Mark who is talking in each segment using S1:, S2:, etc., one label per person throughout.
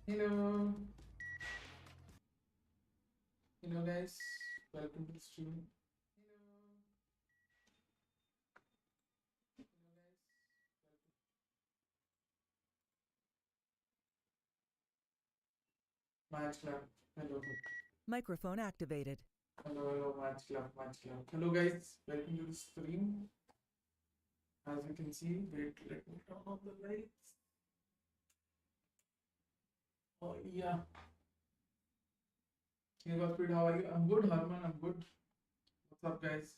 S1: Hello. Hello guys. Welcome to the stream. Match club. Hello.
S2: Microphone activated.
S1: Hello, match club, match club. Hello guys. Welcome to the stream. As you can see, wait, let me turn on the lights. Oh yeah. Hey Godspeed, how are you? I'm good, Harman. I'm good. What's up, guys?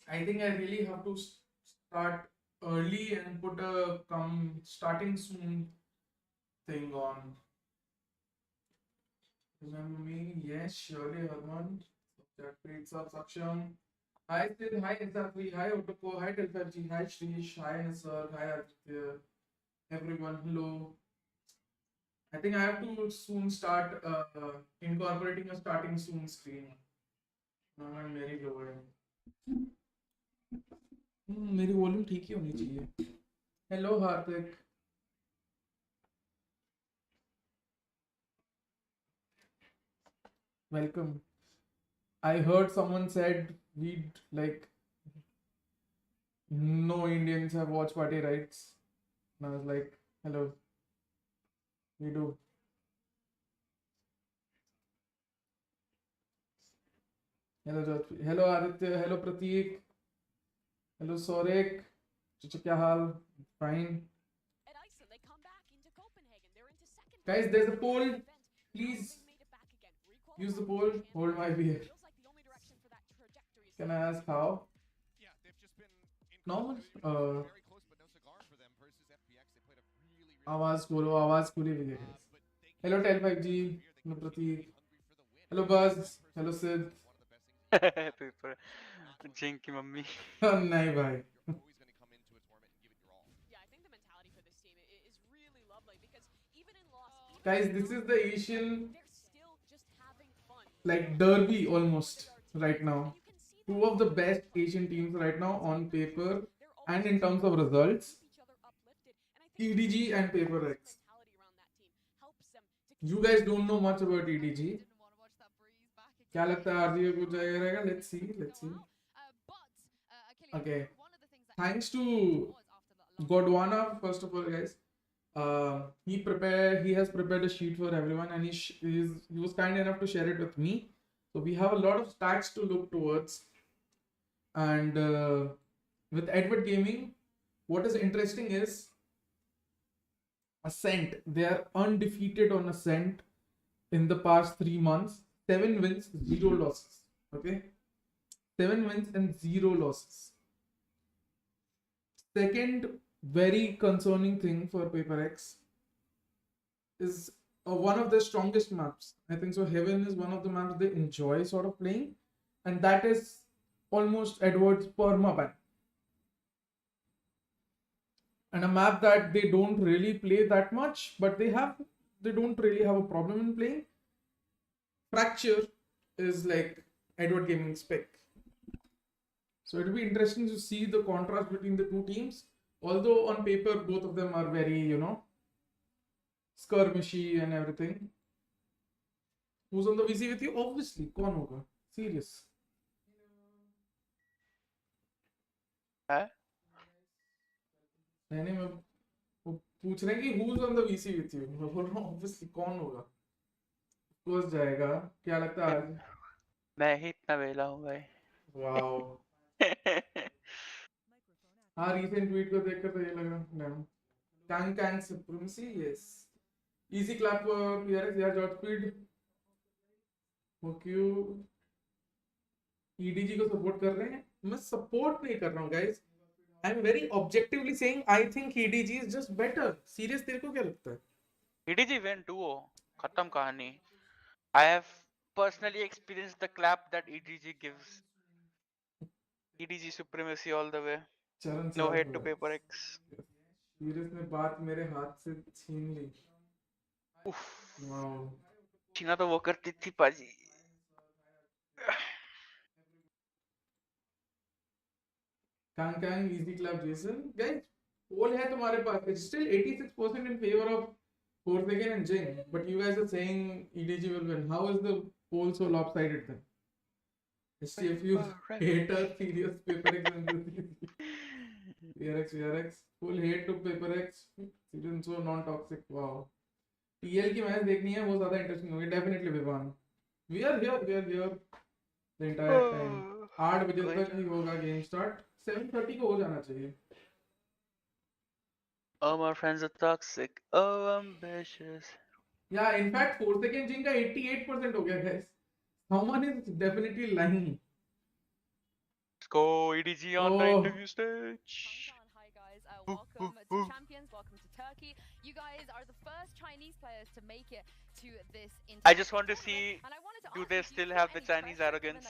S1: I think I really have to start early and put a come starting soon thing on. Remember me? Yes, surely, Harman. That creates up Saksham. Hi Sid, hi Isafri, hi Otoko, hi Telferji, hi Shrish, hi Nisar, hi Aditya, everyone, hello. I think I have to soon start incorporating a starting soon screen. I'm very low है. मेरी volume ठीक ही होनी चाहिए. Hello Hardik. Welcome. I heard someone said we'd like no Indians have watch party rights. And I was like, hello, we do. Hello Jyoti. Hello Aditya. Hello Prateek. Hello Sorek. क्या हाल? Fine. Guys, there's a poll. Please use the poll. Hold my beer. Can I ask how? Normal. आवाज खोली भी है. Hello Tel 5G. Hello Prateek. Hello Buzz. Hello Sid.
S3: Paper zinc की mummy.
S1: नहीं भाई. Guys, this is the Asian like derby almost right now. Two of the best Asian teams right now on paper and in terms of results. EDG and Paper X. You guys don't know much about EDG. क्या लगता है RGA को जाएगा रहेगा? Let's see. Let's see. Okay. Thanks to Godwana, first of all, guys. He has prepared a sheet for everyone, and he was kind enough to share it with me. So we have a lot of stats to look towards. And with Edward Gaming, what is interesting is Ascent. They are undefeated on Ascent in the past 3 months. 7 wins, 0 losses. Okay, 7 wins and 0 losses. Second, very concerning thing for Paper X is one of the strongest maps. I think so. Heaven is one of the maps they enjoy sort of playing, and that is almost Edward's permaban. And a map that they don't really play that much, but they don't really have a problem in playing. Fracture is like Edward Gaming spec. So it'll be interesting to see the contrast between the two teams. Although on paper both of them are very, skirmishy and everything. Who's on the VC with you? Obviously, कौन होगा? Serious.
S3: है?
S1: नहीं मैं पूछ रहे हैं कि who's on the VC with you? मैं बोल रहा हूँ obviously कौन होगा? कोर्स जाएगा. क्या लगता है आज?
S3: मैं ही इतना वेला हूँ भाई.
S1: Wow. हाँ recent tweet को देखकर तो ये लगा. No. Kang supremacy, yes. Easy clap for PRX. Yeah, Godspeed. Okay. EDG को support कर रहे हैं. मैं support नहीं कर रहा हूँ guys. I'm very objectively saying I think EDG is just better. Serious, तेरे को क्या लगता है?
S3: EDG win 2-0. खत्म कहानी. I have personally experienced the clap that EDG gives. EDG supremacy all the way. No hate to Paper X.
S1: Serious ने बात मेरे हाथ से छीन ली.
S3: उफ.
S1: Wow.
S3: छीना तो वो करती थी पाजी.
S1: Kang, easy clap, Jason. Guys, poll है तुम्हारे पास. It's still 86% in favor of Forsaken and Jing, but you guys are saying EDG will win. How is the poll so lopsided then? See if you hate a serious PRX and PRX. Full hate to PRX. Season so non-toxic. Wow. TL की match देखनी है वो ज़्यादा interesting होगी. Definitely Vivan. We are here the entire time. 8 बजे तक ही होगा game start. 7:30 को हो जाना चाहिए.
S3: Oh, my friends are toxic. Oh, ambitious.
S1: Yeah, in fact, Forsaken Jing का 88% हो गया guys. Someone is definitely lying.
S3: Let's go EDG on the interview stage.
S4: Hi guys, welcome to Champions, welcome to Turkey. You guys are the first Chinese players to make it to this.
S3: I just want to see, do they still have the Chinese arrogance?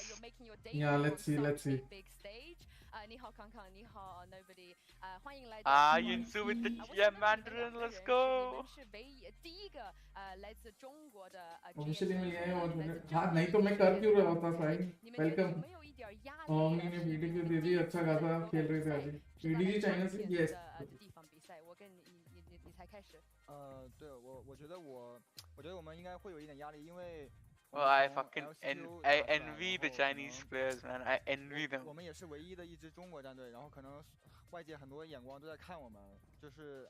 S1: Yeah, let's see.
S4: Big stage. 你好康康，你好 nobody， 欢迎来到
S3: Yinsu with the Mandarin, let's go.
S4: 你们是唯一第一个来自中国的
S1: Officially मिल गए और हाँ नहीं तो मैं कर क्यों रहा होता साइन. Welcome. ओमनी ने VDQ दे दी. अच्छा खासा खेल रहे थे आज. VDQ China से yes.
S4: 地方比赛，我跟你才开始。
S5: 对我觉得我们应该会有一点压力，因为
S3: Oh, I envy the Chinese players, man. I envy them.
S5: 我们也是唯一的一支中国战队，然后可能外界很多眼光都在看我们，就是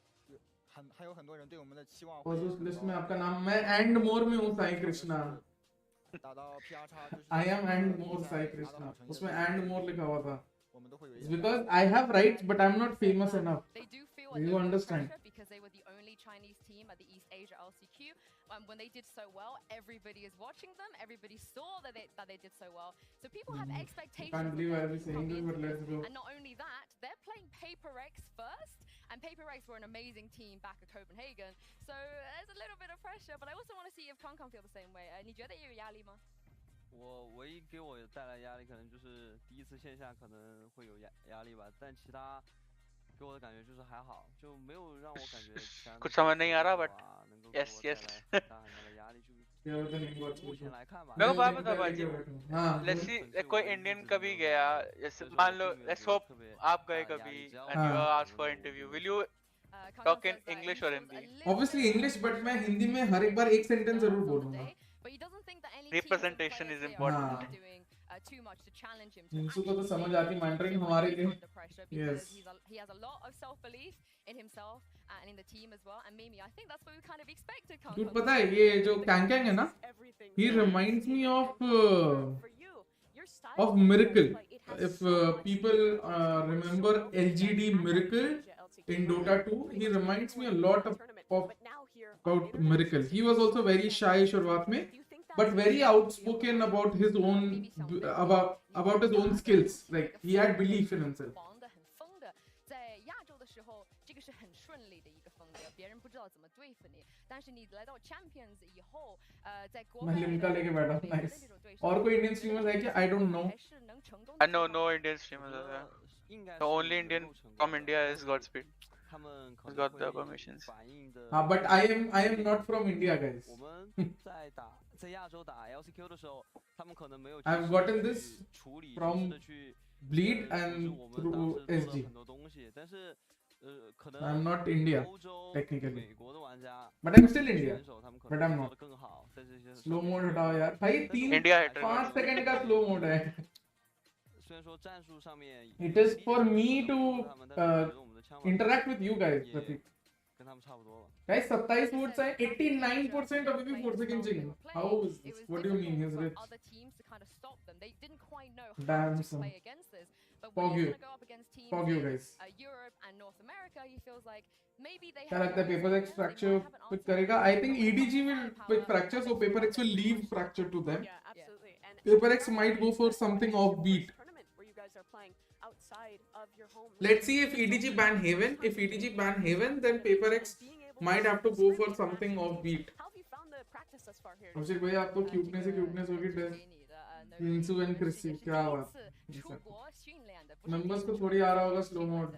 S5: 还有很多人对我们的期望。
S1: और उस लिस्ट में आपका नाम मैं and more में हूँ Sai Krishna.
S5: 打到 PR 叉就是
S1: I am and more Sai Krishna. उसमें and more लिखा हुआ था.
S5: 我们都会有
S1: It's because I have rights but I'm not famous enough.
S4: They do feel
S1: You understand?
S4: because they were the only Chinese team at the East Asia LCQ. When they did so well, everybody is watching them. Everybody saw that they did so well. So people have expectations.
S1: Can't believe I'll be saying this, but let's go.
S4: And not only that, they're playing PRX first. And PRX were an amazing team back at Copenhagen. So there's a little bit of pressure, but I also want to see if Kong feel the same way. 你觉得有压力吗？
S6: 我唯一给我带来压力，可能就是第一次线下可能会有压力吧，但其他给我的感觉就是还好，就没有让我感觉强。
S3: कुछ समझ नहीं आ रहा, but yes.
S6: 大很大的压力，就目前来看吧。
S3: मेरे को बात बता भाई. Let's see, कोई Indian कभी गया, जैसे मान लो, let's hope आप गए कभी and you are asked for interview. Will you talk in English or Hindi?
S1: Obviously English, but मैं हिंदी में हर एक बार एक सेंटेंस जरूर बोलूँगा.
S3: Representation is important.
S4: Too much to challenge him.
S1: जिनसु को तो समझ आती मैंड्रिन हमारे लिए. Yes.
S4: He has a lot of self-belief in himself and in the team as well. And Mimi, I think that's what we kind of expected.
S1: Dude, पता है ये जो कैंग है ना? He reminds me of Miracle. If people remember LGD Miracle in Dota 2, he reminds me a lot about Miracle. He was also very shy शुरुआत में, but very outspoken about his own about his own skills. Like he had belief in himself.
S4: 在亚洲的时候，这个是很顺利的一个风格，别人不知道怎么对付你。但是你来到 Champions 以后，在国外
S1: मैं Limca लेके बैठा हूँ. Nice. और कोई Indian streamers है क्या? I don't know.
S3: No Indian streamers are there. The only Indian from India is Godspeed. He's got the permissions.
S1: But I am not from India, guys.
S6: 我们在亚洲打 LCQ 的时候，他们可能没有
S1: I've gotten this
S6: 处理
S1: from
S6: 的去
S1: Bleed and through SG.
S6: 很多东西，但是可能
S1: I'm not India
S6: 欧洲
S1: technically.
S6: 美国的玩家
S1: But I'm still India.
S6: 选手他们可
S1: But
S6: 能
S1: I'm
S6: 做
S1: not.
S6: 得更好，在这些
S1: Slow mode हटाओ यार. भाई 5 second का slow mode है.
S6: 虽然说战术上面
S1: It is for me to interact with you guys, Pratik.
S6: 跟他们差不多了。
S1: Guys, 27 votes है. 89% of the Forsaken Jing. How is this? What do you mean he's rich?
S4: Other teams to kind of stop them. They didn't quite know
S1: Damn,
S4: how to
S1: son.
S4: play against this. But when he's going to go up against teams
S1: Fuck you
S4: in
S1: guys.
S4: Europe and North America, he feels like maybe they
S1: क्या
S4: have
S1: लगता है PRX fracture pick करेगा? I think EDG will pick fracture, so PRX will leave fracture to them.
S7: Yeah, absolutely. And
S1: PRX might go for something offbeat.
S7: Tournament where you guys are playing outside of your home.
S1: Let's see if EDG ban Haven. If EDG ban Haven, then PRX might have to go for something offbeat.
S7: How have you found the practice thus far here?
S1: अभिषेक भाई आप तो cuteness ही cuteness होगी test. Yinsu and Chrissy क्या बात. Members को थोड़ी आ रहा होगा slow mode.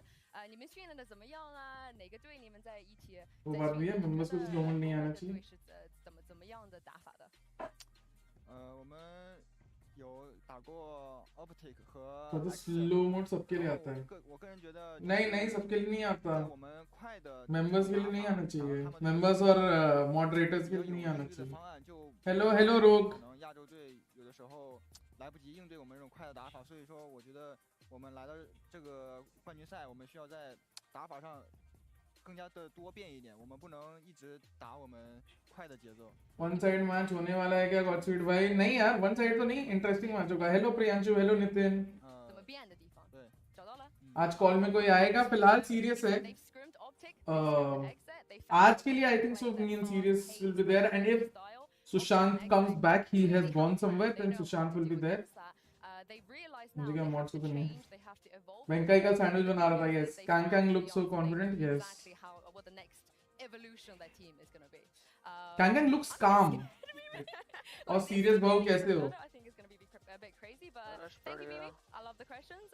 S4: 你们训练的怎么样啊？哪个队你们在一起？
S1: वो बात भी है. Members को तो slow mode नहीं आना चाहिए.
S4: 是怎么样的打法的？
S5: 我们有打过 optic 和
S1: तो
S5: X，
S1: स्लो मोड सबके लिए
S5: 然
S1: आता
S5: 后
S1: है
S5: 我个人觉得
S1: नहीं नहीं सबके लिए नहीं आता
S5: 在我们快的
S1: मेंबर्स के लिए नहीं
S5: 打法
S1: आना
S5: 然后
S1: चाहिए
S5: 他们的
S1: मेंबर्स और मॉडरेटर्स
S5: 比
S1: के
S5: 较
S1: लिए
S5: 有
S1: नहीं
S5: 利
S1: आना
S5: 率的
S1: चाहिए
S5: 方案就
S1: हेलो हेलो रोक
S5: 可能亚洲队有的时候来不及应对我们这种快的打法，所以说我觉得我们来到这个冠军赛，我们需要在打法上更加的多变一点，我们不能一直打我们快的节奏。
S1: वन साइड मैच होने वाला है क्या गॉडस्पीड भाई नहीं यार वन साइड तो नहीं इंटरेस्टिंग मैच होगा हेलो प्रियांशु हेलो नितिन
S4: 怎么变的地方？
S5: 对，
S4: 找到了。
S1: आज कॉल में कोई आएगा फिलहाल सीरियस है
S4: They've scrimmed optic. They scrimmed exit. They found
S1: आज
S4: the
S1: के लिए आई
S4: way
S1: think so
S4: their
S1: me and
S4: fast
S1: serious
S4: pace
S1: will be there and if
S4: style.
S1: Sushant comes back he has gone somewhere
S4: They
S1: then
S4: know
S1: Sushant
S4: how to
S1: will be
S4: do
S1: there
S4: against that. They realize
S1: मुझे
S4: now
S1: क्या
S4: they have
S1: mods
S4: to
S1: को तो नहीं
S4: change. They have to evolve.
S1: वेंकई का sandwich बना रहा था
S4: They
S1: yes
S4: found
S1: Kang Kang
S4: early
S1: looks so
S4: on today
S1: confident yes
S4: exactly how what the next evolution of their team is going to be.
S1: Kang Kang looks calm और serious भाव कैसे हो
S4: I think it's going to be a bit crazy, but
S3: That's
S4: thank you,
S3: pretty,
S4: Bibi. I love the questions.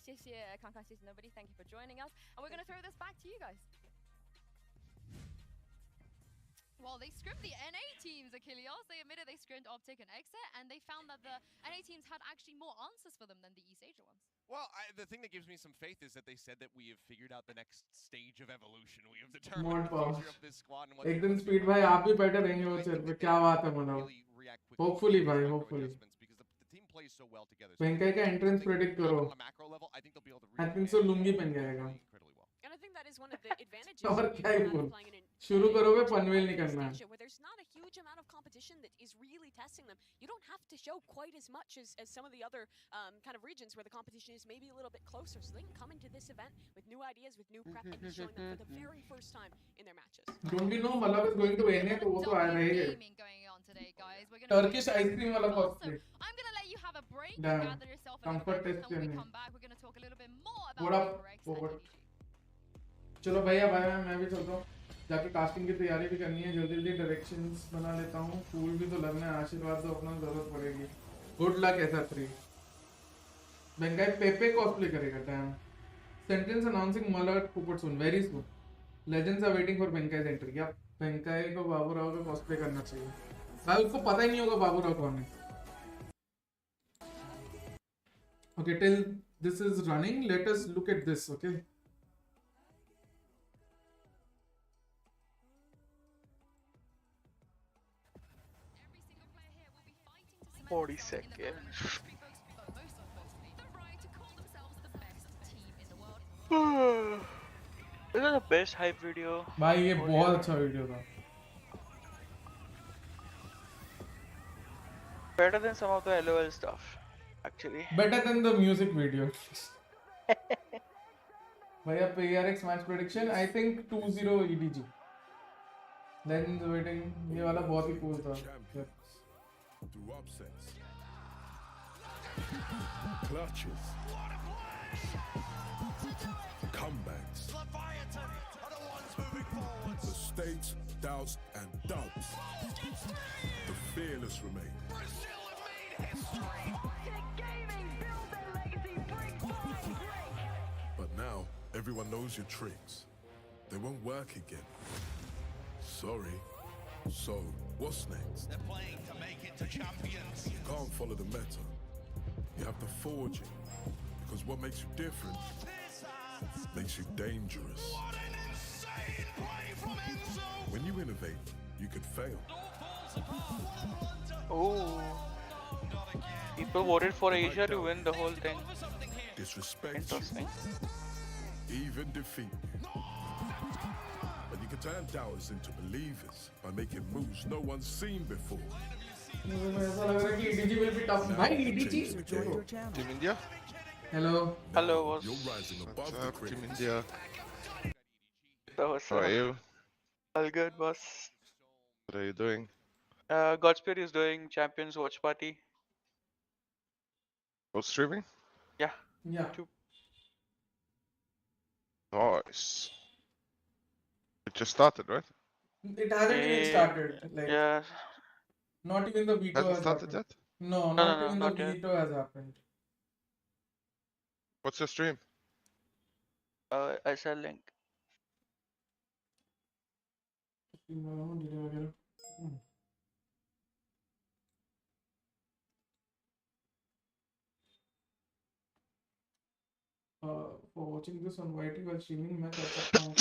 S4: 谢谢 Kankan, 谢谢 nobody. Thank you for joining us, and we're going to throw this back to you guys. Well, they scrimmed the NA teams, Achilles. They admitted they scrimmed Optic and Exit, and they found that the NA teams had actually more answers for them than the East Asia ones.
S8: Well, the thing that gives me some faith is that they said that we have figured out the next stage of evolution. We have determined the future of this squad and what
S1: एक
S8: they're
S1: दिन
S8: going to
S1: speed
S8: be
S1: भाई
S8: like.
S1: आप भी बैठे रहेंगे वो
S8: I
S1: चल
S8: think
S1: पे
S8: that
S1: क्या
S8: they
S1: बात है मतलब
S8: really react quickly
S1: Hopefully,
S8: to these
S1: bhai,
S8: macro
S1: hopefully.
S8: adjustments because the team plays so well together. So
S1: वेंकई का
S8: if
S1: entrance
S8: something
S1: predict
S8: happen
S1: करो
S8: on a macro level, I think they'll be able to
S1: I
S8: really
S1: think so
S8: manage
S1: lungi
S8: it
S1: पहन जाएगा
S8: incredibly well.
S7: And I think that is one of the advantages
S1: और
S7: you
S1: क्या ही
S7: have
S1: बोल
S7: playing in an
S1: शुरू
S7: in a
S1: करोगे
S7: region
S1: Panvel
S7: like
S1: नहीं
S7: East
S1: करना है
S7: Asia, where there's not a huge amount of competition that is really testing them. You don't have to show quite as much as some of the other kind of regions where the competition is maybe a little bit closer. So they can come into this event with new ideas, with new prep, and be showing them for the very first time in their matches.
S1: don't we know मतलब is going to NA तो वो तो आ रहे हैं
S4: Gaming going on today, guys. We're gonna
S1: Turkish ice cream वाला
S4: so
S1: cosplay
S4: I'm gonna let you have a break,
S1: Damn.
S4: gather yourself a little
S1: Comfort
S4: bit,
S1: test
S4: and when we
S1: करने
S4: come back, we're gonna talk a little bit more
S1: What
S4: about
S1: up?
S4: PRX
S1: What?
S4: and EDG.
S1: चलो भैया भाई मैं भी चलता हूँ जाके casting की तैयारी भी करनी है जल्दी जल्दी डायरेक्शंस बना लेता हूँ फूल भी तो लगना है आशीर्वाद तो अपना जरूरत पड़ेगी गुड लक ऐसा 3 वेंकई पेपे कॉस्प्ले करेगा डैम सेंटेंस अनाउंसिंग मलर्ट कुपट soon very soon legends are waiting for Venkai's entry या वेंकई को बाबू राव का कॉस्प्ले करना चाहिए भाई उसको पता ही नहीं होगा बाबू राव कौन है okay till this is running let us look at this okay
S4: Every single player here will be fighting to cement
S3: 40
S4: themselves in the
S3: seconds.
S4: Valorant mostly the right to call themselves the best team in the world.
S3: This is the best hype video.
S1: भाई ये
S3: Oh,
S1: बहुत
S3: yeah.
S1: अच्छा video था
S3: Better than some of the LOL stuff, actually.
S1: better than the music video भैया PRX match prediction I think 2-0 EDG then waiting ये वाला बहुत ही cool था
S9: Through upsets, clutches, comebacks, the stakes, doubts, and dubs. The fearless remain. But now everyone knows your tricks. They won't work again. Sorry. So, what's next?
S10: They're playing to make it to champions.
S9: You can't follow the meta. You have to forge it. Because what makes you different makes you dangerous.
S10: What an insane play from Enzo!
S9: When you innovate, you could fail.
S3: Oh. People voted for Asia to win the whole thing.
S9: Disrespect
S3: Interesting.
S9: you. Even defeat you. But you can turn doubters into believers by making moves no one's seen before.
S1: मुझे ऐसा लग रहा है कि EDG will be tough भाई EDG
S9: Change the game.
S11: Team India?
S1: hello
S3: Hello, boss.
S9: You're rising above
S11: What's
S9: the
S11: up, Team
S9: critics.
S11: India?
S3: What's
S11: How are
S3: up?
S11: you?
S3: All good, boss.
S11: What are you doing?
S3: Godspeed is doing Champions Watch Party.
S11: Oh, streaming?
S3: Yeah.
S1: yeah
S11: Nice. It just started, right?
S1: it hasn't even started like
S3: Yeah.
S1: not even the veto
S11: Hasn't
S1: has
S11: started
S1: happened
S11: yet?
S1: no
S3: No,
S1: not
S3: no,
S1: even
S3: not
S1: the
S3: yet.
S1: veto has happened
S11: What's your stream?
S3: I shall link.
S1: watching this on YT while streaming मैं कर सकता हूँ.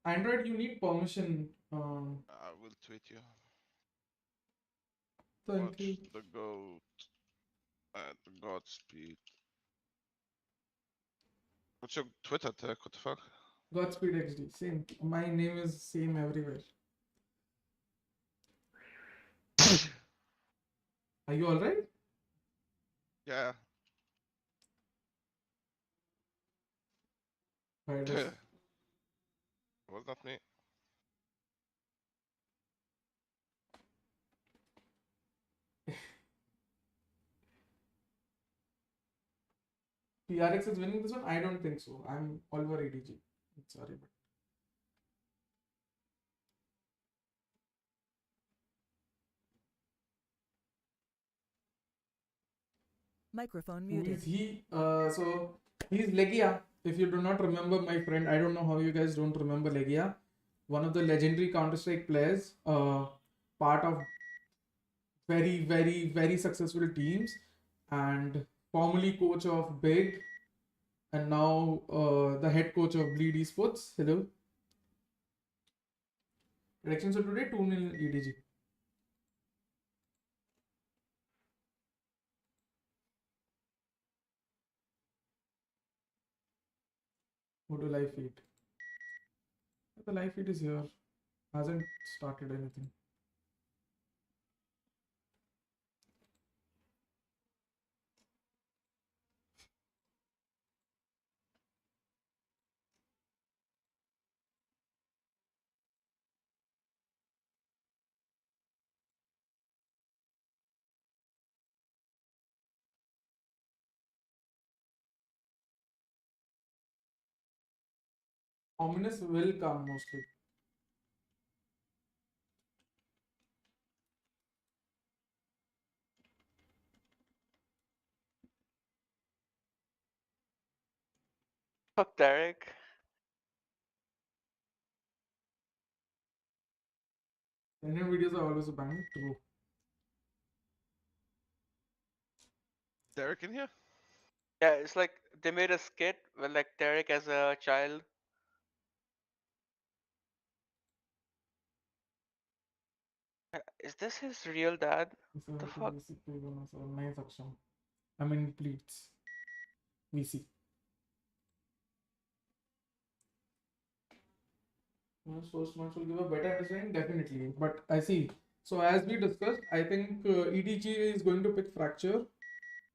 S1: Android, you need permission.
S11: I will tweet you.
S1: Thank
S11: Watch
S1: you.
S11: the goat at Godspeed. What's your Twitter tag? What the fuck?
S1: GodspeedxD. Same. My name is same everywhere. Are you alright?
S11: Yeah.
S1: Virus.
S11: Was not me.
S1: PRX is winning this one? I don't think so. I'm over EDG. Sorry, but
S2: Microphone
S1: who is
S2: muted.
S1: he? So he's Legia. If you do not remember, my friend, I don't know how you guys don't remember Legia. One of the legendary Counter-Strike players, part of very, very, very successful teams, and formerly coach of Big, and now the head coach of Bleed Esports. Hello. Predictions of today 2-0 EDG. Go to live feed. The live feed is here. Hasn't started anything. Ominous will come mostly.
S3: Fuck Derek.
S1: Indian videos are always a bang. True.
S11: Derek in here?
S3: Yeah, it's like they made a skit with like Derek as a child. Is this his real dad? What the fuck?
S1: Nice action. I mean, pleats. VC. First match will give a better understanding, definitely. But I see. So as we discussed, I think EDG is going to pick Fracture.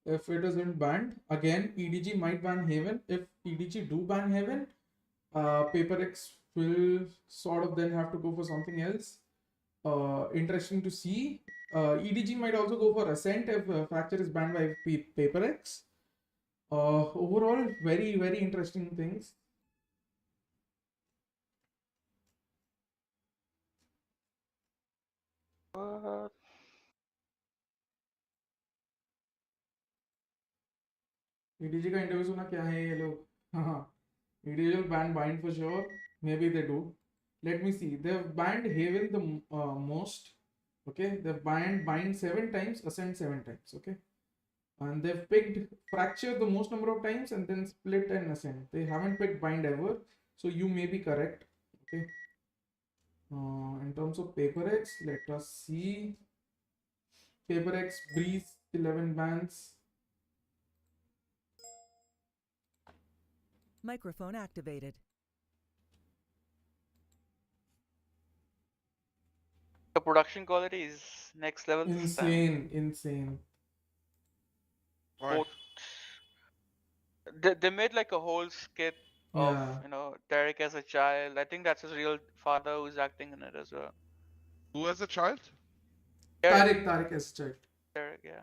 S1: If it isn't banned, again EDG might ban Haven. If EDG do ban Haven, PaperX will sort of then have to go for something else. Interesting to see. EDG might also go for Ascent if Fracture is banned by PaperX. Overall, very, very interesting things.
S3: What?
S1: EDG का interview सुना क्या है ये लोग? हाँ, EDG will ban bind for sure. Maybe they do. Let me see. They've banned Haven the most. Okay, they've banned bind 7 times, Ascent 7 times. Okay, and they've picked Fracture the most number of times and then Split and Ascent. They haven't picked bind ever, so you may be correct. Okay. In terms of PaperX, let us see. PaperX Breeze 11 bans.
S2: Microphone activated.
S3: The production quality is next level.
S1: Insane, insane.
S11: Why?
S3: They made like a whole skit of Derek as a child. I think that's his real father who's acting in it as well.
S11: Who as a child?
S1: Tariq as a child.
S3: Derek, yeah.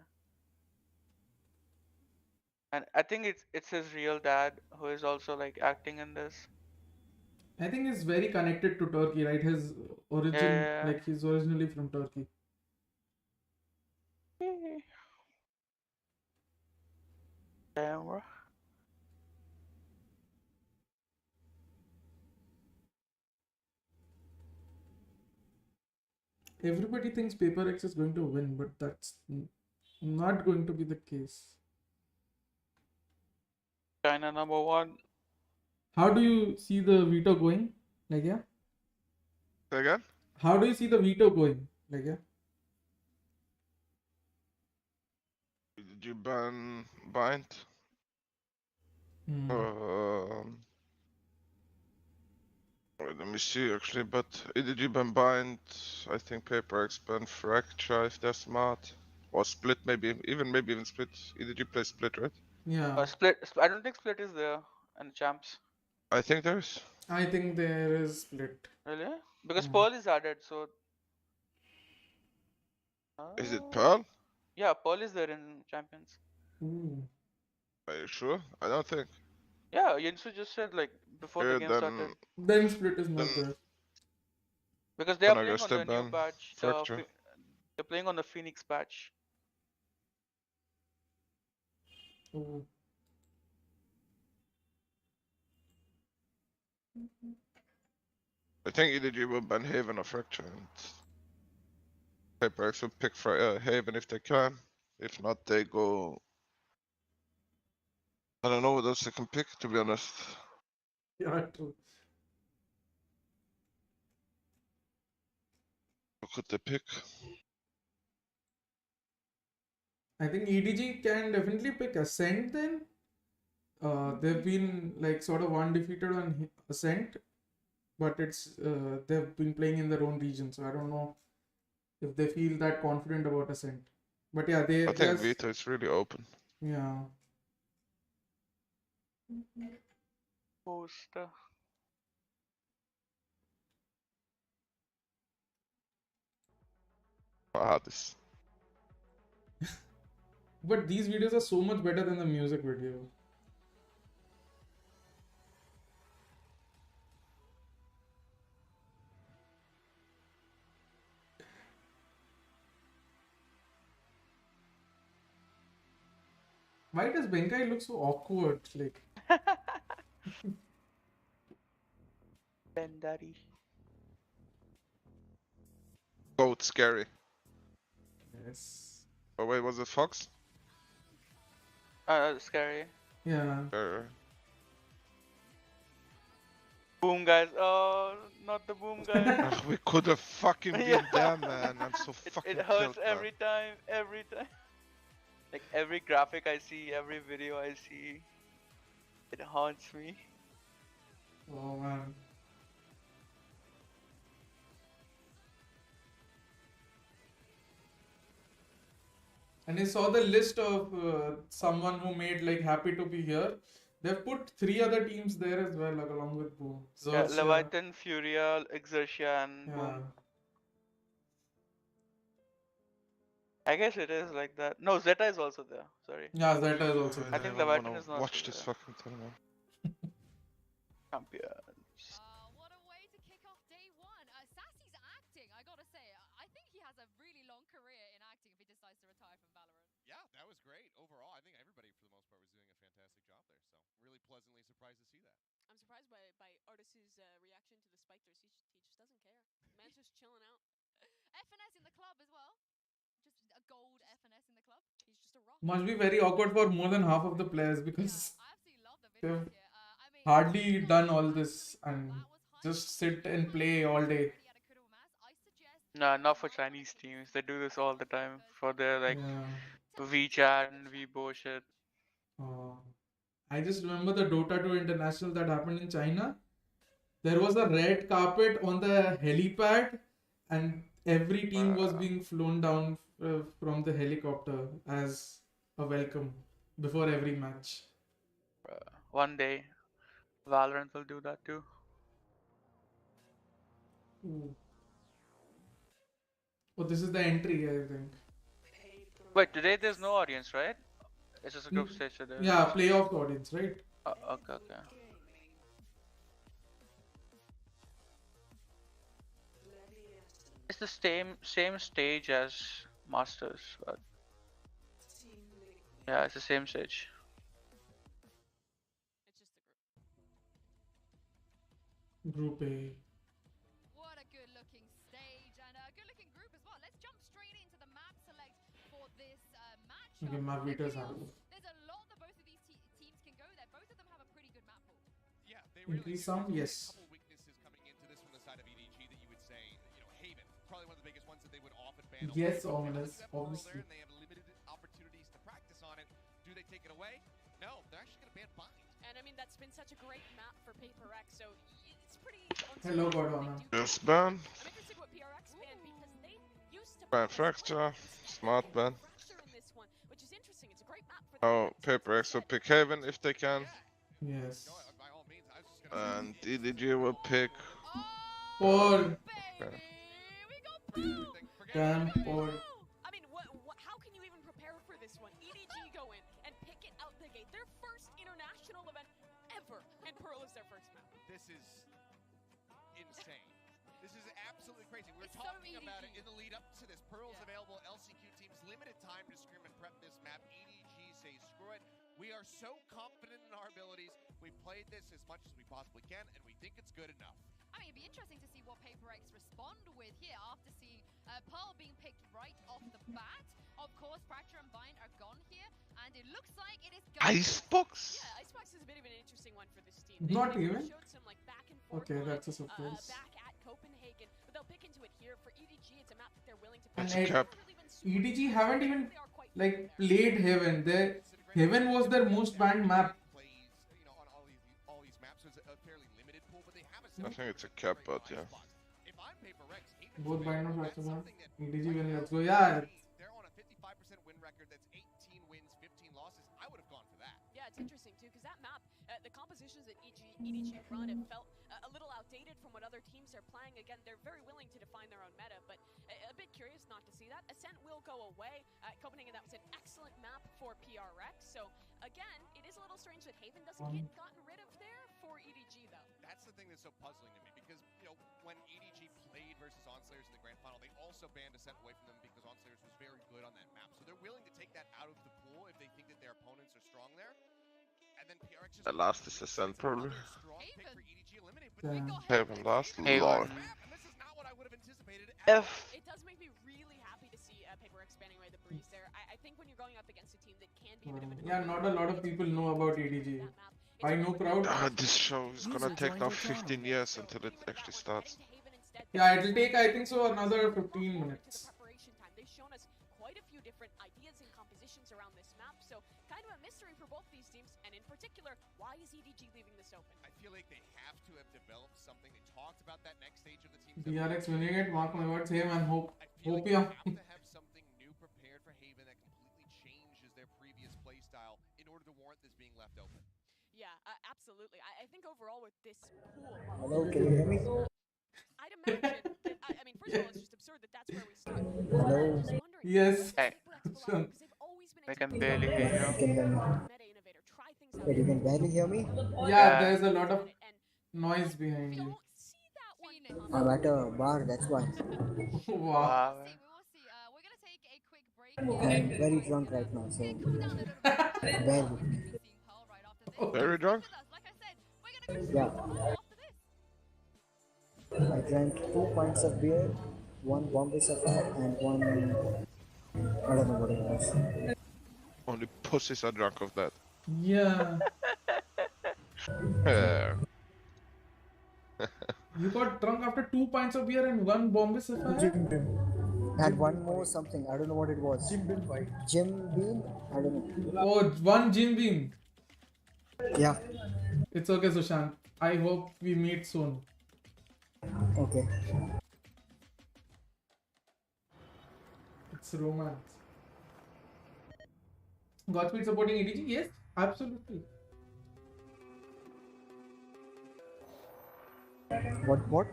S3: And I think it's his real dad who is also like acting in this.
S1: I think he's very connected to Turkey, right? His origin, like he's originally from Turkey.
S3: Damn, bro.
S1: Everybody thinks PaperX is going to win, but that's not going to be the case.
S3: China #1.
S1: How do you see the veto going? Like, yeah.
S11: Say again?
S1: How do you see the veto going? Like, yeah.
S11: Did you ban bind? Wait, let me see actually, but EDG ban bind, I think PRX ban fracture if they're smart. Or split maybe, maybe even split. EDG plays split, right?
S1: Yeah.
S3: Split. I don't think split is there in champs.
S11: I think there is.
S1: I think there is split.
S3: Really? Because Pearl is added, so.
S11: Is it Pearl?
S3: Yeah, Pearl is there in champions.
S1: Ooh.
S11: Are you sure? I don't think.
S3: Yeah, Yinsu just said like before the game started.
S1: Then split is not there.
S3: Because they are
S11: Then I
S3: playing
S11: guess
S3: on
S11: they
S3: the new
S11: ban
S3: patch.
S11: fracture.
S3: They're playing on the Phoenix patch.
S1: Ooh.
S11: I think EDG will ban Haven or fracture, and PRX will pick Haven if they can. If not, they go. I don't know what else they can pick, to be honest.
S1: Yeah, true.
S11: What could they pick?
S1: I think EDG can definitely pick Ascent then. They've been like sort of undefeated on Ascent, but they've been playing in their own region, so I don't know if they feel that confident about Ascent. But yeah,
S11: I think Veto is really open.
S1: Yeah.
S3: Poster.
S11: This.
S1: But these videos are so much better than the music video. Why does Benkai look so awkward? Like.
S3: Ben Daddy.
S11: Goat scary.
S1: Yes.
S11: Oh wait, was it Fox?
S3: Scary.
S1: Yeah.
S3: Boom guys. Oh, not the boom guys.
S11: We could have fucking been there, man. I'm so fucking
S3: It hurts
S11: killed,
S3: every time. Like every graphic I see, every video I see, it haunts me.
S1: Oh man. And I saw the list of someone who made like happy to be here. They've put 3 other teams there as well, like along with Boom.
S3: Yeah, Leviatan, Furia, Exertia, and Boom. I guess it is like that. No, Zeta is also there. Sorry.
S1: Yeah, Zeta is also there.
S3: I think Leviatan is not.
S11: Watch this fucking tournament.
S3: Champions.
S4: What a way to kick off day one. Sassy's acting, I gotta say. I think he has a really long career in acting if he decides to retire from Valorant.
S8: Yeah, that was great. Overall, I think everybody for the most part was doing a fantastic job there. So really pleasantly surprised to see that.
S7: I'm surprised by Artis's reaction to the specters. He just doesn't care. Man's just chilling out.
S4: FNS in the club as well. Just a gold FNS in the club.
S7: He's just a rock.
S1: Must be very awkward for more than half of the players because
S4: I absolutely love the
S1: they've
S4: videos here.
S1: hardly done all this and just sit and play all day.
S3: Nah, not for Chinese teams. They do this all the time for their like VChat and VBO shit.
S1: I just remember the Dota 2 International that happened in China. There was a red carpet on the helipad and every team was being flown down from the helicopter as a welcome before every match.
S3: One day, Valorant will do that too.
S1: Ooh. Oh, this is the entry, I think.
S3: Wait, today there's no audience, right? It's just a group stage today.
S1: Yeah, playoff audience, right?
S3: Okay. It's the same stage as Masters, but yeah, it's the same stage.
S1: Group A.
S4: What a good looking stage and a good looking group as well. Let's jump straight into the map select for this match.
S1: Okay, map Veto's happening.
S4: There's a lot that both of these teams can go there. Both of them have a pretty good map pool.
S8: Yeah, they
S1: Increase sound, yes.
S8: couple weaknesses coming into this from the side of EDG that you would say, Haven, probably one of the biggest ones that they would often ban.
S1: Yes, ominous, obviously.
S8: And they have limited opportunities to practice on it. Do they take it away? No, they're actually going to ban Bind.
S7: And I mean, that's been such a great map for PRX, so it's pretty.
S1: Hello, Godwana.
S11: Just ban.
S7: I'm interested what PRX ban because they used to
S11: Ban Fracture. Smart ban.
S7: Fracture in this one, which is interesting. It's a great map for
S11: Oh, PRX will pick Haven if they can.
S1: Yes.
S8: By all means, I was just going to
S11: And EDG will pick.
S1: Paul.
S7: Damn,
S1: Paul.
S7: I mean, how can you even prepare for this one? EDG go in and pick it out the gate. Their first international event ever, and Pearl is their first map.
S8: This is insane. This is absolutely crazy. We were
S4: It's so
S8: talking about it
S4: EDG.
S8: in the lead up to this. Pearl's available, LCQ teams limited time to scrim and prep this map. EDG say screw it. We are so confident in our abilities. We've played this as much as we possibly can, and we think it's good enough.
S4: I mean, it'd be interesting to see what PRX respond with here after seeing Pearl being picked right off the bat. Of course, Fracture and Bind are gone here, and it looks like it is going
S11: Icebox?
S7: Yeah, Icebox is a bit of an interesting one for this team.
S1: Not
S7: They
S1: even?
S7: showed some like back and forth
S1: Okay,
S7: line,
S1: that's a surprise.
S7: back at Copenhagen, but they'll pick into it here. For EDG, it's a map that they're willing to
S1: And
S7: play.
S11: It's cap.
S1: EDG haven't even like played Heaven. Heaven was their most banned map.
S8: Plays, on all these maps, so it's a fairly limited pool, but they have a
S11: I think it's a cap, but yeah.
S8: If I'm PaperX,
S1: Both bind and fracture ban. EDG win, let's go.
S8: They're
S1: Yeah.
S8: on a 55% win record. That's 18 wins, 15 losses. I would have gone for that.
S7: Yeah, it's interesting too, because that map, the compositions that EDG run have felt a little outdated from what other teams are playing. Again, they're very willing to define their own meta, but a bit curious not to see that. Ascent will go away. Copenhagen, that was an excellent map for PRX. So again, it is a little strange that Haven doesn't get gotten rid of there for EDG though.
S8: That's the thing that's so puzzling to me because, when EDG played versus Onslayers in the grand final, they also banned Ascent away from them because Onslayers was very good on that map. So they're willing to take that out of the pool if they think that their opponents are strong there. And then PRX just
S11: The last is Ascent probably.
S8: strong pick for EDG eliminated, but
S1: Yeah.
S8: we go
S11: Haven last.
S3: Haven.
S11: Lol.
S8: and this is not what I would have anticipated at all.
S7: It does make me really happy to see PaperX banning away the breeze there. I think when you're going up against a team that can be a bit of an
S1: Yeah, not a lot of people know about EDG.
S7: that map, it's
S1: I know crowd.
S11: This show is gonna take now 15 years until it actually starts.
S1: Yeah, it'll take, I think so, another 15
S7: to the
S1: minutes.
S7: preparation time. They've shown us quite a few different ideas and compositions around this map, so kind of a mystery for both these teams, and in particular, why is EDG leaving this open?
S8: I feel like they have to have developed something. They talked about that next stage of the team's
S1: PRX winning it, mark my words. Hey man, hope
S8: I feel like
S1: yeah.
S8: they have to have something new prepared for Haven that completely changes their previous play style in order to warrant this being left open.
S7: Yeah, absolutely. I think overall with this pool,
S12: Hello, can you hear me?
S7: I'd imagine that, I mean, first of all, it's just absurd that that's where we start.
S12: Hello.
S7: I was wondering,
S1: Yes.
S7: where does PaperX belong? Because they've always been
S3: I
S7: able
S3: can
S7: to
S3: barely hear you.
S12: You can hear me.
S7: meta innovator, try things out.
S12: Wait, you can barely hear me?
S1: Yeah, there's a lot of
S7: And
S1: noise behind you.
S7: don't see that one.
S12: I'm at a bar, that's why.
S1: Wow.
S3: Wow.
S4: We will see. We're gonna take a quick break here.
S12: I'm very drunk right now, so
S4: Cool down a little bit.
S12: barely.
S4: Seeing Pearl right after this.
S11: Very drunk?
S4: Like I said, we're gonna go
S12: Yeah.
S4: after this.
S12: I drank 2 pints of beer, 1 Bombay Sapphire, and 1. I don't know what it was.
S11: Only pussies are drunk of that.
S1: Yeah.
S11: Yeah.
S1: You got drunk after 2 pints of beer and 1 Bombay Sapphire?
S12: And 1 more something, I don't know what it was. Jim Beam? I don't know.
S1: Oh, 1 Jim Beam.
S12: Yeah,
S1: It's okay, Sushant. I hope we meet soon.
S12: okay.
S1: It's romance. Godspeed supporting EDG? Yes, absolutely.
S12: What?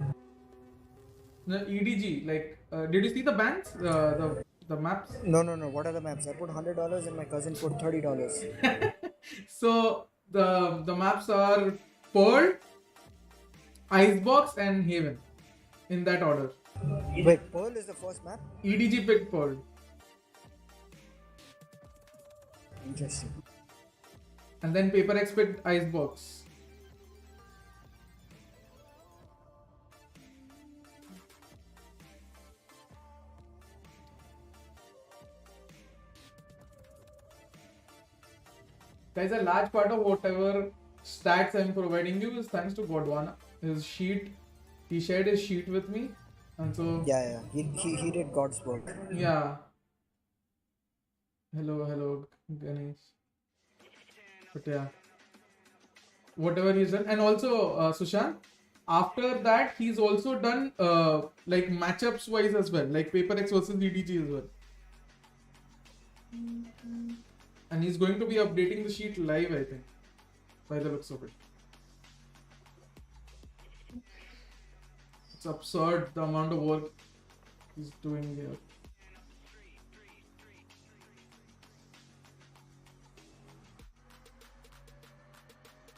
S1: The EDG, like, did you see the bands? The maps?
S12: No, what are the maps? I put $100 and my cousin put $30.
S1: So the maps are Pearl, Icebox, and Haven, in that order.
S12: Wait, Pearl is the first map?
S1: EDG picked Pearl.
S12: Interesting.
S1: And then PaperX picked Icebox. Guys, a large part of whatever stats I'm providing you is thanks to Godwana. His sheet, he shared his sheet with me, and so
S12: Yeah. He did God's work.
S1: yeah. Hello, Ganesh. But yeah, whatever he's done, and also Sushant. After that, he's also done like matchups wise as well, like PaperX versus EDG as well. And he's going to be updating the sheet live, I think, by the looks of it. It's absurd the amount of work he's doing here.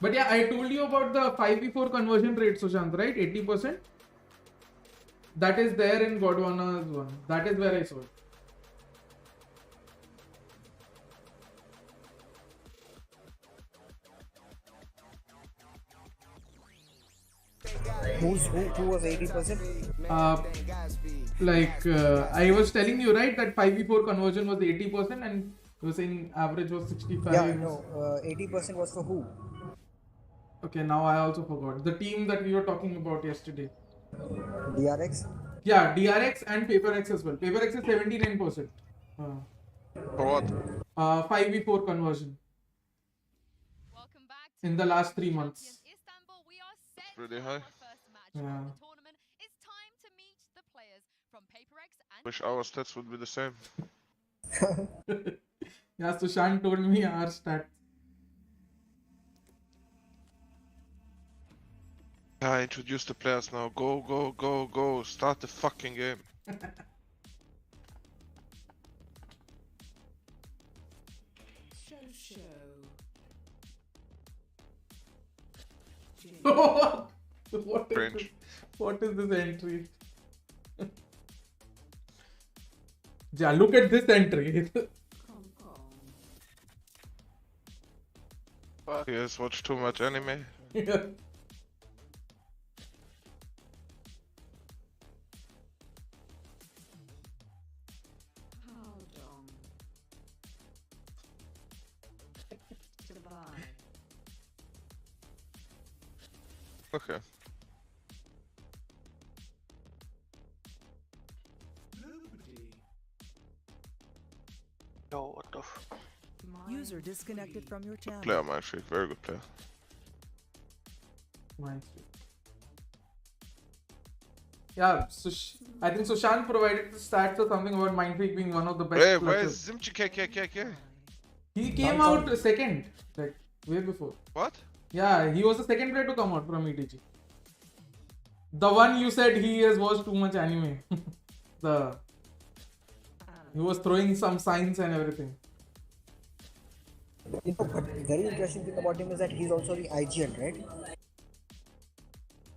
S1: But yeah, I told you about the 5v4 conversion rate, Sushant, right? 80%. That is there in Godwana's one. That is where I saw it.
S12: Who was 80%?
S1: I was telling you, right, that 5v4 conversion was 80% and you were saying average was 65.
S12: Yeah, no, 80% was for who?
S1: Okay, now I also forgot. The team that we were talking about yesterday.
S12: DRX?
S1: Yeah, DRX and PaperX as well. PaperX is 79%.
S11: For what?
S1: 5v4 conversion.
S4: Welcome back
S1: in the last 3 months.
S4: Istanbul. We are set
S11: Pretty
S4: for
S11: high.
S4: our first match
S1: Yeah.
S4: of the tournament. It's time to meet the players from PaperX and
S11: Wish our stats would be the same.
S1: Yeah, Sushant told me our stats.
S11: Yeah, introduce the players now. Go. Start the fucking game.
S1: What is this entry? Yeah, look at this entry.
S11: Fuck yes, watch too much anime.
S1: Yeah.
S11: Okay.
S3: Yo, what the f...
S2: User disconnected from your channel.
S11: Player, man, shit. Very good player.
S1: Yeah, I think Sushant provided the stats or something about Mindfreak being one of the best.
S11: Hey, where's
S1: clutches.
S11: Zimchi KKKK?
S1: He came out second, like way before.
S11: What?
S1: Yeah, he was the second player to come out from EDG. The one you said he has watched too much anime. He was throwing some signs and everything.
S12: You know, but very interesting thing about him is that he's also the IGL, right?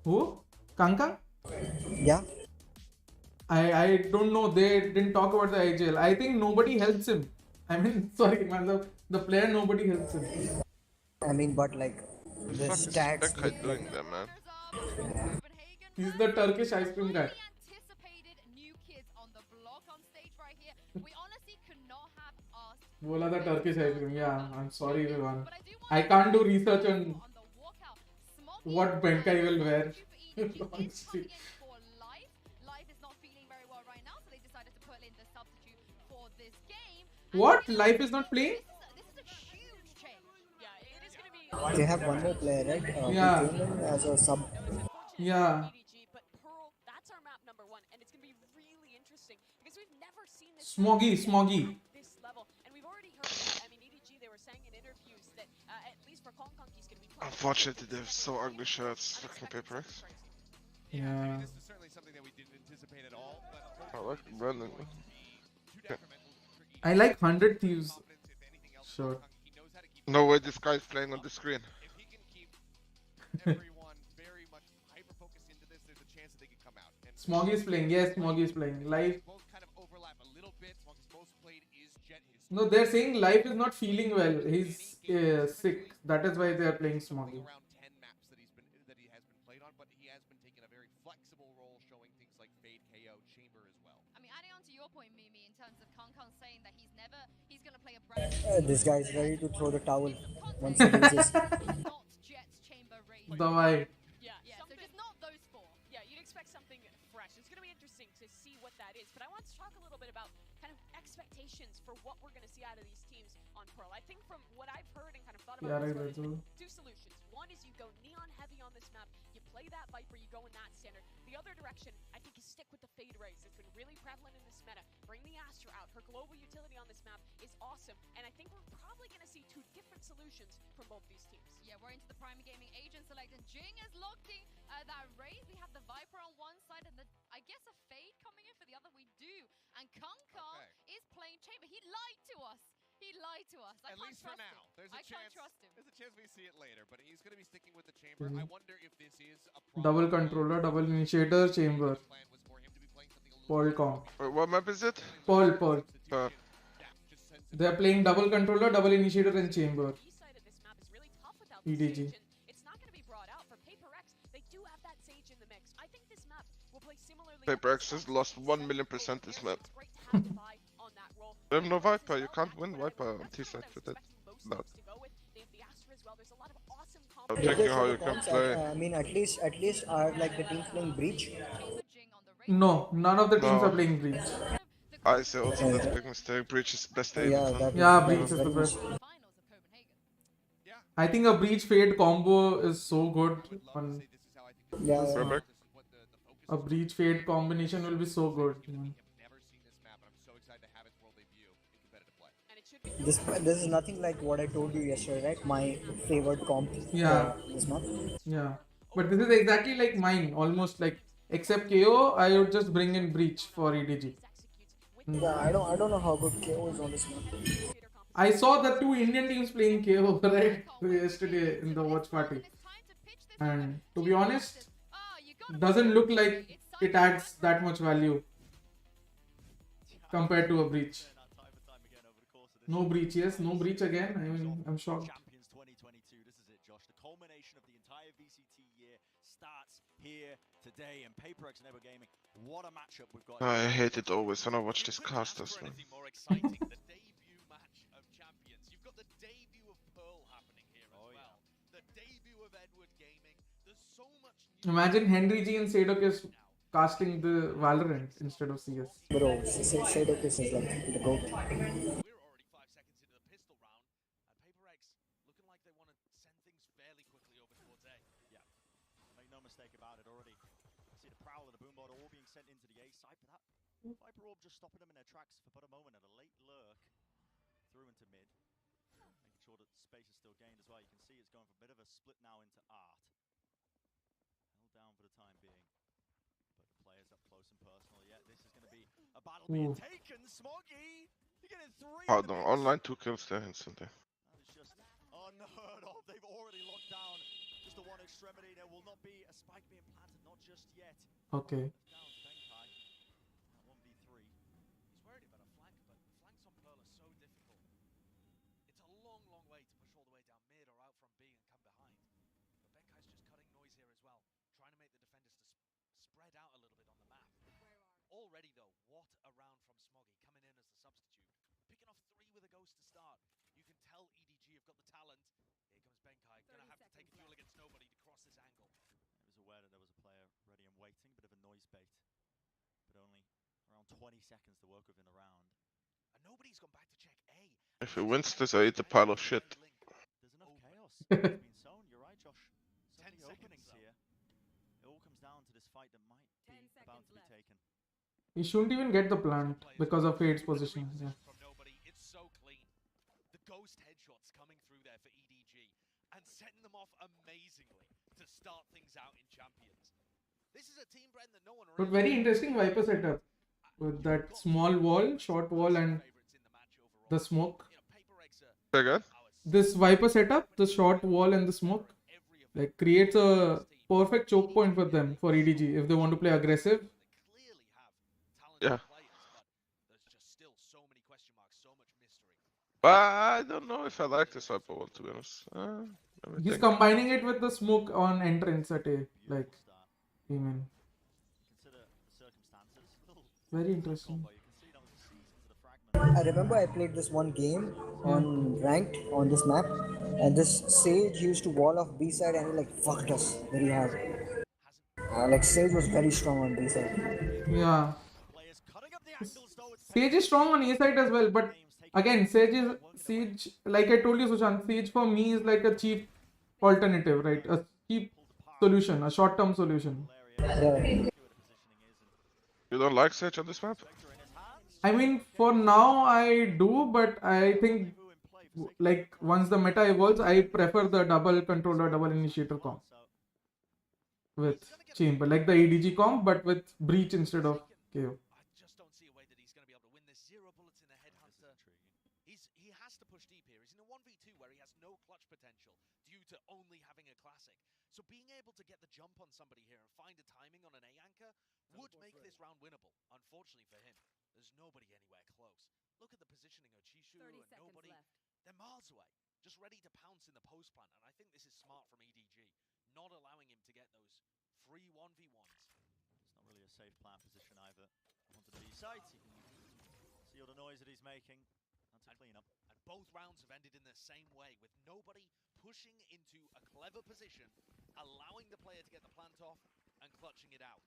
S1: Who? Kanka?
S12: Yeah.
S1: I don't know. They didn't talk about the IGL. I think nobody helps him. I mean, sorry, man. The player, nobody helps him.
S12: I mean, but like the
S11: What is
S12: stats.
S11: that guy doing there, man?
S1: He's the Turkish ice cream guy.
S4: anticipated new kids on the block on stage right here. We honestly could not have asked.
S1: Bola the Turkish ice cream. Yeah, I'm sorry, everyone. I can't do research on what Benkai will wear. Honestly.
S4: Life is not feeling very well right now, so they decided to put in the substitute for this game.
S1: What? Life is not playing?
S4: This is a huge change. Yeah, it is going to be.
S12: They have one more player, right?
S1: Yeah.
S12: Who came in as a sub.
S1: Yeah.
S7: But Pearl, that's our map number 1, and it's going to be really interesting because we've never seen this
S1: Smoggy.
S7: at this level, and we've already heard. I mean, EDG, they were saying in interviews that at least for Kong Kong, he's going to be.
S11: Unfortunately, they have so ugly shirts. Fucking PaperX.
S1: Yeah.
S8: This is certainly something that we didn't anticipate at all. But
S11: I like Brandon.
S1: I like 100 Thieves. Sure.
S11: No way this guy's playing on the screen.
S8: if he can keep everyone very much hyper-focused into this, there's a chance that they can come out. And
S1: Smoggy is playing. Yes, Smoggy is playing. Life.
S8: both kind of overlap a little bit. Smoggy's most played is Jet.
S1: No, they're saying Life is not feeling well. He's sick. That is why they are playing Smoggy.
S8: Around 10 maps that he has been played on, but he has been taking a very flexible role, showing things like Fade, KO, Chamber as well.
S4: I mean, adding on to your point, Mimi, in terms of Kong Kong saying that he's going to play a brand
S12: This guy is ready to throw the towel once he loses.
S4: not Jet
S1: Dawai.
S7: Yeah,
S4: Yeah, so just not those four.
S7: Yeah, you'd expect something fresh. It's going to be interesting to see what that is. But I want to talk a little bit about kind of expectations for what we're going to see out of these teams on Pearl. I think from what I've heard and kind of thought about
S1: Yeah, right,
S7: there's
S1: right.
S7: two solutions. One is you go neon heavy on this map, you play that Viper, you go in that standard. The other direction, I think, is stick with the Fade Rays. It's been really prevalent in this meta. Bring the Astra out. Her global utility on this map is awesome. And I think we're probably going to see two different solutions from both these teams.
S4: Yeah, we're into the Prime Gaming agent select, and Jing is locking that raid. We have the Viper on one side, and I guess a Fade coming in for the other. We do. And Kong is playing Chamber. He lied to us. He lied to us.
S8: At least for now. There's a chance.
S4: Can't trust him.
S8: There's a chance we see it later, but he's going to be sticking with the chamber. I wonder if this is a
S1: Double controller, double initiator, chamber. Polcom.
S11: What map is it?
S1: Pearl. They're playing double controller, double initiator, and chamber. EDG.
S7: It's not going to be brought out for PRX. They do have that Sage in the mix. I think this map will play similarly.
S11: PRX has lost 1,000,000% this map. They have no Viper, you can't win Viper on T-side with that. No. I'm checking how you can play.
S12: I mean, at least are like the teams playing Breach?
S1: No, none of the teams are playing Breach.
S11: I say also that's a big mistake. Breach is best aim.
S1: Yeah, Breach is the best. I think a Breach Fade combo is so good. On a Breach Fade combination will be so good.
S12: This is nothing like what I told you yesterday, right? My favorite comp. This map.
S1: Yeah, but this is exactly like mine, almost like, except KO, I would just bring in Breach for EDG.
S12: Yeah, I don't know how good KO is on this map.
S1: I saw the two Indian teams playing KO right yesterday in the watch party, and to be honest, doesn't look like it adds that much value compared to a Breach. No Breach, yes, no Breach again. I mean, I'm shocked.
S10: Champions 2022, this is it, Josh. The culmination of the entire VCT year starts here today, and PRX Never Gaming. What a matchup we've got.
S11: I hate it always when I watch these casters, man.
S10: More exciting, the debut match of champions. You've got the debut of Pearl happening here as well. The debut of Edward Gaming. There's so much.
S1: Imagine Henry G and Sadokis casting the Valorant instead of CS.
S12: Bro, Sadokis is like the GOAT.
S10: Viper Orb just stopping them in their tracks for but a moment at a late lurk through into mid, making sure that space is still gained as well. You can see it's going for a bit of a split now into art. Held down for the time being, but the players up close and personal. Yeah, this is going to be a battle being taken. Smoggy, you're getting 3.
S11: Oh no, online 2 kills there instantly.
S10: That is just unheard of. They've already locked down just the one extremity. There will not be a spike being planted, not just yet.
S1: Okay.
S10: Already though, what a round from Smoggy coming in as the substitute. Picking off 3 with a ghost to start. You can tell EDG have got the talent. Here comes Benkai, gonna have to take a duel against nobody to cross this angle. He was aware that there was a player ready and waiting, bit of a noise bait. But only around 20 seconds to work within the round. And nobody's gone back to check A.
S11: If he wins this, I eat a pile of shit.
S10: There's enough chaos. It's been sown, you're right, Josh. So many openings here. It all comes down to this fight that might be about to be taken.
S1: He shouldn't even get the plant because of Fade's position. Yeah.
S10: From nobody, it's so clean. The ghost headshots coming through there for EDG and setting them off amazingly to start things out in Champions. This is a team brand that no one
S1: But very interesting Viper setup with that small wall, short wall, and the smoke.
S11: Again?
S1: This Viper setup, the short wall and the smoke, like creates a perfect choke point for them for EDG if they want to play aggressive.
S11: Yeah. But I don't know if I like this Viper wall, to be honest.
S1: He's combining it with the smoke on entrance at A, like, I mean, very interesting.
S12: I remember I played this one game on ranked on this map, And this Sage used to wall off B side and he like fucked us very hard. Like Sage was very strong on B side.
S1: Yeah. Sage is strong on A side as well, but again, Sage, like I told you, Sushant, Sage for me is like a cheap alternative, right? A cheap solution, a short-term solution.
S12: Yeah.
S11: You don't like Sage on this map?
S1: I mean, for now I do, but I think like once the meta evolves, I prefer the double controller, double initiator comp with chamber, like the EDG comp, but with breach instead of KO.
S10: I just don't see a way that he's going to be able to win this. 0 bullets in the headhunter. He has to push deep here. He's in a 1v2 where he has no clutch potential due to only having a classic. So being able to get the jump on somebody here and find a timing on an A anchor would make this round winnable. Unfortunately for him, there's nobody anywhere close. Look at the positioning of Chishu and nobody. They're miles away, just ready to pounce in the post plant. And I think this is smart from EDG, not allowing him to get those free 1v1s.
S13: It's not really a safe plant position either. Onto the B side, you can see all the noise that he's making. That's a cleanup.
S10: And both rounds have ended in the same way, with nobody pushing into a clever position, allowing the player to get the plant off and clutching it out.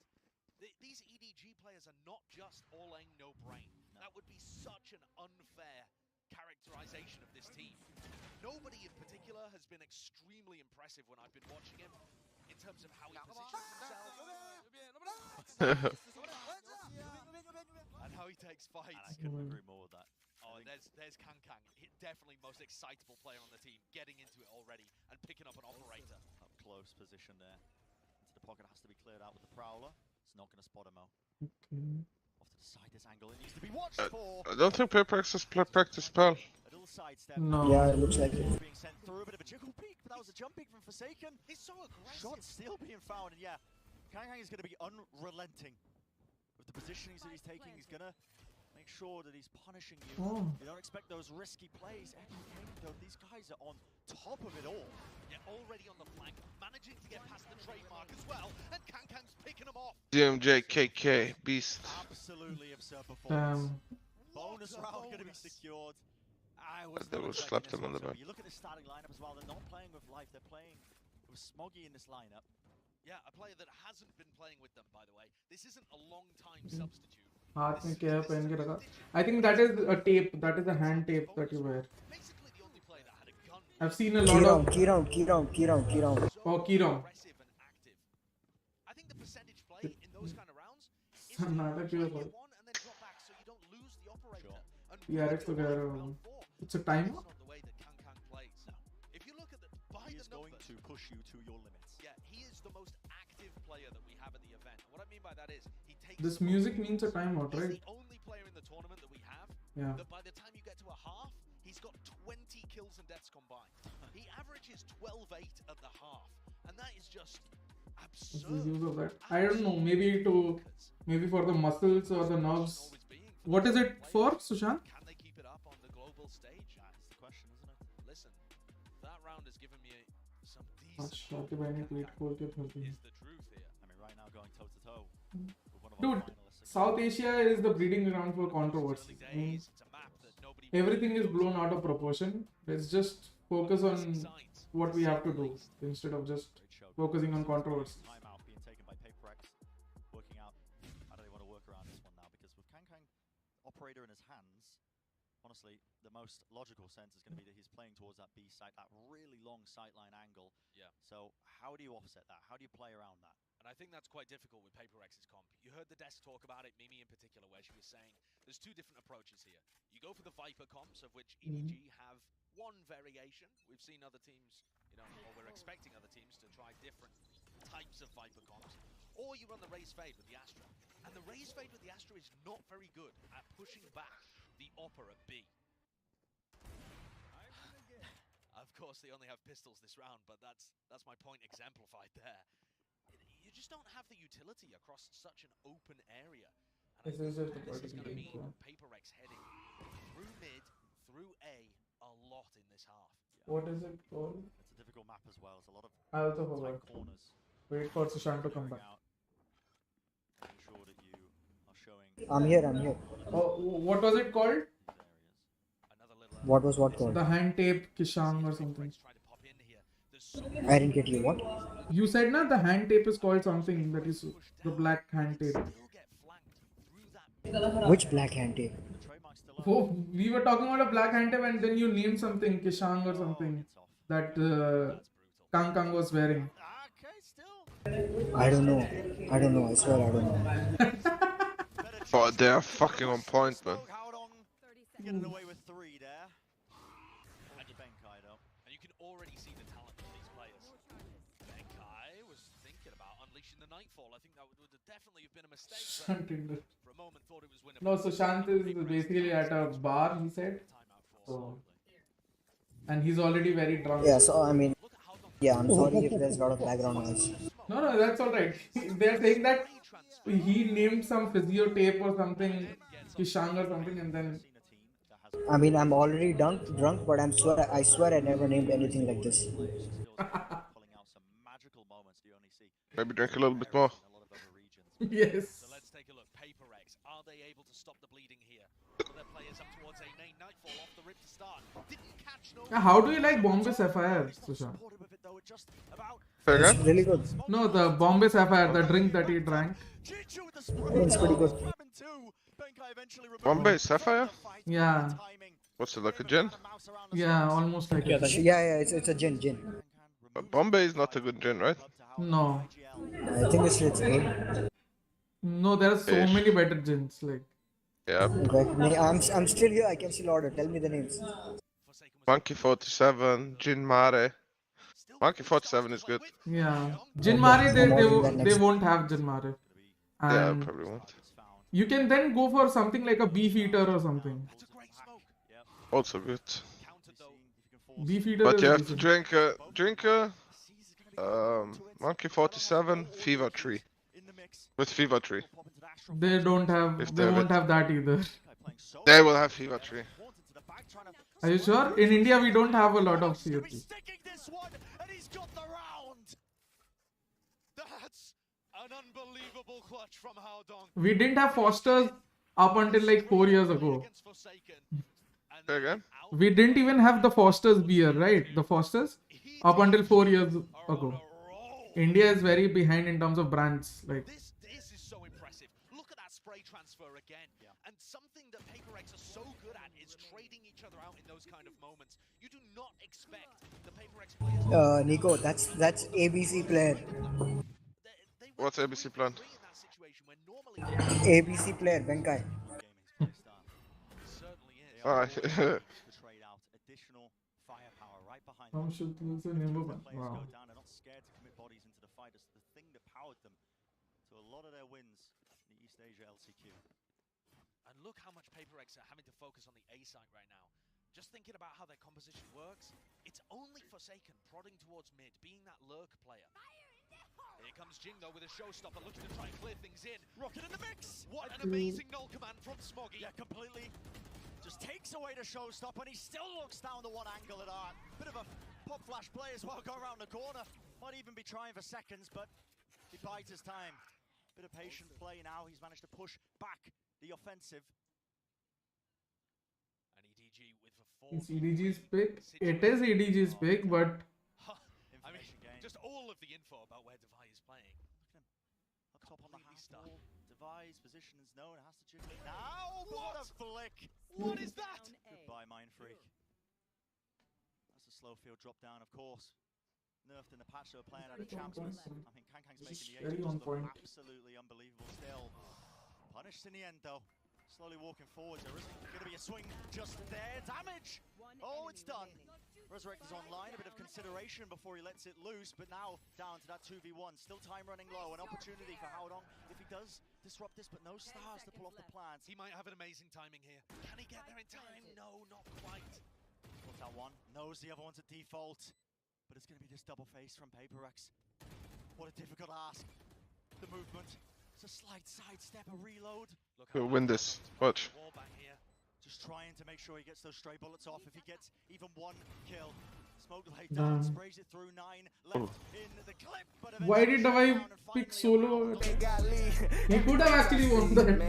S10: These EDG players are not just all aim, no brain. That would be such an unfair characterization of this team. Nobody in particular has been extremely impressive when I've been watching him in terms of how he positions himself and how he takes fights.
S13: And I couldn't agree more with that.
S10: Oh, and there's Kang. Definitely most excitable player on the team, getting into it already and picking up an operator.
S13: Up close position there. Into the pocket has to be cleared out with the Prowler. It's not going to spot him out.
S1: Okay.
S13: Off to the side, this angle, it needs to be watched for.
S11: I don't think PRX has practice spell.
S13: A little sidestep.
S1: No.
S12: Yeah, it looks like it.
S13: Being sent through a bit of a jiggle peek, but that was a jump peek from Forsaken.
S10: He's so aggressive.
S13: Shot still being found, and yeah, Kang is going to be unrelenting with the positionings that he's taking. He's going to make sure that he's punishing you.
S1: Oh.
S13: You don't expect those risky plays. Though these guys are on top of it all.
S10: Yeah, already on the flank, managing to get past the trademark as well, and Kang's picking him off.
S11: DMJ, KK, Beast.
S13: Absolutely absurd performance. Bonus
S10: What a
S13: round going to be
S10: bonus.
S13: secured. I was
S11: They
S13: not
S11: will
S13: expecting
S11: slap
S13: this
S11: them on the
S13: whatsoever.
S11: back.
S13: You look at the starting lineup as well. They're not playing with life. They're playing with Smoggy in this lineup.
S10: Yeah, a player that hasn't been playing with them, by the way. This isn't a long-time substitute.
S1: हाथ में क्या पहन के रखा? I think that is a tape. That is a hand tape that you wear.
S10: Basically the only player that had a gun.
S1: I've seen a lot of.
S12: Key round.
S1: Oh, key round.
S10: Aggressive and active. I think the percentage play in those kind of rounds is to
S1: Another
S10: try and
S1: pure
S10: get one and then drop back so you don't lose the operator. And
S1: PRX
S10: go
S1: वगैरह
S10: to
S1: हो.
S10: round 4.
S1: It's a timeout.
S10: That's not the way that Kang plays. If you look at the by
S13: He
S10: the
S13: is going
S10: numbers,
S13: to push you to your limits.
S10: yeah, he is the most active player that we have at the event. And what I mean by that is he takes
S1: This
S10: the ball.
S1: music means a timeout,
S10: He's
S1: right?
S10: the only player in the tournament that we have
S1: Yeah.
S10: that by the time you get to a half, he's got 20 kills and deaths combined. He averages 12-8 at the half, and that is just
S1: What's the
S10: absurd.
S1: use of that? I don't know. Maybe for the muscles or the nerves. What is it for, Sushant?
S10: Can they keep it up on the global stage?
S13: That's the question, isn't it?
S10: Listen, that round has given me some
S1: अच्छा
S10: decent
S1: के भाई ने plate खोल के फेंक दी.
S10: is the truth here.
S13: I mean, right now going toe to toe with one of
S1: Dude,
S13: our finalists.
S1: South Asia is the breeding ground for controversy.
S10: Early days, it's a map that nobody
S1: Everything is blown out of proportion. Let's just focus on what we have to do instead of just
S13: Great show.
S1: focusing on controversy.
S13: Timeout being taken by PRX, working out how do they want to work around this one now, because with Kang operator in his hands, honestly, the most logical sense is going to be that he's playing towards that B site, that really long sightline angle.
S10: Yeah.
S13: So how do you offset that? How do you play around that?
S10: And I think that's quite difficult with PRX's comp. You heard the desk talk about it, Mimi in particular, where she was saying there's two different approaches here. You go for the Viper comps, of which EDG have one variation. We've seen other teams, or we're expecting other teams to try different types of Viper comps. Or you run the Raze Fade with the Astra. And the Raze Fade with the Astra is not very good at pushing back the Opera at B. Of course, they only have pistols this round, but that's my point exemplified there. You just don't have the utility across such an open area. And
S1: This is just a
S10: this is
S1: particle
S10: going to
S1: game,
S10: mean
S1: so.
S10: PRX heading through mid, through A lot in this half.
S1: What is it called?
S13: It's a difficult map as well. It's a lot of
S1: I also forgot.
S13: tight corners.
S1: Wait for Sushant to come back.
S13: Out. Ensure that you are showing
S12: I'm here.
S1: Oh, what was it called?
S13: these areas.
S10: Another little
S12: What was what called?
S1: The hand tape Kishang or something.
S10: try to
S12: I didn't get you. What?
S1: You said na the hand tape is called something that is the black hand tape.
S12: Which black hand tape?
S1: Oh, we were talking about a black hand tape and then you named something Kishang or something that Kang Kang was wearing.
S12: I don't know. I don't know. I swear I don't know.
S11: But they are fucking on point, man.
S13: Getting away with 3 there. And
S10: you can already see the talent of these players. Benkai was thinking about unleashing the Nightfall. I think that would definitely have been a mistake. But for a moment thought it was winnable.
S1: No, so Shant is basically at a bar, he said. So, and he's already very drunk.
S12: Yeah, so I mean, yeah, I'm sorry if there's a lot of background noise.
S1: No, that's alright. They're saying that he named some physio tape or something, Kishang or something, and then.
S12: I mean, I'm already drunk, but I swear I never named anything like this.
S11: Maybe drink a little bit more.
S1: Yes.
S10: So let's take a look. PRX, are they able to stop the bleeding here? Will their players up towards a main Nightfall off the rip to start? Didn't catch no.
S1: How do you like Bombay Sapphire, Sushant?
S12: It's really good.
S1: No, the Bombay Sapphire, the drink that he drank.
S12: It's pretty good.
S11: Bombay Sapphire?
S1: Yeah.
S11: What's it, like a gin?
S1: Yeah, almost like it.
S12: Yeah, it's a gin.
S11: But Bombay is not a good gin, right?
S1: No.
S12: I think it's A.
S1: No, there are so many better gins. Like.
S11: Yeah.
S12: Okay. I'm still here. I can still order. Tell me the names.
S11: Monkey 47, Gin Mare. Monkey 47 is good.
S1: Yeah. Gin Mare, they won't have Gin Mare.
S11: Yeah, probably won't.
S1: You can then go for something like a beef eater or something.
S11: Also good.
S1: Beef eater.
S11: But you have to drink Monkey 47 Fever Tree. With Fever Tree.
S1: They won't have that either.
S11: They will have Fever Tree.
S1: Are you sure? In India we don't have a lot of COP.
S10: An unbelievable clutch from Haodong.
S1: We didn't have Foster's up until like 4 years ago.
S11: Again?
S1: We didn't even have the Foster's beer, right? The Foster's up until 4 years ago. India is very behind in terms of brands. Like
S10: this is so impressive. Look at that spray transfer again. And something that PRX are so good at is trading each other out in those kind of moments. You do not expect the PRX players.
S12: Nico, that's ABC player.
S11: What's ABC plan?
S12: ABC player, Benkai.
S11: Alright.
S1: how should lose a number one? Wow.
S10: And look how much PRX are having to focus on the A side right now. Just thinking about how their composition works, it's only Forsaken prodding towards mid, being that lurk player. Here comes Jing though with a showstopper, looking to try and clear things in. Rocket in the mix! What an amazing null command from Smoggy.
S13: Yeah, completely. Just takes away the showstopper and he still looks down the one angle at Art. Bit of a pop flash play as well, go around the corner. Might even be trying for seconds, but he bides his time. Bit of patient play now, he's managed to push back the offensive.
S10: And EDG with the fourth.
S1: It's EDG's pick. It is EDG's pick, but
S10: I mean, just all of the info about where Devi is playing.
S13: Up top on the half wall. Devi's position is known, it has to chip in now. What a flick!
S10: What is that?
S13: Goodbye, Mind Freak. That's a slow field drop down, of course. Nerfed in the patch they were playing out of Champions. I mean, Kang's making the agent just look absolutely unbelievable still. Punished in the end, though. Slowly walking forward, there isn't going to be a swing just there. Damage! Oh, it's done. Resurrect is online, a bit of consideration before he lets it loose, but now down to that 2v1. Still time running low, an opportunity for Haodong if he does disrupt this, but no stars to pull off the plans.
S10: He might have an amazing timing here. Can he get there in time? No, not quite.
S13: Puts out one, knows the other one's at default, but it's going to be this double face from PRX. What a difficult ask. The movement, it's a slight sidestep, a reload.
S11: He'll win this. Watch.
S13: Just trying to make sure he gets those stray bullets off. If he gets even one kill, smoke laid down, sprays it through 9 left in the clip. But
S1: why did Devi pick solo? He could have actually won that.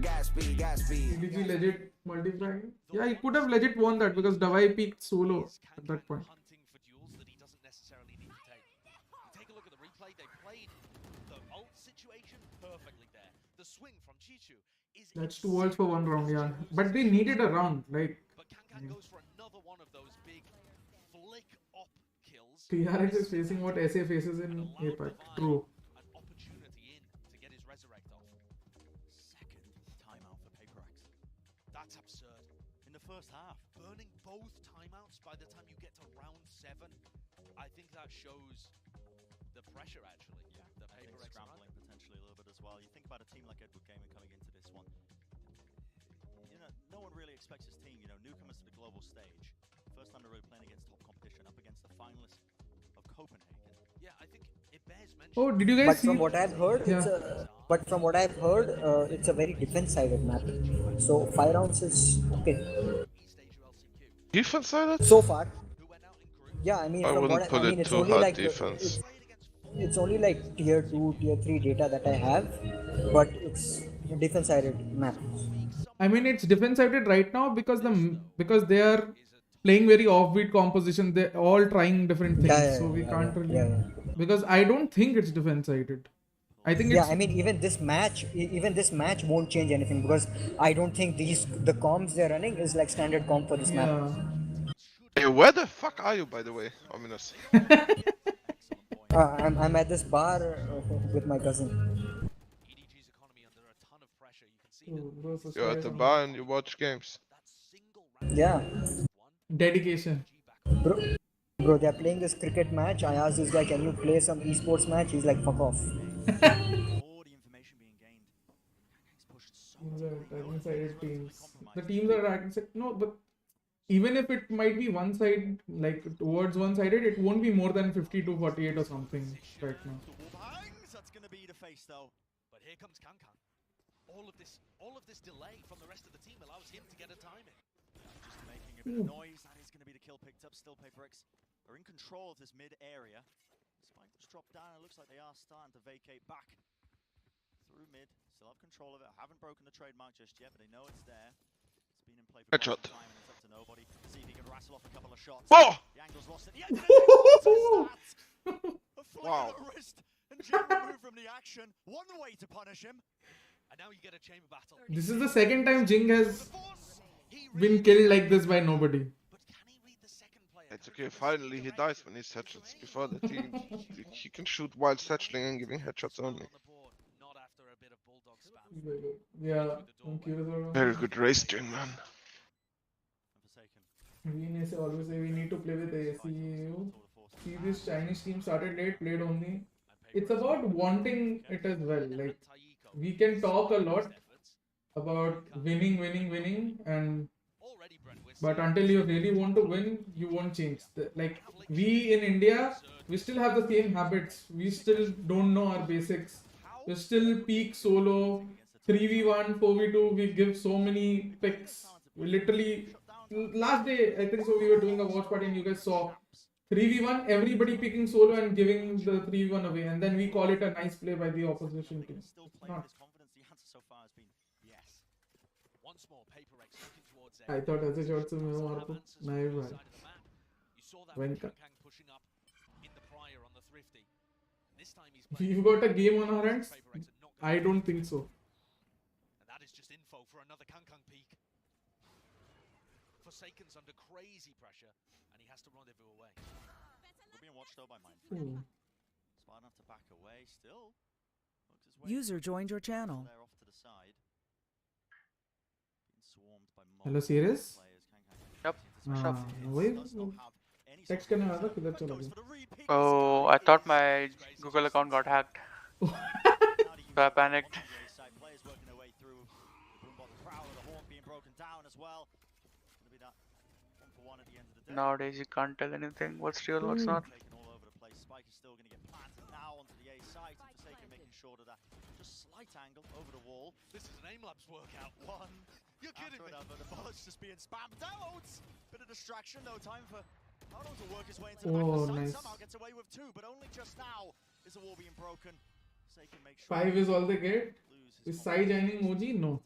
S1: EDG legit multi-frag. Yeah, he could have legit won that because Devi picked solo at that point.
S10: Hunting for duels that he
S1: That's 2 worlds for 1 round, yeah. But they needed a round, like.
S10: But Kankan goes for another one of those big flick up kills.
S1: PRX is facing what SA faces in APAC. True.
S10: An opportunity in to get his resurrect off.
S13: Second timeout for PRX.
S10: That's absurd.
S13: In the first half.
S10: Burning both timeouts by the time you get to round 7. I think that shows the pressure actually.
S13: Yeah,
S10: the
S13: I think
S10: PRX
S13: scrambling potentially a little bit as well. You think about a team like Edward Gaming coming into this one. You know, no one really expects his team, you know, newcomers to the global stage. First time they're really playing against top competition, up against the finalists of Copenhagen.
S10: Yeah, I think it bears mention.
S1: Oh, did you guys
S12: But
S1: see?
S12: from what I've heard, it's a very defense-sided map. So 5 rounds is okay.
S11: Defense sided?
S12: So far. Yeah, I mean,
S11: I
S12: from
S11: wouldn't
S12: what
S11: put
S12: I mean,
S11: it
S12: it's
S11: too
S12: only
S11: hard
S12: like
S11: defense.
S12: it's only like tier 2, tier 3 data that I have, but it's a defense-sided map.
S1: I mean, it's defense-sided right now because they are playing very offbeat composition. They're all trying different things, so we can't really. Because I don't think it's defense-sided. I think it's.
S12: I mean, even this match won't change anything because I don't think the comps they're running is like standard comp for this map.
S11: Hey, where the fuck are you, by the way? Ominous.
S12: I'm at this bar with my cousin.
S10: EDG's economy under a ton of pressure. You can see
S11: You're at the bar and you watch games.
S12: Yeah.
S1: Dedication.
S12: Bro, they're playing this cricket match. I asked this guy, can you play some esports match? He's like, fuck off.
S1: These are attacking-sided teams. The teams are attacking. No, but even if it might be one side, like towards one-sided, it won't be more than 52-48 or something right now.
S13: That's going to be the face though.
S10: But here comes Kankan. All of this delay from the rest of the team allows him to get a timing.
S13: Just making a bit of noise. That is going to be the kill picked up. Still, PRX are in control of this mid area. Spike just dropped down. It looks like they are starting to vacate back through mid. Still have control of it. Haven't broken the trademark just yet, but they know it's there. It's been in play for quite some time, and it's up to nobody. See if he can rattle off a couple of shots.
S11: Oh!
S13: The angle's lost it. Yeah, a flick of the wrist, and Jim removed from the action. One way to punish him.
S10: And now you get a chamber battle.
S1: This is the second time Jing has been killed like this by nobody.
S11: It's okay, finally he dies when he's headshots. Before that he can shoot while satcheling and giving headshots only.
S1: Yeah, I'm curious about
S11: Very good race, Jing, man.
S1: We always say we need to play with ACU. See, this Chinese team started late, played only. It's about wanting it as well. Like, we can talk a lot about winning, but until you really want to win, you won't change. Like, we in India, we still have the same habits. We still don't know our basics. We still peak solo, 3v1, 4v2. We give so many picks. We literally, last day, I think so, we were doing a watch party and you guys saw 3v1, everybody picking solo and giving the 3v1 away, and then we call it a nice play by the opposition team. It's not. I thought as a shot to Marco. Nice. Venka. We've got a game on our hands? I don't think so.
S10: And that is just info for another Kankan peak. Forsaken's under crazy pressure, and he has to rendezvous away.
S13: We're being watched though by Mind. Smart enough to back away still.
S2: User joined your channel.
S13: They're off to the side. Being swarmed by
S1: Hello, serious?
S3: Yep.
S1: Wait. Text करने वाला था किधर चला गया?
S3: Oh, I thought my Google account got hacked. So I panicked.
S13: Players working their way through. The boom the crowd, the horn being broken down as well. It's gonna be that 1-for-1 at the end of the day.
S3: Nowadays you can't tell anything. What's real, what's not.
S13: Taken all over the place. Spike is still gonna get planted now onto the A site. And Forsaken making sure of that. Just slight angle over the wall.
S10: This is an aim-labs workout.
S13: One. You're kidding me. Another. The bullets just being spammed out. Bit of distraction. No time for Auto to work his way into the back of the site.
S1: Nice.
S13: Somehow gets away with 2, but only just now is the wall being broken. Forsaken makes sure
S1: 5 is all they get. Is Sai joining OG? No.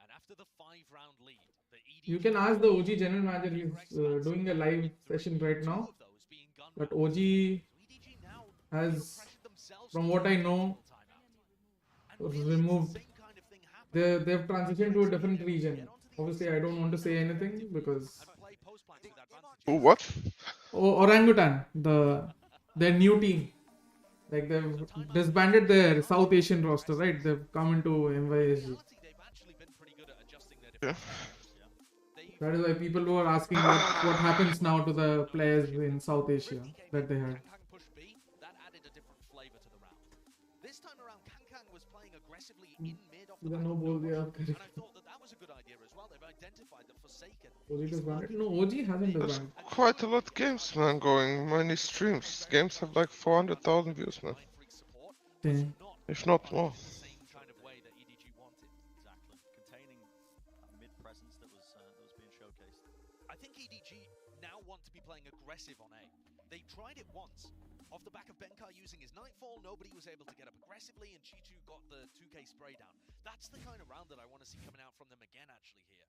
S10: And after the 5-round lead, the EDG
S1: You can ask the OG general manager. He's doing a live session right now. But OG has, from what I know, removed they've transitioned to a different region. Obviously, I don't want to say anything because
S11: What?
S1: Orangutan, their new team, like they've disbanded their South Asian roster, right? They've come into MYSG.
S11: Yeah.
S1: That is why people were asking what happens now to the players in South Asia that they had.
S10: This time around, Kang was playing aggressively in mid off
S1: the no ball they are
S10: and I thought that was a good idea as well. They've identified that Forsaken.
S1: OG disbanded? No, OG hasn't
S11: There's
S1: disbanded.
S11: quite a lot of games, man, going. Many streams. Games have like 400,000 views, man.
S1: Damn.
S11: If not more.
S13: Exactly. Containing that mid presence that was being showcased.
S10: I think EDG now want to be playing aggressive on A. They tried it once. Off the back of Benkai using his Nightfall, nobody was able to get up aggressively, and Chi2 got the 2k spray down. That's the kind of round that I want to see coming out from them again, actually, here.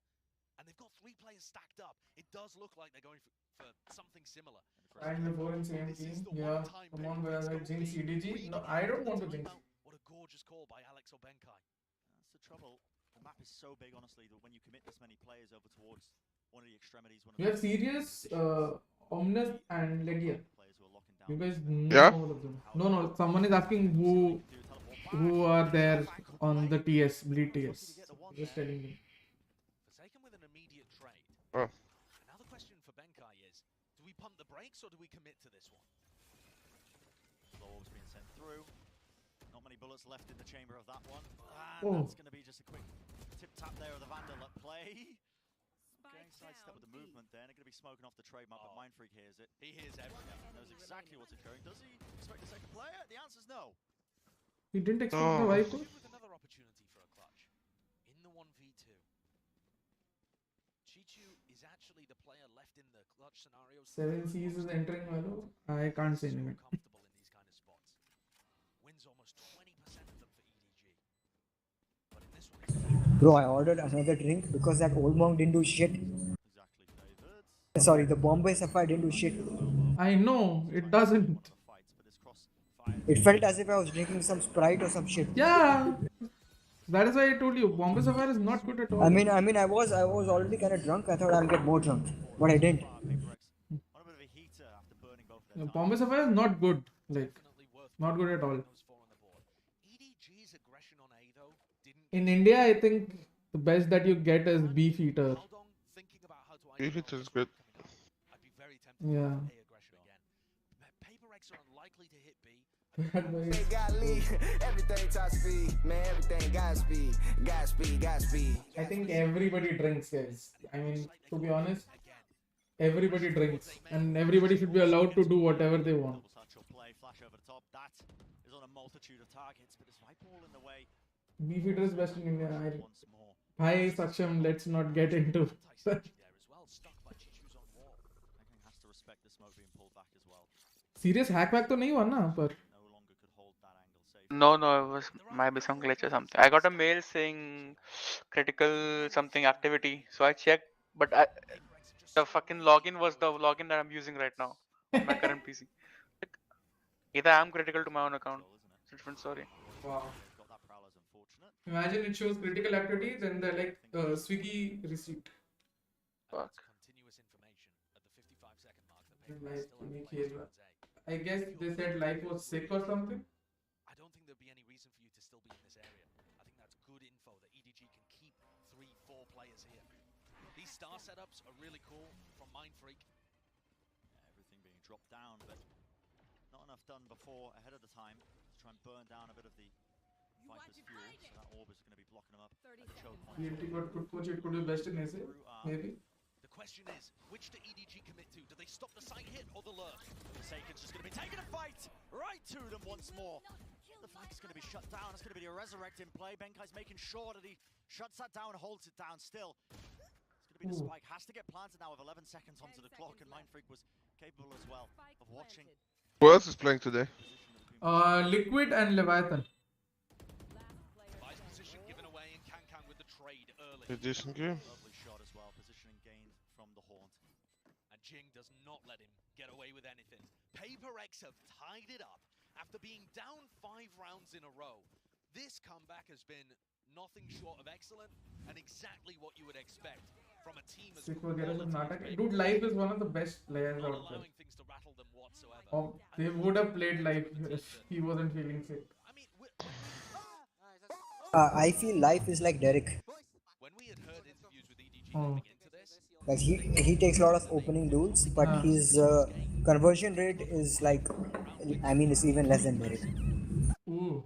S10: And they've got 3 players stacked up. It does look like they're going for something similar.
S1: And the 4 in same team. Yeah, come on, where I jinx EDG. No, I don't want to jinx.
S10: What a gorgeous call by Alex or Benkai.
S13: That's the trouble. The map is so big, honestly, that when you commit this many players over towards one of the extremities...
S1: You have Sirius, Omnis, and Legia. You guys know
S11: Yeah.
S1: all of them. No, someone is asking who are there on the TS, Bleed TS. Just telling you.
S10: Forsaken with an immediate trade.
S11: Oh.
S10: Now the question for Benkai is, do we pump the brakes or do we commit to this one?
S13: Slow orbs being sent through. Not many bullets left in the chamber of that one. And
S1: Oh.
S13: that's going to be just a quick tip-tap there of the Vandal at play. Getting sidestep with the movement there, and they're going to be smoking off the trademark, but Mindfreak hears it.
S10: He hears everything.
S13: Knows exactly what's occurring. Does he expect a second player? The answer's no.
S1: He didn't expect the
S11: Oh.
S1: Viper.
S10: With another opportunity for a clutch. In the 1v2. Chi2 is actually the player left in the clutch scenario.
S1: 7 Cs is entering Valo. I can't say anything.
S10: Comfortable in these kind of spots. Wins almost 20% of them for EDG. But in this one,
S12: Bro, I ordered another drink because that old monk didn't do shit.
S13: Exactly, David.
S12: Sorry, the Bombay Sapphire didn't do shit.
S1: I know, it doesn't.
S12: It felt as if I was drinking some Sprite or some shit.
S1: Yeah. That is why I told you, Bombay Sapphire is not good at all.
S12: I mean, I was already kind of drunk. I thought I'll get more drunk, but I didn't.
S1: Bombay Sapphire is not good. Like, not good at all.
S10: EDG's aggression on A though didn't
S1: In India, I think the best that you get is Beef Eater.
S10: thinking about how to
S11: If it is good.
S10: I'd be very tempted
S1: Yeah.
S10: to A aggression again. PaperX are unlikely to hit B.
S14: Everything top speed, man, everything Godspeed.
S1: I think everybody drinks, guys. I mean, to be honest, everybody drinks. And everybody should be allowed to do whatever they want.
S13: Play, flash over the top. That is on a multitude of targets, but there's Viper all in the way.
S1: Beef Eater is best in India. Hi, Saksham, let's not get into
S13: Has to respect the smoke being pulled back as well.
S1: Serious hackback तो नहीं हुआ ना पर
S3: No, it was might be some glitch or something. I got a mail saying critical something activity, so I checked, but the fucking login was the login that I'm using right now on my current PC. Like, either I'm critical to my own account. It's a different story.
S1: Wow. Imagine it shows critical activity, then they're like Swiggy receipt.
S3: Fuck.
S10: Continuous information at the 55-second mark that PaperX still have
S1: Like, I guess they said life was sick or something.
S10: I don't think there'd be any reason for you to still be in this area. I think that's good info that EDG can keep 3-4 players here. These star setups are really cool from Mindfreak.
S13: Yeah, everything being dropped down, but not enough done before ahead of the time to try and burn down a bit of the Viper's fuel. So that orb is going to be blocking them up at the choke point.
S1: BLT got good coach, it could be best in SA, maybe.
S10: The question is, which do EDG commit to? Do they stop the side hit or the lurk?
S13: Forsaken's just going to be taking a fight right to them once more. The flank is going to be shut down. It's going to be a resurrect in play. Benkai's making sure that he shuts that down, holds it down still. It's going to be the spike. Has to get planted now with 11 seconds onto the clock, and Mindfreak was capable as well of watching.
S11: Who else is playing today?
S1: Liquid and Leviathan.
S10: Vice position given away and Kang with the trade early.
S11: A decent game.
S13: Lovely shot as well. Positioning gained from the haunt.
S10: And Jing does not let him get away with anything. PaperX have tied it up after being down 5 rounds in a row. This comeback has been nothing short of excellent and exactly what you would expect from a team as
S1: Dude, Life is one of the best players
S10: not
S1: out there.
S10: allowing things to rattle them whatsoever.
S1: Oh, they would have played Life if he wasn't feeling sick.
S12: I feel Life is like Derek.
S10: When we had heard interviews with EDG
S1: Oh.
S10: coming into this,
S12: Like he takes a lot of opening duels, but his conversion rate is like, I mean, it's even less than Derek.
S1: Ooh.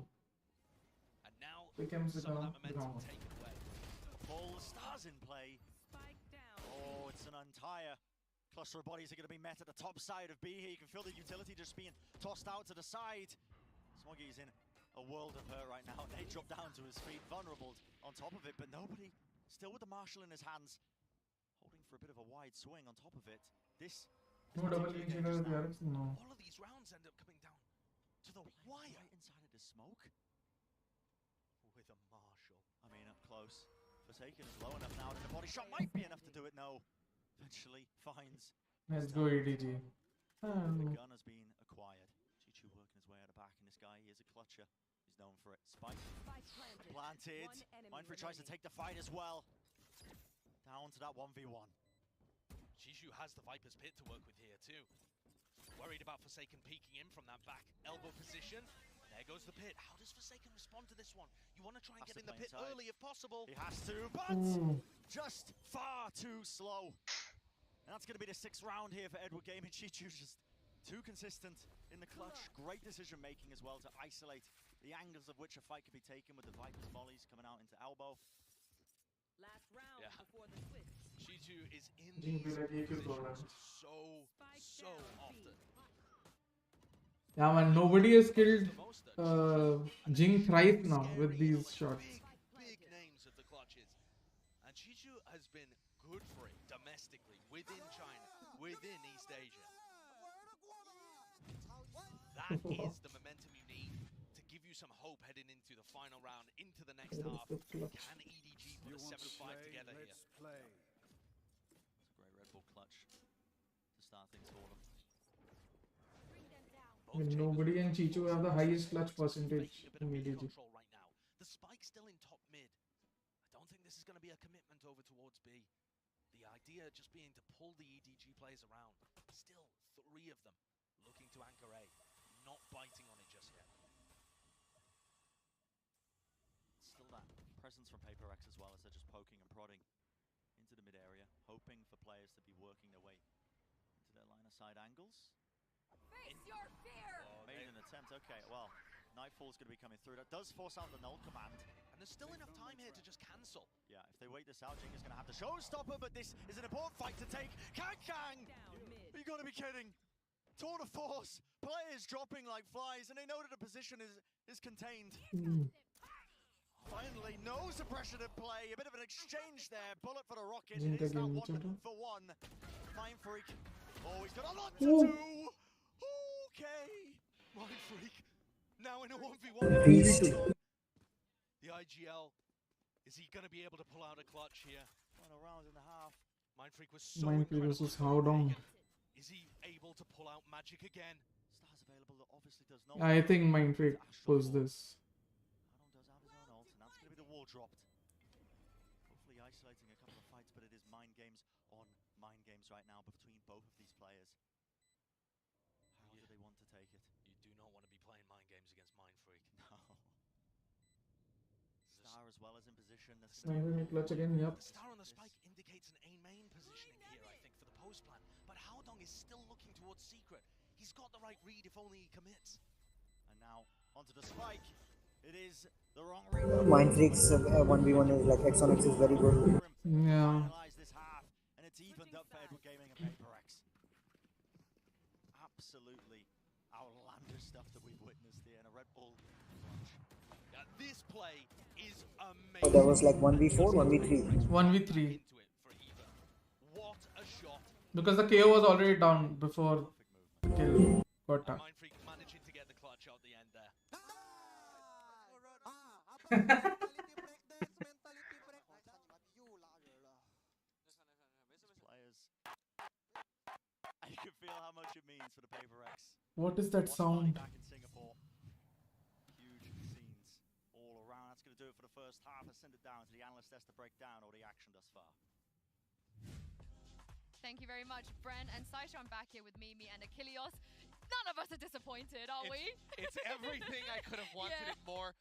S10: and now
S1: Becomes the
S10: some of that
S1: ground.
S10: momentum taken away.
S13: Full stars in play. Oh, it's an entire cluster of bodies are going to be met at the top side of B here. You can feel the utility just being tossed out to the side. Smoggy's in a world of hurt right now. They drop down to his feet, vulnerable on top of it, but nobody still with the Marshall in his hands, holding for a bit of a wide swing on top of it. This
S1: No double engineer PRX? No.
S10: All of these rounds end up coming down to the wire.
S13: Right inside of the smoke.
S10: With a Marshall.
S13: I mean, up close. Forsaken is low enough now, and the body shot might be enough to do it. No. Eventually finds.
S1: Let's go EDG.
S13: The gun has been acquired. Chichu working his way out of back, and this guy, he is a clutcher. He's known for it. Spike planted. Mindfree tries to take the fight as well. Down to that 1v1.
S10: Chichu has the Viper's Pit to work with here too. Worried about Forsaken peeking in from that back elbow position. There goes the pit. How does Forsaken respond to this one? You want to try and get in the pit early if possible.
S13: He has to, but just far too slow. And that's going to be the 6th round here for Edward Gaming. Chichu just too consistent in the clutch. Great decision making as well to isolate the angles of which a fight could be taken with the Viper's volleys coming out into elbow.
S15: Last round before the switch.
S10: Chichu is in these positions so often.
S1: Yeah man, nobody has killed Jing thrice now with these shots.
S10: Big names of the clutches. And Chichu has been good for it domestically, within China, within East Asia. That is the momentum you need to give you some hope heading into the final round, into the next half. Can EDG put a 7-5 together here?
S13: It's a great Red Bull clutch to start things for them.
S1: I mean, nobody and Chichu have the highest clutch percentage in EDG.
S10: Right now. The spike's still in top mid. I don't think this is going to be a commitment over towards B. The idea just being to pull the EDG players around. Still 3 of them looking to anchor A. Not biting on it just yet.
S13: Still that presence from PRX as well, as they're just poking and prodding into the mid area, hoping for players to be working their way into their line of sight angles.
S15: Face your fear!
S13: Made an attempt, okay, well, Nightfall's going to be coming through. That does force out the null command.
S10: And there's still enough time here to just cancel.
S13: Yeah, if they wait this out, Jing is going to have the showstopper, but this is an important fight to take. Kang! You got to be kidding. Tour de force, players dropping like flies, and they know that the position is contained. Finally, no suppression at play. A bit of an exchange there. Bullet for the rocket. It is now 1 for 1. Mindfreak. Oh, he's got a lot to do. Okay.
S10: Mindfreak now in a 1v1. The IGL. Is he going to be able to pull out a clutch here?
S13: 1 round and a half.
S10: Mindfreak was so
S1: Mindfreak versus Howdong.
S10: Is he able to pull out magic again?
S13: Stars available that obviously does not.
S1: I think Mindfreak pulls this.
S13: Howdong does have his own ult, and that's going to be the wall dropped. Hopefully isolating a couple of fights, but it is mind games on mind games right now between both of these players. How do they want to take it?
S10: You do not want to be playing mind games against Mindfreak.
S13: No. Star as well as in position.
S1: Mindfreak clutch again, yep.
S10: The star on the spike indicates an A-main positioning here, I think, for the post plan. But Howdong is still looking towards secret. He's got the right read if only he commits.
S13: And now onto the spike. It is the wrong read.
S12: Mindfreak's 1v1 is like X on X is very good.
S1: Yeah.
S13: This half, and it's evened up for Edward Gaming and PRX. Absolutely outlandish stuff that we've witnessed here in a Red Bull clutch.
S10: This play is amazing.
S12: So that was like 1v4, 1v3.
S1: 1v3.
S10: What a shot.
S1: Because the KO was already down before the kill got done.
S10: Mindfreak managing to get the clutch out the end there.
S13: Players. I can feel how much it means for the PRX.
S1: What is that sound?
S13: Back in Singapore. Huge scenes all down to the analyst desk to break down all the action thus far.
S4: Thank you very much, Bren and Saisha. I'm back here with Mimi and Achilles. None of us are disappointed, are we?
S8: It's everything I could have wanted
S4: Yeah.
S8: and more.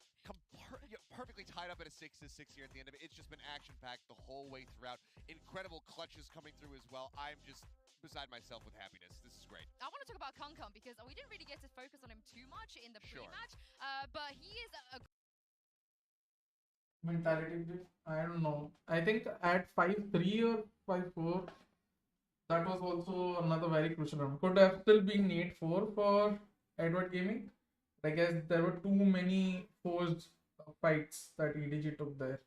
S8: Perfectly tied up at a 6-6 here at the end of it. It's just been action-packed the whole way throughout. Incredible clutches coming through as well. I'm just beside myself with happiness. This is great.
S4: I want to talk about Kung because we didn't really get to focus on him too much in the
S8: Sure.
S4: pre-match, but he is a
S1: Mentality drift. I don't know. I think at 5-3 or 5-4, that was also another very crucial round. Could have still been 8-4 for Edward Gaming. I guess there were too many forced fights that EDG took there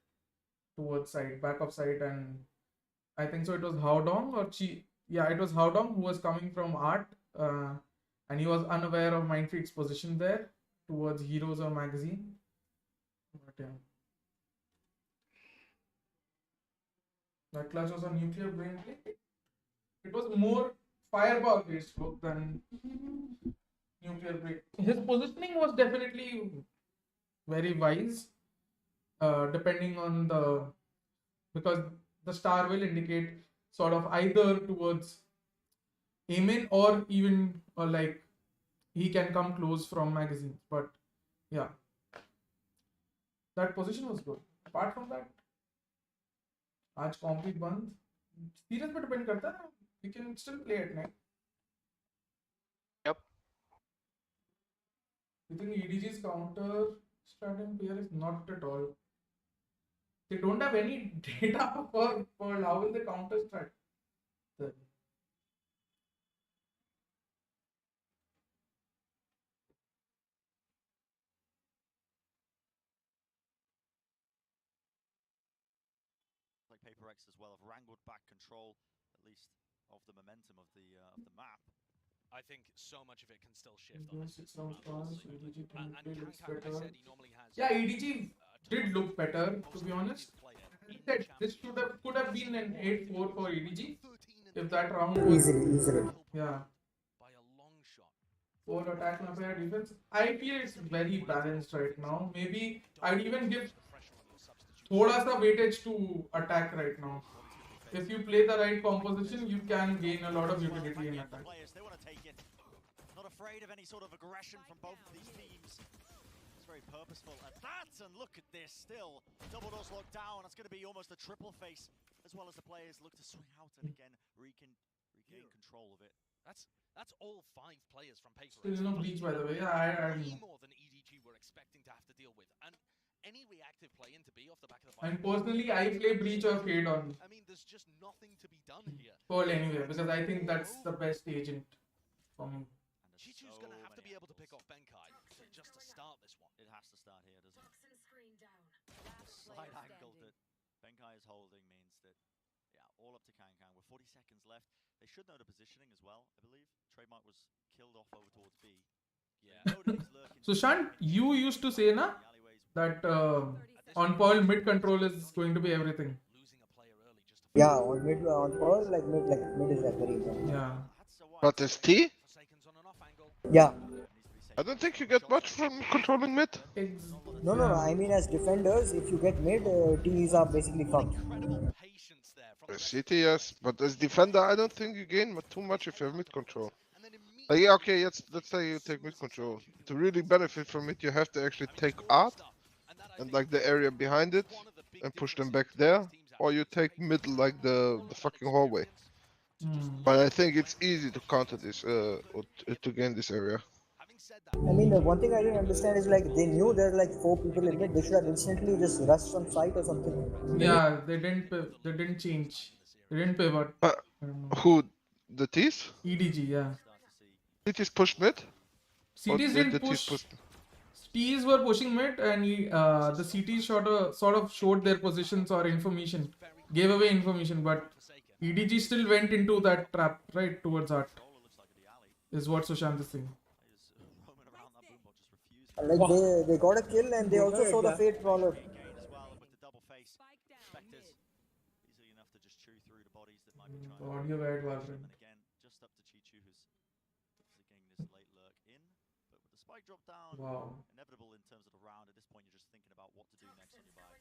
S1: towards side, back of side, and I think so. It was Haodong or Chi. Yeah, it was Haodong who was coming from art, and he was unaware of Mindfreak's position there towards Heroes or Magazine. But yeah. That clutch was a nuclear brain play. It was more fireball based work than nuclear brain. His positioning was definitely very wise, depending on because the star will indicate sort of either towards aim or even like he can come close from magazines. But yeah, that position was good. Apart from that, आज compete बंद serious पे depend करता है we can still play at night.
S3: Yep.
S1: You think EDG's counter starting player is not at all. They don't have any data for Pearl. How will they counter strat?
S13: Like PRX as well have wrangled back control, at least of the momentum of the map.
S10: I think so much of it can still shift on
S1: Yes, it sounds fast. EDG
S10: and
S1: looks
S10: Kankan,
S1: better.
S10: I said, he normally has
S1: Yeah, EDG did look better, to be honest. As I said, this could have been an 8-4 for EDG if that round was
S12: Easily.
S1: Yeah.
S10: by a long shot.
S1: 4 attack and player defense. I feel it's very balanced right now. Maybe I'd even give thoda sa weightage to attack right now. If you play the right composition, you can gain a lot of utility in attack.
S13: They want to take it. Not afraid of any sort of aggression from both of these teams. It's very purposeful at that, and look at this still. Double doors locked down. It's going to be almost a triple face, as well as the players look to swing out and again regain control of it.
S10: That's all 5 players from PRX.
S1: Still no bleach, by the way. Yeah, I
S10: Way
S1: know.
S10: more than EDG were expecting to have to deal with, and any reactive play into B off the back of the
S1: And
S10: fight.
S1: personally, I play Breach or Fade on
S10: I mean, there's just nothing to be done here.
S1: Pearl anyway, because I think that's the best agent for me.
S10: Chichu's going to have to be able to pick off Benkai just to start this one.
S13: It has to start here, doesn't it? Slight angle that Benkai is holding means that, yeah, all up to Kankan. With 40 seconds left, they should know the positioning as well, I believe. Trademark was killed off over towards B.
S10: Yeah.
S1: So Shant, you used to say na that on Pearl mid control is going to be everything.
S12: Yeah, on Pearl, like mid is like very important.
S1: Yeah.
S11: But is T?
S12: Yeah.
S11: I don't think you get much from controlling mid.
S12: No, I mean as defenders, if you get mid, T's are basically fucked.
S11: VCT, yes, but as defender, I don't think you gain too much if you have mid control. Like, yeah, okay, let's say you take mid control. To really benefit from it, you have to actually take art and like the area behind it and push them back there, or you take middle like the fucking hallway. But I think it's easy to counter this, or to gain this area.
S12: I mean, one thing I didn't understand is like they knew there are like 4 people in mid. They should have instantly just rushed on site or something.
S1: Yeah, they didn't change. They didn't pivot.
S11: Who? The T's?
S1: EDG, yeah.
S11: T's pushed mid?
S1: CTs didn't push. T's were pushing mid, and the CTs sort of showed their positions or information, gave away information, but EDG still went into that trap right towards art. Is what Sushant is saying.
S12: Like they got a kill and they also saw the fate crawler.
S1: The audio guide Valorant.
S13: Again, just up to Chichu, who's getting this late lurk in. But with the spike drop down,
S1: Wow.
S13: inevitable in terms of the round. At this point, you're just thinking about what to do next on your buy.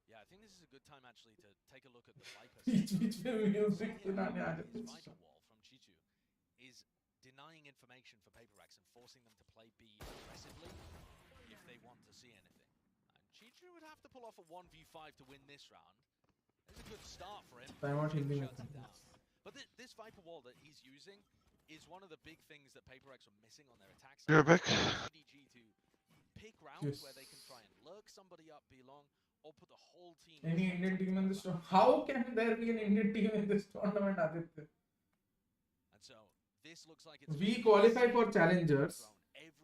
S10: Yeah, I think this is a good time actually to take a look at the Viper.
S1: बीच में music सुनाने आ जाते हैं.
S10: Viper wall from Chichu is denying information for PaperX and forcing them to play B aggressively if they want to see anything. And Chichu would have to pull off a 1v5 to win this round. It's a good start for him.
S1: Timeout Hindi में.
S10: But this Viper wall that he's using is one of the big things that PaperX are missing on their attacks.
S11: You're back.
S10: EDG to pick rounds where they can try and lurk somebody up B long or put the whole team.
S1: Any Indian team in this tournament? How can there be an Indian team in this tournament, Aditya?
S10: And so this looks like it's
S1: We qualify for challengers.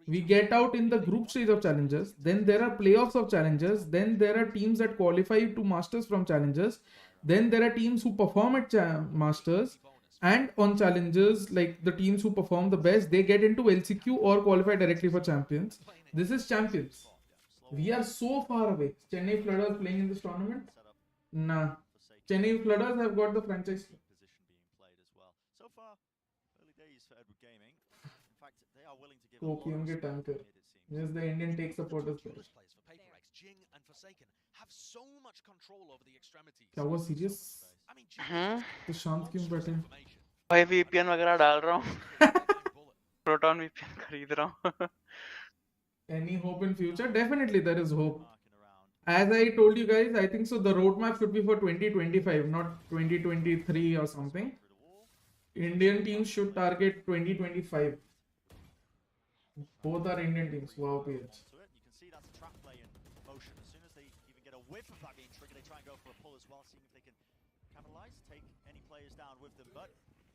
S1: We get out in the group stage of challengers. Then there are playoffs of challengers. Then there are teams that qualify to masters from challengers. Then there are teams who perform at masters. And on challengers, like the teams who perform the best, they get into LCQ or qualify directly for champions. This is champions. We are so far away. Chennai Flooders playing in this tournament? Nah. Chennai Flooders have got the franchise.
S13: Position being played as well. So far, early days for Edward Gaming. In fact, they are willing to give
S1: Opium ke tanker. Yes, the Indian take supporters player.
S10: Jing and Forsaken have so much control over the extremities.
S1: क्या हुआ serious? तो शांत क्यों बैठे?
S3: भाई VPN वगैरह डाल रहा हूँ. Proton VPN खरीद रहा हूँ.
S1: Any hope in future? Definitely there is hope. As I told you guys, I think so the roadmap should be for 2025, not 2023 or something. Indian teams should target 2025. Both are Indian teams. Wow, PH.
S13: You can see that's a trap play in motion. As soon as they even get a whiff of that being triggered, they try and go for a pull as well, seeing if they can capitalize, take any players down with them. But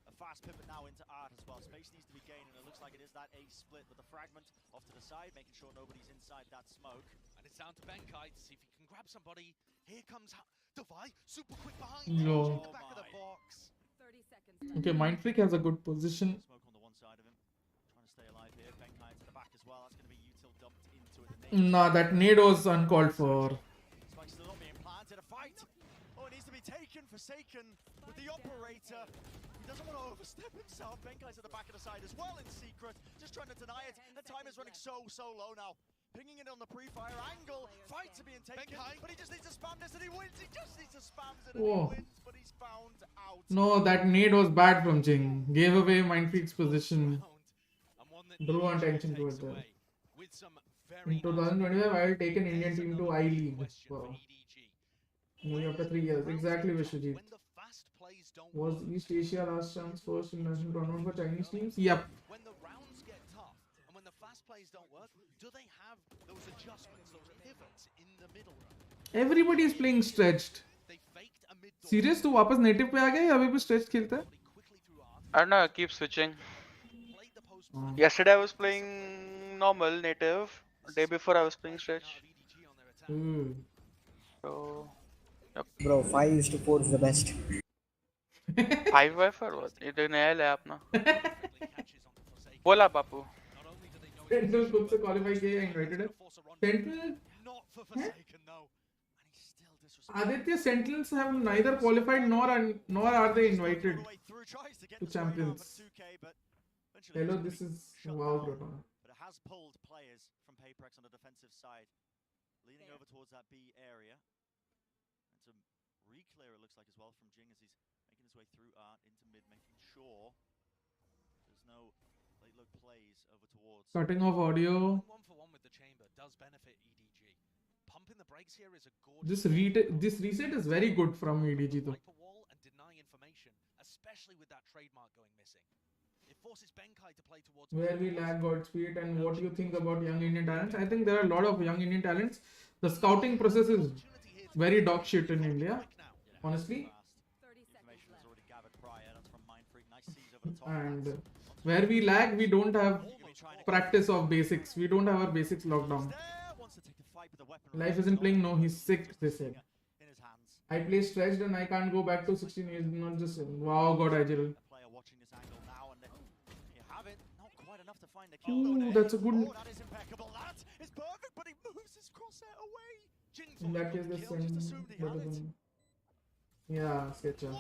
S13: a fast pivot now into Art as well. Space needs to be gained, and it looks like it is that A split with the fragment off to the side, making sure nobody's inside that smoke.
S10: And it's down to Benkai to see if he can grab somebody. Here comes Devi, super quick behind.
S1: No.
S10: The back of the box.
S15: 30 seconds left.
S1: Okay, Mind Freak has a good position.
S13: Smoke on the one side of him, trying to stay alive here. Benkai to the back as well. That's going to be util dumped into it.
S1: Nah, that nade was uncalled for.
S13: Spike's still not being planted. A fight. Oh, it needs to be taken. Forsaken with the operator. He doesn't want to overstep himself. Benkai's at the back of the side as well in secret. Just trying to deny it. The time is running so low now. Pinging it on the pre-fire angle. Fight to being taken. But he just needs to spam this and he wins. He just needs to spam it and he wins. But he's found out.
S1: No, that nade was bad from Jing. Gave away Mind Freak's position. Drew attention to it there. In 2025, I will take an Indian team to I-League. Wow. Maybe after 3 years. Exactly, Vishwajit. Was East Asia last chance first international tournament for Chinese teams? Yep.
S10: When the rounds get tough and when the fast plays don't work, do they have those adjustments, those pivots in the middle?
S1: Everybody is playing stretched. Serious? तू वापस native पे आ गया या अभी भी stretched खेलता है?
S3: I don't know, I keep switching. Yesterday I was playing normal native. Day before I was playing stretch. So, yep.
S12: Bro, 5 used to 4 is the best.
S3: 5 Wi-Fi? What? ये नया ले अपना. बोला बापू.
S1: Sentinel खुद से qualify किया invited है. Sentinel? Aditya, Sentinels have neither qualified nor are they invited to champions. Hello, this is wow, Proton.
S13: But it has pulled players from PaperX on the defensive side, leaning over towards that B area. And to re-clear, it looks like as well from Jing as he's making his way through Art into mid, making sure there's no late look plays over towards.
S1: Cutting off audio.
S10: 1-for-1 with the chamber does benefit EDG. Pumping the brakes here is a gorgeous.
S1: This reset is very good from EDG though.
S10: Wall and deny information, especially with that trademark going missing. It forces Benkai to play towards
S1: Where we lack Godspeed and what do you think about young Indian talents? I think there are a lot of young Indian talents. The scouting process is very dog shit in India, honestly. And where we lag, we don't have practice of basics. We don't have our basics locked down. Life isn't playing. No, he's sick, they said. I play stretched and I can't go back to 16 years. Not just wow, God, Agil. Ooh, that's a good.
S13: That is impeccable. That is perfect, but he moves his crosshair away.
S1: In that case, the same. Yeah, Sketcher.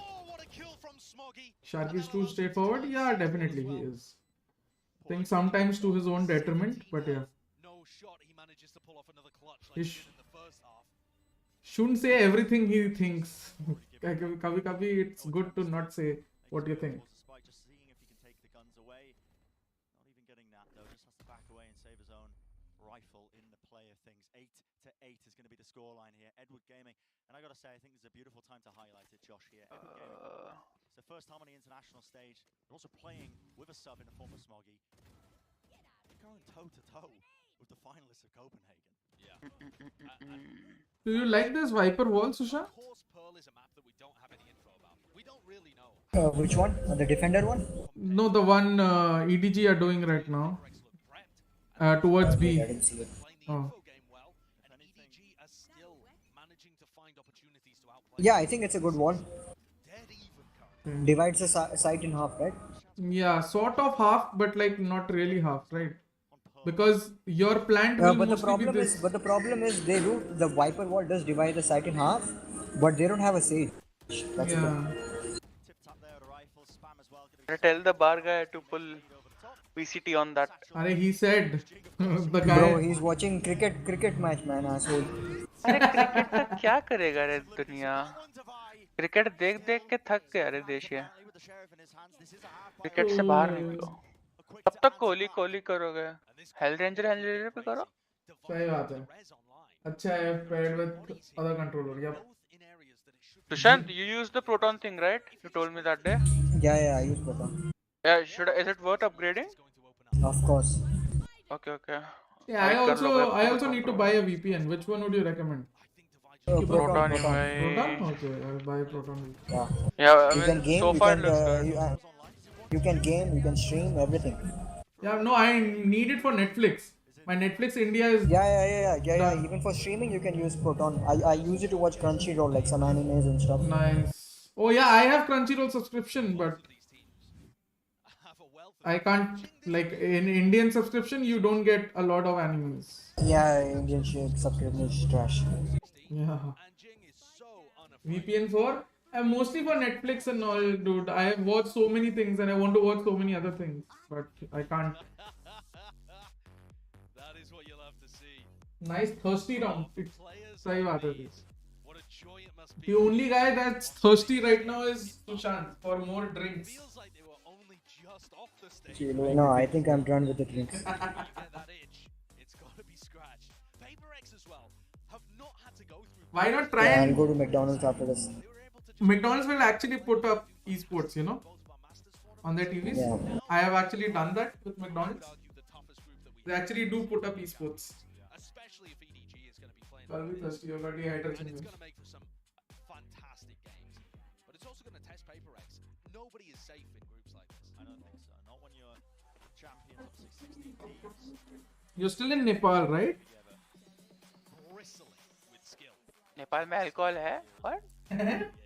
S1: Sharky is too straightforward. Yeah, definitely he is. I think sometimes to his own detriment, but yeah.
S10: No shot, he manages to pull off another clutch like he did in the first half.
S1: shouldn't say everything he thinks. Kabhi kabhi it's good to not say what you think.
S13: Just seeing if he can take the guns away. Not even getting that though, just has to back away and save his own rifle in the play of things. 8-8 is going to be the scoreline here. Edward Gaming, and I gotta say, I think this is a beautiful time to highlight it, Josh. Here, Edward Gaming. It's the first time on the international stage. They're also playing with a sub in the form of Smoggy. They're going toe to toe with the finalists of Copenhagen.
S10: Yeah.
S1: Do you like this Viper wall, Susha?
S10: Of course, Pearl is a map that we don't have any info about. We don't really know.
S12: Which one? The defender one?
S1: No, the one EDG are doing right now. Towards B.
S12: I didn't see it.
S1: Oh.
S12: Yeah, I think it's a good wall. Divides the site in half, right?
S1: Yeah, sort of half, but like not really half, right? Because your plant will
S12: but the
S1: mostly
S12: problem
S1: be this.
S12: is, they do, the Viper wall does divide the site in half, but they don't have a sage. That's
S1: Yeah.
S3: Tell the bar guy to pull VCT on that.
S1: Arey, he said the guy.
S12: Bro, he's watching cricket match, man, asshole.
S3: अरे cricket का क्या करेगा रे दुनिया? Cricket देख देख के थक गया रे देश ये. क्रिकेट से बाहर निकलो. कब तक कोहली करोगे? हेल रेंजर पे करो.
S1: सही बात है. अच्छा है paired with other controller. Yep.
S3: Tushant, you use the proton thing, right? You told me that day.
S12: Yeah, I use Proton.
S3: Yeah, is it worth upgrading?
S12: Of course.
S3: Okay.
S1: Yeah, I also need to buy a VPN. Which one would you recommend?
S3: Proton.
S1: Proton? Okay, I'll buy Proton.
S3: Yeah, I
S12: You
S3: mean,
S12: can game,
S3: so
S12: you
S3: far
S12: can,
S3: it looks good.
S12: you can game, you can stream, everything.
S1: Yeah, no, I need it for Netflix. My Netflix India is.
S12: Yeah. Even for streaming, you can use Proton. I use it to watch Crunchyroll, like some animes and stuff.
S1: Nice. Oh yeah, I have Crunchyroll subscription, but I can't, like, in Indian subscription you don't get a lot of animes.
S12: Yeah, Indian shit subscription is trash.
S1: Yeah. VPN for? Mostly for Netflix and all, dude. I have watched so many things and I want to watch so many other things, but I can't.
S10: That is what you'll have to see.
S1: Nice thirsty round. Sahi baat hai this. The only guy that's thirsty right now is Sushant for more drinks.
S12: No, I think I'm done with the drinks.
S1: Why not try
S12: I'll
S1: and
S12: go to McDonald's after this.
S1: McDonald's will actually put up esports, you know, on their TVs.
S12: Yeah.
S1: I have actually done that with McDonald's. They actually do put up esports.
S10: Especially if EDG is going to be playing.
S1: I'll be thirsty. You're already hydration.
S10: And it's going to make for some fantastic games. But it's also going to test PRX. Nobody is safe in groups like this.
S13: I don't think so. Not when you're champions of 16 teams.
S1: You're still in Nepal, right?
S10: Bristling with skill.
S3: Nepal में alcohol है? What?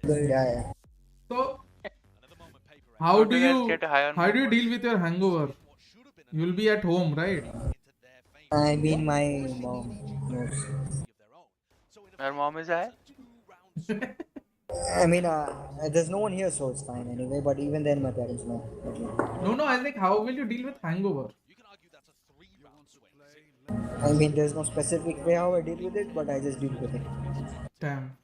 S12: Yeah.
S1: So, how do you
S3: get high on
S1: deal with your hangover? You'll be at home, right?
S12: I mean, my mom knows.
S3: Your mom is high?
S12: I mean, there's no one here, so it's fine anyway. But even then, my parents know.
S1: No, I think how will you deal with hangover?
S12: I mean, there's no specific way how I deal with it, but I just deal with it.
S1: Damn.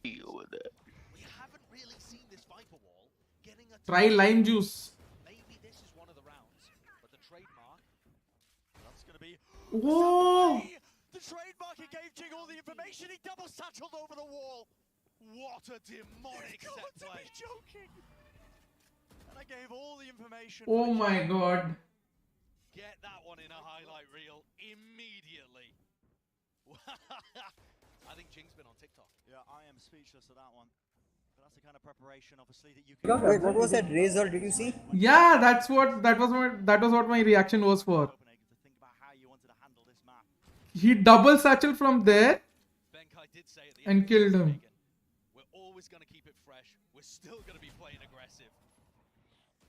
S3: Deal with it.
S10: We haven't really seen this Viper wall getting a
S1: Try lime juice.
S10: Maybe this is one of the rounds, but the trademark.
S13: That's going to be.
S1: Whoa!
S13: The trademark, he gave Jing all the information. He double satcheled over the wall.
S10: What a demonic set play.
S13: Joking. And I gave all the information.
S1: Oh my god.
S10: Get that one in a highlight reel immediately. I think Jing's been on TikTok.
S13: Yeah, I am speechless to that one. But that's the kind of preparation, obviously, that you can.
S12: Wait, what was that razor? Did you see?
S1: Yeah, that was what my reaction was for. He double satchel from there and killed him.
S10: We're always going to keep it fresh. We're still going to be playing aggressive.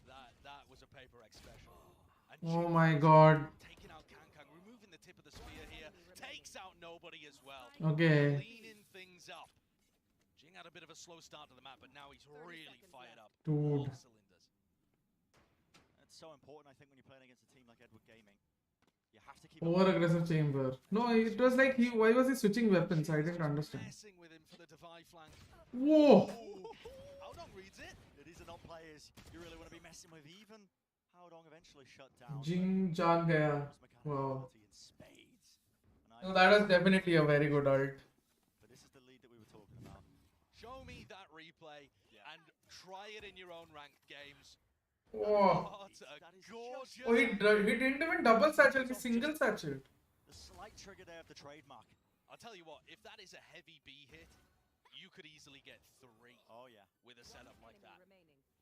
S10: That was a PRX special. And
S1: Oh my god.
S10: taking out Kang, removing the tip of the spear here, takes out nobody as well.
S1: Okay.
S10: Cleaning things up. Jing had a bit of a slow start to the map, but now he's really fired up.
S1: Dude.
S10: All cylinders.
S13: It's so important, I think, when you're playing against a team like Edward Gaming. You have to keep
S1: Over aggressive chamber. No, it was like he. Why was he switching weapons? I didn't understand.
S10: Messing with him for the divide flank.
S1: Whoa!
S13: Haodong reads it. These are not players you really want to be messing with. Even Haodong eventually shut down.
S1: Jing jag gaya. Wow.
S13: In spades.
S1: So that was definitely a very good ult.
S13: But this is the lead that we were talking about.
S10: Show me that replay and try it in your own ranked games.
S1: Whoa.
S10: What a gorgeous.
S1: Oh, he didn't even double satchel, he single satchel.
S13: The slight trigger there of the trademark.
S10: I'll tell you what, if that is a heavy B hit, you could easily get 3.
S13: Oh yeah.
S10: With a setup like that.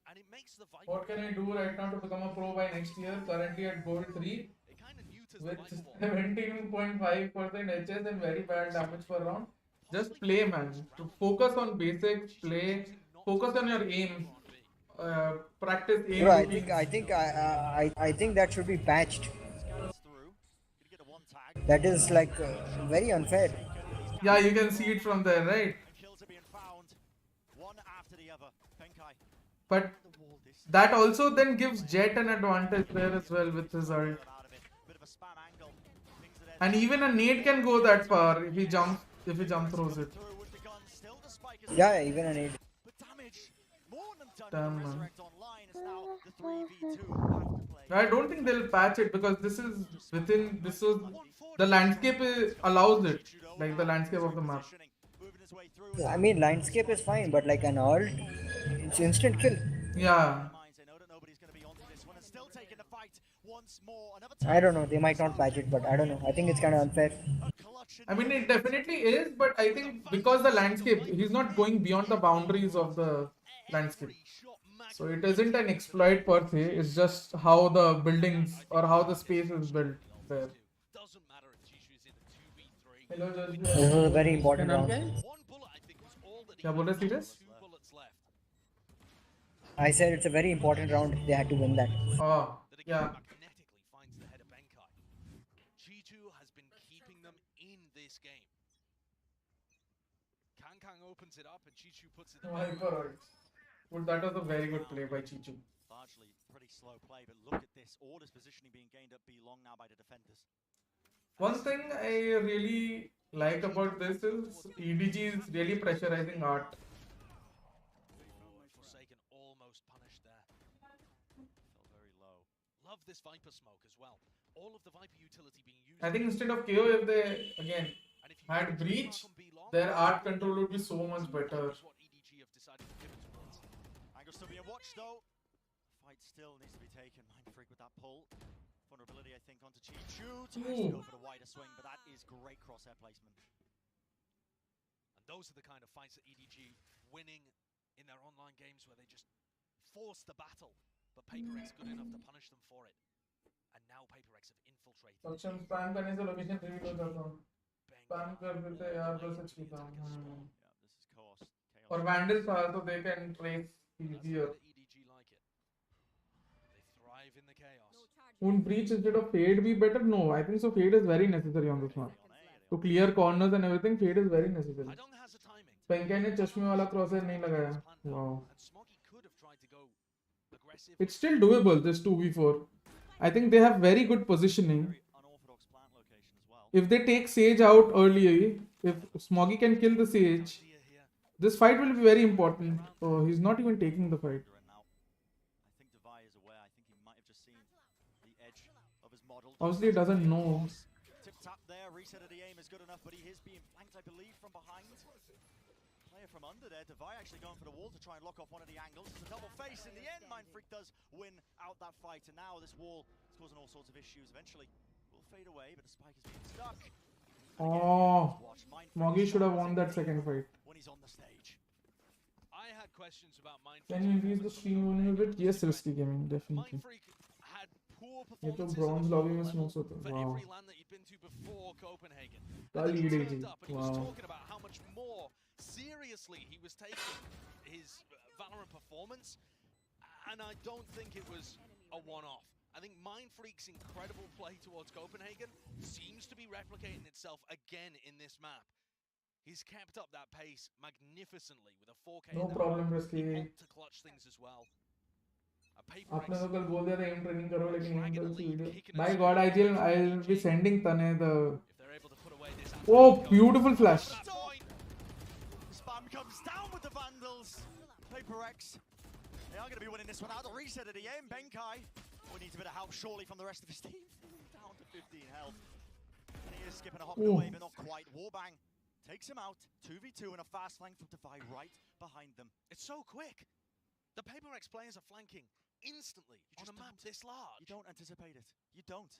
S10: And it makes the Viper.
S1: What can I do right now to become a pro by next year? Currently at gold 3 with 17.5% HS and very bad damage per round. Just play, man. To focus on basics, play, focus on your aim. Practice aim.
S12: Bro, I think that should be patched. That is like very unfair.
S1: Yeah, you can see it from there, right? But that also then gives Jet an advantage there as well with his ult. And even a nade can go that far if he jump throws it.
S12: Yeah, even a nade.
S1: Damn, man. I don't think they'll patch it because this is within the landscape allows it, like the landscape of the map.
S12: I mean, landscape is fine, but like an ult, it's instant kill.
S1: Yeah.
S12: I don't know, they might not patch it, but I don't know. I think it's kind of unfair.
S1: I mean, it definitely is, but I think because the landscape, he's not going beyond the boundaries of the landscape. So it isn't an exploit per se, it's just how the buildings or how the space is built there. Hello, Judge.
S12: This is a very important round.
S1: Kya bol rahe, serious?
S12: I said it's a very important round. They had to win that.
S1: Oh, yeah.
S10: G2 has been keeping them in this game. Kang opens it up and G2 puts it in.
S1: Well, that was a very good play by Chichu.
S13: Largely pretty slow play, but look at this. Orders positioning being gained up B long now by the defenders.
S1: One thing I really like about this is EDG is really pressurizing art.
S10: Forsaken almost punished there.
S13: Fell very low.
S10: Love this Viper smoke as well. All of the Viper utility being used.
S1: I think instead of KO, if they again had breach, their art control would be so much better.
S13: Angle still being watched though. Fight still needs to be taken. Mind Freak with that pull. Vulnerability, I think, onto Chi-Chu. Tries to go for the wider swing, but that is great crosshair placement.
S10: And those are the kind of fights that EDG winning in their online games where they just force the battle. But PRX good enough to punish them for it. And now PRX have infiltrated.
S1: Function spam करने से location reveal हो जाता हूँ. Spam कर देते यार तो सच की काम.
S13: This is chaos.
S1: Or vandals are so they can trace easier.
S10: EDG like it. They thrive in the chaos.
S1: Won't breach instead of fade be better? No, I think so. Fade is very necessary on this map. To clear corners and everything, fade is very necessary. Penkai ने चश्मे वाला crosshair नहीं लगाया. Wow. It's still doable, this 2v4. I think they have very good positioning. If they take Sage out early, if Smoggy can kill the Sage, this fight will be very important. Oh, he's not even taking the fight. Obviously, he doesn't know.
S13: Tip tap there, reset of the aim is good enough, but he is being flanked, I believe, from behind. Player from under there, Devi actually going for the wall to try and lock off one of the angles. It's a double face in the end. Mind Freak does win out that fight, and now this wall is causing all sorts of issues. Eventually, will fade away, but the spike is being stuck.
S1: Oh, Smoggy should have won that second fight.
S10: When he's on the stage. I had questions about Mind
S1: Can you increase the stream volume a bit? Yes, Risky Gaming, definitely. ये तो bronze lobby में smokes होते हैं. Wow.
S10: Every land that you'd been to before Copenhagen.
S1: Kal
S10: And then he
S1: EDG.
S10: turned up and he was
S1: Wow.
S10: talking about how much more seriously he was taking his Valorant performance, and I don't think it was a one-off. I think Mind Freak's incredible play towards Copenhagen seems to be replicating itself again in this map. He's kept up that pace magnificently with a 4K.
S1: No problem, Risky.
S10: To clutch things as well. A
S1: आपने तो कल बोल दिया था am training करो लेकिन एम कल से video by god I'll be sending Tane the oh beautiful flash
S13: Spam comes down with the Vandals. PRX, they are going to be winning this one out. The reset at the end. Benkai needs a bit of help surely from the rest of his team. Down to 15 health. And he is skipping a hop away, but not quite. Warbang takes him out. 2v2 and a fast flank from Defy right behind them.
S10: It's so quick. The PRX players are flanking instantly on a map this large.
S13: You don't anticipate it. You don't.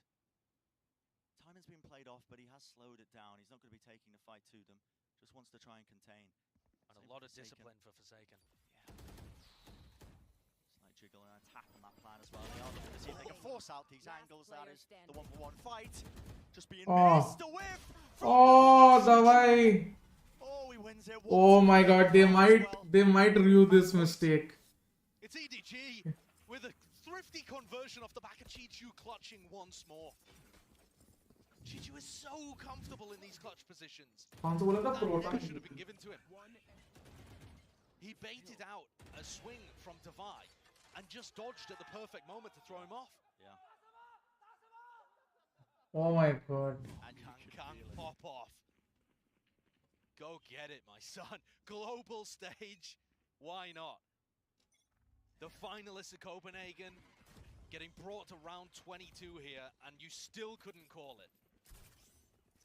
S13: Timing's been played off, but he has slowed it down. He's not going to be taking the fight to them. Just wants to try and contain.
S10: And a lot of discipline for Forsaken.
S13: Slight jiggle and attack on that plan as well. They are looking to see if they can force out these angles. That is the one-for-one fight. Just being missed. A whiff.
S1: oh Davai
S13: Oh, he wins it.
S1: oh my god they might rue this mistake.
S10: It's EDG with a thrifty conversion off the back of Chichu clutching once more. Chichu is so comfortable in these clutch positions. That never should have been given to him. He baited out a swing from Defy and just dodged at the perfect moment to throw him off.
S13: Yeah.
S1: Oh my god.
S10: And can't pop off. Go get it, my son. Global stage. Why not? The finalists of Copenhagen getting brought to round 22 here, and you still couldn't call it.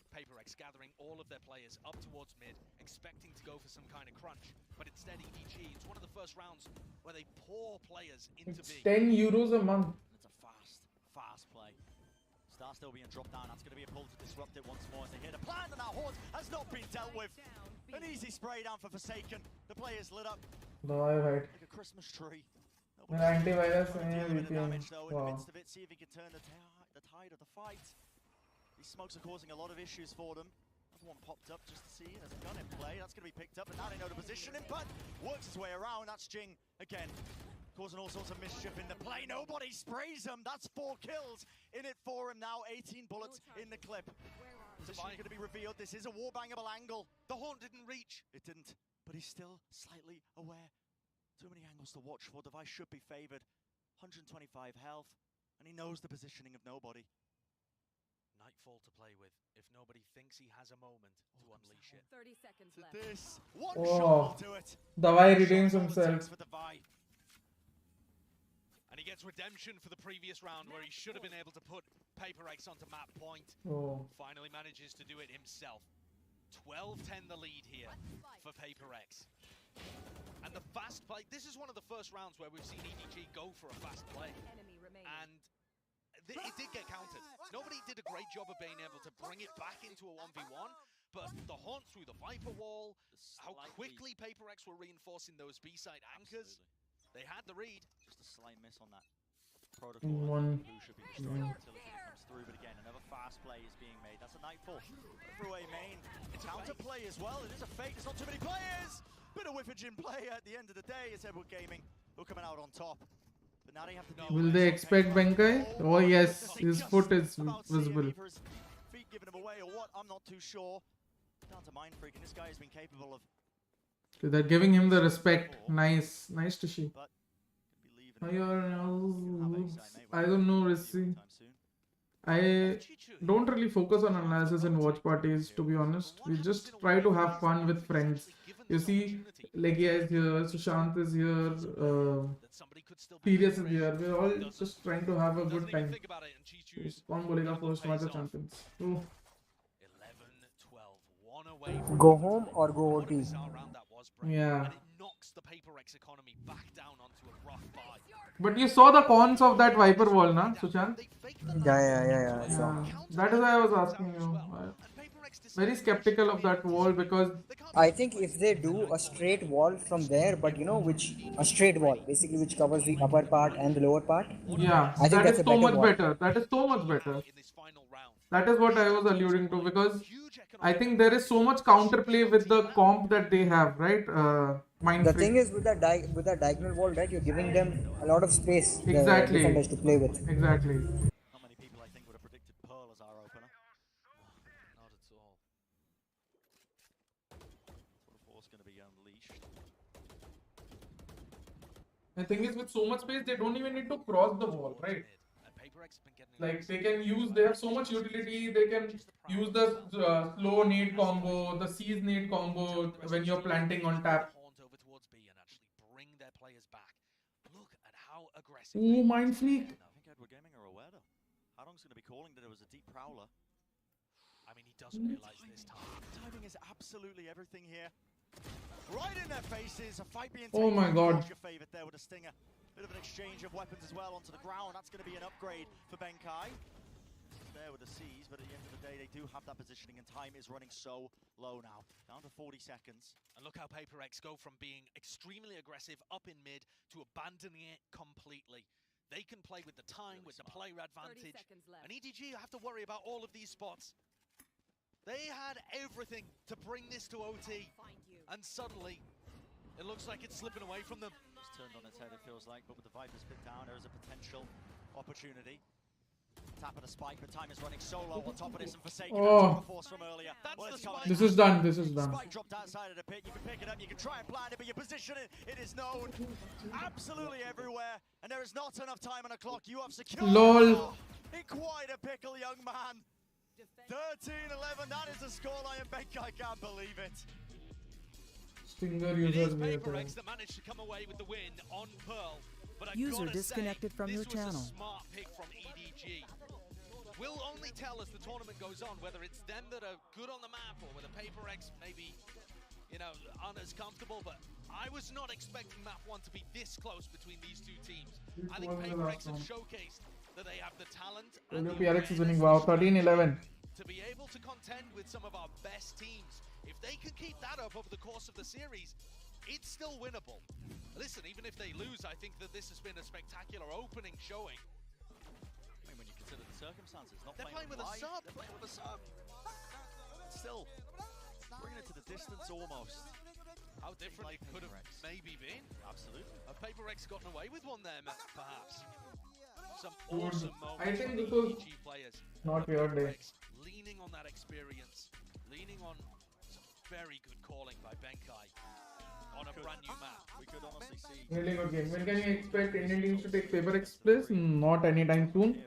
S10: PRX gathering all of their players up towards mid, expecting to go for some kind of crunch, but instead EDG, it's one of the first rounds where they pour players into
S1: It's
S10: B.
S1: 10 euros a month.
S13: It's a fast play. Star still being dropped down. That's going to be a pull to disrupt it once more as they hit a plan, and that horde has not been dealt with. An easy spray down for Forsaken. The players lit up
S1: Right.
S13: like a Christmas tree.
S1: मेरा antivirus है
S13: VPN.
S1: VPN.
S13: In the
S1: Wow.
S13: midst of it, see if he can turn the tide of the fight. These smokes are causing a lot of issues for them. Another one popped up just to see. There's a gun in play. That's going to be picked up, and now they know the positioning, but works his way around. That's Jing again, causing all sorts of mischief in the play. Nobody sprays him. That's 4 kills in it for him now. 18 bullets in the clip. Position going to be revealed. This is a warbangable angle.
S10: The horn didn't reach.
S13: It didn't, but he's still slightly aware. Too many angles to watch for. Device should be favored. 125 health, and he knows the positioning of nobody.
S10: Nightfall to play with. If nobody thinks he has a moment to unleash it.
S15: 30 seconds left.
S13: This one
S1: Oh.
S13: shot will do it.
S1: Davai
S13: One
S1: redeems
S13: shot all it
S1: himself.
S13: takes for Devi.
S10: And he gets redemption for the previous round where he should have been able to put PRX onto map point.
S1: Oh.
S10: Finally manages to do it himself. 12-10 the lead here for PRX. And the fast play, this is one of the first rounds where we've seen EDG go for a fast play. And it did get countered. Nobody did a great job of being able to bring it back into a 1v1, but the haunt through the Viper wall, how quickly PRX were reinforcing those B-side anchors. They had the read.
S13: Just a slight miss on that protocol.
S1: One.
S13: Who should be destroying utility comes through, but again, another fast play is being made. That's a Nightfall. Through a main. It's counter play as well. It is a fake. There's not too many players. Bit of whiffage in play at the end of the day. It's Edward Gaming who are coming out on top. But now they have to deal
S1: Will
S13: with
S1: they
S13: this.
S1: expect Benkai? Oh yes, his foot is
S13: About seeing
S1: visible.
S13: either his feet giving him away or what, I'm not too sure. Down to Mind Freak, and this guy has been capable of
S1: They're giving him the respect. Nice to see.
S13: but
S1: I don't know, Rissi. I don't really focus on analysis in watch parties, to be honest. We just try to have fun with friends. You see, Legia is here, Sushant is here, Furious is here. We're all just trying to have a good time. कौन बोलेगा first match of champions? Oh.
S10: 11-12, one away.
S12: Go home or go OT.
S1: Yeah.
S10: And it knocks the PRX economy back down onto a rough buy.
S1: But you saw the cons of that Viper wall, na, Sushant?
S12: Yeah. So.
S1: That is why I was asking you. Very skeptical of that wall because
S12: I think if they do a straight wall from there, but you know a straight wall, basically which covers the upper part and the lower part.
S1: yeah,
S12: I think
S1: that
S12: that's
S1: is
S12: a
S1: so
S12: better
S1: much
S12: wall.
S1: better. That is so much better. That is what I was alluding to because I think there is so much counterplay with the comp that they have, right? Mind
S12: The
S1: Freak.
S12: thing is with that diagonal wall, right? You're giving them a lot of space.
S1: Exactly.
S12: The defenders to play with.
S1: Exactly.
S13: not many people I think would have predicted Pearl as our opener.
S10: Not at all.
S13: Sort of force going to be unleashed.
S1: The thing is, with so much space, they don't even need to cross the wall, right? Like they can use, they have so much utility. They can use the slow nade combo, the seize nade combo when you're planting on tap. Oh, mind freak.
S13: I think Edward Gaming are aware though. Hadong's going to be calling that it was a deep prowler.
S10: I mean, he doesn't realize this time.
S13: Timing is absolutely everything here. Right in their faces, a fight being
S1: Oh my God.
S13: Your favorite there with a stinger. Bit of an exchange of weapons as well onto the ground. That's going to be an upgrade for Benkai. There with the C's, but at the end of the day, they do have that positioning, and time is running so low now. Down to 40 seconds.
S10: And look how PRX go from being extremely aggressive up in mid to abandoning it completely. They can play with the time, with the player advantage. And EDG have to worry about all of these spots. They had everything to bring this to OT, and suddenly it looks like it's slipping away from them.
S13: Just turned on its head, it feels like, but with the Viper's bit down, there is a potential opportunity. Tap of the spike, but time is running solo on top of this and forsaking that force from earlier.
S1: This is done, this is done.
S13: Spike dropped outside of the pit, you can pick it up, you can try and blind it, but your position, it is known absolutely everywhere, and there is not enough time on the clock. You have secured
S1: LOL.
S13: in quite a pickle, young man. 13-11, that is the scoreline, and Benkai can't believe it.
S1: Stinger
S10: It is
S1: users
S10: PRX that managed to come away with the win on Pearl. But I
S2: User
S10: gotta
S2: disconnected
S10: say,
S2: from your
S10: this was
S2: channel.
S10: a smart pick from EDG. We'll only tell as the tournament goes on whether it's them that are good on the map or whether PRX maybe, you know, aren't as comfortable. But I was not expecting map 1 to be this close between these two teams. I think PRX have showcased that they have the talent and the
S1: PRX is winning.
S10: awareness
S1: Wow, 13-11.
S10: to be able to contend with some of our best teams. If they can keep that up over the course of the series, it's still winnable. Listen, even if they lose, I think that this has been a spectacular opening showing.
S13: I mean, when you consider the circumstances,
S10: They're playing with a sub.
S13: They're playing with a sub. Still, bringing it to the distance almost.
S10: How different it could have maybe been.
S13: Absolutely.
S10: Have PRX gotten away with one there, perhaps? Some
S1: Dude,
S10: awesome moments
S1: I think
S10: from
S1: this was
S10: EDG players.
S1: not your day.
S10: Leaning on that experience, leaning on some very good calling by Benkai on a brand new map.
S13: We could honestly see
S1: Really good game. When can you expect Indian teams to take PRX place? Not anytime soon.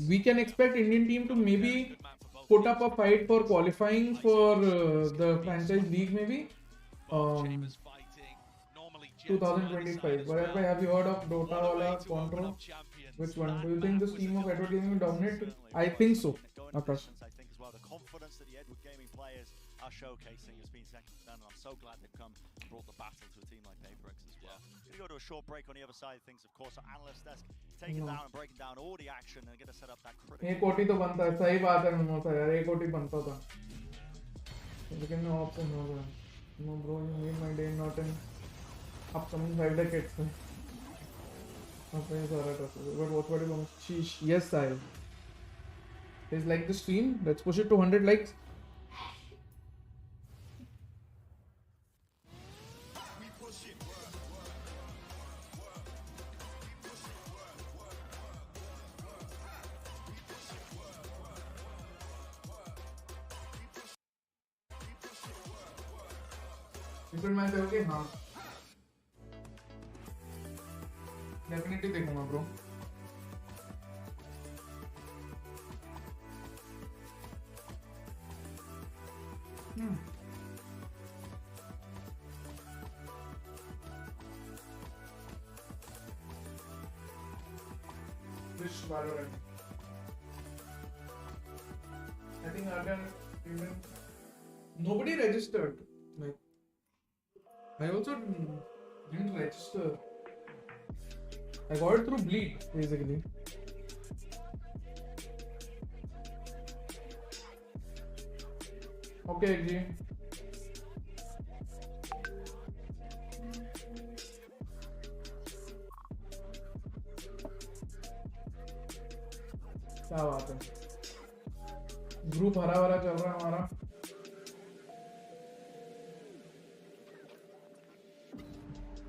S1: We can expect Indian team to maybe put up a fight for qualifying for the franchise league maybe. 2025. Wherever have you heard of Dota Wala Control? Which one? Do you think this team of Edward Gaming will dominate? I think so. Akash.
S13: I think as well. The confidence that the Edward Gaming players are showcasing has been second to none, and I'm so glad they've come and brought the battle to a team like PRX as well. We're going to go to a short break on the other side of things, of course. Our analyst desk taking down and breaking down all the action and going to set up that critical.
S1: 1 कोटी तो बनता है, सही बात है मनोज यार, 1 कोटी बनता था, लेकिन no option हो गया. No bro, you made my day not in upcoming 5 decades. Okay, sorry, but what is on? Sheesh, yes, I'll. Please like the stream. Let's push it to 100 likes. Repeat myself, okay? हाँ. Definitely देखूँगा bro. Which Valorant? I think earlier even nobody registered. Like I also didn't register. I got it through Bleed basically. Okay, G. क्या बात है, group हरा भरा चल रहा है हमारा.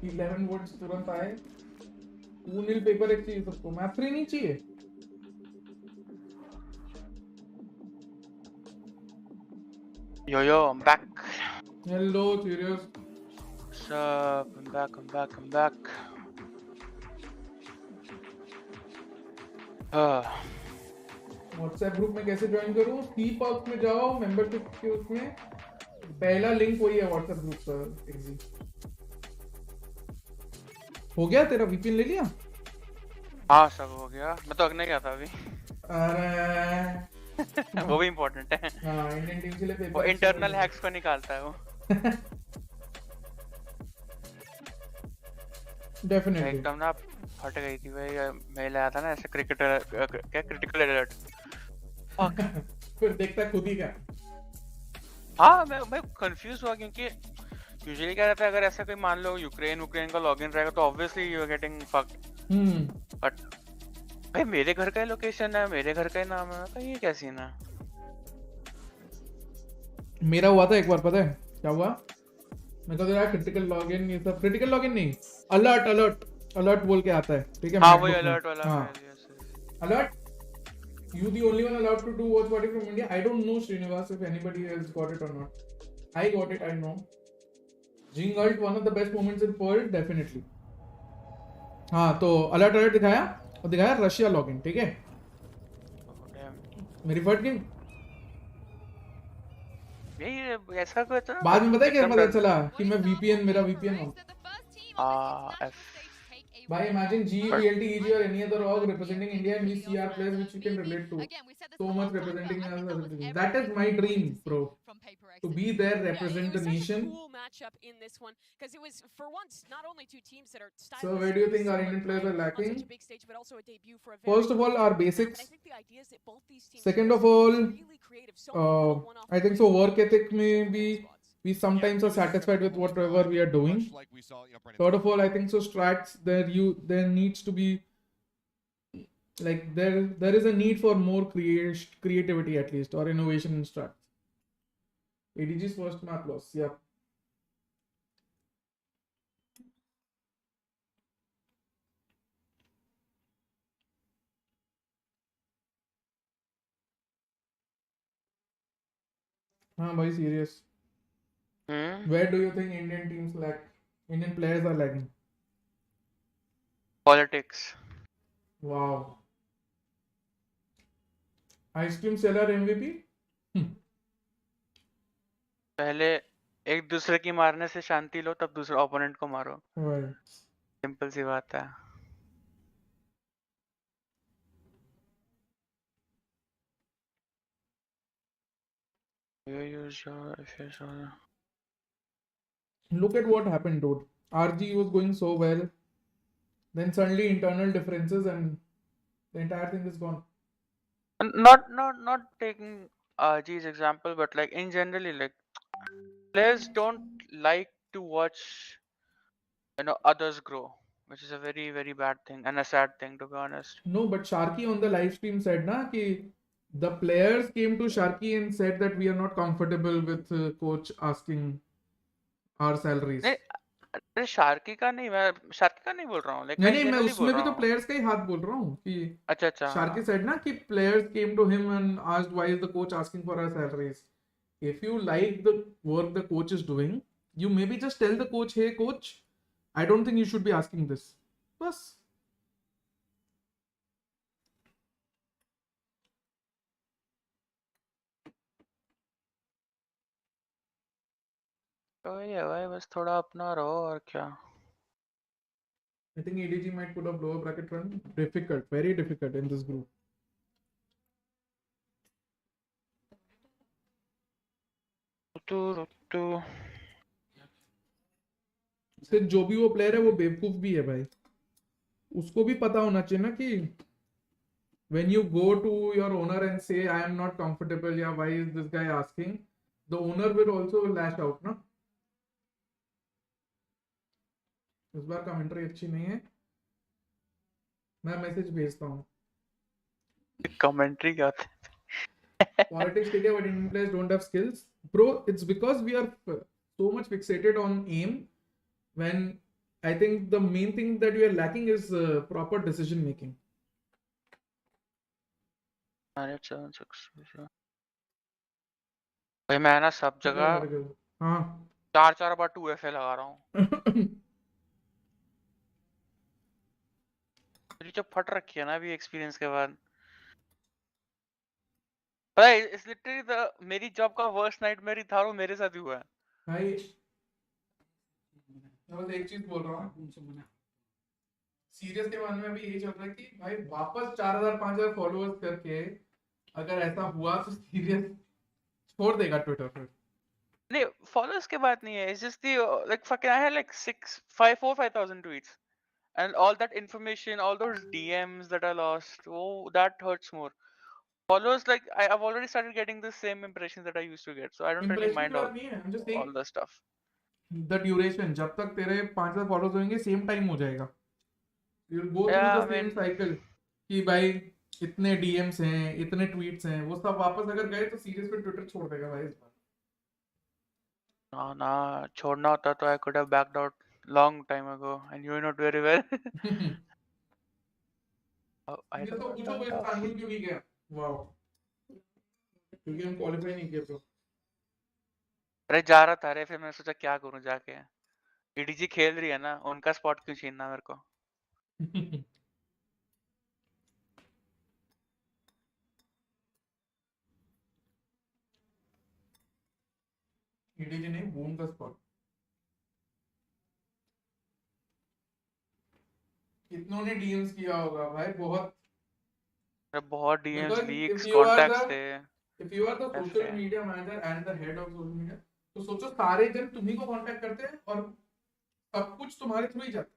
S1: इलेवन वोट्स तुरंत आए. 2-0 PRX चाहिए सबको, मैप 3 नहीं चाहिए.
S3: Yo, I'm back.
S1: Hello, serious.
S3: What's up? I'm back.
S1: WhatsApp group में कैसे ज्वाइन करूँ? सी पर्क में जाओ, मेंबरशिप के उसमें पहला लिंक वही है व्हाट्सएप ग्रुप का। हो गया तेरा वीपीएन ले लिया?
S3: हाँ सब हो गया, मैं तो अगने गया था अभी।
S1: अरे
S3: वो भी इम्पोर्टेंट है।
S1: हाँ, इंडियन टीम के लिए पेपर
S3: वो इंटरनल हैक्स को निकालता है वो।
S1: डेफिनेटली
S3: एकदम ना फट गई थी भाई, मेल आया था ना ऐसे क्रिकेटर क्या क्रिटिकल अलर्ट।
S1: फिर देखता खुद ही क्या।
S3: हाँ मैं कंफ्यूज हुआ क्योंकि यूजुअली क्या रहता है, अगर ऐसा कोई मान लो यूक्रेन का लॉगिन रहेगा तो obviously you are getting fucked. But भाई मेरे घर का लोकेशन है, मेरे घर का ही नाम है, तो ये क्या सीन है?
S1: मेरा हुआ था एक बार, पता है क्या हुआ? मैं कहता यार क्रिटिकल लॉगिन, ये सब क्रिटिकल लॉगिन नहीं, अलर्ट अलर्ट अलर्ट बोल के आता है, ठीक है?
S3: हाँ वही अलर्ट वाला।
S1: हाँ alert, you the only one allowed to do Watchparty from India. I don't know Srinivas if anybody else got it or not. I got it, I know. Jing Alt, one of the best moments in Pearl, definitely. हाँ तो alert alert दिखाया और दिखाया Russia login, ठीक है? मेरी फट गई।
S3: यही ऐसा कुछ ना,
S1: बाद में पता है क्या पता चला कि मैं VPN, मेरा VPN हूँ। By imagine G, VLT, EG or any other org representing India and we see our players which you can relate to. So much representing us. That is my dream, bro. To be there, represent the nation.
S7: Cool matchup in this one because it was for once not only two teams that are
S1: So where do you think our Indian players are lacking?
S7: on such a big stage, but also a debut for a
S1: First of all, our basics.
S7: I think the idea is that both these teams
S1: Second of all,
S7: really creative.
S1: I think so work ethic maybe we sometimes are satisfied with whatever we are doing. Third of all, I think so strats there needs to be like there is a need for more creativity at least, or innovation in strats. EDG's first map loss, yeah. हाँ भाई serious. Where do you think Indian teams lack? Indian players are lagging.
S3: Politics.
S1: Wow. Ice cream seller MVP?
S3: पहले एक दूसरे की मारने से शांति लो, तब दूसरे ओपोनेंट को मारो। सिंपल सी बात है।
S1: Look at what happened, dude. RG was going so well, then suddenly internal differences and the entire thing is gone.
S3: Not taking RG's example, but like in generally, like players don't like to watch others grow, which is a very very bad thing and a sad thing, to be honest.
S1: No, but Sharky on the live stream said na ki the players came to Sharky and said that we are not comfortable with coach asking our salaries.
S3: अरे Sharky का नहीं, मैं Sharky का नहीं बोल रहा हूँ,
S1: नहीं मैं उसमें भी तो प्लेयर्स का ही हाथ बोल रहा हूँ कि
S3: अच्छा
S1: शार्की said ना कि players came to him and asked why is the coach asking for our salaries. If you like the work the coach is doing, you maybe just tell the coach, hey coach, I don't think you should be asking this. बस
S3: तो ये भाई बस थोड़ा अपना रहो और क्या।
S1: I think EDG might put up lower bracket run. Difficult, very difficult in this group. सिर्फ जो भी वो प्लेयर है वो बेवकूफ भी है भाई, उसको भी पता होना चाहिए ना कि when you go to your owner and say I am not comfortable, yeah, why is this guy asking, the owner will also lash out ना। इस बार कमेंट्री अच्छी नहीं है, मैं मैसेज भेजता हूँ।
S3: कमेंट्री क्या
S1: Politics ठीक है, but Indian players don't have skills, bro. It's because we are so much fixated on aim, when I think the main thing that we are lacking is proper decision making.
S3: भाई मैं ना सब जगह
S1: हाँ
S3: 4 बार 2FA लगा रहा हूँ। मेरी जो फट रखी है ना अभी एक्सपीरियंस के बाद, पता है इट्स लिटरली द मेरी जॉब का वर्स्ट नाइटमेयर ही था, वो मेरे साथ ही हुआ है
S1: भाई। मैं बस एक चीज बोल रहा हूँ, सीरियस के मन में भी यही चल रहा है कि भाई वापस 4000 5000 फॉलोअर्स करके अगर ऐसा हुआ तो सीरियस छोड़ देगा ट्विटर पर।
S3: नहीं, फॉलोअर्स की बात नहीं है, it's just the like fucking I had like 5,000 tweets and all that information, all those DMs that I lost, oh that hurts more. Followers, like I've already started getting the same impressions that I used to get, so I don't really
S1: impression की
S3: mind
S1: बात नहीं है, I'm just saying
S3: all the stuff.
S1: the duration, जब तक तेरे 5000 followers होंगे same time हो जाएगा, you'll go through
S3: Yeah,
S1: the
S3: I
S1: same
S3: mean,
S1: cycle कि भाई इतने डीएम्स हैं, इतने ट्वीट्स हैं, वो सब वापस अगर गए तो सीरियस पे ट्विटर छोड़ देगा भाई इस बार।
S3: ना छोड़ना होता तो I could have backed out long time ago, and you know it very well. Oh, I
S1: ये
S3: don't
S1: तो पूछो
S3: know.
S1: वो इस्तांबुल क्यों नहीं गया? वाओ, क्योंकि हम क्वालिफाई नहीं किए ब्रो।
S3: अरे जा रहा था, अरे फिर मैंने सोचा क्या करूं जाके, EDG खेल रही है ना, उनका स्पॉट क्यों छीनना मेरे को।
S1: EDG ने बूम का स्पॉट, कितनों ने डीएम्स किया होगा भाई, बहुत
S3: बहुत DMs,
S1: because
S3: leaks, contacts थे।
S1: if you are the social
S3: ऐसे
S1: media manager and the head of social media, तो सोचो सारे जन तुम्ही को कांटेक्ट करते हैं और सब कुछ तुम्हारे थ्रू ही जाता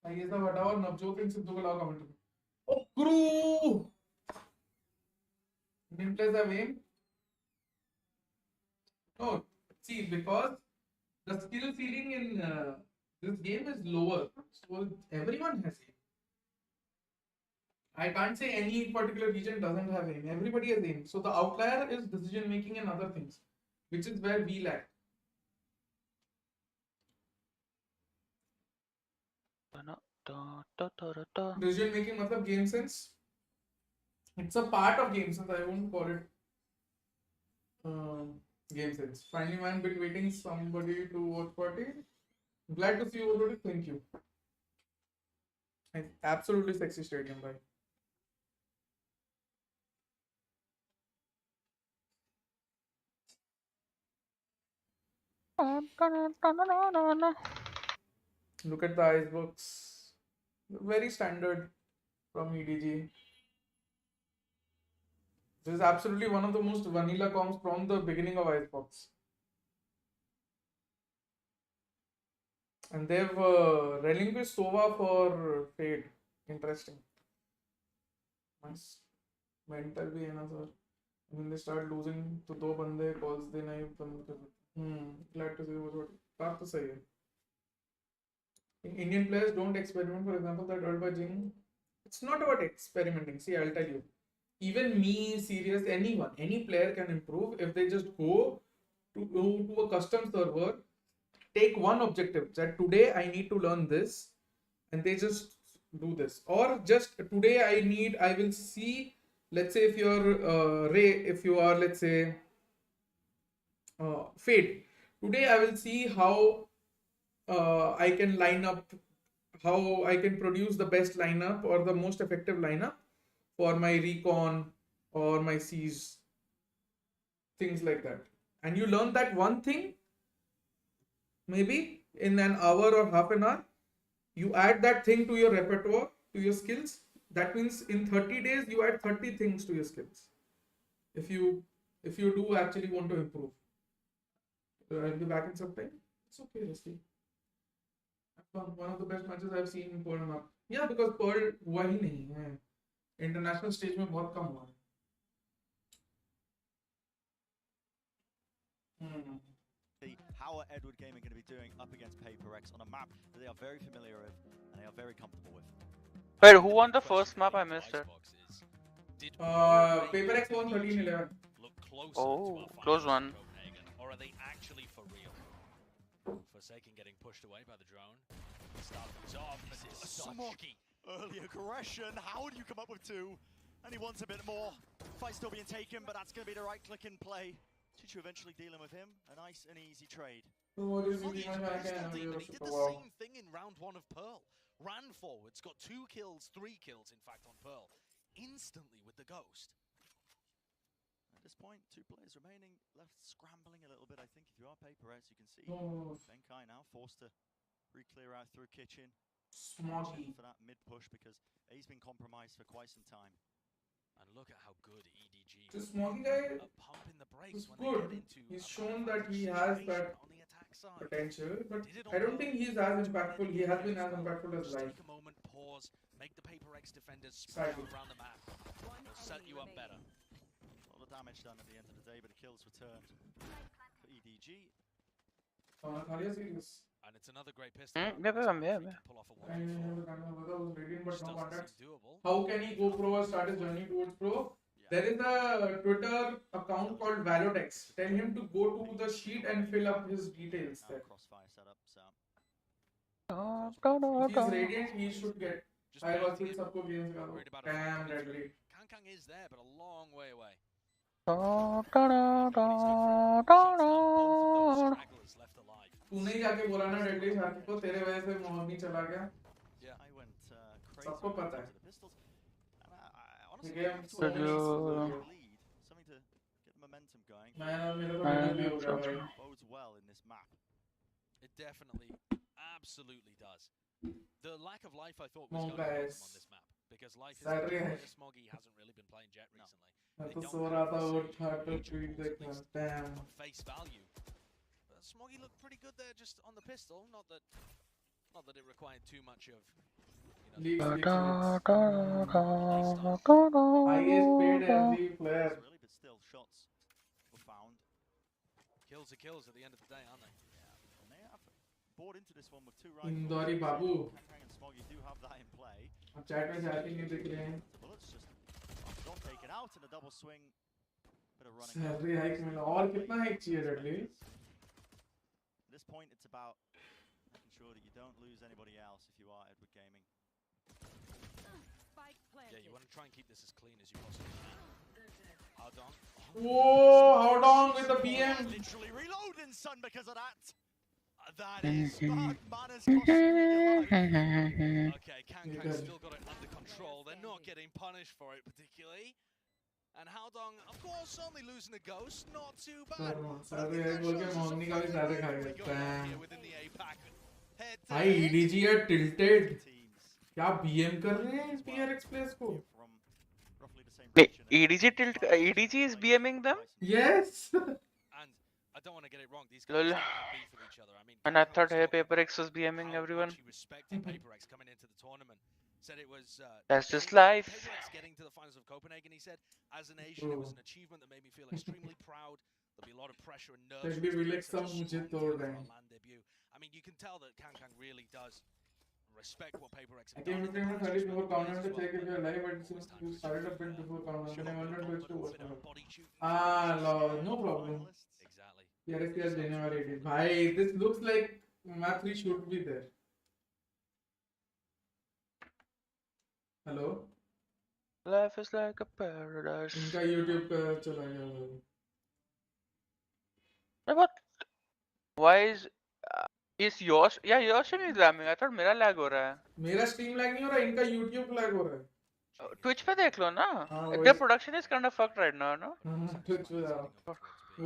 S1: है। ये सब हटाओ और नवजोत सिंह सिद्धू को लाओ कमेंट में। ओ crew Indian players have aim. No, see, because the skill ceiling in this game is lower, so everyone has aim. I can't say any particular region doesn't have aim. Everybody has aim. So the outlier is decision making and other things, which is where we lack. Decision making matlab game sense. It's a part of game sense. I won't call it game sense. Finally, man, been waiting somebody to watch party. Glad to see you already. Thank you. Absolutely sexy stadium, bhai. Look at the icebox. Very standard from EDG. This is absolutely one of the most vanilla comps from the beginning of icebox. And they've relinquished Sova for Fade. Interesting. Nice. Mental भी है ना sir. When they start losing तो दो बंदे calls दे नहीं बंद कर देते। Glad to see you was बात तो सही है. Indian players don't experiment. For example, that earned by Jing. It's not about experimenting. See, I'll tell you. Even me, serious, anyone, any player can improve if they just go to a custom server, take one objective that today I need to learn this, and they just do this. Or just today I will see, let's say if you're Ray, if you are, let's say, Fate, today I will see how I can line up, how I can produce the best lineup or the most effective lineup for my recon or my siege, things like that. And you learn that one thing, maybe in an hour or half an hour, you add that thing to your repertoire, to your skills. That means in 30 days, you add 30 things to your skills. If you do actually want to improve. I'll be back in some time. It's okay, Rusty. One of the best matches I've seen in Pearl map. Yeah, because Pearl हुआ ही नहीं है. International stage में बहुत कम हुआ है.
S13: How are Edward Gaming going to be doing up against PRX on a map that they are very familiar with and they are very comfortable with?
S3: Wait, who won the first map? I missed it.
S1: PRX won 13-11.
S3: Oh, close one.
S10: Or are they actually for real? Forsaken getting pushed away by the drone. Start things off.
S13: Smoggy. Early aggression. How do you come up with two? And he wants a bit more. Fight still being taken, but that's going to be the right click and play. Chichu eventually dealing with him. A nice and easy trade.
S1: What is
S10: Smoggy
S1: eating my
S10: took
S1: can?
S10: pistol deep, and he did the
S1: Wow.
S10: same thing in round 1 of Pearl. Ran forwards, got 2 kills, 3 kills, in fact, on Pearl. Instantly with the Ghost.
S13: At this point, 2 players remaining, left scrambling a little bit. I think if you are Paper X, you can see Benkai now forced to re-clear out through kitchen.
S1: Smoggy.
S13: For that mid push because A's been compromised for quite some time.
S10: And look at how good EDG
S1: The Smoggy guy
S10: pumping the brakes
S1: is
S10: when they get
S1: good.
S10: into
S1: He's
S10: a
S1: shown
S10: bad
S1: that he has
S10: situation
S1: that
S10: on the attack side.
S1: potential, but
S10: Did it on
S1: I don't
S10: Pearl.
S1: think he's as impactful. He has been as
S10: Well,
S1: impactful as
S10: just
S1: Life.
S10: take a moment, pause, make the Paper X defenders spread out around the map. They'll set you up better.
S13: A lot of damage done at the end of the day, but the kills returned for EDG.
S1: Serious.
S10: And it's another great pistol.
S3: Yeah.
S10: Pull off a 1v4.
S1: But no contacts.
S10: Doable.
S1: How can he go pro or start his journey towards pro? There is a Twitter account called Valorant. Tell him to go to the sheet and fill up his details there.
S13: Crossfire setup, so.
S1: If he's radiant, he should get. I was in सबको games का दो. Damn deadly.
S10: Kang is there, but a long way away.
S1: तूने ही जाके बोला ना deadly साथी को तेरे वजह से मोहनी चला गया.
S13: I went crazy.
S1: सबको पता है.
S13: Honestly,
S1: game
S13: so
S1: lead,
S13: something to get the momentum going.
S1: मेरे को deadly भी हो गया भाई.
S13: Bodes well in this map.
S10: It definitely, absolutely does. The lack of life I thought was
S1: No,
S10: going to hurt
S1: guys.
S10: them on this map because life is
S1: Saturday
S10: playing Smoggy hasn't really been playing Jet recently.
S1: मैं
S10: They
S1: तो
S10: don't
S1: so
S10: have
S1: रहा था
S10: the
S1: वो
S10: same
S1: third पे
S10: individuals,
S1: tweet
S10: at
S1: देखना.
S10: least
S1: Damn.
S10: on face value. But Smoggy looked pretty good there just on the pistol. Not that it required too much of,
S1: Leagues. Highest paid LG player.
S13: Really, but still, shots were found.
S10: Kills are kills at the end of the day, aren't they?
S13: Yeah, and they have bought into this one with 2 rifles.
S1: Indori Babu.
S13: Kang and Smoggy do have that in play.
S1: अब chat में जाती नहीं दिख रहे हैं.
S13: The bullets just not taken out in a double swing. Bit of running.
S1: Salary hike मिला और कितना hike चाहिए deadly?
S13: At this point, it's about making sure that you don't lose anybody else if you are Edward Gaming.
S10: Yeah, you want to try and keep this as clean as you possibly can. Hardon.
S1: Whoa, hold on with the BM.
S13: Literally reloading, son, because of that. That is smart manners costing you your life.
S10: Okay, Kang's still got it under control. They're not getting punished for it particularly. And Haldong, of course, only losing a ghost, not too bad.
S1: Salary hike बोल के मोहनी का भी salary खाएगा. Damn.
S10: Within the APAC.
S1: भाई EDG are tilted. क्या BM कर रहे हैं इस PRX players को?
S3: EDG is BMing them?
S1: Yes.
S10: And I don't want to get it wrong. These guys
S3: Lol.
S10: don't beef with each other. I mean,
S3: And I thought hey, PaperX was BMing everyone.
S10: He respected PaperX coming into the tournament. Said it was.
S3: That's just life.
S10: PaperX getting to the finals of Copenhagen. He said, as an Asian, it was an achievement that made me feel extremely proud. There'll be a lot of pressure and nerves.
S1: Deadly will like some मुझे तोड़ रहे हैं.
S10: Land debut. I mean, you can tell that Kang really does respect what PaperX
S1: I
S10: have
S1: came
S10: done.
S1: into him early before countdown to check if you're live, but since you started a bit before countdown, then I wanted to watch more. No problem.
S10: Exactly.
S1: PRX has generated. Bhai, this looks like map 3 should be there. Hello?
S3: Life is like a paradise.
S1: इनका YouTube पे चला गया भाई.
S3: What? Why is yours? Yeah, your stream is lagging. I thought मेरा lag हो रहा है.
S1: मेरा stream lag नहीं हो रहा, इनका YouTube lag हो रहा है.
S3: Twitch पे देख लो ना.
S1: हाँ,
S3: Their production is kind of fucked right now, no?
S1: Twitch पे जाओ.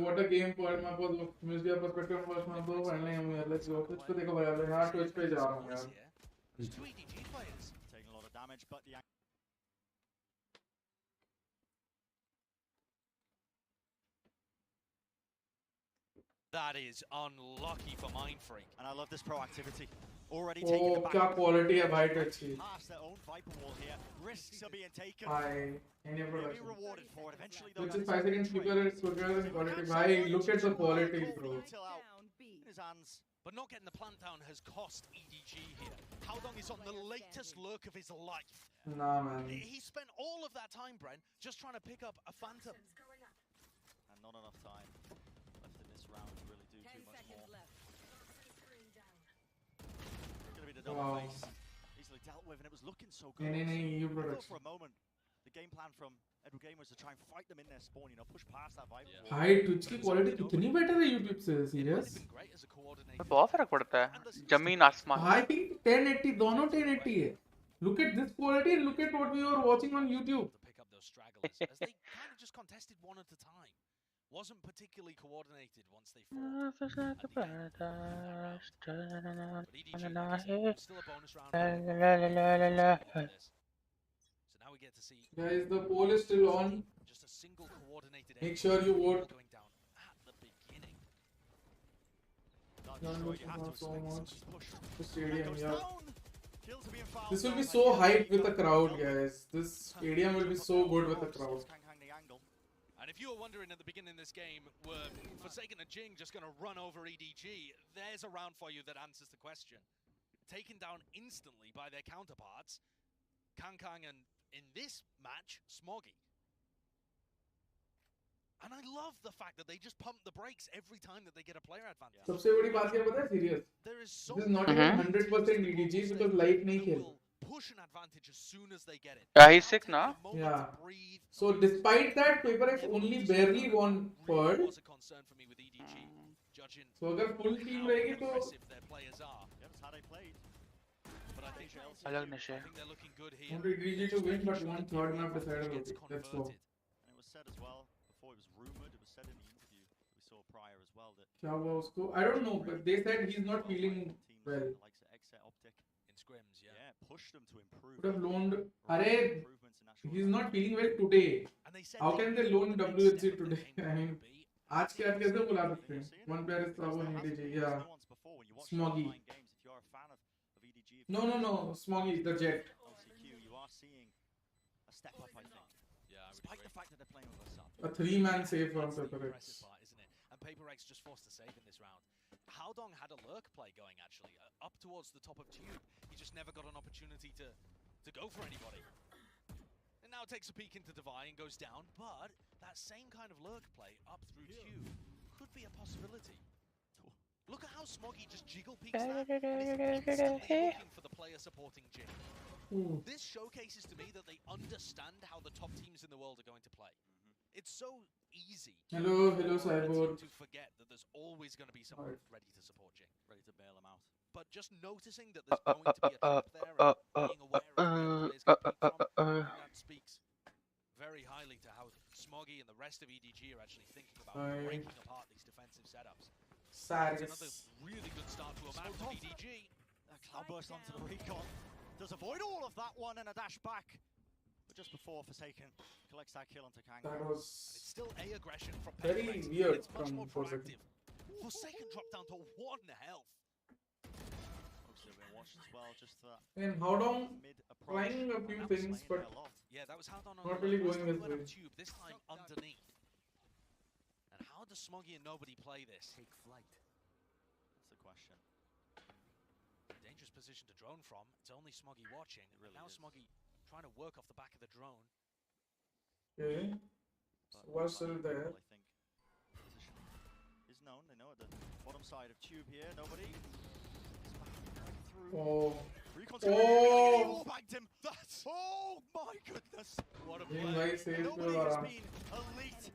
S1: What a game point मैं बहुत miss दिया perspective first मैं तो finally हम यार let's go. Twitch पे देखो भाई यार, हाँ Twitch पे जा रहा हूँ यार.
S13: Taking a lot of damage, but the
S10: That is unlucky for Mindfreak.
S13: And I love this proactivity. Already taking the
S1: Oh,
S13: back.
S1: क्या quality है भाई Twitch की.
S13: Past their own Viper wall here. Risks are being taken.
S1: Bye. Any
S13: They'll be
S1: production.
S13: rewarded for it. Eventually,
S1: Which is 5 seconds quicker and quicker than quality. Bhai, look at the quality, bro.
S13: In his hands.
S10: But not getting the plant down has cost EDG here. Haldong is on the latest lurk of his life.
S1: Nah, man.
S10: He spent all of that time, Bren, just trying to pick up a Phantom.
S13: And not enough time left in this round to really do too much more. It's going to be the double face. Easily dealt with, and it was looking so good.
S1: नहीं,
S13: I
S1: you
S13: thought
S1: production.
S13: for a moment the game plan from Edward Game was to try and fight them in their spawn, you know, push past that Viper.
S1: भाई Twitch की quality कितनी better है YouTube से serious?
S3: बहुत फर्क पड़ता है जमीन आसमान
S1: भाई 1080 दोनों 1080 है. Look at this quality and look at what we were watching on YouTube.
S10: As they kind of just contested one at a time. Wasn't particularly coordinated once they fought. Still a bonus round. So now we get to see.
S1: Guys, the poll is still on.
S10: Just a single coordinated.
S1: Make sure you vote.
S10: Going down at the beginning.
S1: So much. The stadium, yeah. This will be so hyped with the crowd, guys. This stadium will be so good with the crowd.
S10: And if you were wondering at the beginning of this game, were Forsaken and Jing just going to run over EDG, there's a round for you that answers the question. Taken down instantly by their counterparts, Kang and, in this match, Smoggy. And I love the fact that they just pump the brakes every time that they get a player advantage.
S1: सबसे बड़ी बात क्या पता है serious? This is not even 100% EDG because life नहीं खेल.
S10: Push an advantage as soon as they get it.
S3: Yeah, he's sick now.
S1: Yeah. So despite that, PRX only barely won third.
S10: Was a concern for me with EDG, judging
S1: So अगर full team रहेगी तो
S10: their players are.
S13: That's how they played.
S10: But I think
S3: अलग नशे.
S10: they're looking good here.
S1: want EDG to win, but one third map decided. Okay, let's go.
S13: And it was said as well before it was rumored. It was said in the interview that we saw prior as well that.
S1: क्या हुआ उसको? I don't know, but they said he's not feeling well.
S10: In scrims, yeah.
S13: Yeah, push them to improve.
S1: Could have loaned. अरे, he's not feeling well today. How can they loan WHC today? I mean, आज के आज कैसे बुला सकते हैं? One player is Bravo and EDG. Yeah. Smoggy. No, Smoggy, the Jet.
S13: You are seeing a step up, I think.
S10: Yeah,
S13: despite the fact that they're playing with a sub.
S1: A 3-man save from PRX.
S10: Isn't it? And PRX just forced a save in this round. Haldong had a lurk play going actually, up towards the top of Tube. He just never got an opportunity to go for anybody. And now takes a peek into Divine and goes down, but that same kind of lurk play up through Tube could be a possibility. Look at how Smoggy just jiggle peeks that, and is instantly looking for the player supporting Jing. This showcases to me that they understand how the top teams in the world are going to play. It's so easy.
S1: Hello, Cyborg.
S10: To forget that there's always going to be someone ready to support Jing, ready to bail him out. But just noticing that there's going to be a trap there and being aware of where players can come from, that speaks very highly to how Smoggy and the rest of EDG are actually thinking about breaking apart these defensive setups. It's another really good start to a match for EDG.
S13: Cloudburst onto the recon. Does avoid all of that one and a dash back. But just before Forsaken collects that kill onto Kang.
S1: That was
S10: it's still A aggression from
S1: very
S10: PRX.
S1: weird
S10: It's much more
S1: from
S10: proactive. Forsaken dropped down to 1 health.
S13: Obviously we're gonna watch as well just for that.
S1: And Haldong trying a few things, but
S10: yeah, that was Haldong
S1: not really going his way.
S10: Tube this time underneath. And how does Smoggy and nobody play this?
S13: Take flight. That's the question.
S10: Dangerous position to drone from. It's only Smoggy watching. Really now Smoggy trying to work off the back of the drone.
S1: Okay. So what's still there?
S13: I think position is known. They know at the bottom side of Tube here. Nobody.
S1: Oh.
S13: Oh! Bagged him. That's oh my goodness! What a play!
S1: Nice save.
S13: Nobody has been elite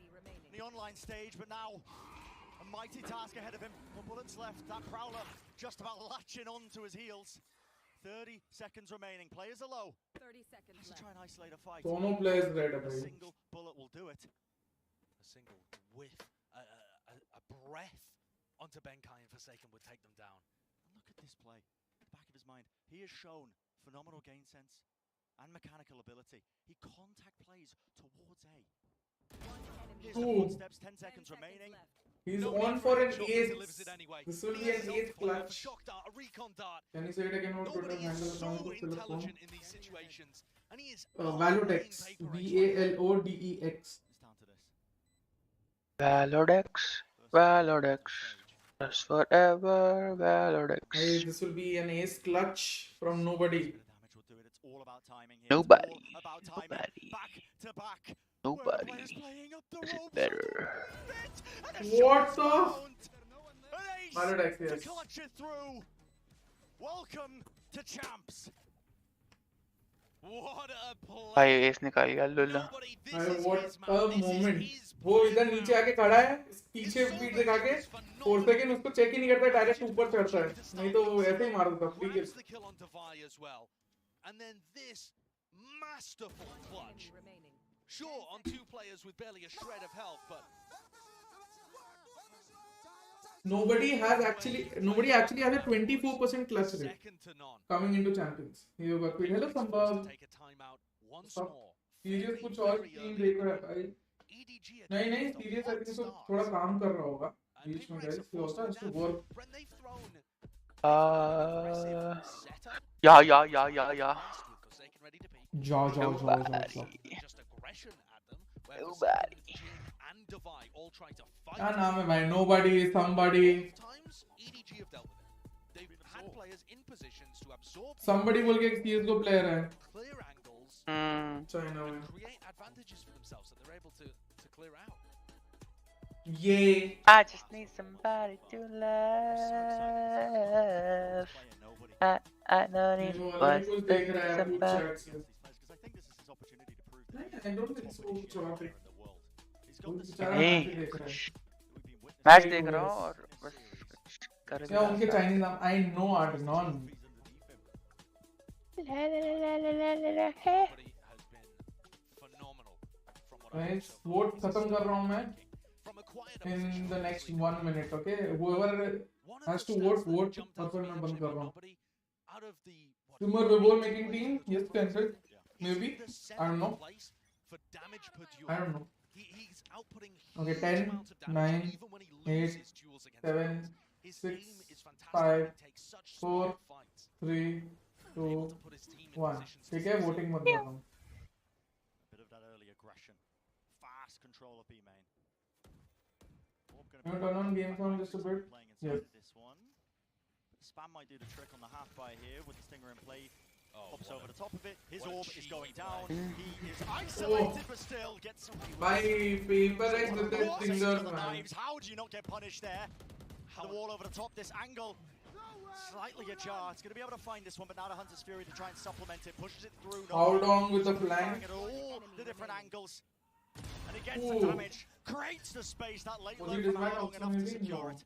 S13: in the online stage, but now a mighty task ahead of him. 1 bullets left. That Prowler just about latching on to his heels. 30 seconds remaining. Players are low.
S15: 30 seconds
S13: left. To try and isolate a fight.
S1: Dono players right
S13: A
S1: away.
S13: single bullet will do it.
S10: A single whiff, a breath onto Benkai and Forsaken would take them down.
S13: And look at this play. At the back of his mind, he has shown phenomenal game sense and mechanical ability. He contact plays towards A. Here's the footsteps. 10 seconds remaining.
S1: He's on for an ace. This will be an ace clutch. Can you say it again? What Twitter handle account of Philippine? Valodex. VALODEX.
S3: Valodex. Just forever, Valodex.
S1: Hey, this will be an ace clutch from nobody.
S3: Nobody. Nobody is it better.
S1: What the? Valodex, yes.
S13: Clutch it through. Welcome to champs.
S10: What a play.
S3: भाई S निकाल गया लुल्ला
S1: अरे what a moment. वो इधर नीचे आके खड़ा है, पीछे पीठ दिखा के 4 सेकंड उसको चेक ही नहीं करता, डायरेक्ट ऊपर चढ़ता है, नहीं तो वो ऐसे ही मार देता free kill.
S10: And then this masterful clutch. Sure, on 2 players with barely a shred of health, but
S1: Nobody actually has a 24% clutch rate coming into champions. Here Bakweed. Hello Sambhav. Serious कुछ और team देख रहा है भाई. नहीं serious I think तो थोड़ा काम कर रहा होगा बीच में guys. He also has to work.
S3: या
S1: क्या नाम है भाई? Nobody, somebody. Somebody बोल के एक CS:GO player है. China में. Yeah.
S3: I just need somebody to love. I don't need what's the somebody.
S1: I don't think so.
S3: Match देख रहा हूँ और बस कर
S1: क्या उनके चाइनीज नाम I know are none. Guys, vote खत्म कर रहा हूँ मैं in the next 1 minute, okay? Whoever has to vote और फिर मैं बंद कर रहा हूँ. Swimmer before making team, yes, cancel, maybe. I don't know. Okay, 10, 9, 8, 7, 6, 5, 4, 3, 2, 1. ठीक है, voting मत करना.
S13: Bit of that early aggression, fast control of B main.
S1: You turn on game sound just a bit. Yes.
S13: This one. Spam might do the trick on the half by here with the stinger in play. Pops over the top of it. His orb is going down. He is isolated, but still gets some.
S1: By PRX with the fingers, man.
S13: How do you not get punished there? The wall over the top. This angle slightly ajar. It's going to be able to find this one, but now the Hunter's Fury to try and supplement it. Pushes it through.
S1: Hold on with the flank.
S13: At all the different angles. And he gets the damage. Creates the space. That late load from long enough to secure it.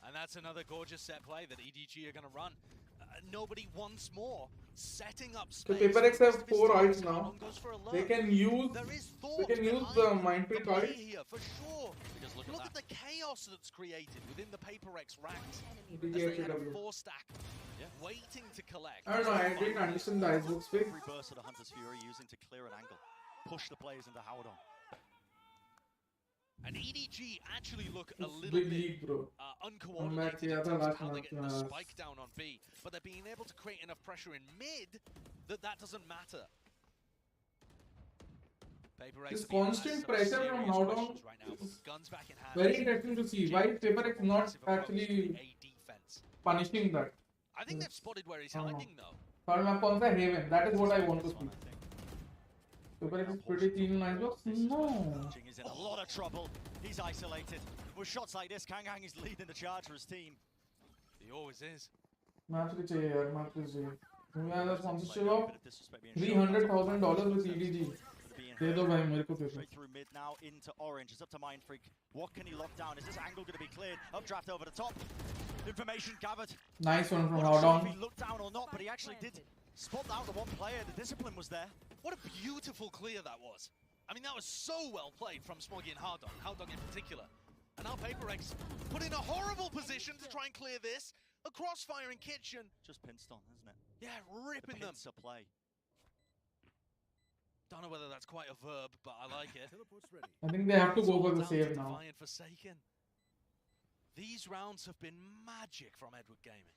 S10: And that's another gorgeous set play that EDG are going to run. Nobody once more setting up space.
S1: So PRX have 4 ults now. They can use the Mindfreak ult.
S10: Here for sure. Look at the chaos that's created within the PRX ranks.
S1: EDG
S10: As they had a
S1: FW.
S10: 4-stack waiting to collect.
S1: I don't know, I didn't understand the icebox pick.
S13: Every burst of the Hunter's Fury using to clear an angle. Push the players into Howdon.
S10: And EDG actually look a little
S1: Big
S10: bit
S1: league, bro.
S10: uncoordinated in terms of how they're getting the spike down on B, but they're being able to create enough pressure in mid that doesn't matter.
S1: This constant pressure from Howdon is very interesting to see. Why is PRX not actually punishing that?
S10: I think they've spotted where he's hiding though.
S1: Third map on the Haven. That is what I want to see. PRX is pretty clean in icebox. No.
S13: He's in a lot of trouble. He's isolated. With shots like this, Kangang is leading the charge for his team.
S10: He always is.
S1: Match भी चाहिए यार, match भी चाहिए. We have a sponsorship of $300,000 with EDG. दे दो भाई मेरे को दे दो.
S13: Straight through mid now into orange. It's up to Mindfreak. What can he lock down? Is this angle going to be cleared? Updraft over the top. Information gathered.
S1: Nice one from
S13: Not sure
S1: Howdon.
S13: if he looked down or not, but he actually did spot out the one player. The discipline was there.
S10: What a beautiful clear that was. I mean, that was so well played from Smoggy and Howdong in particular. And now PRX put in a horrible position to try and clear this. A crossfire in kitchen.
S13: Just pinched on, isn't it?
S10: Yeah, ripping them.
S13: Pincer play.
S10: Don't know whether that's quite a verb, but I like it.
S1: I think they have to go for the save now.
S10: Divine Forsaken. These rounds have been magic from Edward Gaming.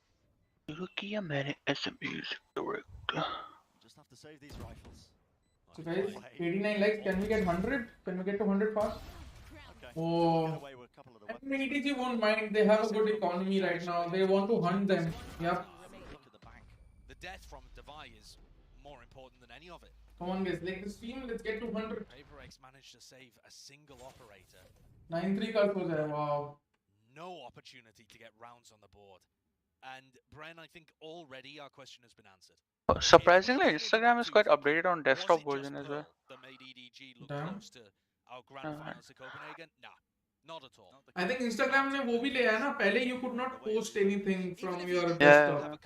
S3: रुकिए मैंने ऐसे music direct.
S13: Just have to save these rifles.
S1: So guys, 89 likes. Can we get 100? Can we get to 100 fast? Oh. I think EDG won't mind. They have a good economy right now. They want to hunt them. Yep.
S10: The death from Divai is more important than any of it.
S1: Come on guys, like this team, let's get to 100.
S10: PRX managed to save a single operator.
S1: 9-3 कर हो जाए. Wow.
S10: No opportunity to get rounds on the board. And Bren, I think already our question has been answered.
S3: Surprisingly, Instagram is quite updated on desktop version as well.
S10: That made EDG look
S1: Damn.
S10: close to our grand finals at Copenhagen? Nah, not at all.
S1: I think Instagram ने वो भी ले आया ना पहले you could not post anything from your
S3: Yeah.
S1: desktop.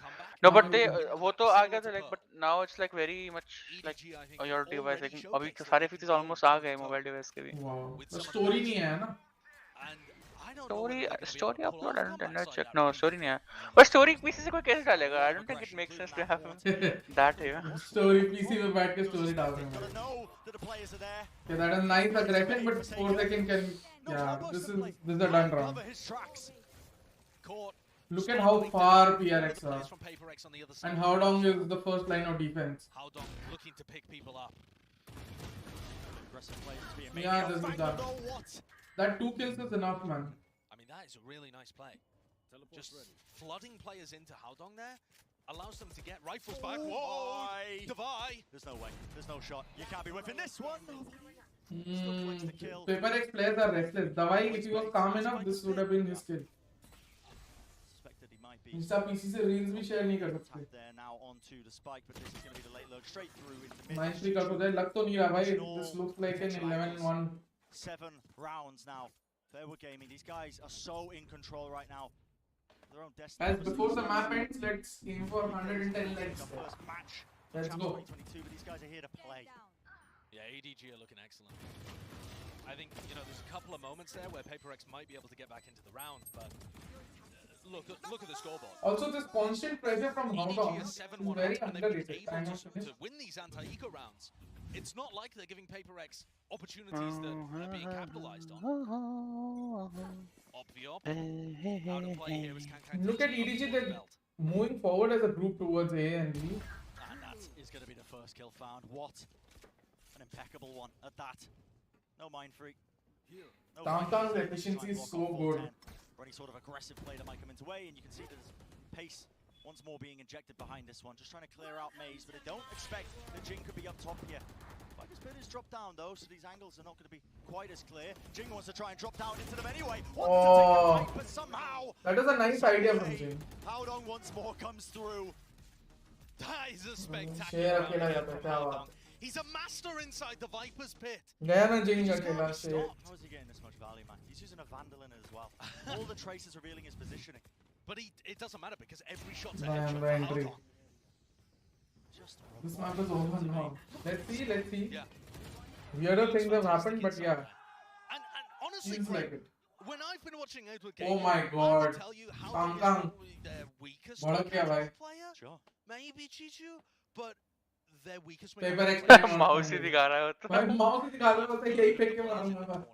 S3: No,
S1: Now
S3: but
S1: you
S3: they
S1: can.
S3: वो तो आ गया था like, but now it's like very much like on your device. Like अभी तो सारे features almost आ गए mobile device के भी.
S1: Wow. The story नहीं है ना.
S3: Story upload. I don't check. No, story नहीं है. But story PC से कोई कैसे डालेगा? I don't think it makes sense to have that here.
S1: Story PC में बैठ के story डाल रहे हैं. Yeah, that is nice aggression, but 4 seconds can. Yeah, this is a done round. Look at how far PRX are, and how long is the first line of defense.
S10: Looking to pick people up.
S1: Yeah, this is done. That 2 kills is enough, man.
S10: I mean, that is a really nice play. Just flooding players into Haodong there allows them to get rifles back. Whoa! Divide!
S13: There's no way. There's no shot. You can't be whipping this one.
S1: PRX players are restless. Davai, if he was calm enough, this would have been his kill. Insta PC से reels भी share नहीं कर सकते. Nice pick up हो जाए. लग तो नहीं रहा भाई. This looks like an 11-1.
S13: 7 rounds now. Fairwood Gaming. These guys are so in control right now. Their own destiny.
S1: As before the map ends, let's aim for 110 likes.
S13: First match.
S1: Let's go.
S13: 2022, but these guys are here to play.
S10: Yeah, EDG are looking excellent. I think, you know, there's a couple of moments there where PRX might be able to get back into the round, but look at the scoreboard.
S1: Also, this constant pressure from Haodong is very underrated.
S10: To win these anti-eco rounds. It's not like they're giving PRX opportunities that are being capitalized on. Obvio. How to play here is
S1: Look at EDG, they're moving forward as a group towards A and B.
S13: And that is going to be the first kill found. What an impeccable one at that. No mind freak. No
S1: Downtown's efficiency is so good.
S13: Or any sort of aggressive play that might come into way, and you can see there's pace once more being injected behind this one. Just trying to clear out Maze, but they don't expect that Jing could be up top here. Viper's Pit is dropped down though, so these angles are not going to be quite as clear. Jing wants to try and drop down into them anyway. Wants to take a fight, but somehow
S1: that is a nice idea from Jing.
S13: Haodong once more comes through.
S10: That is a spectacular round. He's a master inside the Viper's Pit.
S1: Gaya na Jing akela
S13: How is he getting this much value, man? He's using a Vandal in it as well. All the traces revealing his positioning.
S10: But it doesn't matter because every shot's a
S1: Damn,
S10: headshot for
S1: entry.
S10: Haodong.
S1: This map is over now. Let's see.
S10: Yeah.
S1: Weirder things have happened, but yeah.
S10: And honestly,
S1: Seems like it.
S10: when I've been watching Outward
S1: Oh
S10: Gaming,
S1: my
S10: I
S1: god.
S10: will tell you how their weakest
S1: Bhadak gaya bhai.
S10: player,
S13: Sure.
S10: maybe Chichu, but their weakest
S1: PRX
S3: Mouse ही दिखा रहा है वो तो.
S1: भाई mouse ही दिखा रहा था यही फेंक के मारूंगा.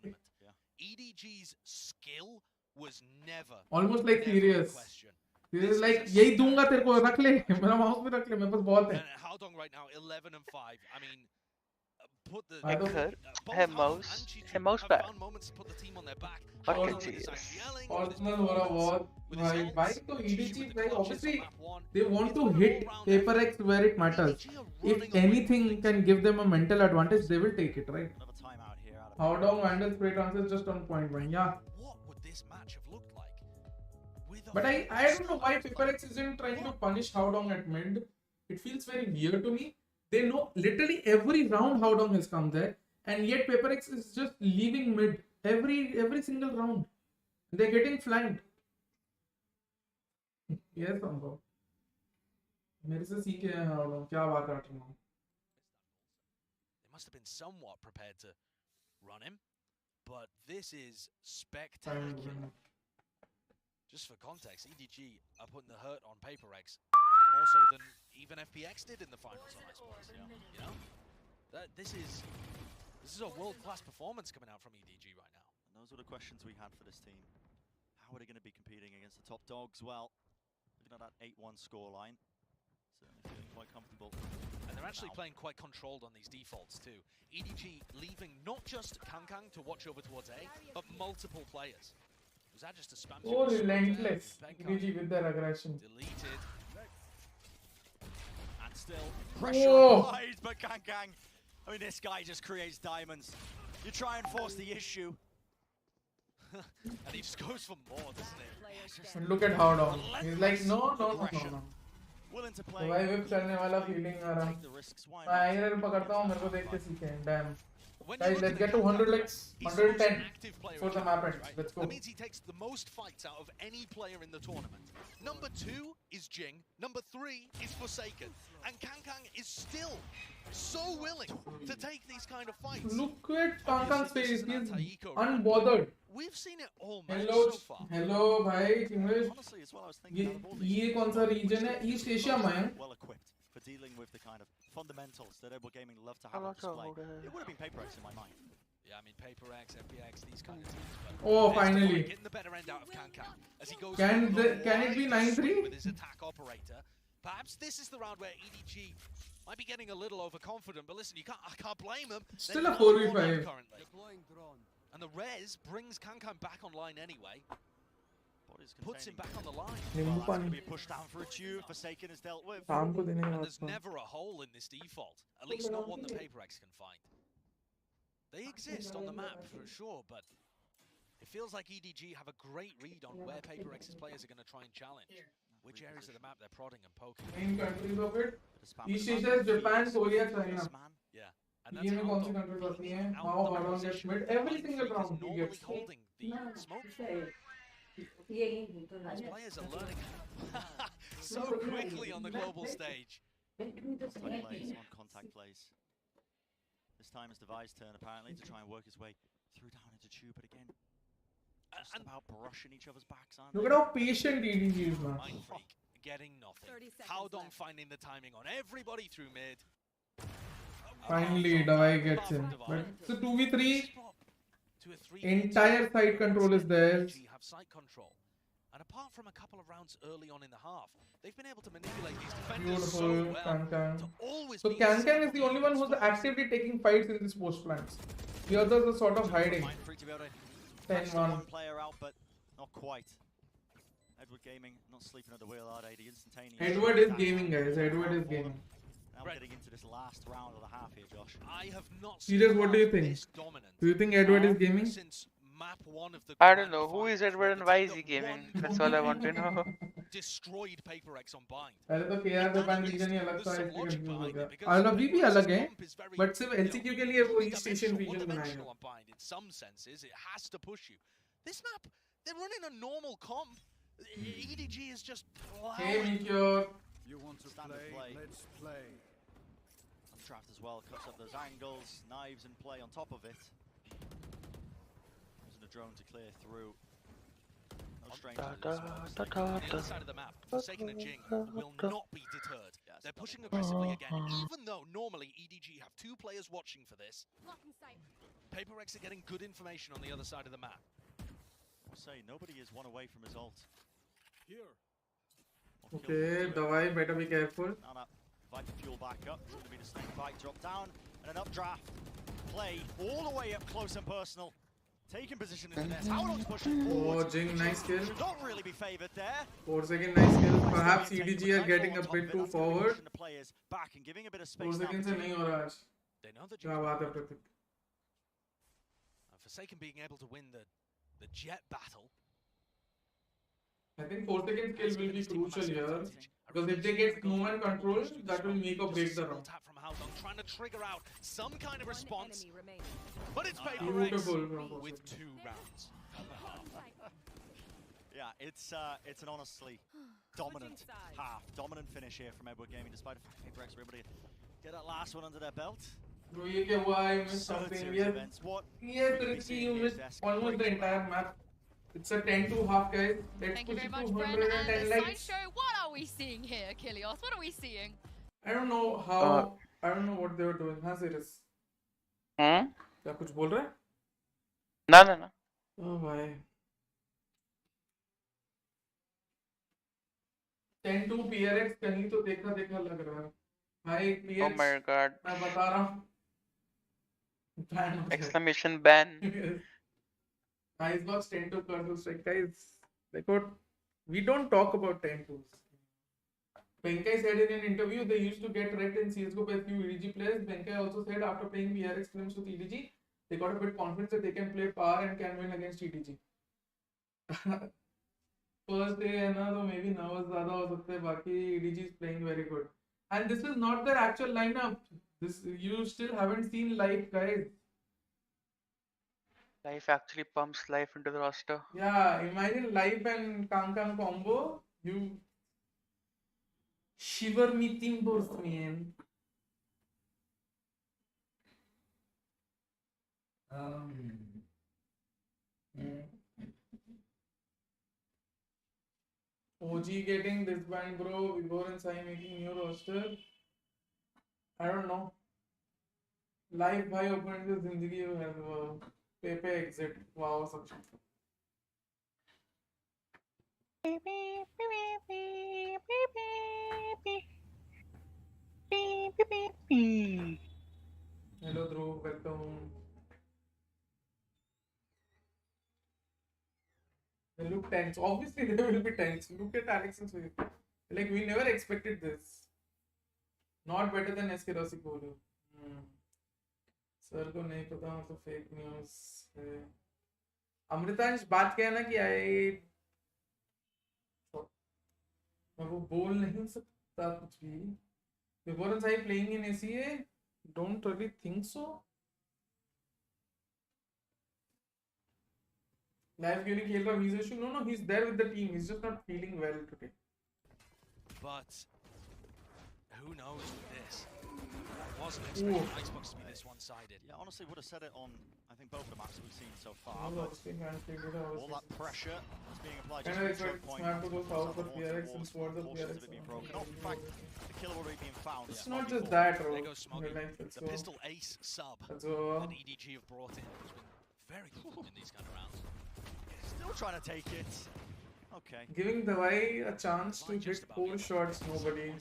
S10: EDG's skill was never
S1: Almost like serious. This is like यही दूंगा तेरे को रख ले मेरा mouse भी रख ले मेरे पास बहुत है.
S10: Haodong right now 11 and 5. I mean, put the
S3: mouse back.
S10: moments to put the team on their back.
S3: Fucking Jesus.
S1: Personal हो रहा बहुत भाई तो EDG भाई obviously they want to hit PRX where it matters. If anything can give them a mental advantage, they will take it, right? Haodong Vandal spray transfer just on point one, yeah.
S10: What would this match have looked like?
S1: But I don't know why PRX isn't trying to punish Haodong at mid. It feels very weird to me. They know literally every round Haodong has come there, and yet PRX is just leaving mid every single round. They're getting flanked. Yes, Sambhav. मेरे से सीखे हैं Haodong. क्या बात कर रहा हूँ?
S10: They must have been somewhat prepared to run him, but this is spectacular. Just for context, EDG are putting the hurt on PRX more so than even FPX did in the finals on esports. You know, this is a world-class performance coming out from EDG right now.
S13: And those were the questions we had for this team. How are they going to be competing against the top dogs? Well, looking at that 8-1 scoreline, certainly feeling quite comfortable.
S10: And they're actually playing quite controlled on these defaults too. EDG leaving not just Kangkang to watch over towards A, but multiple players. Was that just a spam?
S1: Oh, relentless. EDG with their aggression.
S10: Deleted.
S13: And still pressure applied, but Kangkang. I mean, this guy just creates diamonds. You try and force the issue.
S10: And he just goes for more, doesn't he?
S1: And look at how down. He's like, no.
S13: Willing to
S1: तो
S13: play.
S1: भाई whip चलने वाला feeling आ रहा. मैं IRL पकड़ता हूँ, मेरे को देख के सीखें. Damn. Guys, let's get to 100 likes. 110 for the map end. Let's go.
S10: That means he takes the most fights out of any player in the tournament. Number 2 is Jing. Number 3 is Forsaken. And Kangkang is still so willing to take these kind of fights.
S1: Look at Kangkang's face. He's unbothered.
S10: We've seen it all match
S1: Hello,
S10: so far.
S1: hello, भाई. ये कौन सा region है? East Asia में.
S13: Well equipped for dealing with the kind of fundamentals that Edward Gaming love to have on display. It would have been PaperX in my mind.
S10: Yeah, I mean PaperX, FPX, these kind of teams.
S1: Oh, finally.
S10: Getting the better end out of Kangkang as he goes.
S1: Can it be 9-3?
S10: With his attack operator. Perhaps this is the round where EDG might be getting a little overconfident, but listen, I can't blame them.
S1: Still a 4v5.
S10: Currently. And the res brings Kangkang back online anyway. Puts him back on the line.
S13: Well, that's going to be a push down for a tube. Forsaken is dealt with.
S1: शाम को देने
S10: And there's never a hole in this default. At least not one that PaperX can find. They exist on the map for sure, but it feels like EDG have a great read on where PaperX's players are going to try and challenge. Which areas of the map they're prodding and poking.
S1: Main countries of it. East Asia, Japan, Korea, China.
S10: Yeah. And
S1: ये में कौन सी countries आती हैं? How hard on gets mid every single round he gets.
S10: Holding the smoke. These players are learning so quickly on the global stage.
S13: Contact plays on contact plays. This time it's Devi's turn apparently to try and work his way through down into tube, but again, just about brushing each other's backs, aren't
S1: Look at how patient EDG is, man.
S10: Mind Freak getting nothing. How Dong finding the timing on everybody through mid.
S1: Finally, Davai gets him. But it's a 2v3. Entire side control is theirs.
S10: Have site control. And apart from a couple of rounds early on in the half, they've been able to manipulate these defenders so
S1: Beautiful,
S10: well.
S1: Kangkang. So Kangkang is the only one who's actively taking fights in this post plants. The others are sort of hiding. 10-1.
S13: One player out, but not quite. Edward Gaming not sleeping at the wheel, are they? The instantaneous.
S1: Edward is gaming, guys. Edward is gaming.
S13: Now we're getting into this last round of the half here, Josh.
S10: I have not
S1: Serious, what do you think? Do you think Edward is gaming?
S10: Since map 1 of the
S3: I don't know. Who is Edward and why is he gaming? That's all I want to know.
S10: destroyed PaperX on bind.
S1: पहले तो KR Japan reason ही अलग था इसलिए confuse हो गया. अभी भी अलग है, but सिर्फ LCQ के लिए वो East Asian region बनाया है.
S10: In some senses, it has to push you. This map, they're running a normal comp. EDG is just.
S1: Hey, Meteor.
S11: You want to play? Let's play.
S13: Draft as well, cuts up those angles, knives in play on top of it. Using a drone to clear through. No stranger to this one.
S10: On the other side of the map, Forsaken and Jing will not be deterred. They're pushing aggressively again, even though normally EDG have 2 players watching for this. PaperX are getting good information on the other side of the map.
S13: I'll say, nobody is one away from his ult.
S10: Here.
S1: Okay, Davai, better be careful.
S13: Now that Viper fuel back up, it's going to be the snake fight, drop down, and an updraft. Play all the way up close and personal. Taking position in the net. How don't push it forward.
S1: Oh, Jing, nice kill.
S13: Should not really be favoured there.
S1: 4-second nice kill. Perhaps EDG are getting a bit too forward.
S13: The players back and giving a bit of space.
S1: 4 seconds से नहीं हो रहा आज.
S10: They know that
S1: क्या बात है प्रतीक.
S10: Forsaken being able to win the jet battle.
S1: I think 4 seconds kill will be crucial here. Because if they get no one control, that will make or break the round.
S10: From Haldong, trying to trigger out some kind of response. But it's
S1: Beautiful.
S10: PaperX with 2 rounds.
S13: Yeah, it's an honestly dominant half, dominant finish here from Edward Gaming, despite the fact PaperX were able to get that last one under their belt.
S1: Bro, ये क्या हुआ? I missed something. Yes, Richie, you missed almost the entire map. It's a 10-2 half, guys. Let's
S4: Thank you
S1: push
S4: very
S1: it to
S4: much, Bren.
S1: 110
S4: And
S1: likes.
S4: Sideshow, what are we seeing here, Kilios? What are we seeing?
S1: I don't know how. I don't know what they were doing. हाँ, serious. क्या कुछ बोल रहा है?
S3: ना.
S1: Oh भाई. 10-2 PRX कहीं तो देखा लग रहा है. भाई PRX.
S3: Oh my god.
S1: मैं बता रहा हूँ.
S3: Exclamation ban.
S1: Icebox 10-2 Curse Strike, guys. Like what? We don't talk about 10-2s. Benkai said in an interview they used to get wrecked in CSGO by a few EDG players. Benkai also said after playing PRX scrims with EDG, they got a bit confidence that they can play power and can win against EDG. First day है ना तो maybe nervous ज़्यादा हो सकते हैं बाकी EDG is playing very good and this is not their actual lineup. This you still haven't seen live, guys.
S3: Life actually pumps life into the roster.
S1: Yeah, imagine live and Kang combo. You shiver me timbers, man. OG getting disbanded, bro. Vigor and Sai making new roster. I don't know. Live भाई opening से जिंदगी है पे exit. Wow, such. Hello Dhruv, welcome. They look tense. Obviously they will be tense. Look at Alex's face. Like we never expected this. Not better than SK Rossi Kohli. Sir को नहीं पता मतलब fake news है। अमृतांश बात क्या है ना कि मैं वो बोल नहीं सकता कुछ भी। Before I playing in ACA, don't really think so. Live क्यों नहीं खेल रहा visa issue? No, he's there with the team. He's just not feeling well today.
S10: But who knows with this? I wasn't expecting Icebox to be this one-sided.
S13: Yeah, honestly, would have said it on, I think, both of the maps we've seen so far.
S1: All
S13: that pressure that's being applied
S1: and
S13: just
S1: I
S13: to the
S1: expect
S13: point.
S1: Snap to go south for PRX and squad the PRX.
S13: Being broken. Oh, in fact, the kill already being found.
S1: It's not just that, bro.
S10: There goes Smoggy. The pistol ace sub that EDG have brought in has been very good in these kind of rounds.
S13: Still trying to take it. Okay.
S1: Giving the Vai a chance to hit 4 shots, nobody. I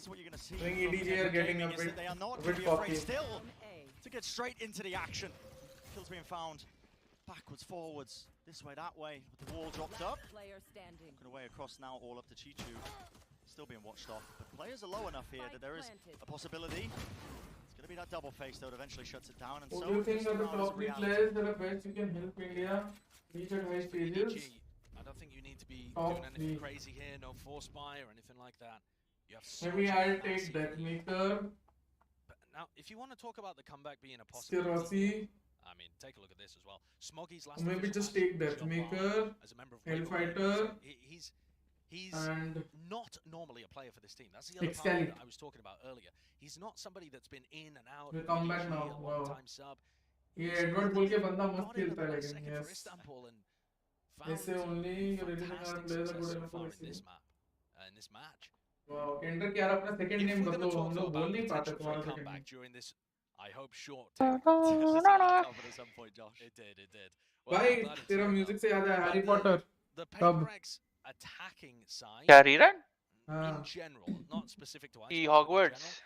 S1: think EDG are getting a bit cocky.
S13: Still to get straight into the action. Kills being found. Backwards, forwards, this way, that way. With the wall dropped up. Looking away across now, all up to Chichu. Still being watched off. But players are low enough here that there is a possibility. It's going to be that double face that eventually shuts it down. And
S1: What
S13: so
S1: do you think are the top 3 players that are best you can help India reach at high stages?
S10: I don't think you need to be doing anything crazy here, no force buy or anything like that. You have so
S1: Maybe
S10: much
S1: I'll
S10: capacity.
S1: take Deathmaker.
S10: But now, if you want to talk about the comeback being a possibility, I mean, take a look at this as well. Smoggy's last.
S1: Maybe just take Deathmaker,
S10: as a member of
S1: Hellfighter,
S10: he's
S1: and
S10: not normally a player for this team. That's the other part that I was talking about earlier. He's not somebody that's been in and out.
S1: We'll come back now.
S10: A long-time sub.
S1: Yeah, Edward बोल के बंदा मस्त खेलता है लेकिन yes.
S10: Istanbul and
S1: ऐसे only your rating are players are good enough for this
S10: map in this match.
S1: Wow, Kendra क्या अपना second name बदलो हम लोग बोल नहीं पाते तुम्हारा second name.
S10: During this, I hope short. At some point, Josh. It did.
S1: भाई तेरा music से याद है Harry Potter.
S10: The PRX attacking side.
S3: क्या rerun?
S10: In general, not specific to
S3: E Hogwarts.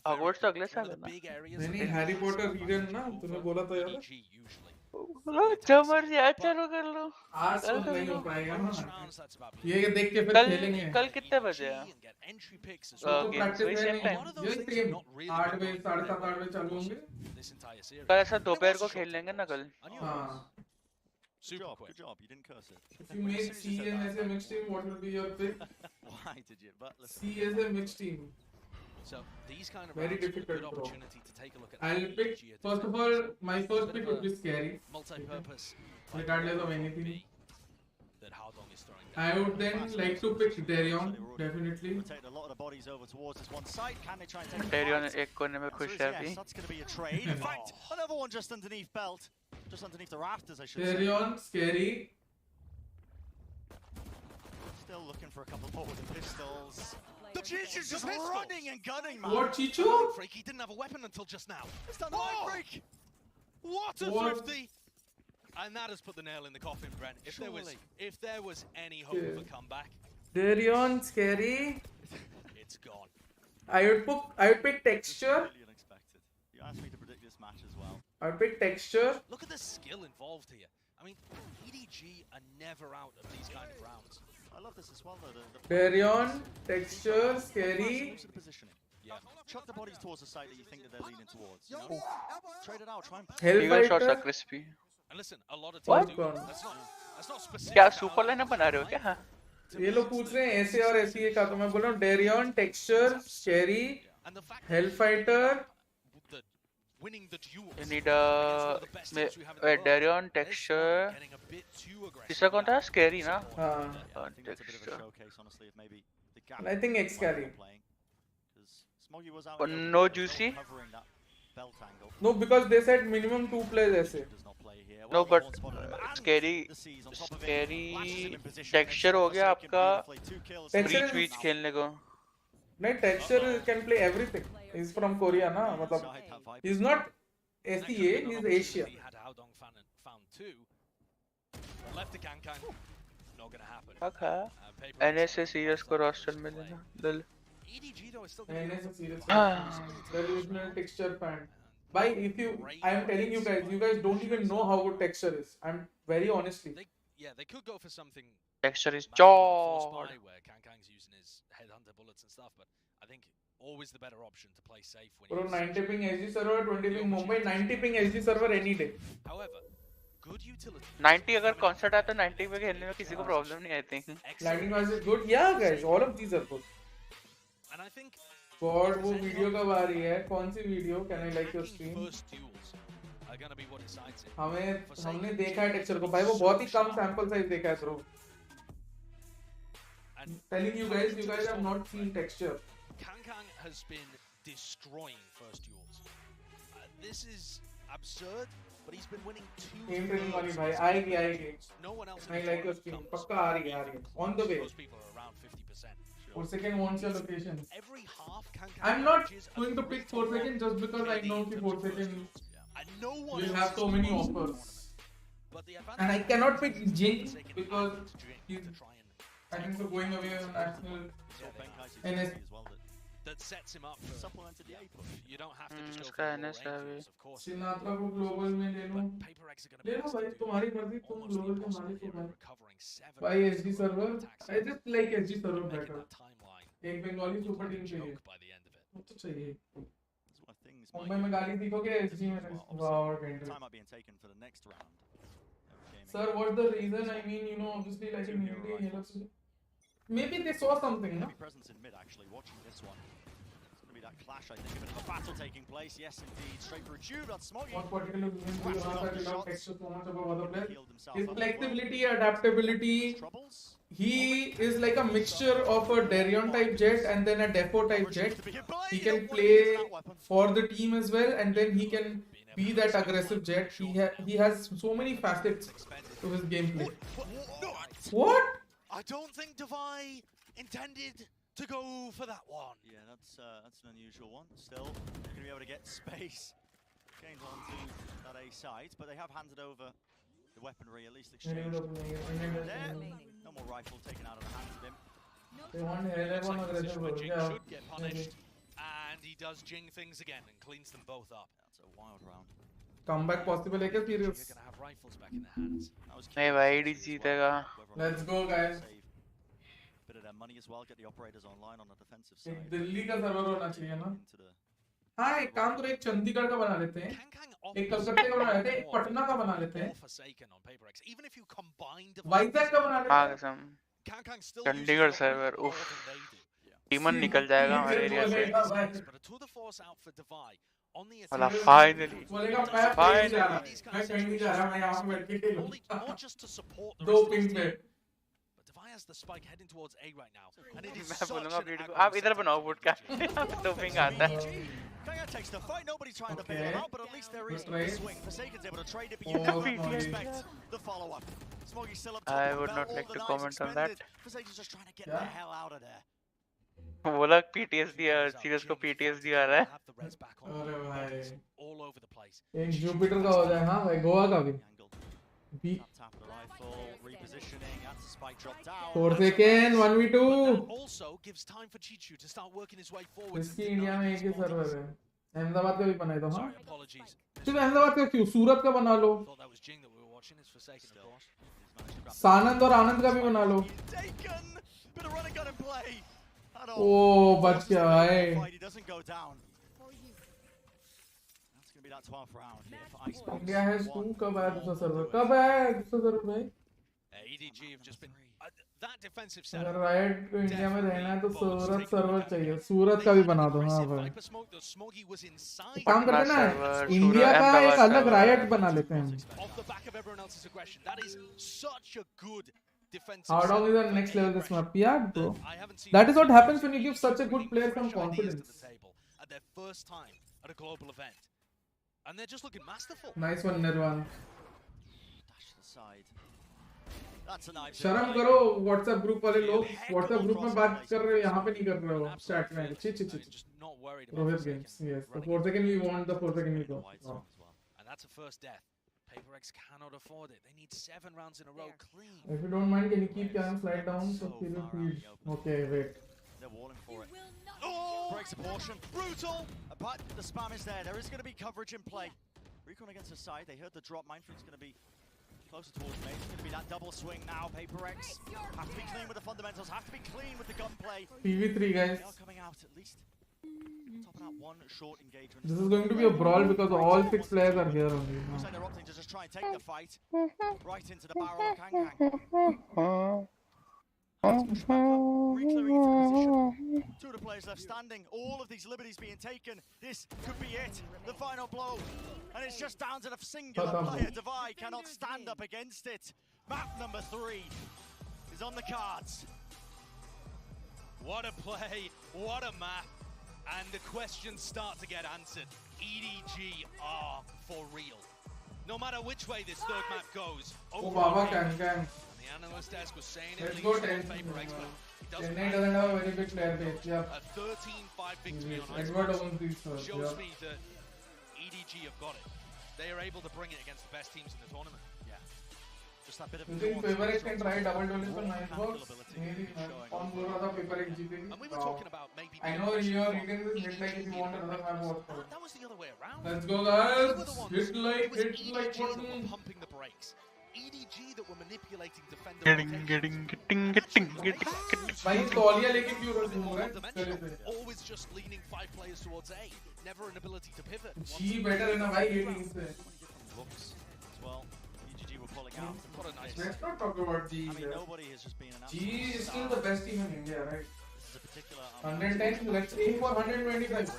S3: Hogwarts तो अगले साल है ना?
S1: नहीं Harry Potter rerun ना तूने बोला था यार.
S3: जब मर्जी आज चालू कर लो.
S1: आज तो नहीं हो पाएगा ना. ये देख के फिर खेलेंगे.
S3: कल कितने बजे है?
S1: प्रैक्टिस है नहीं. ये स्ट्रीम 8 बजे 7:30 8 बजे चालू होंगे.
S3: कल ऐसा दोपहर को खेल लेंगे ना कल.
S1: हाँ.
S13: Good job. You didn't curse it.
S1: If you make C and S a mixed team, what will be your pick?
S13: Why did you? But
S1: C as a mixed team.
S10: So these kind of
S1: very difficult,
S10: good
S1: bro.
S10: opportunity to take a look at.
S1: I'll pick. First of all, my first pick would be Scary.
S10: Multi-purpose.
S1: Regardless of anything.
S10: That Hardong is throwing.
S1: I would then like to pick Darion. Definitely.
S13: Rotate a lot of the bodies over towards this one side. Can they try and take
S3: Darion एक कोने में खुश है अभी.
S13: Yes, that's going to be a trade. In fact, another one just underneath belt. Just underneath the rafters, I should say.
S1: Darion, Scary.
S13: Still looking for a couple more with the pistols. The Chichu's just running and gunning, man.
S1: What, Chichu?
S10: Freak, he didn't have a weapon until just now.
S13: It's done the right freak.
S10: What a thrifty. And that has put the nail in the coffin, Brent. If there was any hope of a comeback.
S1: Darion, Scary.
S10: It's gone.
S1: I would pick Texture.
S13: Really unexpected. You asked me to predict this match as well.
S1: I would pick Texture.
S10: Look at the skill involved here. I mean, EDG are never out of these kind of rounds.
S13: I love this as well, though.
S1: Darion, Texture, Scary.
S13: Yeah. Chuck the bodies towards the side that you think that they're leaning towards. You know? Trade it out. Try and
S3: Hellfighter. Shots are crispy.
S10: And listen, a lot of
S1: What?
S10: teams do that. That's not specific.
S3: क्या super lineup बना रहे हो क्या? हाँ.
S1: ये लोग पूछ रहे हैं ऐसे और ऐसे का, तो मैं बोल रहा हूँ Darion, texture, scary, hellfighter.
S3: You need Darion, texture. तीसरा कौन था? Scary ना?
S1: हाँ.
S3: Texture.
S1: I think X carry.
S3: No juicy.
S1: No, because they said minimum 2 players ऐसे.
S3: No, but scary texture हो गया आपका breach खेलने को.
S1: नहीं, texture can play everything. He's from Korea ना, मतलब he's not SEA, he's Asia.
S3: Okay. NS serious को roster में लेना. दल.
S1: NS serious. Delusional texture fan. Bhai, I am telling you guys don't even know how good texture is. I'm very honestly.
S10: Yeah, they could go for something.
S3: Texture is
S10: Force
S3: god.
S10: Spy, where Kang's using his headhunter bullets and stuff, but I think always the better option to play safe when
S1: Bro,
S10: you
S1: 90 ping SG server, 20 ping Mumbai, 90 ping SG server any day.
S10: However, good utility.
S3: 90 अगर concert आता है 90 पे खेलने में किसी को problem नहीं I think.
S1: Lighting wise is good. Yeah guys, all of these are good.
S10: And I think
S1: God, वो वीडियो कब आ रही है? कौन सी video? Can I like your stream? हमने देखा है टेक्सचर को भाई, वो बहुत ही कम सैंपल साइज देखा है bro. Telling you guys have not seen texture.
S10: Kang has been destroying first duels. This is absurd, but he's been winning 2.
S1: Game training वाली भाई आएगी.
S10: No one else.
S1: I like your stream. पक्का आ रही है. On the way.
S10: Most people are around 50%.
S1: Forsaken wants your location.
S10: Every half
S1: I'm not going to pick Forsaken just because I know that Forsaken will have so many offers. And I cannot pick Jing because he's, I think, so going away on national NS.
S10: That sets him up for supplemented the A push. You don't have to just
S3: उसका NS है अभी.
S1: Sinatra को global में ले लो भाई, तुम्हारी मर्जी, तुम global के मालिक हो भाई. भाई SG server, I just like SG server better. एक बंगाली सुपर टीम चाहिए. वो तो चाहिए. मुंबई में गाली सीखोगे, SG में वाव tender. Sir, what's the reason? I mean, you know, obviously like in India, maybe they saw something, no?
S13: Presence in mid actually, watching this one. It's going to be that clash, I think, a bit of a battle taking place. Yes, indeed. Straight for a tube, that's Smoggy.
S1: One particular reason to have texture so much above other players. His flexibility, adaptability. He is like a mixture of a Darion type jet and then a Defo type jet. He can play for the team as well, and then he can be that aggressive jet. He has so many facets to his gameplay. What?
S10: I don't think Devi intended to go for that one.
S13: Yeah, that's an unusual one. Still, they're going to be able to get space gained onto that A site, but they have handed over the weaponry, at least exchanged. There. No more rifle taken out of the hands of him.
S1: They want everyone aggressive.
S10: Jing
S1: Yeah.
S10: should get punished, and he does Jing things again and cleans them both up.
S13: That's a wild round.
S1: Comeback possible है क्या serious?
S10: You're gonna have rifles back in their hands.
S3: नहीं भाई EDG जीतेगा.
S1: Let's go guys.
S13: Bit of their money as well. Get the operators online on the defensive side.
S1: एक दिल्ली का server होना चाहिए ना? हाँ, एक काम करो, एक चंडीगढ़ का बना लेते हैं, एक कलकत्ते का बना लेते हैं, एक पटना का बना लेते हैं, वाइजैक का बना लेते हैं.
S3: हाँ कसम. चंडीगढ़ सर्वर उफ. टीमन निकल जाएगा हमारे एरिया से. वाला फाइनली.
S1: मैं कहीं नहीं जा रहा, मैं यहाँ पे बैठ के खेलूंगा. 2 पिंग पे.
S10: Has the spike heading towards A right now, and it is
S3: मैं बोलूँगा वीडियो को आप इधर बनाओ वोट का. तो पिंग आता है.
S13: Kanga takes the fight. Nobody's trying to bail him out, but at least there is a swing. Forsaken's able to trade it, but you never expect the follow-up. Smoggy's still up top.
S3: I would not like to comment on that.
S13: Forsaken's just trying to get the hell out of there.
S3: बोला PTSD serious को PTSD आ रहा है.
S1: अरे भाई.
S10: All over the place.
S1: एक Jupiter का हो जाए, हाँ भाई, गोवा का भी. Forsaken 1v2.
S10: Also gives time for Chichu to start working his way forward.
S1: इसकी इंडिया में एक ही सर्वर है. अहमदाबाद का भी बनाए तो हाँ. सिर्फ अहमदाबाद का क्यों? सूरत का बना लो. सानंद और आनंद का भी बना लो. ओ बच गया भाई.
S13: be that 12th round here for Icebox.
S1: India has
S13: One,
S1: two. कब आया दूसरा
S13: will
S1: server?
S13: do it.
S1: कब आया दूसरा server भाई?
S10: EDG have just been that defensive
S1: अगर
S10: setup.
S1: राइट को इंडिया में रहना है तो
S10: Bodes
S1: Surat
S10: taking
S1: server
S10: that
S1: चाहिए.
S10: again.
S1: सूरत
S10: They
S1: का भी
S10: had
S1: बना
S10: an
S1: दो. हाँ
S10: aggressive
S1: भाई.
S10: Viper smoke. The Smoggy was inside.
S1: काम करते
S3: Patna
S1: ना
S3: server,
S1: इंडिया
S3: Surat,
S1: का एक
S3: Ahmedabad
S1: अलग
S3: server.
S1: रायट बना लेते हैं.
S10: Off the back of everyone else's aggression. That is such a good defensive
S1: How long is
S10: setup
S1: the
S10: for
S1: next
S10: any
S1: level this
S10: aggression
S1: map? Yeah, bro.
S10: I haven't seen
S1: That is what
S10: since
S1: happens when you give such a good
S10: bringing
S1: player some
S10: fresh ideas
S1: confidence.
S10: to the table at their first time at a global event. And they're just looking masterful.
S1: Nice one, Nirvan.
S13: Dash to the side. That's a nice.
S1: शर्म करो WhatsApp group वाले लोग WhatsApp group में बात कर रहे हो यहाँ पे नहीं कर रहे हो chat में.
S10: Just not worried about
S1: Rohit Games, yes. The 4 second we want, the 4 second we go. Wow.
S10: And that's a first death. PaperX cannot afford it. They need 7 rounds in a row clean.
S1: If you don't mind, can you keep Cam slide down so he will feed? Okay, wait.
S13: They're walling for it. Oh! Breaks a portion. Brutal! But the spam is there. There is going to be coverage in play. Recon against the side. They heard the drop. Mindfreak's going to be closer towards me. It's going to be that double swing now. PaperX have to be clean with the fundamentals. Have to be clean with the gunplay.
S1: PV3 guys.
S13: They are coming out at least. Top of that one short engagement.
S1: This is going to be a brawl because all 6 players are here only.
S13: Looks like they're opting to just try and take the fight right into the barrel of Kang. Reclearing into position. 2 of the players left standing. All of these liberties being taken. This could be it. The final blow. And it's just down to the singular player. Divide cannot stand up against it. Map number 3 is on the cards.
S10: What a play. What a map. And the questions start to get answered. EDG are for real. No matter which way this third map goes.
S1: Oh, Baba can.
S10: And the analyst desk was saying it
S1: Let's
S10: leads
S1: go
S10: on
S1: 10.
S10: PaperX, but it doesn't
S1: Chennai
S10: matter.
S1: doesn't have a very big player base. Yeah.
S10: A 13-5 victory on
S1: Edward
S10: Icebox
S1: owns these first.
S10: shows
S1: Yeah.
S10: me that EDG have got it. They are able to bring it against the best teams in the tournament.
S13: Yeah. Just that bit of
S1: You think PaperX can try double dueling for 9 box? Maybe. On बोल रहा था PaperX जीतेगी.
S10: And we were talking about maybe
S1: I know you are reading this hit like if you want another map watch for it.
S10: that was the other way around.
S1: Let's go
S10: They were
S1: guys.
S10: the ones-
S1: Hit like
S10: it was EDG that were
S1: button.
S10: pumping the brakes. EDG that were manipulating defender
S3: Getting.
S1: भाई तौलिया लेके क्यों घूम रहा है? चले पे.
S10: always just leaning 5 players towards A. Never an ability to pivot.
S1: G better है ना भाई ये team से.
S13: Looks as well. EDG were pulling out.
S10: What a nice.
S1: Let's not talk about G.
S13: I mean, nobody has just been an
S1: G
S13: absolute
S1: is still
S13: star.
S1: the best team in India, right?
S13: This is a particular
S1: 110. Let's aim for 125.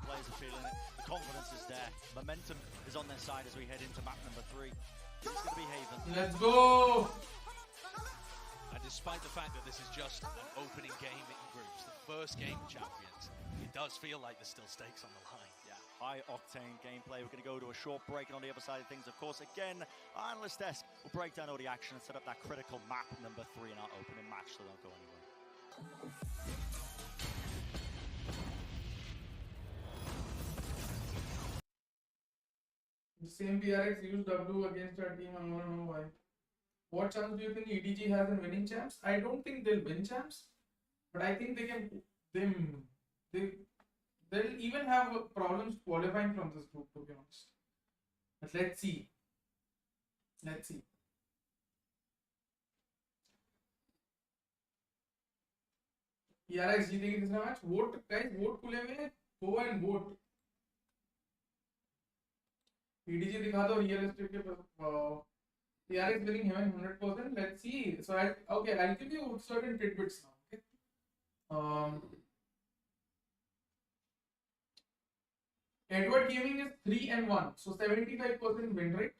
S13: Players are feeling it. The confidence is there. Momentum is on their side as we head into map number 3. It's going to be Haven.
S1: Let's go.
S10: And despite the fact that this is just an opening game in groups, the first game of Champions, it does feel like there's still stakes on the line.
S13: Yeah, high octane gameplay. We're going to go to a short break, and on the other side of things, of course, again, Analyst Desk will break down all the action and set up that critical map number 3 in our opening match, so don't go anywhere.
S1: The same PRX used W against our team. I want to know why. What chance do you think EDG has in winning champs? I don't think they'll win champs, but I think they can. They'll even have problems qualifying from this group, to be honest. But let's see. Let's see. PRX जीतेगी तीसरा match. Vote guys, vote खुले हुए हैं. Go and vote. EDG दिखा दो realistic के PRX winning heaven 100%. Let's see. So I'll give you certain tidbits now. Okay. Edward Gaming is 3-1, so 75% win rate.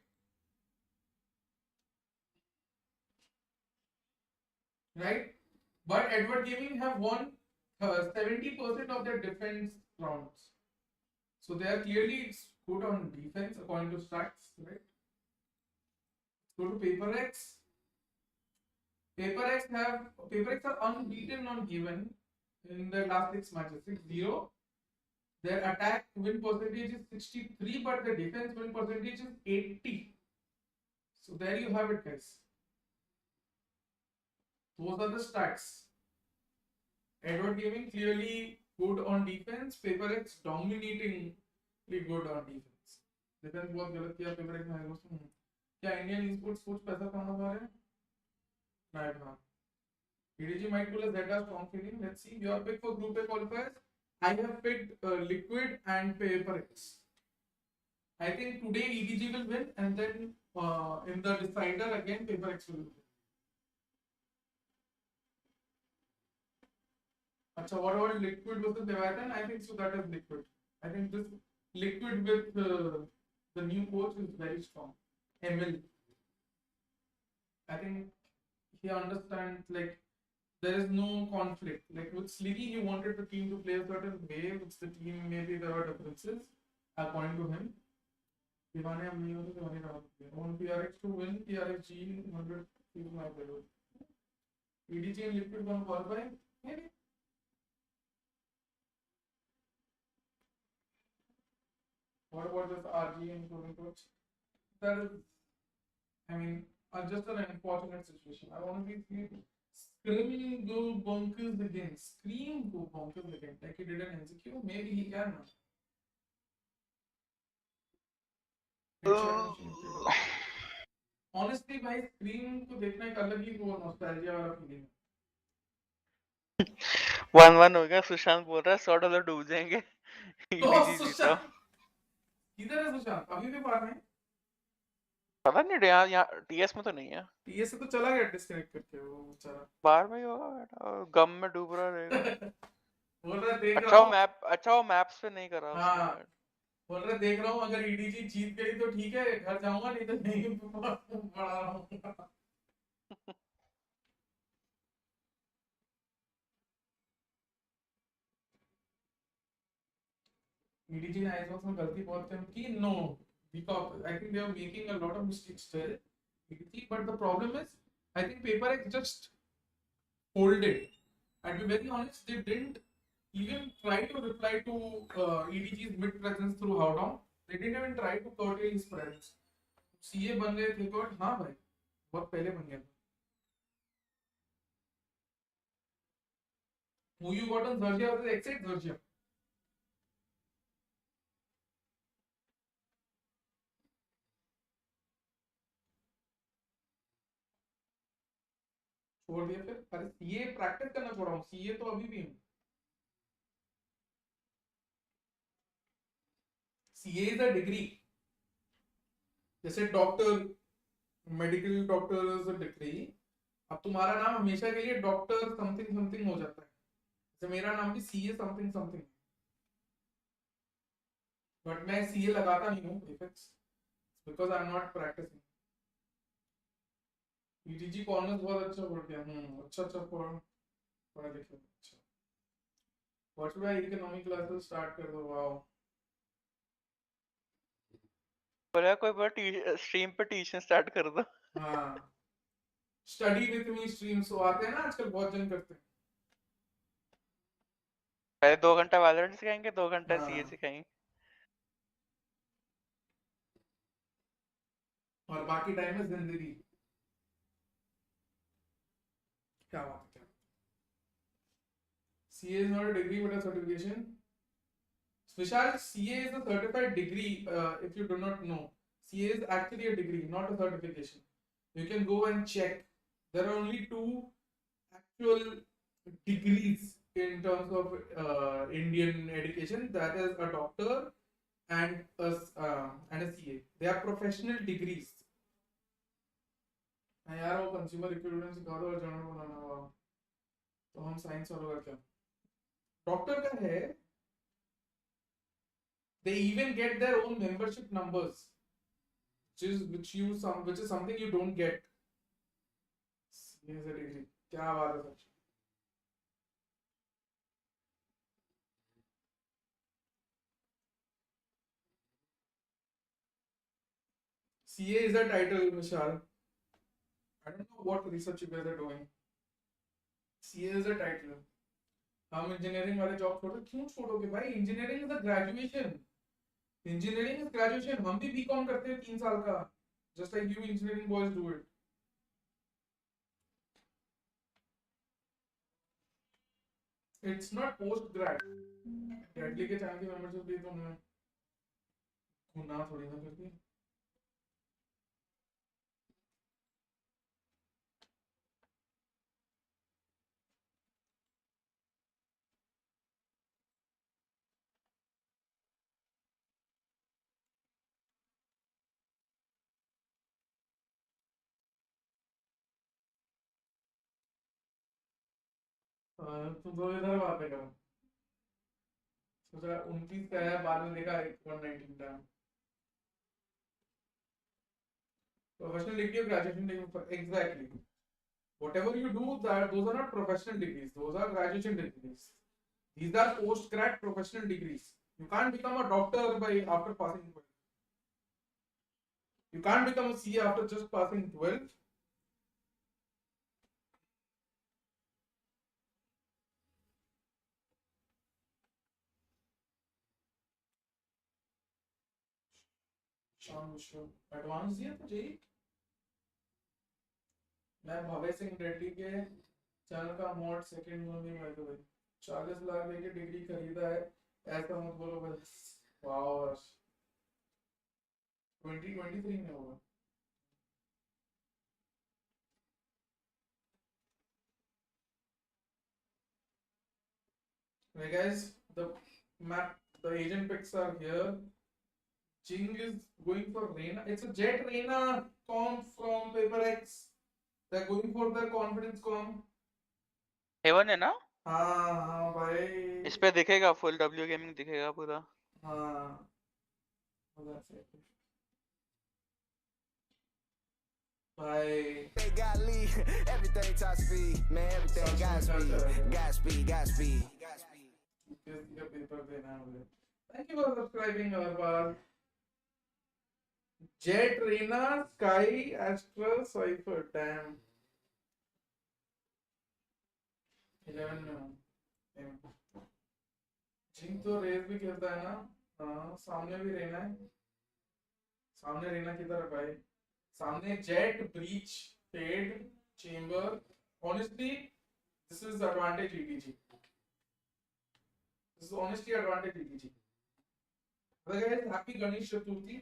S1: Right? But Edward Gaming have won 70% of their defense rounds. So they are clearly good on defense according to stats, right? Go to PaperX. PaperX are unbeaten on Haven in their last 6 matches. 6-0. Their attack win percentage is 63, but their defense win percentage is 80. So there you have it, guys. Those are the stats. Edward Gaming clearly good on defense. PaperX dominatingly good on defense. Defense बहुत गलत किया PaperX ने दोस्तों. क्या Indian esports कुछ पैसा कमाना पा रहे हैं? Right, हाँ. EDG might pull a Zeta strong feeling. Let's see. Your pick for Group A qualifiers. I have picked Liquid and PRX. I think today EDG will win, and then in the decider again PRX will win. So what about Liquid versus Leviatan? I think so that is Liquid. I think this Liquid with the new coach is very strong. Emil. I think he understands, like, there is no conflict. Like with Sliggy, he wanted the team to play a certain way. With the team, maybe there are differences according to him. On PRX to win, PRXG 100 is my favorite. EDG and Liquid going to qualify? Maybe. What about this RG and Golden Coach? That is, I mean, just an unfortunate situation. I want to see Scrim go bonkers again. Scream go bonkers again. Like he did an NCQ.Maybe he can. Honestly, भाई Scream को देखना एक अलग ही वो nostalgia वाला feeling है.
S3: 1-1 हो गया. सुशांत बोल रहा है 100 डॉलर डूब जाएंगे.
S1: तो सुशांत किधर है सुशांत? अभी भी बाहर में?
S3: पता नहीं यहाँ टीएस में तो नहीं है.
S1: टीएस से तो चला गया डिस्कनेक्ट करके वो बेचारा.
S3: बाहर में ही होगा. गम में डूब रहा रहेगा.
S1: बोल रहा देख रहा हूँ.
S3: अच्छा वो मैप्स पे नहीं कर रहा.
S1: हाँ. बोल रहा देख रहा हूँ अगर ईडीजी जीत गई तो ठीक है घर जाऊंगा नहीं तो नहीं बड़ा रहूंगा. EDG ने Icebox में गलती बहुत कम की. No, because I think they are making a lot of mistakes still. EDG, but the problem is, I think PRX just folded. And to be very honest, they didn't even try to reply to EDG's mid presence through how down. They didn't even try to curtail his presence. CA बन गए थे और हाँ भाई बहुत पहले बन गया था. Who you got on Zergia versus X8 Zergia? छोड़ दिया फिर. अरे सीए प्रैक्टिस करना छोड़ा हूँ. सीए तो अभी भी हूँ. CA is a degree. जैसे doctor, medical doctor is a degree. अब तुम्हारा नाम हमेशा के लिए डॉक्टर समथिंग समथिंग हो जाता है. जैसे मेरा नाम भी सीए समथिंग समथिंग. बट मैं सीए लगाता नहीं हूँ prefix because I am not practising. EDG corners बहुत अच्छा पढ़ गया. अच्छा पढ़ा लिखा. अच्छा what should I economic classes start कर दो. वाओ.
S3: बोला कोई बार स्ट्रीम पे ट्यूशन स्टार्ट कर दो.
S1: हाँ स्टडी विद मी स्ट्रीम सो आते हैं ना आजकल बहुत जन करते हैं.
S3: पहले 2 घंटा वैलोरेंट सिखाएंगे 2 घंटा सीए सिखाएंगे
S1: और बाकी टाइम में जिंदगी. क्या बात है. CA is not a degree but a certification. Vishal, CA is a certified degree. If you do not know, CA is actually a degree, not a certification. You can go and check. There are only 2 actual degrees in terms of Indian education. That is a doctor and a CA. They are professional degrees. यार वो consumer equipment सिखा दो और journal बनाना हुआ तो हम science वालों का क्या. डॉक्टर का है. They even get their own membership numbers, which is something you don't get. क्या बात है सच. CA is a title, Vishal. I don't know what research you guys are doing. CA is a title. हम engineering वाले job छोड़ो. क्यों छोड़ोगे भाई? Engineering is a graduation. Engineering is graduation. हम भी बीकॉम करते हैं 3 साल का. Just like you engineering boys do it. It's not post grad. Gradely के चैनल की मेंबरशिप ली तो उन्होंने गुनाह थोड़ी ना कर दी. तू तो इधर बातें कर सोचा 29 का है बाद में देखा 119 का professional degree or graduation degree exactly whatever you do that those are not professional degrees those are graduation degrees these are post grad professional degrees you can't become a doctor by after passing 12 you can't become a CA after just passing 12 advance दिया था जी मैं भवे सिंह रेड्डी के channel का mod second में भी मैं तो 40 लाख देके डिग्री खरीदा है ऐसा मत बोलो बस वाओ 2023 में होगा hey guys the agent picks are here Jing is going for Reina. It's a Jet Reina comp from PRX. They're going for their confidence comp.
S3: Heaven है ना?
S1: हाँ भाई.
S3: इस पे दिखेगा full W gaming दिखेगा पूरा.
S1: हाँ. Bye.
S14: They got lead, everything top speed, man, everything Godspeed.
S1: Thank you for subscribing, Arval. Jet, Reina, Sky, Astra, Cypher, damn. 11 में जिंग तो रेस भी खेलता है ना हाँ सामने भी रहना है सामने रहना की तरफ भाई सामने jet breech fed chamber honestly this is advantage EDG this is honestly advantage EDG other guys happy Ganesh Chaturthi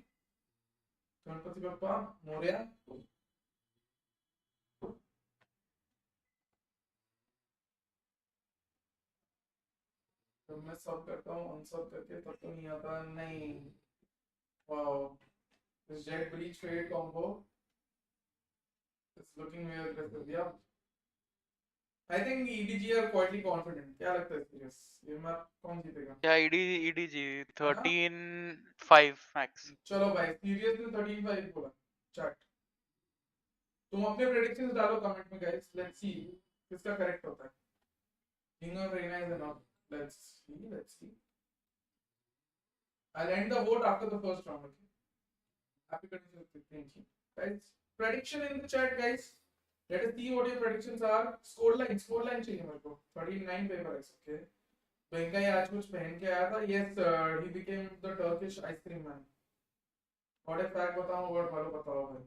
S1: Ganpati Bappa Morya तो मैं सब करता हूँ अनसब करके तब तो नहीं आता नहीं wow this jet breach fade combo it's looking very aggressive yeah I think EDG are quietly confident क्या लगता है सीरियस ये मैप कौन जीतेगा
S3: क्या EDG 13-5 max
S1: चलो भाई सीरियस में 13-5 बोला चैट तुम अपने प्रेडिक्शंस डालो कमेंट में गाइस लेट्स सी किसका करेक्ट होता है किंग और Raina is enough let's see I'll end the vote after the first round okay happy thank you guys prediction in the chat guys let us see what your predictions are score line चाहिए मेरे को 39 PRX okay Venkaiah आज कुछ पहन के आया था yes he became the Turkish ice cream man what a fact बताऊं वर्ड वालों बताओ भाई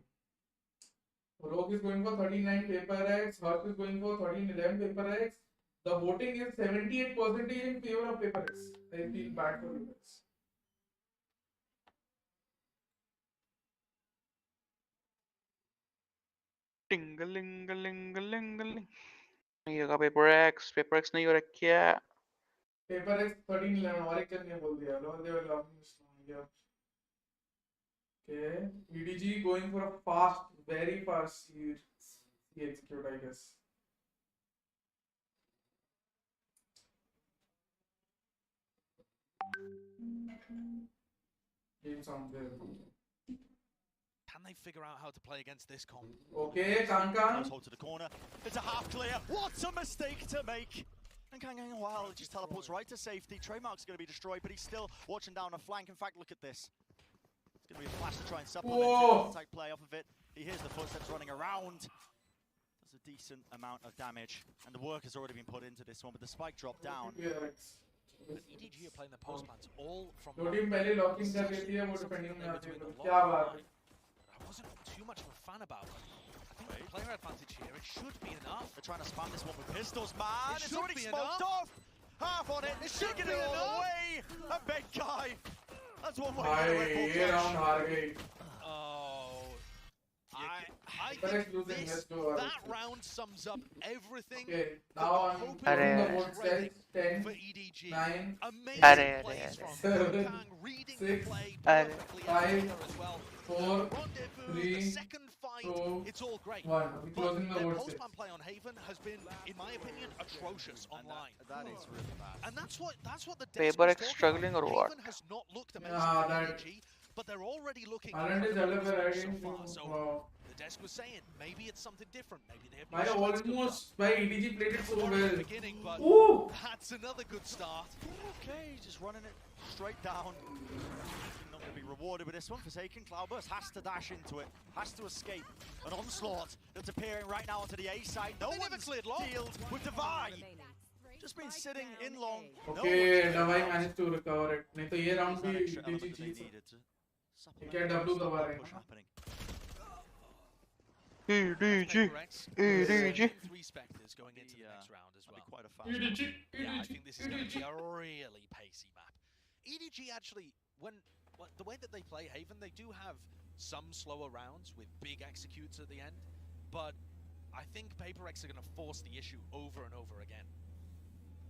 S1: Rogue is going for 39 PRX Hurst is going for 13-11 PRX the voting is 78% in favor of PRX I feel bad for PRX
S3: टिंगलिंगलिंगलिंगलिंग नहीं होगा PRX नहीं हो रखी है
S1: PRX 13-11 और एक ने बोल दिया लो they were laughing yeah okay EDG going for a fast very fast he execute I guess game sound there
S10: can they figure out how to play against this comp
S1: okay Kankan
S13: hold to the corner it's a half clear what a mistake to make and Kankan wow it just teleports right to safety trademark's going to be destroyed but he's still watching down a flank in fact look at this it's going to be a flash to try and supplement it attack play off of it he hears the footsteps running around does a decent amount of damage and the work has already been put into this one but the spike dropped down
S10: but EDG are playing the post plants all from
S1: दो team पहले locking कर लेती है वो defending में आती है क्या बात है
S10: I wasn't too much of a fan about it. I think the player advantage here, it should be enough.
S13: They're trying to spam this one with pistols, man.
S10: It's
S13: already smoked off. Half on it. They're shaking it all away. A big guy. That's one way to get a Red Bull
S1: round हार गई.
S10: Oh. I
S1: PRX
S10: think
S1: losing, let's
S10: this,
S1: go.
S10: that round sums up everything.
S1: Okay,
S10: that
S1: now
S10: the
S1: I'm
S10: hope
S1: closing
S3: Arey.
S1: the vote size. 10,
S10: for EDG.
S1: 9,
S10: Amazing
S1: 8,
S10: plays from
S1: 7,
S10: Kang, reading
S1: 6,
S10: the play
S3: Arey.
S10: perfectly
S1: 5,
S10: as well.
S1: 4,
S10: Rendezvous,
S1: 3,
S10: the second fight,
S1: 2,
S10: it's all great.
S1: 1. We're
S10: But
S1: closing the
S10: their
S1: vote size.
S10: post-plan play on Haven has been, in my opinion, atrocious online.
S5: That is really bad.
S10: And that's what the desk
S3: Paper
S10: was
S3: X
S10: talking
S3: struggling
S10: about.
S3: or what?
S10: Haven has not looked amazing
S1: Yeah,
S10: for
S1: that-
S10: EDG, but they're already looking
S1: Alan is
S10: incredible
S1: developer
S10: results so
S1: writing
S10: far.
S1: to-
S10: So
S1: wow.
S10: the desk was saying maybe it's something different. Maybe they have
S1: By
S10: new strengths built up.
S1: almost, by EDG played it so
S10: At the
S1: well.
S10: beginning, but
S1: Ooh!
S10: that's another good start.
S13: Okay, just running it straight down. Not going to be rewarded with this one. Forsaken Cloudburst has to dash into it, has to escape. An onslaught that's appearing right now onto the A side. No one's dealed with Divide. Just been sitting in long.
S1: Okay, Davai managed to recover it. नहीं तो ये round भी
S13: extra element
S1: EDG
S13: that they
S1: Jeet
S13: needed to
S1: सकता।
S13: supplement
S1: क्या
S13: the
S1: W
S13: stop
S1: दबा
S13: that
S1: रहे
S13: push
S1: हैं?
S13: happening.
S3: EDG. EDG.
S10: Three Spectres going into the next round as well.
S13: That'd be quite a fast
S1: EDG.
S10: Yeah, I
S1: EDG.
S10: think this is going to be a really pacey map. EDG actually, the way that they play Haven, they do have some slower rounds with big executes at the end, but I think PaperX are going to force the issue over and over again.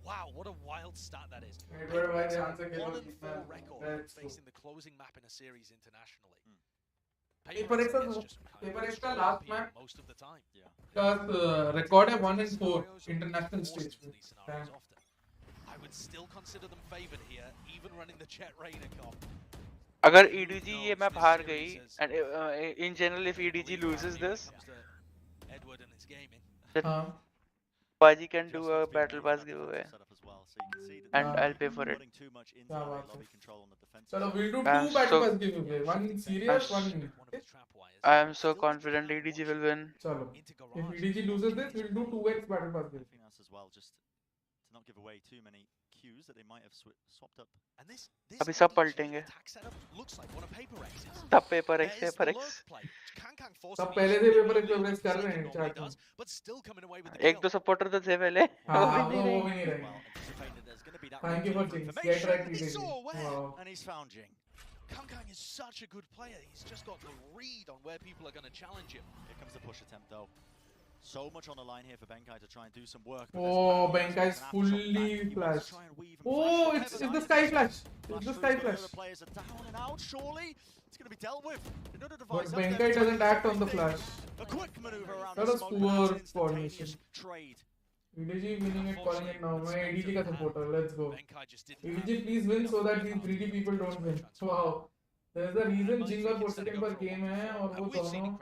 S10: Wow, what a wild stat that is.
S1: Edward भाई ध्यान से खेलो
S10: 1-4 record
S1: Let's go.
S10: facing the closing map in a series internationally.
S1: PaperX
S10: PaperX
S1: का
S10: just
S1: PaperX का
S10: destroy
S1: last
S10: people
S1: map
S10: most of the time.
S1: का record है 1-4 international stage पे. Damn.
S10: I would still consider them favored here, even running the Jet Rainer comp.
S3: अगर EDG ये map हार गई and in general if EDG loses this,
S10: Edward and his gaming.
S3: then Baji can do a battle pass giveaway and I'll pay for it.
S1: क्या बात है? चलो we'll do
S3: I'm
S1: two battle
S3: so-
S1: pass giveaway. One serious, one in.
S3: I am so confident EDG will win.
S1: चलो. If EDG loses this, we'll do 2x battle pass giveaway.
S13: I think that's as well, just to not give away too many cues that they might have swapped up.
S10: And this
S3: अभी सब पलटेंगे.
S10: attack setup looks like one of PaperX's.
S3: तब Paper X,
S10: There's
S3: Paper
S10: the
S3: X.
S10: lurk play. Kang forcing
S1: सब
S10: the
S1: पहले
S10: issue
S1: से
S10: with
S1: PaperX
S10: what
S1: progress कर रहे
S10: Forsaken
S1: हैं
S10: normally
S1: chat में.
S10: does, but still coming away with the
S3: एक
S10: kill.
S3: दो सपोर्टर तो थे पहले.
S1: हाँ,
S3: वो भी
S1: अब
S3: नहीं
S1: तो वो
S3: रहे.
S1: भी नहीं रहे.
S13: Well, anticipating that there's going to be that
S1: Thank you for
S13: room
S1: Jinx.
S13: for
S1: Get right,
S13: information,
S10: He's
S1: EDG.
S10: so aware.
S1: Wow.
S13: and he's found Jing.
S10: Kang is such a good player. He's just got the read on where people are going to challenge him.
S13: Here comes the push attempt though. So much on the line here for Benkai to try and do some work. but
S1: Oh,
S13: there's
S1: Benkai's
S13: an aftershock
S1: fully
S13: back. He wants to
S1: flashed.
S13: try and weave and
S1: Oh,
S13: flash.
S1: it's
S13: However,
S1: the
S13: that
S1: sky
S13: is-
S1: flash. It's the
S13: Flash
S1: sky
S13: through, but the
S1: flash.
S13: other players are down and out, surely. It's going to be dealt with. Another
S1: But
S13: device up
S1: Benkai
S13: there,
S1: doesn't act on the
S13: everything.
S1: flash.
S13: A quick maneuver around
S1: That
S13: the
S1: was
S13: smoke,
S1: poor
S13: but that's an
S1: coordination.
S13: instantaneous trade.
S1: EDG winning it, calling it now. मैं EDG का supporter. Let's go.
S10: Benkai just didn't
S1: EDG please win so that these greedy people don't win. Wow. There's a reason Jing और Forsaken पर game है और वो दोनों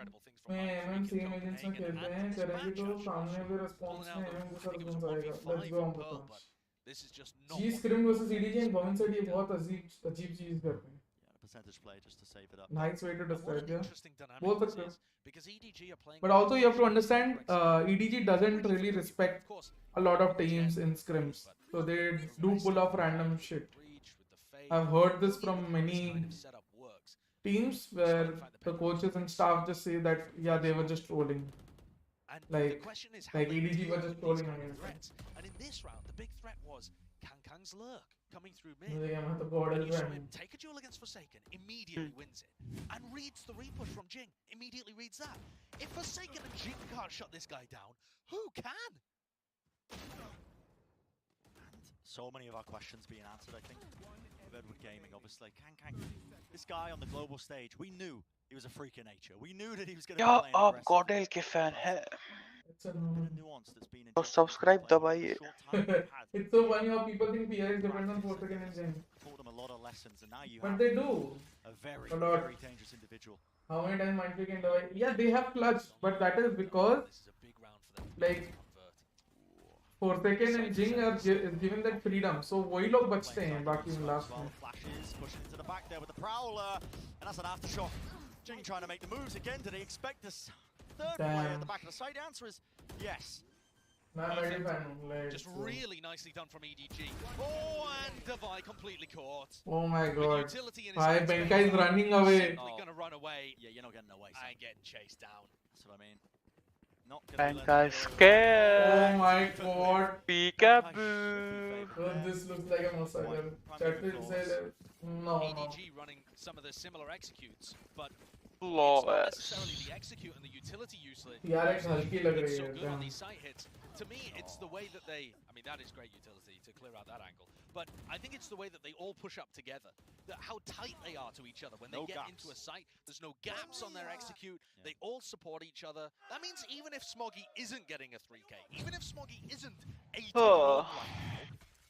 S1: में MM same agents में खेलते हैं. करेंगे तो सामने भी response में MM को response आएगा. Let's go हमको तो.
S10: This is just not
S1: G Scrim versus EDG and government side ये बहुत अजीब चीज कर रहे हैं.
S13: Percentage play just to save it up.
S1: Nice way to describe yeah.
S10: interesting dynamic
S1: बोल
S10: this
S1: सकते हो.
S10: is, because EDG are playing
S1: But also you have to understand EDG doesn't really respect a lot of teams in scrims. So they do pull off random shit. I've heard this from many teams where the coaches and staff just say that yeah they were just trolling. Like EDG were just trolling against them.
S10: And in this round, the big threat was Kang's lurk coming through mid.
S1: मुझे क्या मैं तो god
S10: And
S1: is
S10: you saw
S1: fan.
S10: him take a duel against Forsaken, immediately wins it. And reads the repush from Jing, immediately reads that. If Forsaken and Jing can't shut this guy down, who can?
S13: So many of our questions being answered, I think, with Edward Gaming, obviously. Kang, this guy on the global stage, we knew he was a freak of nature. We knew that he was going to be
S3: क्या
S13: playing
S3: आप
S13: aggressive.
S3: Gödel के fan हैं?
S1: It's a
S13: nuance that's been
S3: तो subscribe दबाइए.
S1: It's so funny how people think PRX depends on Forsaken and Jing.
S13: Taught them a lot of lessons, and now you
S1: But
S13: have
S1: they do.
S13: a very,
S1: A lot.
S13: very dangerous individual.
S1: How many times Mindfreak and Davai? Yeah, they have clutch, but that is because like Forsaken and Jing are given that freedom. So वही लोग बचते हैं बाकी last में.
S13: Flashes, pushing into the back there with the Prowler, and that's an aftershock. Jing trying to make the moves again. Did he expect this third player at the back of the site? The answer is yes.
S1: मैं Mighty fan हूँ. Let's
S10: Just
S1: go.
S10: really nicely done from EDG. Oh, and Davai completely caught.
S1: Oh my god.
S10: Utility in his
S1: Hi,
S10: hands,
S1: Benkai is running away.
S10: Simply gonna run away.
S13: Yeah, you're not getting away. Son.
S10: And getting chased down.
S13: That's what I mean. Not gonna be
S3: Benkai
S13: letting it go.
S3: scared.
S1: Oh my god.
S3: Peekaboo.
S1: Oh, this looks like a massacre. Chat said no.
S10: EDG running some of the similar executes, but
S3: Flawless.
S10: The execute and the utility usage.
S1: PRX हल्की लग रही
S10: So
S1: है
S10: good on these side hits. To me, it's the way that they. I mean, that is great utility to clear out that angle. But I think it's the way that they all push up together. How tight they are to each other when they get into a site. There's no gaps on their execute. They all support each other. That means even if Smoggy isn't getting a 3K, even if Smoggy isn't 8 right now,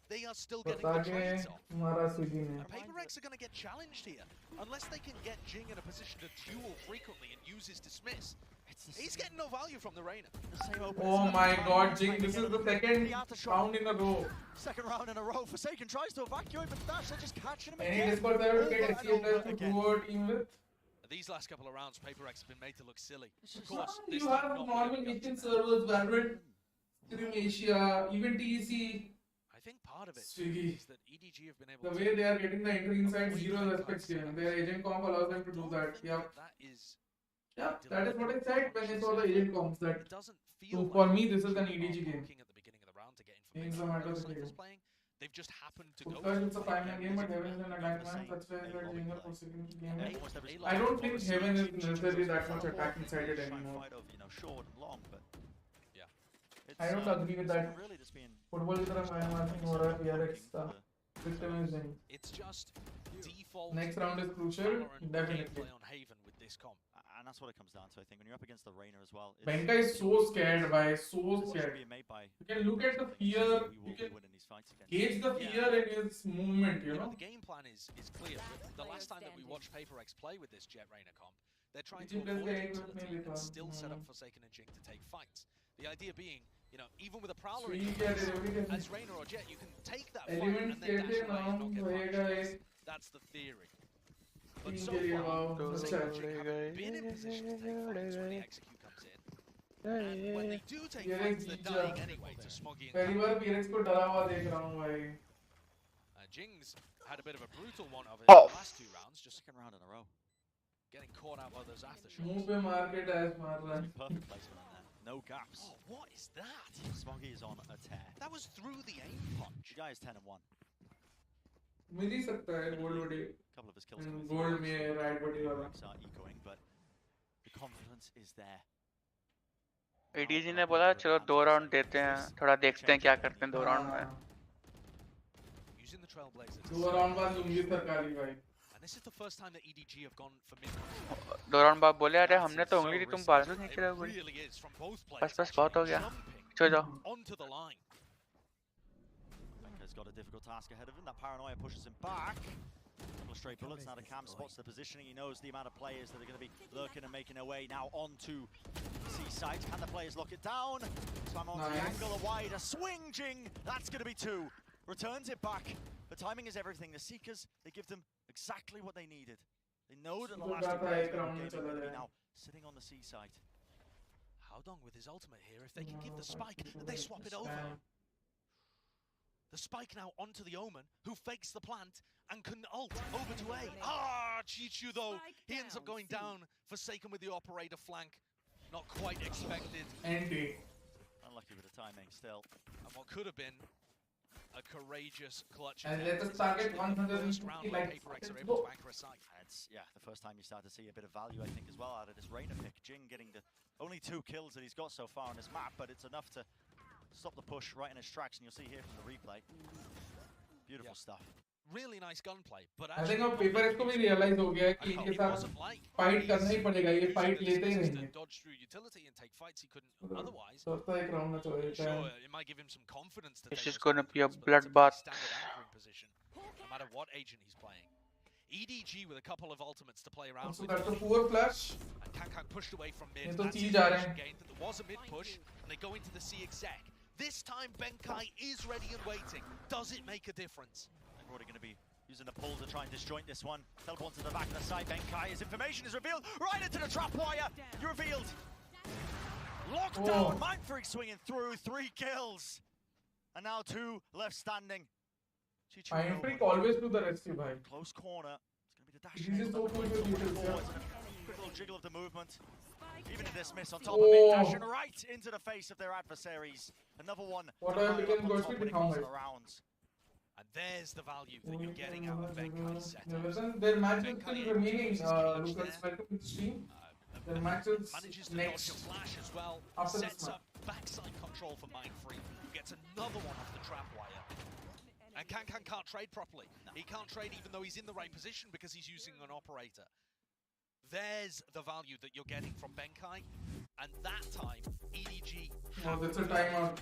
S10: they are still getting the trades off. And PRX are going to get challenged here. Unless they can get Jing in a position to duel frequently and use his dismiss. He's getting no value from the Reina.
S1: Oh my god, Jing, this is the second round in a row.
S13: Second round in a row. Forsaken tries to evacuate, but Dash are just catching him
S1: Any
S13: again.
S1: Discord server get escaped to do a team with?
S10: These last couple of rounds, PRX have been made to look silly. Of course,
S1: You have normal Asian servers, Valorant, Scrim Asia, even TEC.
S10: I think part of it
S1: Swiggy.
S10: is that EDG have been able
S1: The
S10: to...
S1: way they are getting the entry inside, zero respects given. Their agent comp allows them to do that. Yep. Yeah, that is what I said when I saw the agent comps. That so for me, this is an EDG game. Games the matter of the game.
S10: They've just happened to go.
S1: Because it's a 5-man game, but Heaven is an attack man. That's why they're doing a forsaken game. I don't think Heaven is necessarily that much attacking sided anymore. I don't agree with that. Football is a marking or a PRX stuff. System is in.
S10: It's just default.
S1: Next round is crucial, definitely.
S10: On Haven with this comp.
S13: And that's what it comes down to, I think. When you're up against the Reina as well.
S1: Benka is so scared by, so scared. You can look at the fear, you can gauge the fear in his movement, you know.
S10: The game plan is clear. The last time that we watched PRX play with this Jet Reina comp, they're trying to avoid utility and still set up Forsaken and Jing to take fights. The idea being, you know, even with a Prowler in your face, as Reina or Jet, you can take that fight and then dash away and not get punished. That's the theory. But so far, Forsaken and Jing haven't been in position to take fights when the execute comes in. And when they do take fights, they're dying anyway to Smoggy and
S1: पहली बार PRX को डरा हुआ देख रहा हूँ भाई.
S10: Jing's had a bit of a brutal one of it in the last 2 rounds, just second round in a row. Getting caught out by those aftershocks.
S1: मुंह पे मार के dash मार रहा है.
S13: Perfect placement on there. No gaps.
S10: Oh, what is that?
S13: Smoggy is on a tear.
S10: That was through the aim punch.
S13: The guy is 10-1.
S1: मिल ही सकता है gold बड़ी.
S13: Couple of his kills
S1: Gold में right बड़ी वाला.
S13: are echoing, but the confidence is there.
S3: ADG ने बोला चलो 2 round देते हैं, थोड़ा देखते हैं क्या करते हैं 2 राउंड में.
S1: 2 राउंड बाद लूंगी सरकारी भाई.
S10: And this is the first time that EDG have gone for mid.
S3: 2 round बाद बोले अरे हमने तो उंगली तुम बाजू खींच रहे हो. बस बहुत हो गया. चलो जाओ.
S10: Onto the line.
S13: Benka's got a difficult task ahead of him. That paranoia pushes him back. Couple of straight bullets. Now the cam spots the positioning. He knows the amount of players that are going to be lurking and making their way now onto the C site. Can the players lock it down? Slam onto the angle, a wider swing, Jing. That's going to be 2. Returns it back. The timing is everything. The Seekers, they give them exactly what they needed. They know that the last 2 players are going to be now sitting on the C site.
S10: Haodong with his ultimate here. If they can give the spike, they swap it over. The spike now onto the Omen, who fakes the plant and can ult over to A. Ah, Chichu though, he ends up going down, Forsaken with the operator flank. Not quite expected.
S13: Unlucky with the timing still.
S10: And what could have been a courageous clutch.
S1: And let us target 150 likes.
S10: PRX are able to anchor a site.
S13: It's, yeah, the first time you start to see a bit of value, I think, as well out of this Reina pick. Jing getting the only 2 kills that he's got so far on this map, but it's enough to stop the push right in his tracks, and you'll see here from the replay. Beautiful stuff.
S10: Really nice gunplay, but
S1: I think अब PRX को भी realize हो गया कि इनके साथ fight करना ही पड़ेगा, ये fight लेते ही रहेंगे.
S10: Dodge through utility and take fights he couldn't otherwise.
S1: So एक round में चल जाता है.
S10: Sure, it might give him some confidence to
S3: This is going to be a bloodbath.
S10: Position, no matter what agent he's playing. EDG with a couple of ultimates to play around
S1: So
S10: with.
S1: that's a 4 flash.
S10: And Kankang pushed away from mid.
S1: ये तो
S10: That's
S1: C
S10: the
S1: जा रहे हैं.
S10: gain. There was a mid push, and they go into the C exec. This time Benkai is ready and waiting. Does it make a difference?
S13: They're already going to be using the pull to try and disjoint this one. Teleport to the back of the side. Benkai, his information is revealed right into the trap wire. You're revealed. Locked down. Mindfreak swinging through. 3 kills. And now 2 left standing.
S1: Mindfreak always do the rescue, bhai.
S13: Close corner. It's going to be the dash.
S1: This is so cool with details, yeah.
S13: Quick little jiggle of the movement. Even a dismiss on top of it, dashing right into the face of their adversaries. Another one.
S1: What I became Godspeed
S13: rounds.
S10: And There's the value that you're getting out of Benkai's setup.
S1: Listen, their matches still remaining, Lucas, welcome to the stream. Their matches
S10: Manages to
S1: next.
S10: dodge a flash as well.
S1: After this
S10: Sets up backside control for Mindfreak, who gets another one off the trap wire. And Kankan can't trade properly. He can't trade even though he's in the right position because he's using an operator. There's the value that you're getting from Benkai. And that time, EDG.
S1: Oh, that's a timeout.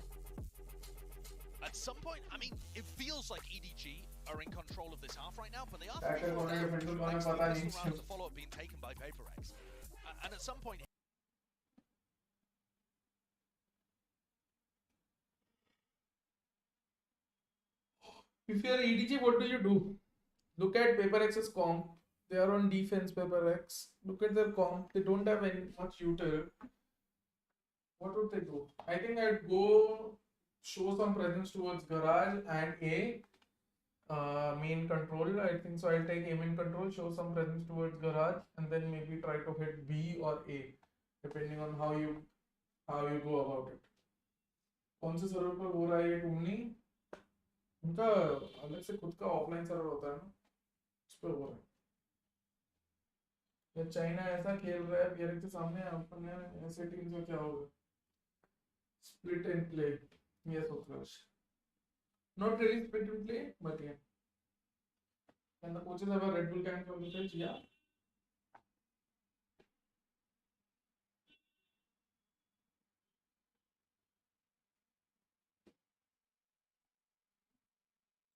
S10: At some point, I mean, it feels like EDG are in control of this half right now, but they are
S1: That is
S10: three
S1: what I
S10: down,
S1: have to do,
S10: thanks to
S1: pata
S10: the
S1: nahi
S10: missile rounds
S1: chhi.
S10: of follow-up being taken by PRX. And at some point,
S1: If you are EDG, what do? Look at PRX's comp. They are on defense, PRX. Look at their comp. They don't have any much util. What would they do? I think I'd go show some presence towards garage and A. Main control. I think so. I'll take A main control, show some presence towards garage, and then maybe try to hit B or A, depending on how you go about it. कौन से server पर हो रहा है ये टूर्नी? उनका अलग से खुद का ऑफलाइन सर्वर होता है ना, उस पर हो रहा है। या चाइना ऐसा खेल रहा है PRX के सामने, अपन ने ऐसे टीम से क्या होगा? Split and play. Yes, of course. Not really split and play, but yeah. And the coaches have a Red Bull can from the pitch, yeah.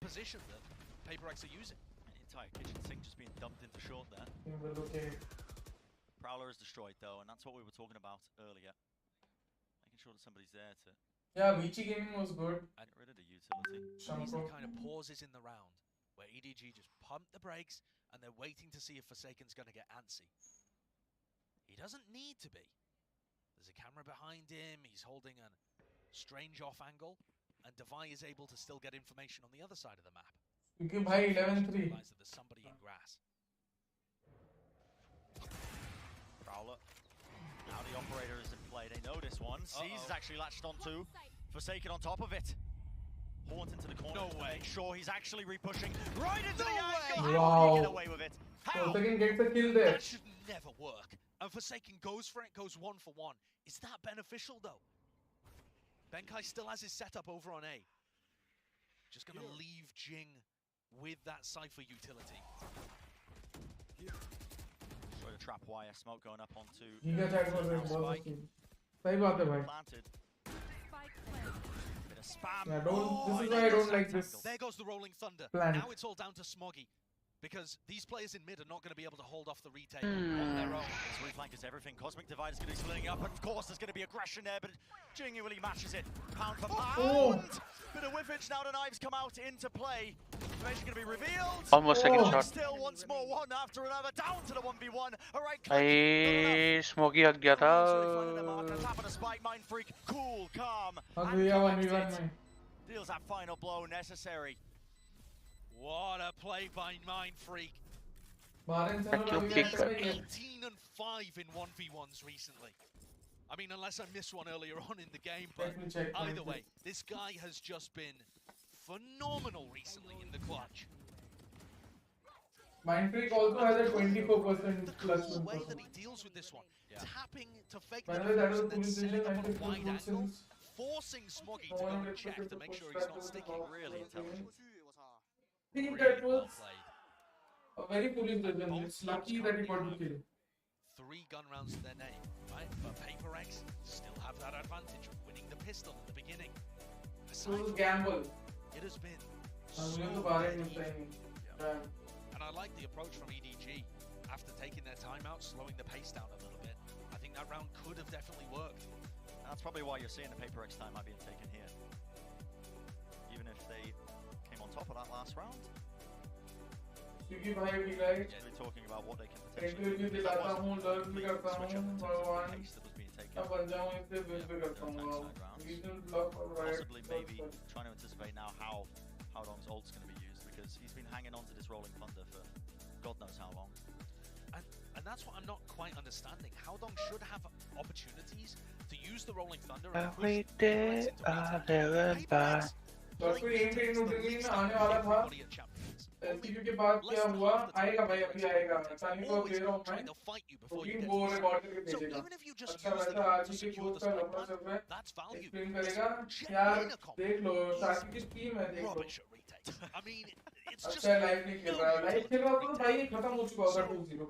S10: position that PRX are using.
S13: An entire kitchen sink just being dumped into short there.
S1: Okay.
S13: Prowler is destroyed though, and that's what we were talking about earlier. Making sure that somebody's there to
S1: Yeah, Vici Gaming was good.
S13: get rid of the utility.
S10: These are the kind of pauses in the round where EDG just pump the brakes and they're waiting to see if Forsaken's going to get antsy. He doesn't need to be. There's a camera behind him, he's holding a strange off angle, and Devi is able to still get information on the other side of the map.
S1: Because bhai 11-3.
S10: Realize that there's somebody in grass.
S13: Prowler. Now the operator is in play. They know this one. Sees is actually latched onto. Forsaken on top of it. Haunt into the corner.
S10: No way.
S13: Make sure he's actually repushing right into the angle.
S1: Wow.
S13: How did he get away with it? How?
S1: Forsaken gets a kill there.
S10: That should never work. And Forsaken goes for it, goes 1 for 1. Is that beneficial though? Benkai still has his setup over on A. Just gonna leave Jing with that Cypher utility.
S13: Destroy the trap wire, smoke going up onto
S1: Giga chat was like
S13: Spike.
S1: सही बात है भाई.
S13: Planted. Bit of spam.
S1: Yeah, don't. This is
S10: and
S1: why I
S10: there
S1: don't
S10: goes
S1: like
S10: that
S1: this.
S10: angle. There goes the rolling thunder.
S1: Plan.
S10: Now it's all down to Smoggy. Because these players in mid are not going to be able to hold off the retake on their own.
S13: This reflank is everything. Cosmic Divide is going to be splitting up, and of course there's going to be aggression there, but genuinely matches it. Pound for pound! Bit of whiffage, now the knives come out into play. Information going to be revealed.
S3: Almost second shot.
S13: Still once more, one after another, down to the 1v1. Alright,
S3: भाई smoky हक गया था.
S13: Tap on a spike, Mind Freak, cool, calm,
S1: Hug
S13: and
S1: गया 1v1
S13: collected.
S1: में.
S13: Deals that final blow necessary.
S10: What a play by Mind Freak.
S1: Baran sir
S3: Thank you,
S1: अभी
S3: kick.
S1: ऐसा ही है.
S10: 18 and 5 in 1v1s recently. I mean, unless I missed one earlier on in the game, but
S1: Let me check.
S10: either way, this guy has just been phenomenal recently in the clutch.
S1: Mindfreak also has a 24%
S10: The
S1: clutch
S10: cool
S1: win
S10: way that
S1: percentage.
S10: he deals with this one, tapping to fake
S1: By
S10: the
S1: the way, that
S10: defense
S1: was
S10: and then
S1: police
S10: setting
S1: station.
S10: up
S1: I
S10: on a
S1: think
S10: wide
S1: good
S10: angle,
S1: since.
S10: forcing Smoggy to
S1: No
S10: go
S1: one
S10: and
S1: will
S10: check
S1: put
S10: to
S1: the
S10: make
S1: push
S10: sure
S1: back
S10: he's
S1: to
S10: not
S1: the
S10: sticking.
S1: top.
S13: Really intelligent.
S1: I think that
S10: Well
S1: was
S10: played.
S1: a very foolish decision.
S10: Both
S1: It's lucky
S10: teams
S1: that he got
S10: currently
S1: the kill.
S10: 3 gun rounds to their name, right? But PRX still have that advantage of winning the pistol at the beginning.
S1: It
S10: Aside
S1: was a
S10: from
S1: gamble.
S10: that, it has been
S1: I'm
S10: so
S1: going to Baran
S10: dead
S1: this
S10: even.
S1: time. Damn.
S10: And I like the approach from EDG after taking their timeout, slowing the pace down a little bit. I think that round could have definitely worked.
S13: That's probably why you're seeing the PRX time might be taken here. Even if they came on top of that last round.
S1: क्योंकि भाई भी like
S13: We're talking about what they can
S1: interview
S13: potentially do.
S1: भी दिलाता हूँ, learn भी करता
S13: Switch
S1: हूँ,
S13: up in terms of
S1: भगवान
S13: the pace that was being taken.
S1: अब बन जाऊँ इससे बिल भी करता हूँ. Regional block or right.
S13: Possibly maybe trying to anticipate now how Dong's ult's going to be used, because he's been hanging on to this rolling thunder for God knows how long.
S10: And that's what I'm not quite understanding. Howdong should have opportunities to use the rolling thunder and push
S3: Every
S10: PRX
S3: day
S10: into
S3: I
S10: retake.
S3: live by.
S10: PRX
S1: परसों M nutri में आने वाला था एलसीक्यू के बाद क्या हुआ आएगा भाई अभी आएगा टाइम को दे रहा हूँ मैं बुकिंग वो रिकॉर्ड करके भेजेगा अच्छा वैसा आर्मी के कोच का लफड़ा चल रहा है एक्सप्लेन करेगा यार देख लो शाकी की टीम है देख लो अच्छा लाइव नहीं खेल रहा है लाइव खेल रहा तो भाई खत्म हो चुका होगा 2-0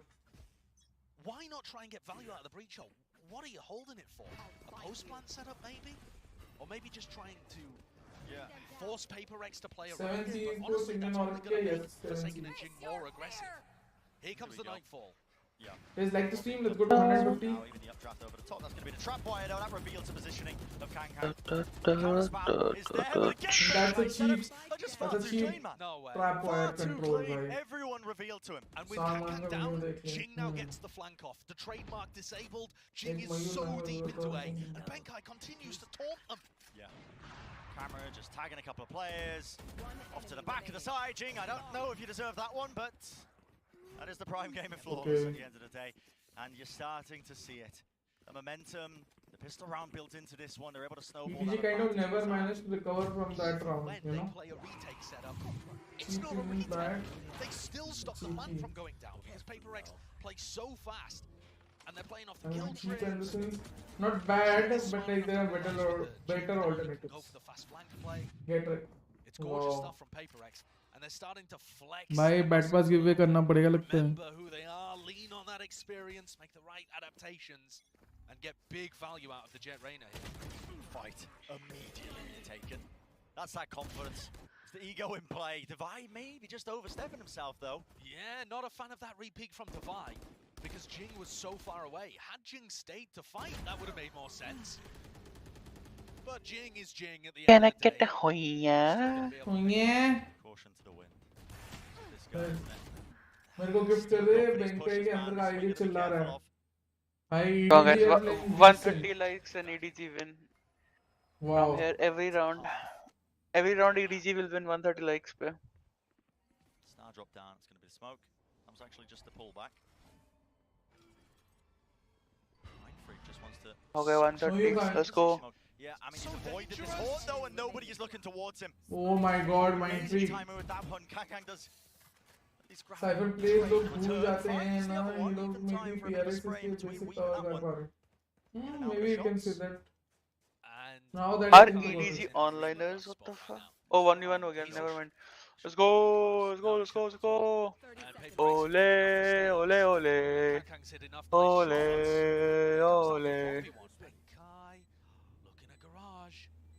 S10: Why not try and get value out of the breach hole? What are you holding it for? A post-plan setup maybe? Or maybe just trying to force PRX to play around it? But honestly, that's only going to make Forsaken and Jing more aggressive. Here comes the Nightfall.
S13: Yeah.
S1: Guys, like the stream, let's go to 150.
S13: Now even the updraft over the top, that's going to be the trap wire though, that reveals the positioning of Kang. Counterspam is there, but again,
S1: That's a cheap,
S13: that's
S1: a cheap
S10: No way.
S1: trap wire control,
S13: clean.
S1: bhai.
S13: Everyone revealed to him.
S10: And with Kang down, Jing now gets the flank off. The trademark disabled. Jing is so deep into A, and Benkai continues to taunt them.
S13: Yeah. Camera just tagging a couple of players. Off to the back of the side, Jing. I don't know if you deserve that one, but that is the prime game of flawless at the end of the day. And you're starting to see it. The momentum, the pistol round built into this one, they're able to snowball.
S1: EDG kind of never managed to recover from that round, you know?
S10: Play a retake setup. It's not a retake. They still stop the plan from going down because PRX play so fast. And they're playing off the kill tree.
S1: Not bad, but like they are better alternatives.
S10: Go for the fast flank play.
S1: Get it.
S10: It's gorgeous stuff from PRX. And they're starting to flex.
S1: भाई bat पास give away करना पड़ेगा लगता है.
S10: Remember who they are, lean on that experience, make the right adaptations, and get big value out of the Jet Reyna here.
S13: Fight immediately taken. That's that confidence. It's the ego in play. Divide maybe just overstepping himself though.
S10: Yeah, not a fan of that re-peek from Divide because Jing was so far away. Had Jing stayed to fight, that would have made more sense. But Jing is Jing at the end of the day.
S13: Caution to the wind. This guy
S1: मेरे को gift कर दे बेंकाई के अंदर का ID चिल्ला रहा है भाई
S3: guys, 130 likes and EDG win.
S1: Wow.
S3: From here every round EDG will win 130 likes pe.
S13: Star drop down, it's going to be the smoke. That was actually just the pullback. Mindfreak just wants to...
S3: Okay, 130, let's go.
S13: Yeah, I mean, he's avoided this horn though, and nobody is looking towards him.
S1: Oh my god, Mindfreak.
S13: Timer with that one. Kang does.
S1: Cypher plays लोग भूल जाते हैं ना ये लोग maybe PRX के basic power कर पा रहे. Maybe you can say that. Now that
S3: Are EDG onliners? What the fuck? Oh, 1v1 again. Never mind. Let's go! Let's go! Let's go! Let's go! Ole! Ole! Ole! Ole! Ole!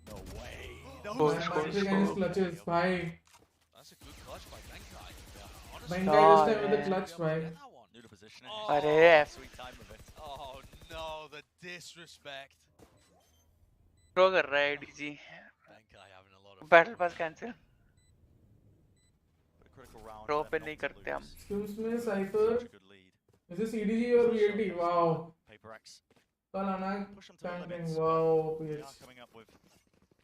S13: No way.
S1: Mindfreak and his clutches, bhai.
S10: That's a good clutch by Benkai.
S1: Benkai this time with the clutch, bhai.
S13: New to positioning.
S3: Arey.
S13: Sweet time of it.
S10: Oh no, the disrespect.
S3: Throw कर रहा है EDG.
S10: Benkai having a lot of
S3: Battle pass cancel.
S13: Critical round.
S3: Throw पे नहीं करते हम.
S1: Skims में Cypher. Is this EDG or VLT? Wow.
S13: PRX.
S1: कल आना camping. Wow.
S13: Coming up with.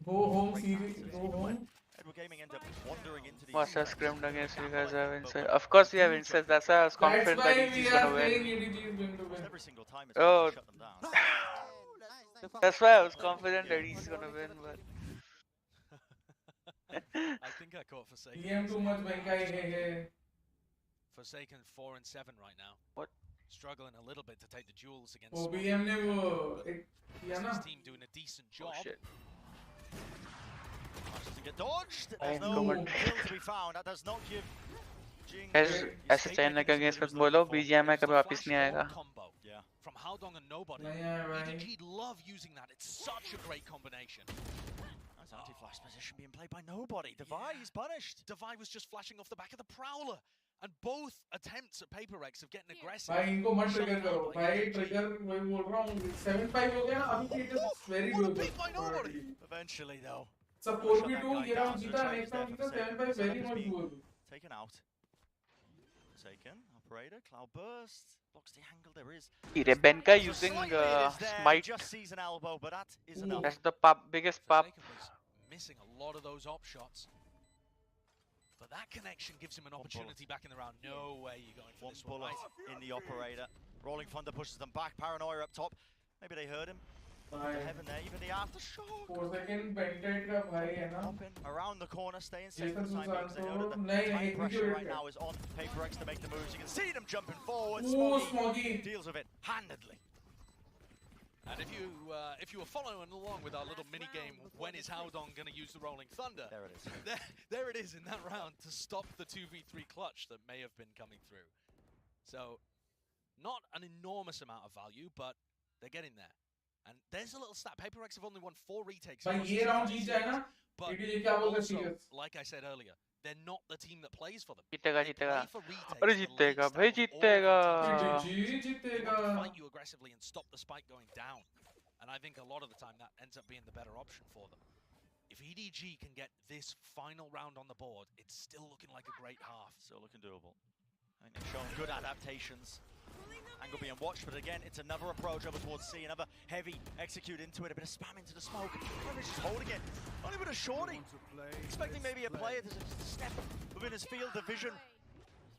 S1: Go home series. Go home.
S13: Edward Gaming end up wandering into the.
S3: What's that scrimmed against you guys have insight? Of course we have insight. That's why I was confident that EDG is gonna win.
S13: Every single time it's
S3: Oh.
S13: shut them down.
S3: That's why I was confident that EDG is gonna win, but.
S10: I think I caught Forsaken.
S1: DM too much, Benkai. Hey.
S10: Forsaken 4 and 7 right now.
S3: What?
S10: Struggling a little bit to take the duels against.
S1: Oh, BM ने वो एक किया ना.
S10: His team doing a decent job.
S3: Oh, shit.
S13: Doesn't get dodged.
S3: I
S13: There's
S3: know,
S13: no
S3: but-
S13: kill to be found. That does not give Jing.
S3: ऐसे China के against मत बोलो BGM में कभी वापस नहीं आएगा.
S13: Yeah.
S10: From Haldong and nobody.
S1: Yeah, right.
S10: EDG love using that. It's such a great combination.
S13: Nice anti-flash position being played by nobody. Divide is punished.
S10: Divide was just flashing off the back of the Prowler. And both attempts at PRX of getting aggressive.
S1: भाई इनको मत trigger करो. भाई trigger मैं बोल रहा हूँ 7-5 हो गया ना अभी it is very good.
S13: Eventually though.
S1: It's a 4v2 ये राउंड जीता next round जीता 7-5 very much good.
S13: Taken out. Taken. Operator. Cloud burst. Blocks the angle. There is.
S3: Benkai using smite.
S13: Just sees an elbow, but that is enough.
S3: That's the biggest pop.
S10: Missing a lot of those op shots. But that connection gives him an opportunity back in the round. No way you're going for
S13: One
S10: this one.
S13: bullet in the operator. Rolling Thunder pushes them back. Paranoia up top. Maybe they heard him. Heaven there, even the aftershock.
S1: 4 second Bented का भाई है ना.
S13: Around the corner, staying safe
S1: Jason
S13: for the time being, 'cause they know that the
S1: नहीं,
S13: time
S1: नहीं,
S13: pressure right
S1: execute
S13: now is on PRX to make the moves. You can see them jumping forward.
S1: Ooh,
S13: Smoggy
S1: Smoggy
S13: deals with it handedly.
S10: And if you were following along with our little mini game, when is Howdong going to use the Rolling Thunder?
S13: There it is.
S10: There it is in that round to stop the 2v3 clutch that may have been coming through. So, not an enormous amount of value, but they're getting there. And there's a little stat. PRX have only won 4 retakes.
S1: भाई ये round जीत जाए ना.
S10: But
S1: EDG क्या बोलते हैं
S10: also,
S1: serious.
S10: like I said earlier, they're not the team that plays for them.
S3: जीतेगा
S10: They
S3: जीतेगा
S10: play for retakes
S3: अरे
S10: for the
S3: जीतेगा
S10: late
S3: भाई
S10: start of all
S3: जीतेगा
S10: of the
S1: EDG
S10: They
S1: जीतेगा.
S10: want to fight you aggressively and stop the spike going down. And I think a lot of the time that ends up being the better option for them. If EDG can get this final round on the board, it's still looking like a great half.
S13: Still looking doable. I think they've shown good adaptations. Angle being watched, but again, it's another approach over towards C, another heavy execute into it, a bit of spam into the smoke. Privry's just holding it. Only with a shorty. Expecting maybe a player to just step within his field of vision.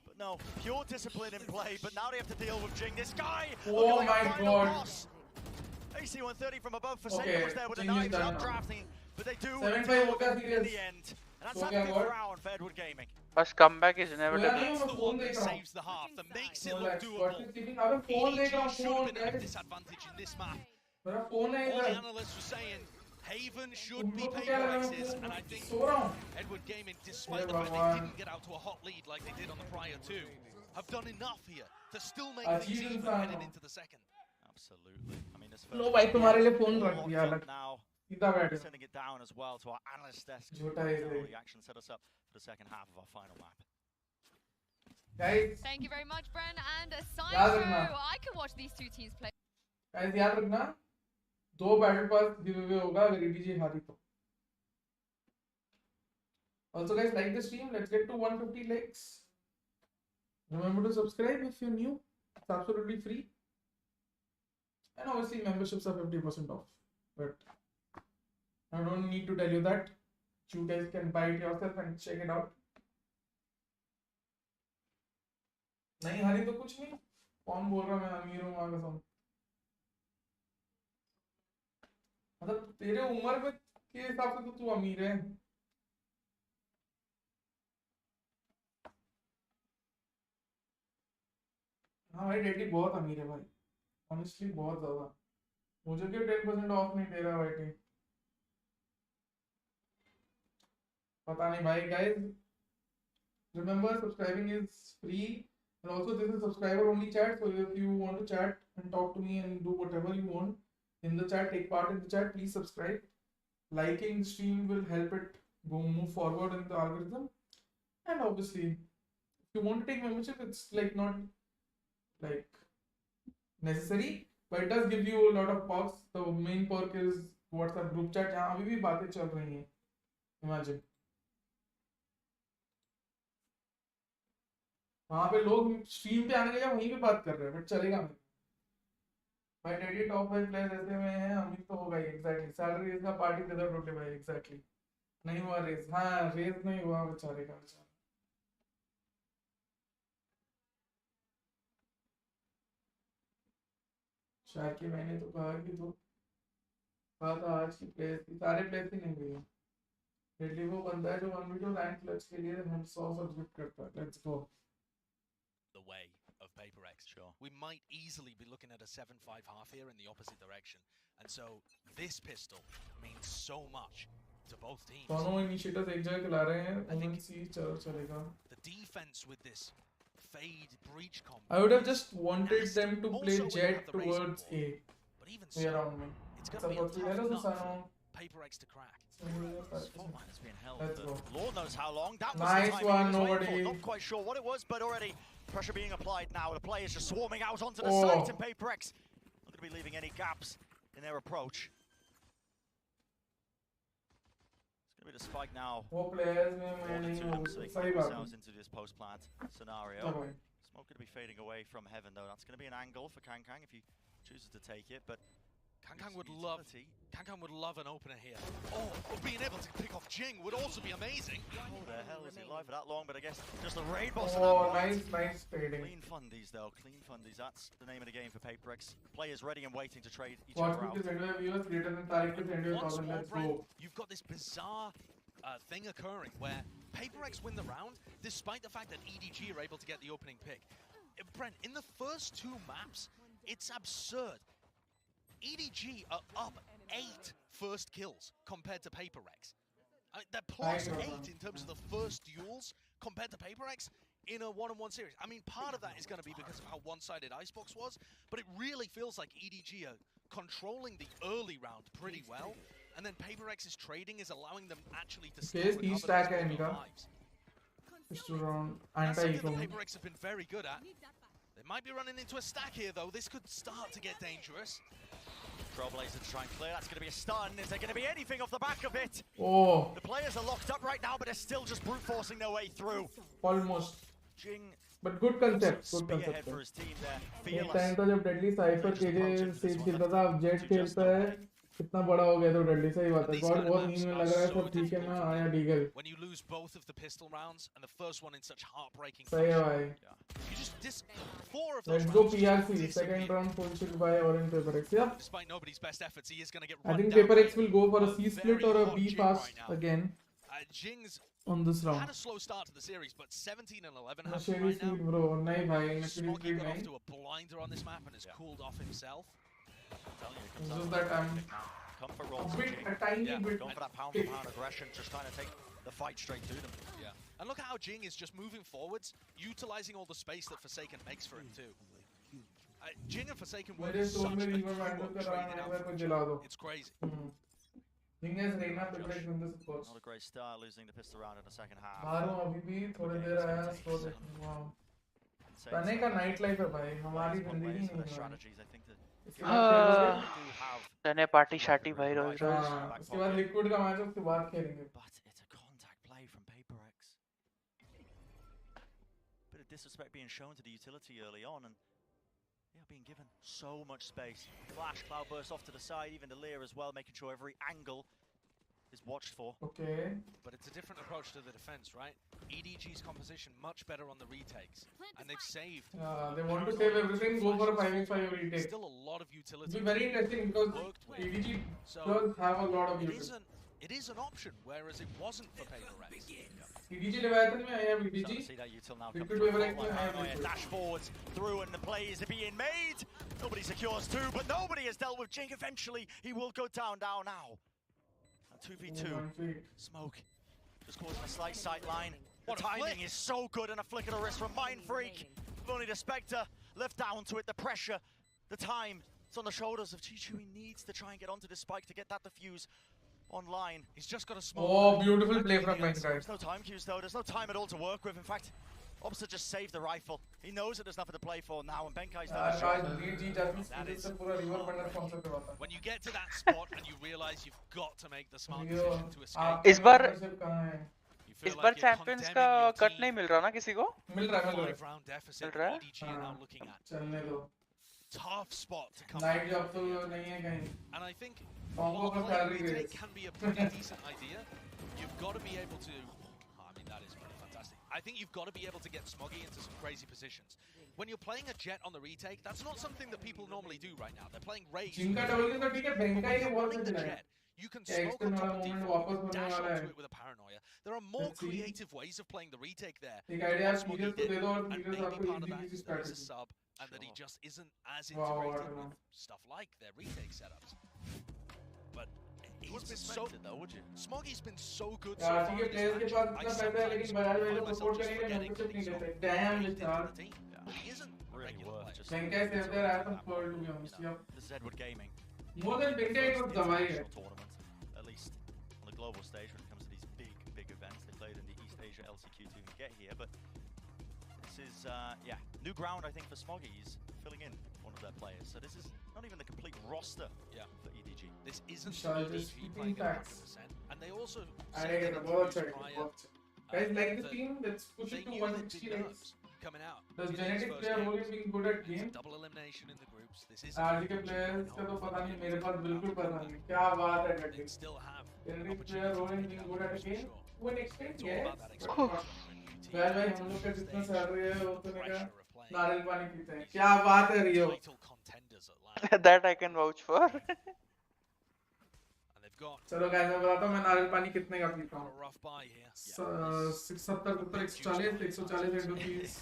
S13: But no, pure discipline in play, but now they have to deal with Jing. This guy!
S1: Oh my god.
S13: AC 130 from above for
S1: Okay,
S13: was there with a
S1: Jing is
S13: 9
S1: done
S13: jump
S1: now.
S13: drafting, but they do
S1: 7-5
S13: deal
S1: हो
S13: with
S1: गया
S13: it in
S1: serious.
S13: the end. And that's
S1: So
S13: a
S1: क्या
S13: fifth
S1: हुआ?
S13: round for Edward Gaming.
S3: बस comeback is
S1: यार
S3: inevitable.
S1: नहीं मैं
S10: The
S1: phone
S10: one
S1: देख
S10: that
S1: रहा हूँ.
S10: saves the half, that makes it
S1: No
S10: look
S1: lags.
S10: doable.
S1: What is keeping? अबे phone देख रहा हूँ
S10: EDG should have
S1: phone
S10: been at a
S1: guys.
S10: disadvantage in this map.
S1: मेरा phone है
S10: All the
S1: इधर.
S10: analysts were saying Haven should
S1: तुम
S10: be
S1: लोग को क्या लगा
S10: PRX's,
S1: मैं
S10: and I think
S1: सो रहा हूँ.
S10: Edward Gaming, despite the fact they didn't get out to a hot lead like they did on the prior two, have done enough here to still make things even heading into the second.
S13: Absolutely. I mean, this
S1: लो भाई तुम्हारे लिए phone रख
S13: first
S1: दिया अलग.
S13: now.
S1: सीधा बैठ जा.
S13: Sending it down as well to our analyst desk.
S1: झूठा है ये.
S13: The action set us up for the second half of our final map.
S1: Guys,
S4: Thank you very much, Bren. And
S1: याद
S4: aside
S1: रखना.
S4: I could watch these two teams play.
S1: guys याद रखना. 2 battle pass giveaway होगा अगर EDG हारी तो. Also guys, like the stream. Let's get to 150 likes. Remember to subscribe if you're new. It's absolutely free. And obviously memberships are 50% off. But I don't need to tell you that. You guys can buy it yourself and check it out. नहीं हारी तो कुछ नहीं. कौन बोल रहा मैं अमीर हूँ वहाँ कसम. मतलब तेरे उम्र में के हिसाब से तो तू अमीर है. हाँ भाई डेटी बहुत अमीर है भाई. Honestly बहुत ज़्यादा. मुझे क्यों 10% ऑफ नहीं दे रहा भाई. पता नहीं भाई guys. Remember subscribing is free. And also this is subscriber only chat, so if you want to chat and talk to me and do whatever you want in the chat, take part in the chat, please subscribe. Liking the stream will help it move forward in the algorithm. And obviously if you want to take membership, it's like not like necessary, but it does give you a lot of perks. The main perk is WhatsApp group chat, जहाँ अभी भी बातें चल रही हैं. Imagine. वहाँ पे लोग स्ट्रीम पे आने के लिए वहीं पे बात कर रहे हैं, बट चलेगा नहीं. भाई डेडी टॉप 5 प्लेयर्स ऐसे में हैं, अमीर तो होगा ही. एग्जैक्टली. सैलरी रेस का पार्टी दे दो टोटे भाई. एग्जैक्टली. नहीं हुआ रेस. हाँ रेस नहीं हुआ बेचारे का. बेचारा शायद कि मैंने तो कहा कि तो कहा था आज की प्लेस की सारे प्लेस ही नहीं गए. डेडली वो बंदा है जो 1v2 रैंक क्लच के लिए हम 100 सब्सक्राइब करता है. Let's go.
S10: The way of PRX. Sure. We might easily be looking at a 7-5 half here in the opposite direction. And so this pistol means so much to both teams.
S1: दोनों initiators एक जगह खिला रहे हैं. I think चलेगा.
S10: The defense with this fade breach combo.
S1: I would have just wanted them to play jet towards A.
S10: But even
S1: so, around me.
S10: It's going to be a tough nut for PRX to crack.
S13: Spotlight has been held
S1: Let's
S13: for
S1: go.
S13: Lord knows how long. That was
S1: Nice
S13: the timing
S1: one,
S13: he was waiting
S1: nobody.
S13: for. Not quite sure what it was, but already pressure being applied now. The players just swarming out onto the
S1: Oh.
S13: site, and PRX not going to be leaving any gaps in their approach. It's going to be the spike now.
S1: वो players में मैं नहीं
S13: So
S1: हूँ.
S13: they can
S1: सही
S13: get
S1: बात
S13: themselves
S1: है.
S13: into this post-plant scenario.
S1: चलो भाई.
S13: Smoke going to be fading away from Heaven though. That's going to be an angle for Kang Kang if he chooses to take it, but
S10: Kankan would love an opener here. Oh, being able to pick off Jing would also be amazing.
S13: How the hell is he live for that long? But I guess just a raid boss.
S1: Oh, nice fading.
S13: Clean fundies though, clean fundies. That's the name of the game for PRX. Players ready and waiting to trade each other out.
S10: Once more, Brent, you've got this bizarre thing occurring where PRX win the round despite the fact that EDG are able to get the opening pick. Brent, in the first 2 maps, it's absurd. EDG are up 8 first kills compared to PRX. They're plus 8 in terms of the first duels compared to PRX in a one-on-one series. I mean, part of that is going to be because of how one-sided Icebox was, but it really feels like EDG are controlling the early round pretty well, and then PRX's trading is allowing them actually to still recover those lives. That's something that PRX have been very good at. They might be running into a stack here, though. This could start to get dangerous.
S13: Trailblazer to try and clear. That's going to be a stun. Is there going to be anything off the back of it?
S1: Oh.
S13: The players are locked up right now, but they're still just brute forcing their way through.
S1: Almost.
S13: Jing.
S1: But good concept. Good concept.
S13: For his team there.
S1: एक time तो जब deadly cipher KJ says खेलता था, अब jet खेलता है, कितना बड़ा हो गया तो डेडली सही बात है. गॉड बहुत नींद में लग रहा है, सब ठीक है ना, आया Diggle.
S10: When you lose both of the pistol rounds and the first one in such heartbreaking
S1: सही है भाई.
S10: You just 4 of those.
S1: Let's go PRC. Second round full shit by Orange PRX. Yeah.
S10: Despite nobody's best efforts, he is going to get
S1: I
S10: run
S1: think
S10: down.
S1: PRX will go for a C split or a B fast again.
S10: Jing's
S1: on this round.
S10: had a slow start to the series, but 17 and 11 have
S1: Nashiri
S10: right now.
S1: speed, bro. Nahi bhai, Nashiri
S10: Smoggy
S1: speed
S10: got off
S1: nahi.
S10: to a blinder on this map and has cooled off himself.
S1: It's just that I'm
S13: Comfort
S1: a
S13: rolls.
S1: bit, a tiny bit.
S13: Going for that pound for pound aggression, just trying to take the fight straight to them.
S10: Yeah. And look how Jing is just moving forwards, utilizing all the space that Forsaken makes for him too. Jing and Forsaken work
S1: मेरे
S10: such
S1: soul
S10: a
S1: में
S10: good
S1: river band कर रहा
S10: trading
S1: है,
S10: out
S1: मैं
S10: from
S1: को
S10: each
S1: जला
S10: other.
S1: दो.
S10: It's crazy.
S1: Jing has Reina PRX in this course.
S13: Not a great start, losing the pistol round in the second half.
S1: बाहरों अभी भी थोड़ी देर आया, स्लो देखूंगा. तने का नाइट लाइफ है भाई, हमारी जिंदगी नहीं है.
S13: Strategies, I think that
S3: तने पार्टी शार्टी भाई रोज रोज.
S1: उसके बाद लिक्विड का मैच उसके बाद खेलेंगे.
S13: But it's a contact play from PRX. Bit of disrespect being shown to the utility early on, and being given so much space. Flash, cloud burst off to the side, even the Lear as well, making sure every angle is watched for.
S1: Okay.
S10: But it's a different approach to the defense, right? EDG's composition much better on the retakes, and they've saved.
S1: They want to save everything, go for a 5v5 retake.
S10: Still a lot of utility.
S1: It'll be very interesting because EDG does have a lot of utility.
S10: It is an option, whereas it wasn't for PRX.
S1: EDG Leviatan में आया EDG.
S13: See that util now
S1: Liquid PRX में आया
S13: Liquid. Dash forwards through, and the plays are being made. Nobody secures two, but nobody has dealt with Jing. Eventually, he will go down now. 2v2. Smoke just causing a slight sight line. The timing is so good, and a flick of the wrist from Mind Freak. Only the Spectre left down to it. The pressure, the time, it's on the shoulders of Chichu. He needs to try and get onto this spike to get that defuse online.
S10: He's just got a small.
S1: Oh, beautiful play from Mind Freak.
S13: There's no time cues though. There's no time at all to work with. In fact, Opposite just saved the rifle. He knows that there's nothing to play for now, and Benkai's done a shot.
S10: When you get to that spot and you realize you've got to make the smart decision to escape.
S3: इस बार champions का cut नहीं मिल रहा ना किसी को?
S1: मिल रहा है.
S10: मिल रहा है? Tough spot to come.
S1: Night job तो नहीं है कहीं.
S10: And I think
S1: Combo का salary raise
S10: can be a pretty decent idea. You've got to be able to. I mean, that is pretty fantastic. I think you've got to be able to get Smoggy into some crazy positions. When you're playing a Jet on the retake, that's not something that people normally do right now. They're playing Raze.
S1: जिनका double kill तो ठीक है, Benkai ने बहुत अच्छा चला.
S10: You can smoke on top of D4, dash onto it with a paranoia. There are more creative ways of playing the retake there. Smoggy did, and maybe part of that is there is a sub, and that he just isn't as integrated with stuff like their retake setups. But he's been so
S13: though, would you?
S10: Smoggy's been so good so far in this match. I sometimes find myself just forgetting that he's not
S1: Damn,
S10: baked into the team. But he isn't a regular player.
S1: Benkai saved their ass on Pearl, to be honest.
S13: The Zedwood Gaming.
S1: More than Benkai, it was Dawai.
S13: Tournament, at least on the global stage when it comes to these big events. They played in the East Asia LCQ to even get here, but this is new ground I think for Smoggy. He's filling in one of their players, so this is not even the complete roster for EDG.
S10: This isn't
S1: EDG
S10: playing at 100%, and they also
S1: guys, like the team, let's push it to 160 likes.
S10: coming out.
S1: Does
S10: in these
S1: genetic
S10: first
S1: player
S10: games.
S1: only being good at
S10: It's a
S1: game?
S10: double elimination in the groups. This is
S1: आज के players का तो पता नहीं मेरे पास बिल्कुल पता नहीं क्या बात है
S10: they still have
S1: genetic player only being good at game वो an extent yes भाई हम लोग का जितना सैलरी है उतने का नारियल पानी पीते हैं क्या बात है रियो
S3: That I can vouch for.
S1: चलो गाइस मैं बताता हूँ मैं नारियल पानी कितने का पीता हूँ 70 ऊपर 140 140 rupees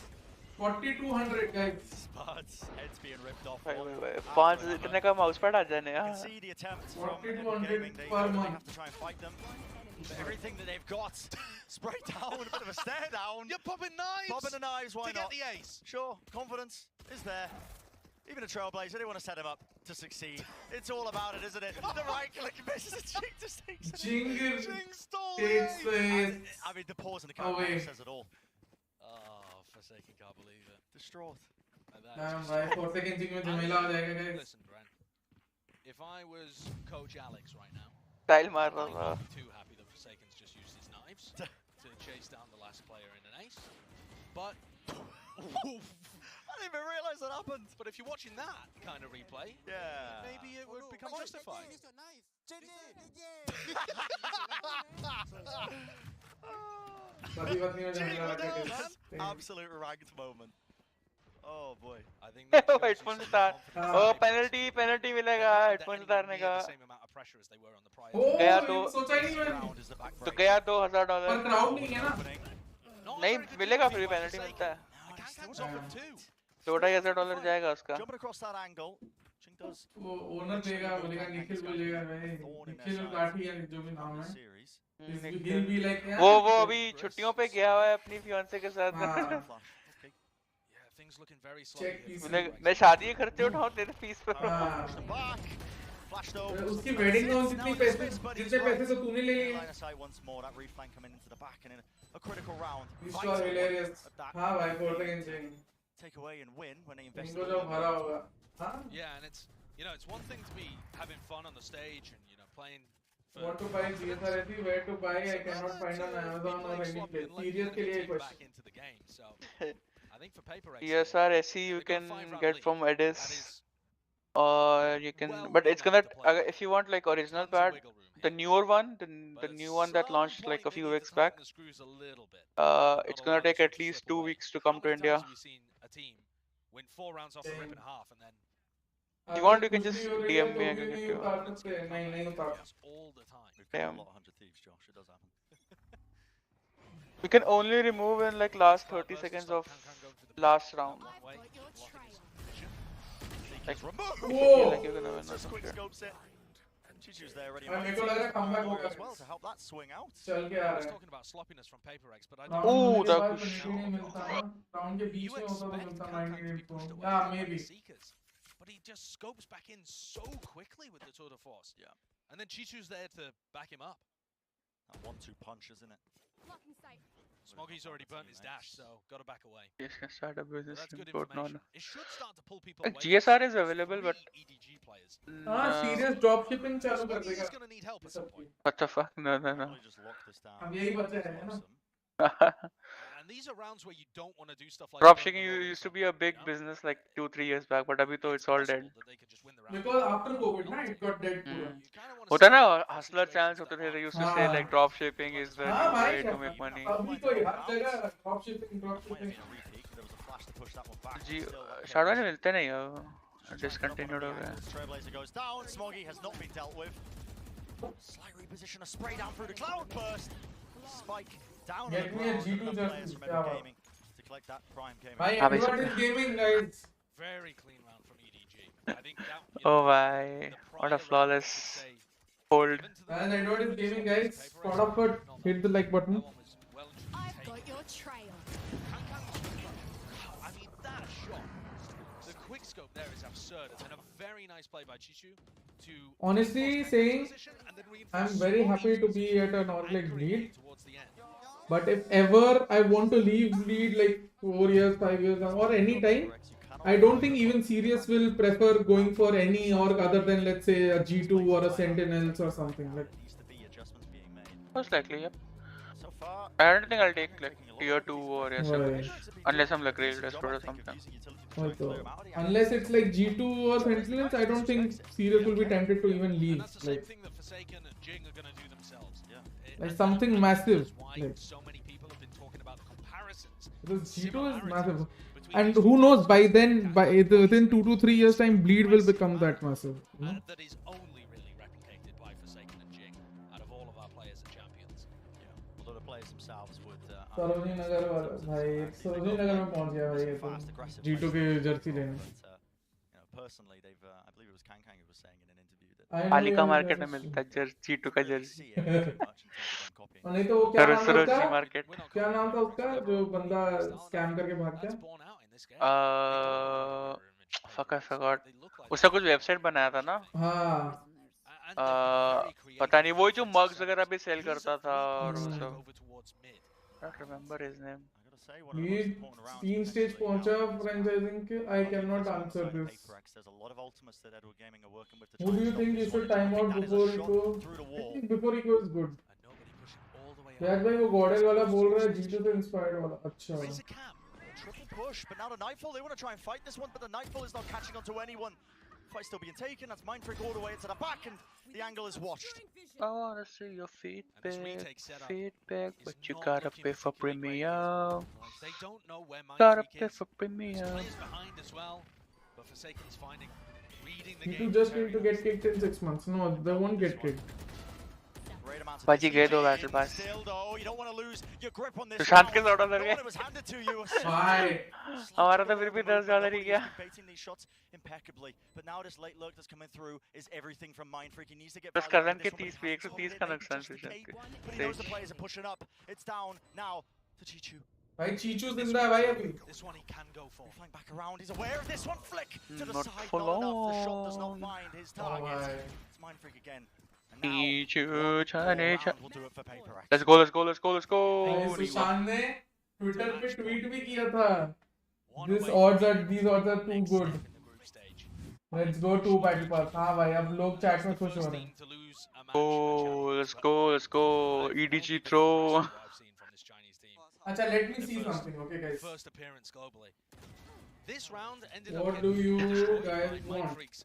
S1: 4200 guys.
S13: Spuds, heads being ripped off.
S3: 5 इतने का माउस पैड आ जाने यार.
S13: See the attempts from
S1: 4200
S13: they
S1: per
S13: really
S1: month.
S13: have to try and fight them. But everything that they've got, spray down, a bit of a stare down.
S10: You're popping knives.
S13: Popping the knives, why
S10: to
S13: not?
S10: get the ace.
S13: Sure, confidence is there. Even a trailblazer, they want to set him up to succeed. It's all about it, isn't it? The right click misses. Jing just takes it.
S1: Jing
S13: stole
S1: takes it.
S13: I mean, the pause in the camera says it all.
S10: Oh, Forsaken can't believe it.
S13: Distraught.
S1: भाई 4 seconds में झमेला हो जाएगा guys.
S10: Listen, Brent. If I was Coach Alex right now,
S3: Style मार रहा था.
S10: I'm too happy that Forsaken's just used his knives to chase down the last player in an ace. But
S13: I didn't even realize that happened.
S10: But if you're watching that kind of replay, maybe it would become justified.
S13: Absolute ragged moment. Oh boy.
S10: I think
S3: headphones उतार. Oh penalty मिलेगा headphones उतारने का. गया तो गया $2000.
S1: पर crowd नहीं है ना.
S3: नहीं मिलेगा फिर penalty मिलता है. $2,500 जाएगा उसका.
S13: Jumping across that angle.
S1: वो ओनर देगा बोलेगा निखिल बोलेगा भाई निखिल काठी या जो भी नाम है. He'll be like
S3: वो अभी छुट्टियों पे गया हुआ है अपनी fiancée के साथ.
S10: Things looking very slow.
S3: मैं शादी के खर्चे उठाऊं तेरे फीस पर.
S1: उसकी वेडिंग में जितने पैसे तो तूने ले लिए. This was hilarious. हाँ भाई 4 seconds चाहिए.
S13: Take away and win when they invest.
S1: इनको जब भरा होगा. हाँ.
S10: Yeah, and it's one thing to be having fun on the stage and playing.
S1: What to buy GSRSC? Where to buy? I cannot find on Amazon or any place. Serious के लिए question.
S10: I think for PRX,
S3: GSRSC you can get from Edis, or you can, but it's gonna if you want like original pad, the newer one, the new one that launched like a few weeks back, it's gonna take at least 2 weeks to come to India.
S10: Win 4 rounds off a rip and a half, and then
S3: if you want, you can just DM me and get you.
S10: All the time.
S3: Damn.
S13: 100 thieves, Josh. It does happen.
S3: You can only remove in like last 30 seconds of last round. Like,
S1: whoa!
S3: Like you're gonna win or something.
S13: Chichu's there ready
S1: मेरे को लग रहा है comeback होगा
S13: as well to help that swing out.
S1: चल के आ
S10: I was
S1: रहा है.
S10: talking about sloppiness from PRX, but I
S1: Round
S10: don't
S3: Ooh,
S1: होने के
S3: that
S1: बाद
S3: was
S1: penalty नहीं मिलता ना. Round के बीच में होता तो मिलता 98 को. Yeah, maybe.
S10: But he just scopes back in so quickly with the tour de force.
S13: Yeah.
S10: And then Chichu's there to back him up.
S13: That 1-2 punch, isn't it?
S10: Smoggy's already burnt his dash, so got to back away.
S3: You can start a business
S10: That's good
S3: import
S10: information.
S3: now.
S10: It should start to pull people away.
S3: GSR is available, but
S10: EDG players.
S1: हाँ, serious dropshipping चालू कर देगा.
S10: He's gonna need help at some point.
S3: What the fuck? No.
S13: Probably just lock this down.
S1: अब यही बचे हैं ना.
S10: And these are rounds where you don't want to do stuff like
S3: Dropshipping used to be a big business like 2-3 years back, but abhi to it's all dead.
S1: Because after COVID, ना, it got dead पूरा.
S3: होता ना hustler channels होते थे, they used to say like dropshipping is the
S1: हाँ
S3: new
S1: भाई.
S3: way to make money.
S1: अभी तो हर जगह dropshipping.
S13: There was a flash to push that one back.
S3: जी शायद मिलते नहीं हो. Discontinued हो गया.
S13: Trailblazer goes down. Smoggy has not been dealt with. Slight reposition, a spray down through the cloud burst. Spike down on the
S1: Get me a
S13: ground.
S1: G2
S13: Enough players
S1: just
S13: from Epic Gaming to collect that prime gaming.
S1: भाई everyone is gaming, guys.
S10: Very clean round from EDG. I think that.
S3: Oh my, what a flawless hold.
S1: And everyone is gaming, guys. Fatapat hit the like button.
S4: I've got your trail.
S10: I mean, that shot. The quick scope there is absurd, and a very nice play by Chichu to.
S1: Honestly saying, I'm very happy to be at an Orlex lead. But if ever I want to leave lead like 4 years, 5 years, or any time, I don't think even Serious will prefer going for any org other than, let's say, a G2 or a Sentinels or something like.
S3: Most likely, yep.
S13: So far.
S3: I don't think I'll take like tier 2 or
S1: Right.
S3: unless I'm like real desperate or something.
S1: Unless it's like G2 or Sentinels, I don't think Sirius will be tempted to even leave.
S10: That's the same thing that Forsaken and Jing are going to do themselves.
S1: Like something massive.
S10: Why
S1: Like,
S10: so many people have been talking about the comparisons.
S1: because G2 is massive. And who knows, by then, within 2 to 3 years time, Bleed will become that massive. You know?
S10: That is only really replicated by Forsaken and Jing out of all of our players and champions.
S13: Yeah, although the players themselves would.
S1: Sarojini Nagar वाला भाई सरोजनी नगर में पहुंच गया भाई ये तो G2 के Jersey लेने
S13: Personally, they've. I believe it was Kang who was saying in an interview that.
S3: पालिका मार्केट में मिलता है G2 का जर्सी.
S1: नहीं तो वो क्या नाम था
S3: सरोजनी
S1: उसका?
S3: मार्केट.
S1: क्या नाम था उसका जो बंदा स्कैम करके भाग गया?
S3: Fuck I forgot. उसका कुछ वेबसाइट बनाया था ना?
S1: हाँ.
S3: पता नहीं वो जो मग्स वगैरह भी सेल करता था और वो सब. I don't remember his name.
S1: ये 3 स्टेज पहुंचा फ्रेंचाइजिंग के. I cannot answer this.
S13: There's a lot of ultimates that Edward Gaming are working with.
S1: Who do you think you should time out before Eco? I think before Eco is good. यार भाई वो Gödel वाला बोल रहा है G2 से inspired वाला. अच्छा.
S13: Triple push, but now the Nightfall, they want to try and fight this one, but the Nightfall is not catching onto anyone. Fight still being taken, that's Mind Freak all the way into the back, and the angle is watched.
S3: I wanna see your feedback, but you gotta pay for premium.
S10: They don't know where
S3: Gotta
S10: Mind
S3: pay
S10: Freak
S3: for premium.
S10: is behind as well, but Forsaken's finding, reading the
S1: G2
S10: game.
S1: just need to get kicked in 6 months. No, they won't get kicked.
S3: बाजी गए 2 battle pass.
S13: Sushant
S3: के लौटा दर गए. हमारा तो फिर भी 10 ज्यादा नहीं गया.
S13: Impeccably, but now this late lurk that's coming through is everything from Mind Freak. He needs to get
S3: बस करन के 30 पे 130 का नुकसान सुशांत के.
S13: But he knows the players are pushing up. It's down now to Chichu.
S1: भाई चीचू जिंदा है भाई अभी.
S10: This one he can go for.
S13: Flying back around, he's aware of this one. Flick to the
S3: Not
S13: side,
S3: for
S13: not enough. The shot
S3: long.
S13: does not find his target. It's Mind Freak again.
S3: Chichu chane cha.
S13: We'll do it for PRX.
S3: Let's go, let's go, let's go, let's go.
S1: Sushant ने Twitter पे tweet भी किया था. These odds are too good. Let's go to battle pass. हाँ भाई अब लोग chat में खुश हो रहे हैं.
S3: Oh, let's go, let's go. EDG throw.
S1: अच्छा, let me see something, okay guys.
S10: First appearance globally. This round ended
S1: What
S10: up
S1: do you
S10: destroyed
S1: guys
S10: by Mind
S1: want?
S10: Freak's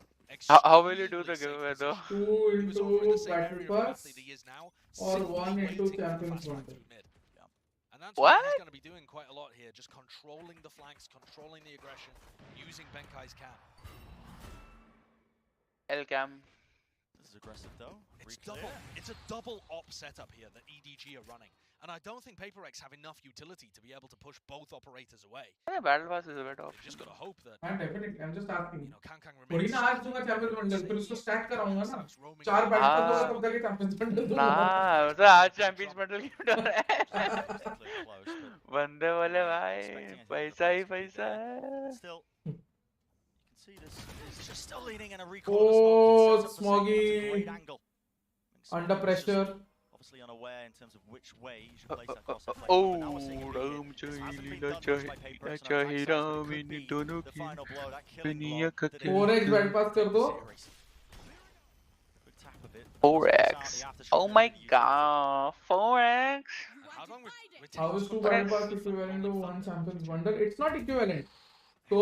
S3: How will you do the giveaway though?
S1: 2 into battle pass or 1 into champions bundle.
S10: And that's
S3: what
S10: he's going to be doing quite a lot here, just controlling the flanks, controlling the aggression, using Benkai's cam.
S3: L cam.
S13: This is aggressive though.
S10: It's a double op setup here that EDG are running. And I don't think PRX have enough utility to be able to push both operators away.
S3: Yeah, battle pass is a bit off.
S10: Just gotta hope that.
S1: And definitely, I'm just asking.
S10: You know, Kang
S1: थोड़ी ना आज दूंगा champions bundle, फिर उसको stack कराऊंगा ना. 4 battle pass होगा तब जाके champions bundle दूंगा.
S3: ना, तो आज champions bundle क्यों डर रहा है? बंदे वाले भाई, पैसा ही पैसा है.
S13: Still, you can see this. He's just still leaning in a recoil.
S1: Oh, Smoggy. Under pressure.
S13: Obviously unaware in terms of which way you should place that cross.
S3: Oh, Ram Chahila Chahira Mini Dono Ki Piniya Kake.
S1: 4x battle pass कर दो.
S3: 4x. Oh my god, 4x.
S1: How is 2 battle pass equivalent to 1 champions bundle? It's not equivalent. So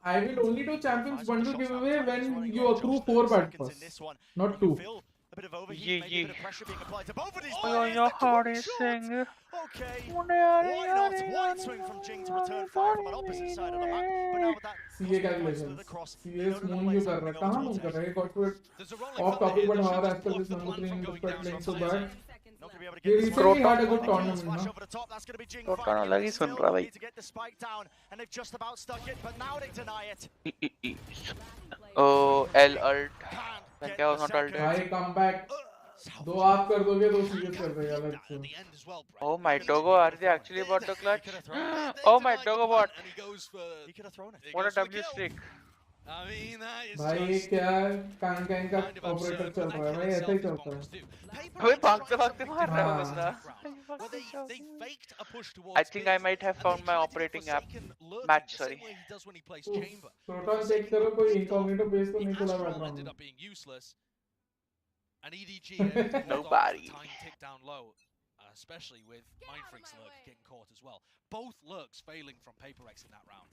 S1: I will only do champions bundle giveaway when you accrue 4 battle pass, not 2.
S13: A bit of overheat,
S3: Yeah,
S13: maybe a
S3: yeah.
S13: bit of pressure being applied to both of these
S3: Oh,
S13: players.
S3: your
S13: They
S3: heart
S13: took
S3: is
S13: the
S3: singing.
S13: shot. Okay, why not? Wide swing from Jing to return fire from an opposite side of the map. But now with that,
S1: CA calculations. CA moon क्यों कर रहा है? कहाँ moon कर रहा है? Got to it off topic, but how as per this number 3 in the spread playing so bad. They recently had a good tournament, no?
S3: Crota अलग ही सुन रहा भाई.
S13: to get the spike down, and they've just about stuck it, but now they deny it.
S3: Oh, L alt. When क्या was not alt.
S1: भाई come back. 2 आप कर दोगे 2 serious कर देगा अलग से.
S3: Oh my Togo, are they actually about the clutch? Oh my Togo bot.
S13: He could have thrown it.
S3: What a W streak.
S10: I mean, that is
S1: भाई क्या कांग कांग का ऑपरेटर चल रहा है भाई ऐसा ही चलता है.
S3: अबे भागते भागते मार रहा है बंदा. I think I might have found my operating app. Match, sorry.
S1: Proton check करो कोई इनकॉग्निटो बेस तो नहीं खुला बैकग्राउंड में.
S10: And EDG
S3: Nobody.
S10: time tick down low. especially with Mindfreak's lurk getting caught as well. Both lurks failing from PaperX in that round.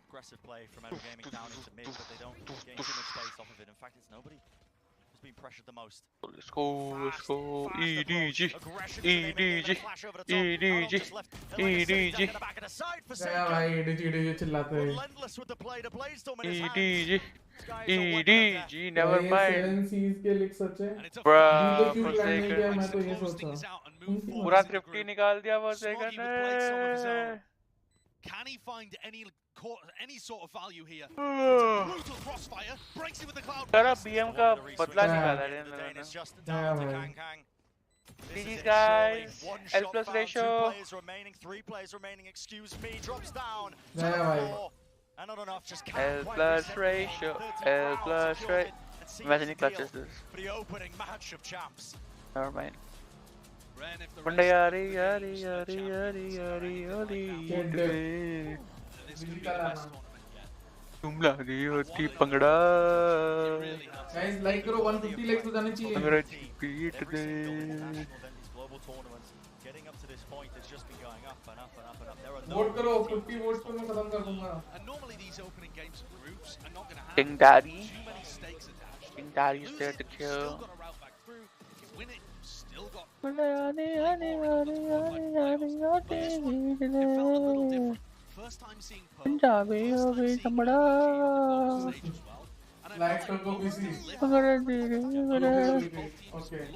S13: Aggressive play from Ever Gaming down into mid, but they don't gain too much space off of it. In fact, it's nobody who's being pressured the most.
S3: Let's go, EDG, EDG, EDG, EDG,
S13: Relentless with the play. The play still in his hand.
S3: EDG, EDG, never mind.
S1: 7 C's के लिख सचे
S3: Bruh,
S1: क्यों
S3: for
S1: लड़ने गया मैं तो
S3: second.
S1: ये सोचा
S3: पूरा 50 निकाल दिया for second.
S10: Can he find any sort of value here? Brutal crossfire breaks it with the cloud.
S3: करा BM का बदला निकाला रे GG guys, L plus ratio.
S13: 2 players remaining, 3 players remaining. Excuse me, drops down. And not enough, just
S3: L plus ratio, L plus ratio. Imagine he clutches this.
S13: For the opening match of champs.
S3: Never mind. Monday yari yari yari yari yari yari. तुम लगी होती पंगड़ा.
S1: Guys like करो 150 likes हो जाने चाहिए.
S3: अंग्रेजी beat they.
S13: Global tournaments getting up to this point has just been going up and up and up and up. There are no
S1: Vote करो 50 votes पे मैं खत्म कर दूँगा.
S10: And normally these opening games of groups are not going to have
S3: King Daddy.
S10: too many stakes attached.
S3: King Daddy's there to kill.
S10: Still got a route back through. If you win it, you've still got. First time seeing
S3: Punjabi हो गई चमड़ा.
S1: Like to go busy. Okay.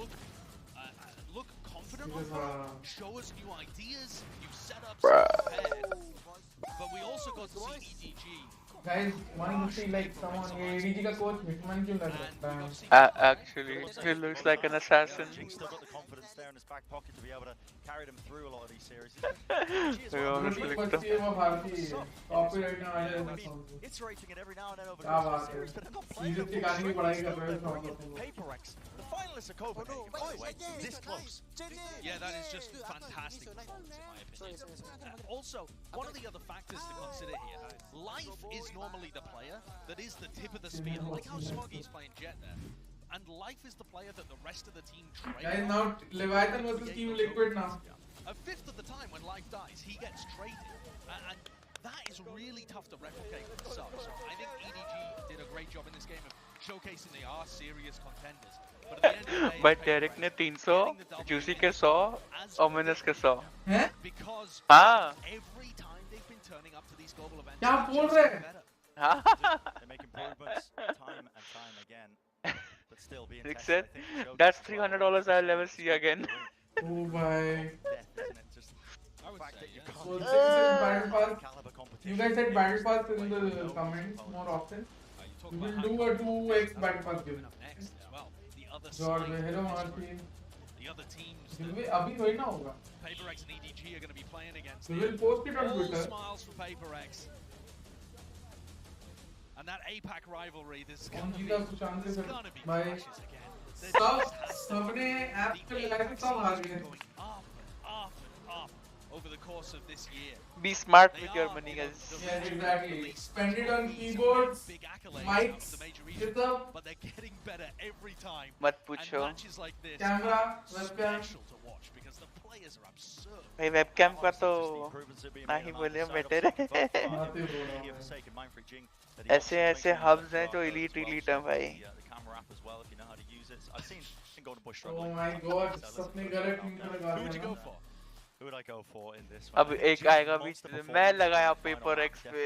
S10: Look confident on front, show us new ideas, new setups, but we also got to see EDG.
S1: Guys, 150 likes, come on, ये EDG का coach Hitman क्यों लग रहा है?
S3: Actually, he looks like an assassin.
S13: Still got the confidence there in his back pocket to be able to carry them through a lot of these series.
S1: Copyright ना आ जाए.
S13: Iterating it every now and then over the
S1: क्या
S13: course of
S1: बात
S13: the
S1: है?
S13: series, but they're not
S1: Series
S13: playing
S1: की गाने की पढ़ाई कर रहे हैं.
S13: PaperX, the finalists of Copenhagen, by the way, this close.
S10: Yeah, that is just fantastic performance in my opinion. Also, one of the other factors to consider here, Life is normally the player that is the tip of the spear, like how Smoggy's playing Jet there. And Life is the player that the rest of the team trade.
S1: Guys, now Leviatan versus Team Liquid now.
S10: A fifth of the time when Life dies, he gets traded. And that is really tough to replicate with the sub. So I think EDG did a great job in this game of showcasing they are serious contenders. But at the end of the day,
S3: But Derek ने 300, Juicy के 100, Ominous के 100.
S1: हैं?
S10: Because
S3: हाँ.
S10: every time they've been turning up to these global events,
S1: क्या बोल रहे हैं?
S13: They make improvements time and time again, but still being
S3: Rick
S13: tested.
S3: said, that's $300 I'll never see again.
S1: Oh my.
S13: Just
S10: I would say, yeah.
S1: So this is Battle Pass. You guys said Battle Pass in the comments more often. We will do a 2x Battle Pass game.
S10: Next as well. The other
S1: George,
S10: side,
S1: hello Martin.
S10: the other teams
S1: Will
S10: that
S1: we अभी थोड़ी ना होगा.
S10: PaperX and EDG are going to be playing against.
S1: We will post it on
S10: All
S1: Twitter.
S10: smiles for PaperX. And that APAC rivalry, there's
S1: कौन
S10: going to be,
S1: जीता सुशांत से
S10: there's gonna be
S1: भाई.
S10: clashes again. There
S1: सब
S10: just has to
S1: सबने
S10: be.
S1: App पे
S10: The
S1: लगा के
S10: APAC
S1: सब हार
S10: scene
S1: गए.
S10: is going up and up and up over the course of this year.
S3: Be smart
S10: They
S3: with your
S10: are,
S3: money,
S10: you know,
S3: guys.
S10: the
S1: Yes,
S10: region
S1: exactly.
S10: release
S1: Spend it on
S10: some
S1: keyboards,
S10: big accolades
S1: mics,
S10: of the major region,
S1: setup,
S10: but they're getting better every time.
S3: मत
S10: And
S3: पूछो.
S10: matches like this
S1: camera,
S10: are
S1: webcam.
S10: special to watch because the players are absurd.
S3: भाई webcam का तो ना ही बोले better है. ऐसे ऐसे hubs हैं जो elite हैं भाई.
S13: The camera app as well if you know how to use it. I've seen Golden Bush
S1: Oh
S13: struggling.
S1: my God, सबने गलत टीम का लगा
S10: Who would you
S1: दिया
S10: go
S1: ना.
S10: for?
S13: Who would I go for in this
S3: अब
S13: one?
S3: एक आएगा बीच में मैं लगाया PaperX पे.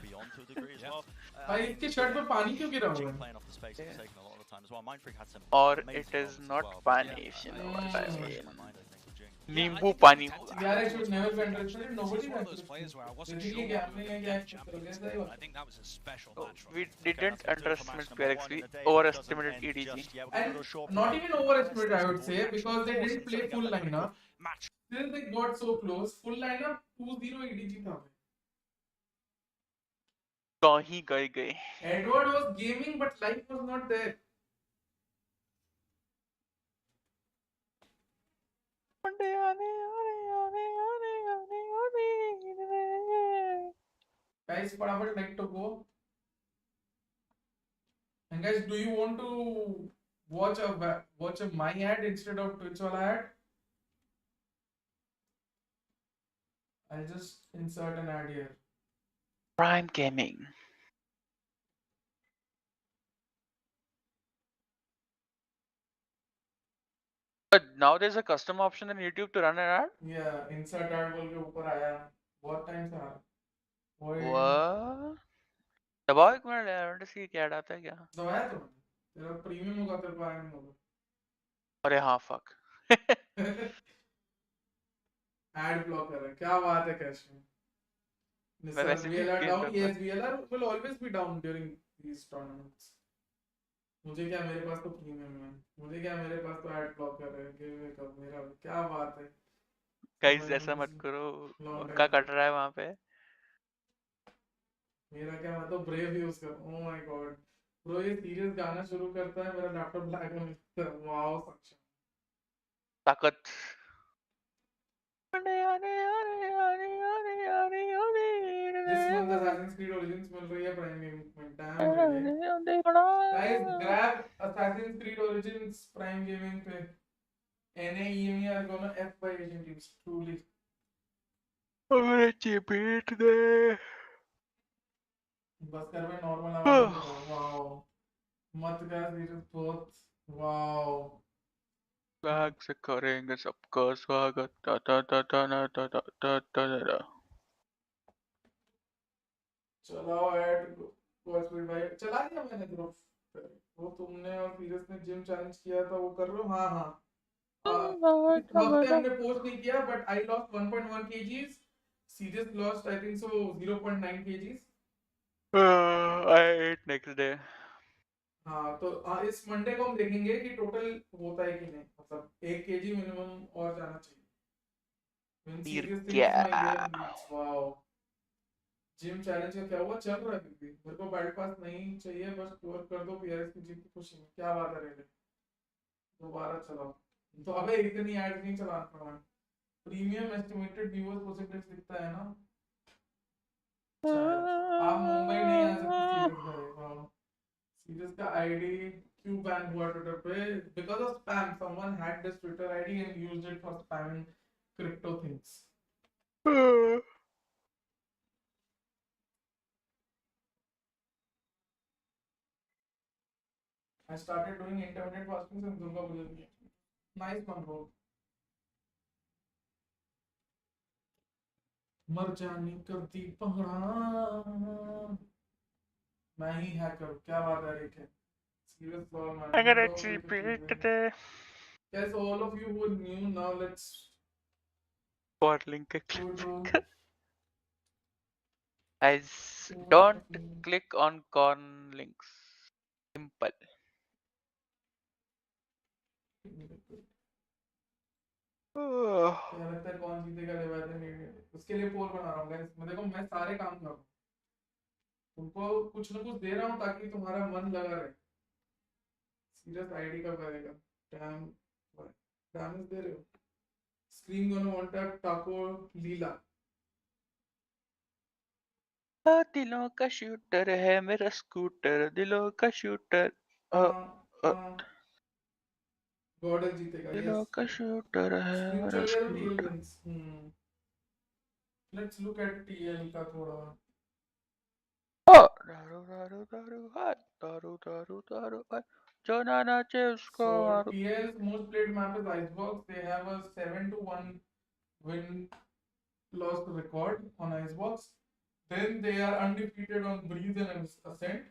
S13: Beyond to a degree as well.
S1: भाई इसके शर्ट पे पानी क्यों गिरा हुआ
S13: Jing
S1: है?
S13: playing off the space has taken a lot of time as well. Mindfreak had some
S3: Or
S13: amazing
S3: it is
S13: moments as
S3: not
S13: well, but
S3: pani,
S13: yeah,
S3: if you
S13: I-
S3: know
S13: I-
S3: what
S13: it's
S3: I
S13: fresh
S3: mean.
S13: in my mind, I think, with Jing.
S3: नींबू पानी होगा.
S1: यार I should never be interested. Nobody
S10: One of
S1: was
S10: those players where I wasn't
S1: Basically
S10: sure what
S1: gambling
S10: we were
S1: and
S10: gonna
S1: gambling
S10: get
S1: कर
S10: champions
S1: गया
S10: there,
S1: था
S10: but I think that was a special match from
S3: We
S10: them.
S3: didn't
S13: Okay, that's
S3: underestimate
S13: number
S3: PRX,
S13: one
S3: we
S13: in the day.
S3: overestimated
S13: Doesn't end
S3: EDG.
S13: just yet. We're gonna go
S1: And
S13: short
S1: not
S13: break.
S1: even overestimated, I would
S13: That's
S1: say,
S13: the
S1: because they
S13: awesome
S1: didn't play
S13: setting up
S1: full
S13: that pretty
S1: lineup.
S13: good match.
S1: Since they got so close, full lineup 2-0 EDG था.
S3: कहीं गए.
S1: Edward was gaming, but life was not there. Guys, फटाफट like to go. And guys, do you want to watch a my ad instead of Twitch wala ad. I'll just insert an ad here.
S3: Prime Gaming. But now there's a custom option in YouTube to run an ad?
S1: Yeah, insert ad बोल के ऊपर आया बहुत time से आ रहा
S3: What? दबाओ एक minute यार, see क्या ad आता है क्या?
S1: दबाया तो तेरा प्रीमियम होगा तेरे को आया नहीं होगा
S3: अरे हाँ fuck.
S1: ad blocker है क्या बात है कैश में
S3: मैं वैसे भी
S1: VLR
S3: game
S1: down
S3: करता
S1: yes VLR will always be down during these tournaments मुझे क्या मेरे पास तो प्रीमियम है मुझे क्या मेरे पास तो ad blocker है गिव कब मेरा क्या बात है
S3: गाइस ऐसा मत करो, उनका कट रहा है वहाँ पे.
S1: मेरा क्या मैं तो ब्रेव यूज कर ओह माय गॉड ब्रो ये सीरियस गाना शुरू करता है मेरा लैपटॉप ब्लैक होने लगता है वाओ सक्षम
S3: ताकत.
S1: This month Assassin's Creed Origins मिल रही है प्राइम गेमिंग में damn really guys grab Assassin's Creed Origins prime gaming पे NAEME are gonna F by Asian teams truly
S3: अरे चिपीट दे.
S1: बस कर भाई नॉर्मल आवाज में करो वाओ मत कर सीरियस बहुत वाओ
S3: बैग से करेंगे सबका स्वागत. ता ता ता ता ना ता ता ता ता ता.
S1: चलाओ ऐड गॉडस्पीड भाई चला दिया मैंने ग्रुप वो तुमने और सीरियस ने जिम चैलेंज किया था वो कर रहे हो हाँ हाँ इस हफ्ते हमने पोस्ट नहीं किया but I lost 1.1 kgs serious lost I think so 0.9 kgs
S3: I ate next day.
S1: हाँ तो इस मंडे को हम देखेंगे कि टोटल होता है कि नहीं मतलब 1 kg मिनिमम और जाना चाहिए when serious things my game beats wow gym challenge का क्या हुआ चल रहा है क्योंकि मेरे को बैट पास नहीं चाहिए बस स्कोर कर दो पीआरएक्स की जीत की खुशी में क्या बात है रेले दोबारा चलाओ तो अबे इतनी ऐड नहीं चला रहा मैं प्रीमियम एस्टिमेटेड व्यूअर्स परसेंटेज दिखता है ना आप मुंबई नहीं आ सकते सीरियस भाई वाओ सीरियस का आईडी क्यों बैन हुआ ट्विटर पे because of spam someone hacked this Twitter ID and used it for spamming crypto things I started doing intermittent fasting since Durga Puja. Nice one, bro. मर जानी करती पहाड़ मैं ही hacker क्या बात है एक है serious ball man
S3: I got a cheap beat today.
S1: Guys, all of you who are new now, let's
S3: What link?
S1: go to
S3: Guys, don't click on corn links. Simple.
S1: क्या लगता है कौन जीतेगा लेवायतन उसके लिए पोल बना रहा हूँ गाइस मैं देखो मैं सारे काम कर रहा हूँ तुमको कुछ ना कुछ दे रहा हूँ ताकि तुम्हारा मन लगा रहे सीरियस आईडी कब आएगा डैम डैमेज दे रहे हो स्क्रीन गोना वांट टाको लीला
S3: दिलों का शूटर है मेरा स्कूटर दिलों का शूटर.
S1: गॉडल जीतेगा
S3: दिलों का शूटर है मेरा scooter.
S1: Let's look at TL का थोड़ा
S3: दारू दारू दारू हाथ दारू दारू दारू जो ना नाचे उसको
S1: so TL's most played map is Icebox they have a 7-1 win loss record on Icebox then they are undefeated on Breeze and Ascent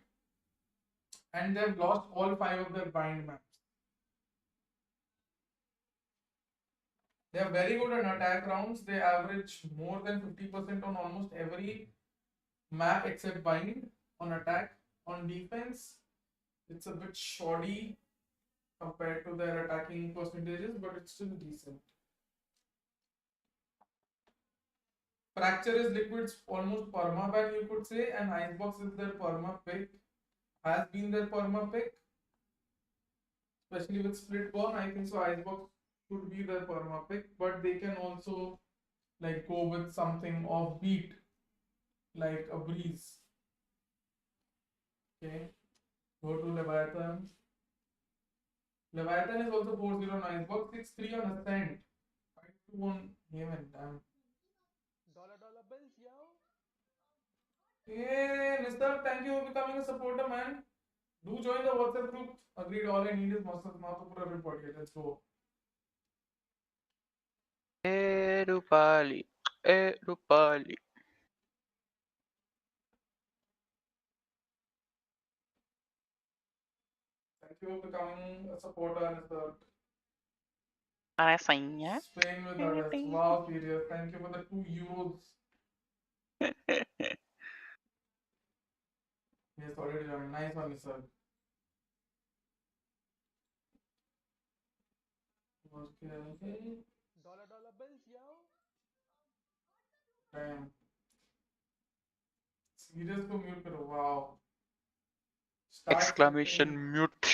S1: and they've lost all 5 of their bind maps they are very good in attack rounds they average more than 50% on almost every map except bind on attack on defense it's a bit shoddy compared to their attacking percentages but it's still decent fracture is liquid's almost perma ban you could say and Icebox is their perma pick has been their perma pick especially with split bomb I think so Icebox should be their perma pick but they can also like go with something offbeat like a Breeze okay go to Leviatan Leviatan is also 409. Work 6-3 on Ascent. 5-2 on Haven. Damn.
S16: Dollar bills, yo.
S1: Hey, Mister, thank you for becoming a supporter, man. Do join the WhatsApp group. Agreed, all I need is muscles now to put everybody. Let's go.
S3: Rupali. Rupali.
S1: Thank you for becoming a supporter, Mr.
S3: Arasanha.
S1: Spain with us. Wow, serious. Thank you for the 2 euros. Yes, already joined. Nice one, Mr. Okay.
S16: Dollar bills, yo.
S1: Damn. Serious को mute करो. Wow. Start
S3: Exclamation
S1: scripting.
S3: mute.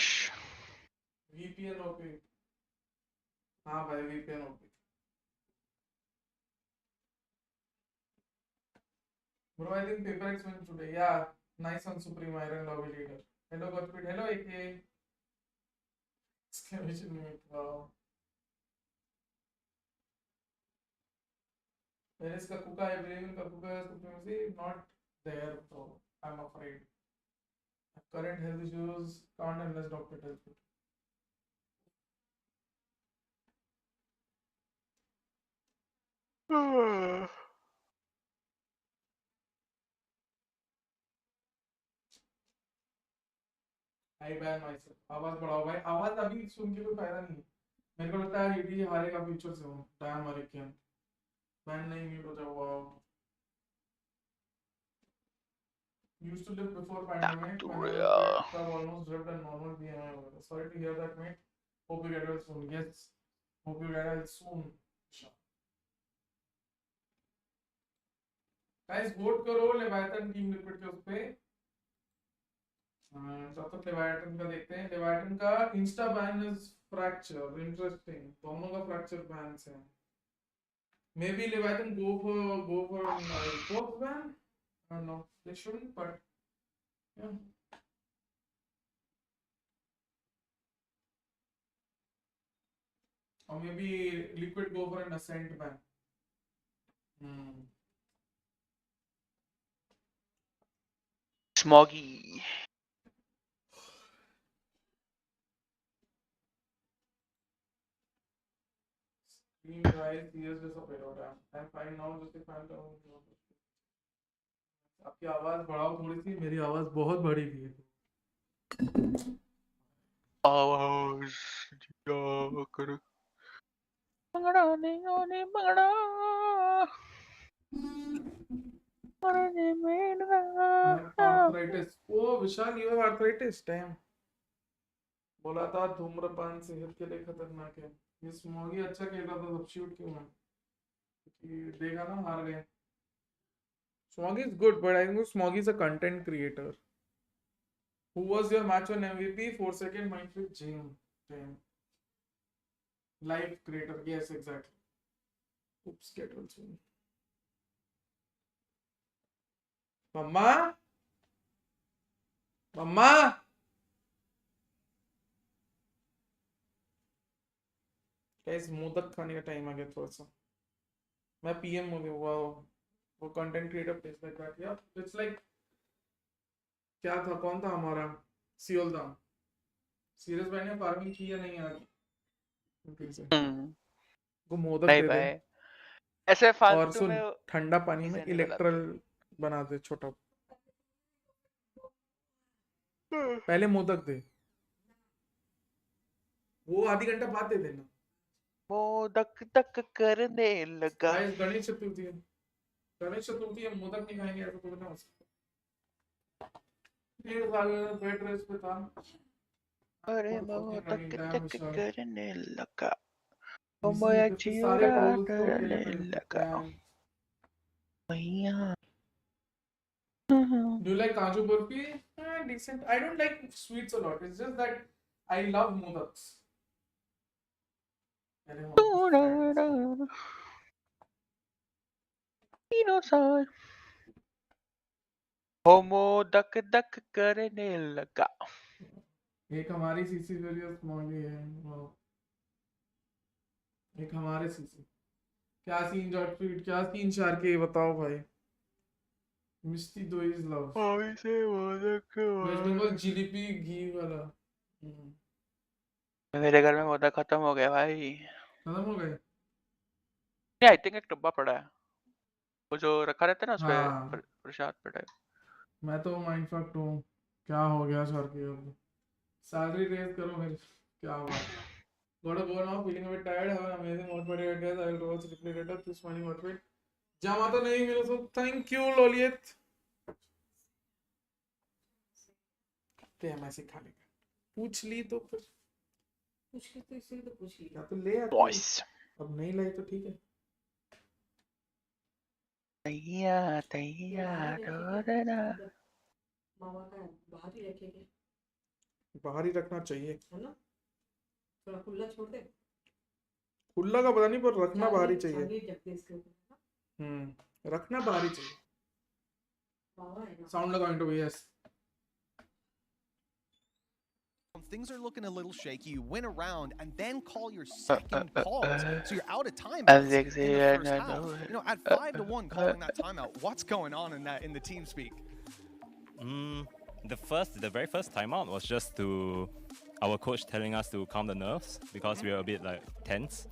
S1: VPN OP. हाँ भाई VPN OP. Bro, I think PRX win today. Yeah, nice one, Supreme Iron Lobby Leader. Hello, Godspeed. Hello, AK. Exclamation mute. Wow. Where is Kakuka? I believe in Kakuka supremacy. Not there, so I'm afraid. Current health issues can't unless doctor tells me. I ban myself. आवाज बढ़ाओ भाई. आवाज अभी सुन के कोई फायदा नहीं. मेरे को लगता है EDG हारेगा फ्यूचर से. हूँ डैम अमेरिकन बैन नहीं म्यूट हो जाओ. Wow. Used to live before pandemic when I was a kid. I've almost lived a normal BMI. Sorry to hear that, mate. Hope you get well soon. Yes. Hope you get well soon. Guys, vote करो लेवायतन team liquid के उस पे. तब तक लेवायतन का देखते हैं. लेवायतन का Insta ban is fracture. Interesting. दोनों का फ्रैक्चर बैन है. Maybe Leviathan go for both ban. I don't know. They shouldn't, but yeah. Or maybe Liquid go for an Ascent ban.
S3: Smoggy.
S1: Scream guys, CS disappear. I'm fine now. Just if I'm down. आपकी आवाज बढ़ाओ थोड़ी सी. मेरी आवाज बहुत बड़ी थी.
S3: आवाज दिया करो. मंगड़ा नहीं होने मंगड़ा.
S1: Arthritis. Oh, Vishal, you have arthritis. Damn. बोला था धूम्रपान सेहत के लिए खतरनाक है. ये स्मॉगी अच्छा खेल रहा था. सब्स्टिट्यूट क्यों है? क्योंकि देखा ना हार गए. Smoggy is good, but I think Smoggy is a content creator. Who was your match on MVP? 4 second might be Jim. Damn. Live creator. Yes, exactly. Oops, get well soon. Mama? Mama? Guys, modak खाने का time आ गया थोड़ा सा. मैं PM हो गया. Wow. वो content creator place like that. या इट्स लाइक क्या था. कौन था हमारा सियोल था. सीरियस भाई ने फार्मिंग की या नहीं यार? वो मोदक दे दे.
S3: ऐसे फालतू
S1: और सुन
S3: में
S1: ठंडा पानी में इलेक्ट्रल बना दे छोटा. पहले मोदक दे. वो आधी घंटा बाद दे देना.
S3: मोदक तक करने लगा.
S1: गणेश चतुर्थी है. गणेश चतुर्थी हम मोदक नहीं खाएंगे ऐसा तो ना हो सकता. 1.5 साल बेड रेस्ट पे था.
S3: अरे मोदक तक करने लगा.
S1: मोया चिड़ा करने लगा.
S3: भैया.
S1: Do you like Kaju Burfi? Decent. I don't like sweets a lot. It's just that I love modaks.
S3: होमो दक दक करने लगा.
S1: एक हमारी सीसी वेरियस स्मॉगी है, एक हमारे सीसी। क्या सीन जॉटफीड, क्या सीन शार्के, बताओ भाई। Mishti doi is love. West Bengal GDP घी वाला।
S3: मेरे घर में मोदा खत्म हो गया भाई।
S1: खत्म हो गए?
S3: आई थिंक एक डब्बा पड़ा है, वो जो रखा रहता है ना उसपे
S1: हाँ।
S3: प्रसाद पे टाइप।
S1: मैं तो माइंडफक्ट हूँ। क्या हो गया शार्के? अब सैलरी रेज करो मेरी। क्या हुआ? Got to go now. Feeling a bit tired. Have an amazing Watchparty, guys. I will watch replay later. Please find Watchparty. जमा तो नहीं मिला तो thank you लोलियत। ते हम ऐसे खा लेंगे। पूछ ली तो फिर पूछ ली तो इसीलिए तो पूछ ली। या तो ले आते।
S3: Boys.
S1: अब नहीं लाए तो ठीक है।
S3: तैयार डोरना।
S15: मामा का बाहर ही रखेंगे,
S1: बाहर ही रखना चाहिए।
S15: है ना? थोड़ा खुला छोड़ दे।
S1: खुला का पता नहीं पर रखना बाहर ही चाहिए।
S15: चांदी रख दे इसके ऊपर।
S1: रखना बाहर ही चाहिए।
S15: मामा है ना।
S1: Sound going to be yes.
S8: Things are looking a little shaky. You win a round and then call your second pause, so you're out of time in the first half. You know, at 5-1, calling that timeout. What's going on in the team speak?
S17: The very first timeout was just our coach telling us to calm the nerves because we were a bit like tense,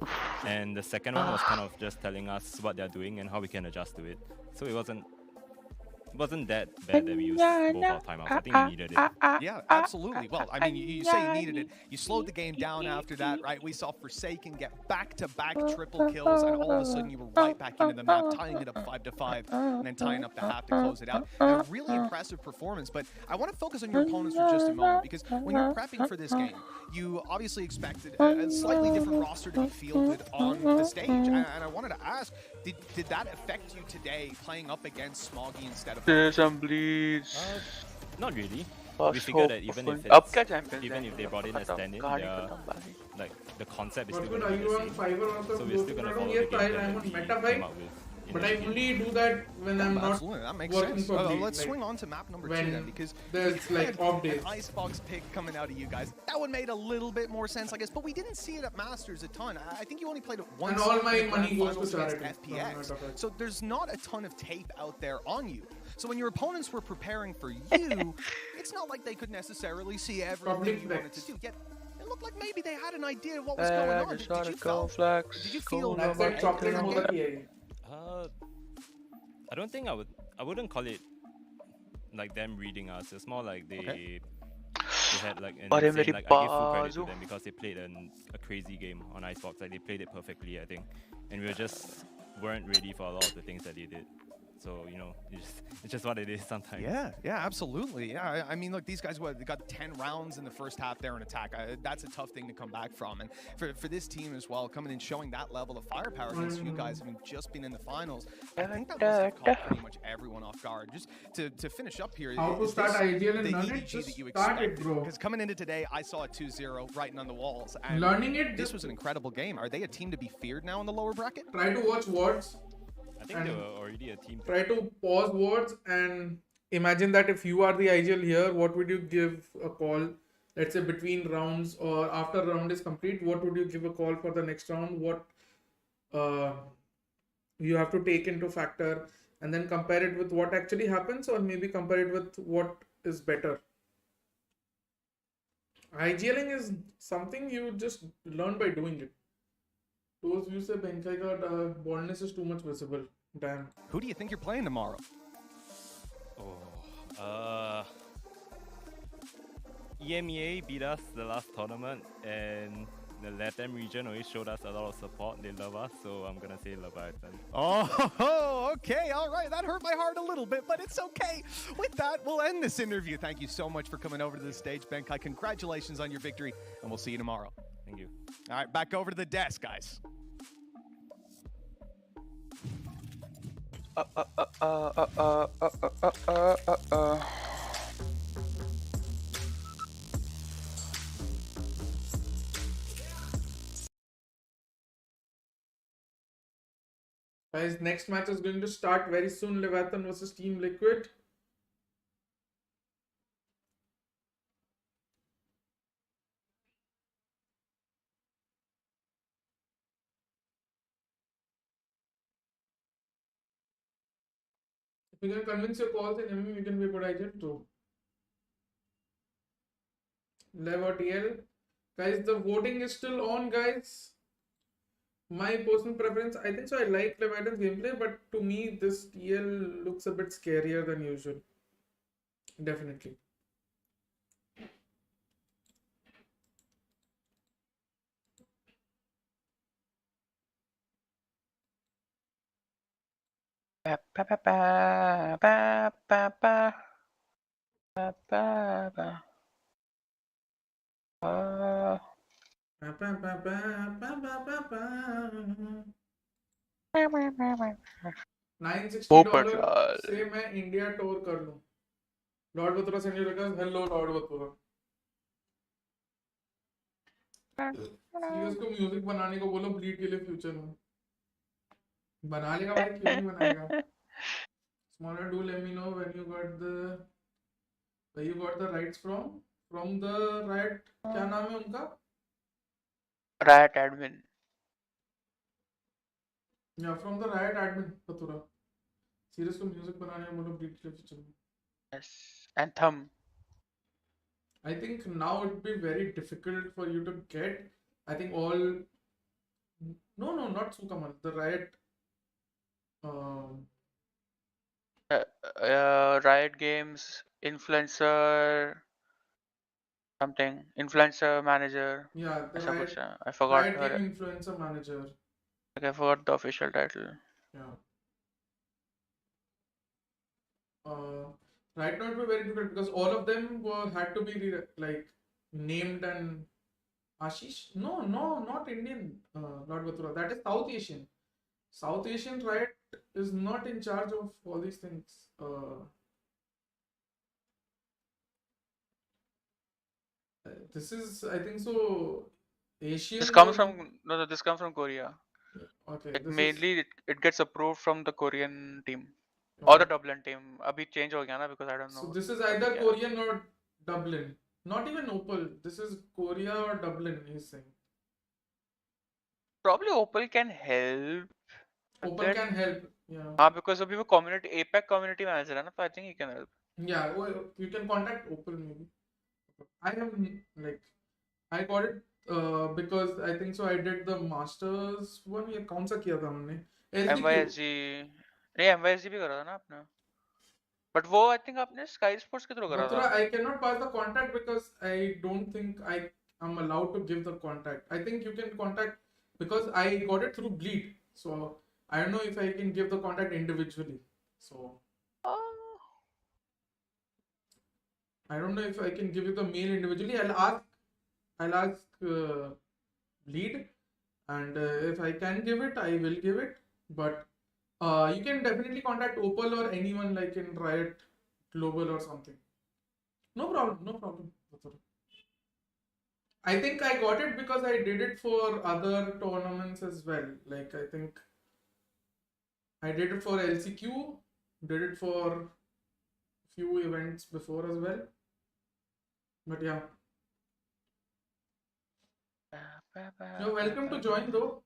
S17: and the second one was kind of just telling us what they're doing and how we can adjust to it. So it wasn't that bad that we used both our timeouts. I think we needed it.
S8: Yeah, absolutely. Well, I mean, you say you needed it. You slowed the game down after that, right? We saw Forsaken get back-to-back triple kills, and all of a sudden you were right back into the map, tying it up 5-5, and then tying up the half to close it out. And a really impressive performance, but I want to focus on your opponents for just a moment, because when you're prepping for this game, you obviously expected a slightly different roster to be fielded on the stage, and I wanted to ask, did that affect you today, playing up against Smoggy instead of...
S17: Not really.
S3: Boss,
S17: We figured that even if they brought in a stand-in, like the concept is still going to be the same. So we're still going to follow the game that we came up with.
S1: But I only do that when I'm not
S8: Absolutely, that makes
S1: working
S8: sense.
S1: for Bleak.
S8: Let's
S1: Like,
S8: swing on to map number 2
S1: when
S8: then, because
S1: there's
S8: we
S1: like
S8: had
S1: off days.
S8: an Icebox pick coming out of you guys. That one made a little bit more sense, I guess, but we didn't see it at Masters a ton. I think you only played it once.
S1: And all my
S8: in the
S1: money
S8: grand
S1: goes to
S8: finals against
S1: charity.
S8: FPX. So there's not a ton of tape out there on you. So when your opponents were preparing for you, it's not like they could necessarily see everything you wanted to do. Yet it looked like maybe they had an idea of what was going on. Did you feel
S1: That's like chocolate mocha kiya hai.
S17: I don't think I wouldn't call it like them reading us. It's more like they had like an insane, like I give full credit to them because they played a crazy game on Icebox. Like they played it perfectly, I think, and we weren't ready for a lot of the things that they did. So, you know, it's just what it is sometimes.
S8: Yeah, absolutely. Yeah, I mean, look, these guys they got 10 rounds in the first half there in attack. That's a tough thing to come back from. And for this team as well, coming in showing that level of firepower against you guys, having just been in the finals, I think that must have caught pretty much everyone off guard. Just to finish up here,
S1: How to
S8: is
S1: start
S8: this
S1: IGL and
S8: the
S1: learn
S8: EDG
S1: it? Just
S8: that you
S1: start it,
S8: expected?
S1: bro.
S8: Because coming into today, I saw a 2-0 writing on the walls. And
S1: Learning it,
S8: this was an incredible game. Are they a team to be feared now in the lower bracket?
S1: Try to watch words.
S17: I think they were already a team.
S1: Try to pause words and imagine that if you are the IGL here, what would you give a call? Let's say between rounds or after round is complete, what would you give a call for the next round? What you have to take into factor, and then compare it with what actually happens, or maybe compare it with what is better. IGLing is something you just learn by doing it. Those views say Benkai ka baldness is too much visible. Damn.
S8: Who do you think you're playing tomorrow?
S17: EMEA beat us the last tournament, and the Latin region always showed us a lot of support. They love us, so I'm gonna say Leviatan.
S8: Oh, okay, all right. That hurt my heart a little bit, but it's okay. With that, we'll end this interview. Thank you so much for coming over to the stage, Benkai. Congratulations on your victory, and we'll see you tomorrow.
S17: Thank you.
S8: All right, back over to the desk, guys.
S1: Guys, next match is going to start very soon. Leviatan versus Team Liquid. If you can convince your calls in MM, you can be a good agent too. Lev or TL. Guys, the voting is still on, guys. My personal preference, I think so. I like Leviatan's gameplay, but to me, this TL looks a bit scarier than usual. Definitely. $960 से मैं India tour कर लूं. Lord Batura send you request. Hello lord Batura. Sirius को music बनाने को बोलो bleed के लिए फ्यूचर में. बना लेगा भाई, क्यों नहीं बनाएगा. Smaller, do let me know when you got the where you got the rights from the Riot. क्या नाम है उनका?
S3: Riot admin.
S1: Yeah, from the Riot admin. Batura. Sirius को म्यूजिक बनाने को बोलो ब्लीड के लिए फ्यूचर में.
S3: Yes. Anthem.
S1: I think now it would be very difficult for you to get. I think all. No, not Sukamal. The Riot.
S3: Riot Games influencer something, influencer manager.
S1: Yeah, the Riot.
S3: I forgot
S1: Riot
S3: her.
S1: Game influencer manager.
S3: Okay, I forgot the official title.
S1: Yeah. Right now it would be very difficult because all of them had to be like named and Ashish. No, not Indian. Lord Batura. That is South Asian. South Asian Riot is not in charge of all these things. This is, I think so, Asian.
S3: This comes from this comes from Korea.
S1: Okay.
S3: Like mainly it gets approved from the Korean team
S1: Okay.
S3: or the Dublin team. Abhi change ho gaya na because I don't know.
S1: So this is either Korean or Dublin. Not even Opal. This is Korea or Dublin, he's saying.
S3: Probably Opal can help.
S1: Opal can help. Yeah.
S3: Because of community APEC community manager, hai na, so I think he can help.
S1: Yeah, well, you can contact Opal maybe. I have I got it because I think so. I did the masters one. ये कौन सा किया था हमने?
S3: MYSG नहीं MYSG भी करा था ना आपने. But वो I think आपने Sky Sports के through करा था.
S1: I cannot pass the contact because I don't think I am allowed to give the contact. I think you can contact because I got it through Bleed. So I don't know if I can give the contact individually. So I don't know if I can give you the mail individually. I'll ask Bleed, and if I can give it, I will give it. But you can definitely contact Opal or anyone like in Riot Global or something. No problem. I think I got it because I did it for other tournaments as well. Like I think I did it for LCQ, did it for few events before as well. But yeah. You're welcome to join though.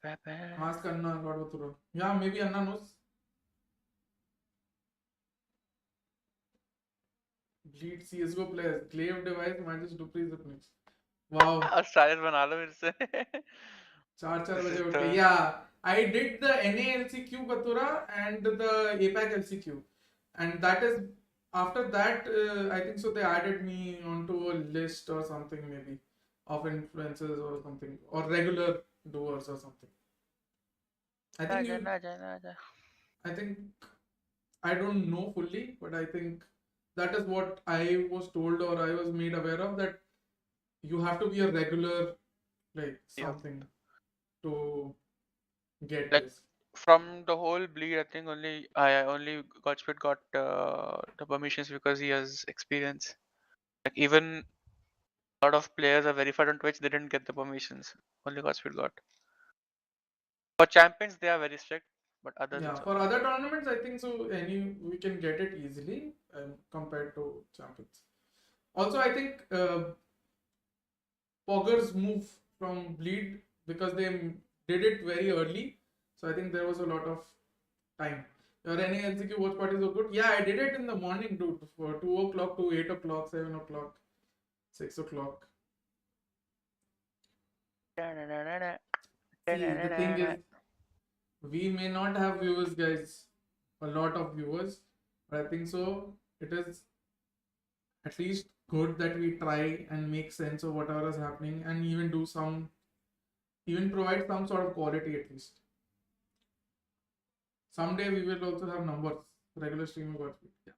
S1: Ask Anna Lord Vatura. Yeah, maybe Anna knows. Bleed CSGO players. Glaive device matches Dupree's mix. Wow.
S3: Australian बना लो मेरे से.
S1: 4 बजे उठ के. Yeah, I did the NALCQ Batura and the APAC LCQ, and that is after that I think so they added me onto a list or something maybe of influencers or something or regular doers or something. I think I don't know fully, but I think that is what I was told or I was made aware of, that you have to be a regular like something to get
S3: like
S1: this.
S3: From the whole Bleed, I think only Godspeed got the permissions because he has experience. Like even a lot of players are verified on Twitch, they didn't get the permissions. Only Godspeed got. For champions, they are very strict, but others.
S1: Yeah, for other tournaments, I think so. We can get it easily compared to champions. Also, I think Poggers move from Bleed because they did it very early. So I think there was a lot of time. Your any LCQ watch parties were good? Yeah, I did it in the morning, dude. For 2 o'clock to 8 o'clock, 7 o'clock, 6 o'clock. See, the thing is, we may not have viewers, guys. A lot of viewers. But I think so. It is at least good that we try and make sense of whatever is happening and even do some, even provide some sort of quality at least. Someday we will also have numbers. Regular streamer Godspeed. Yeah.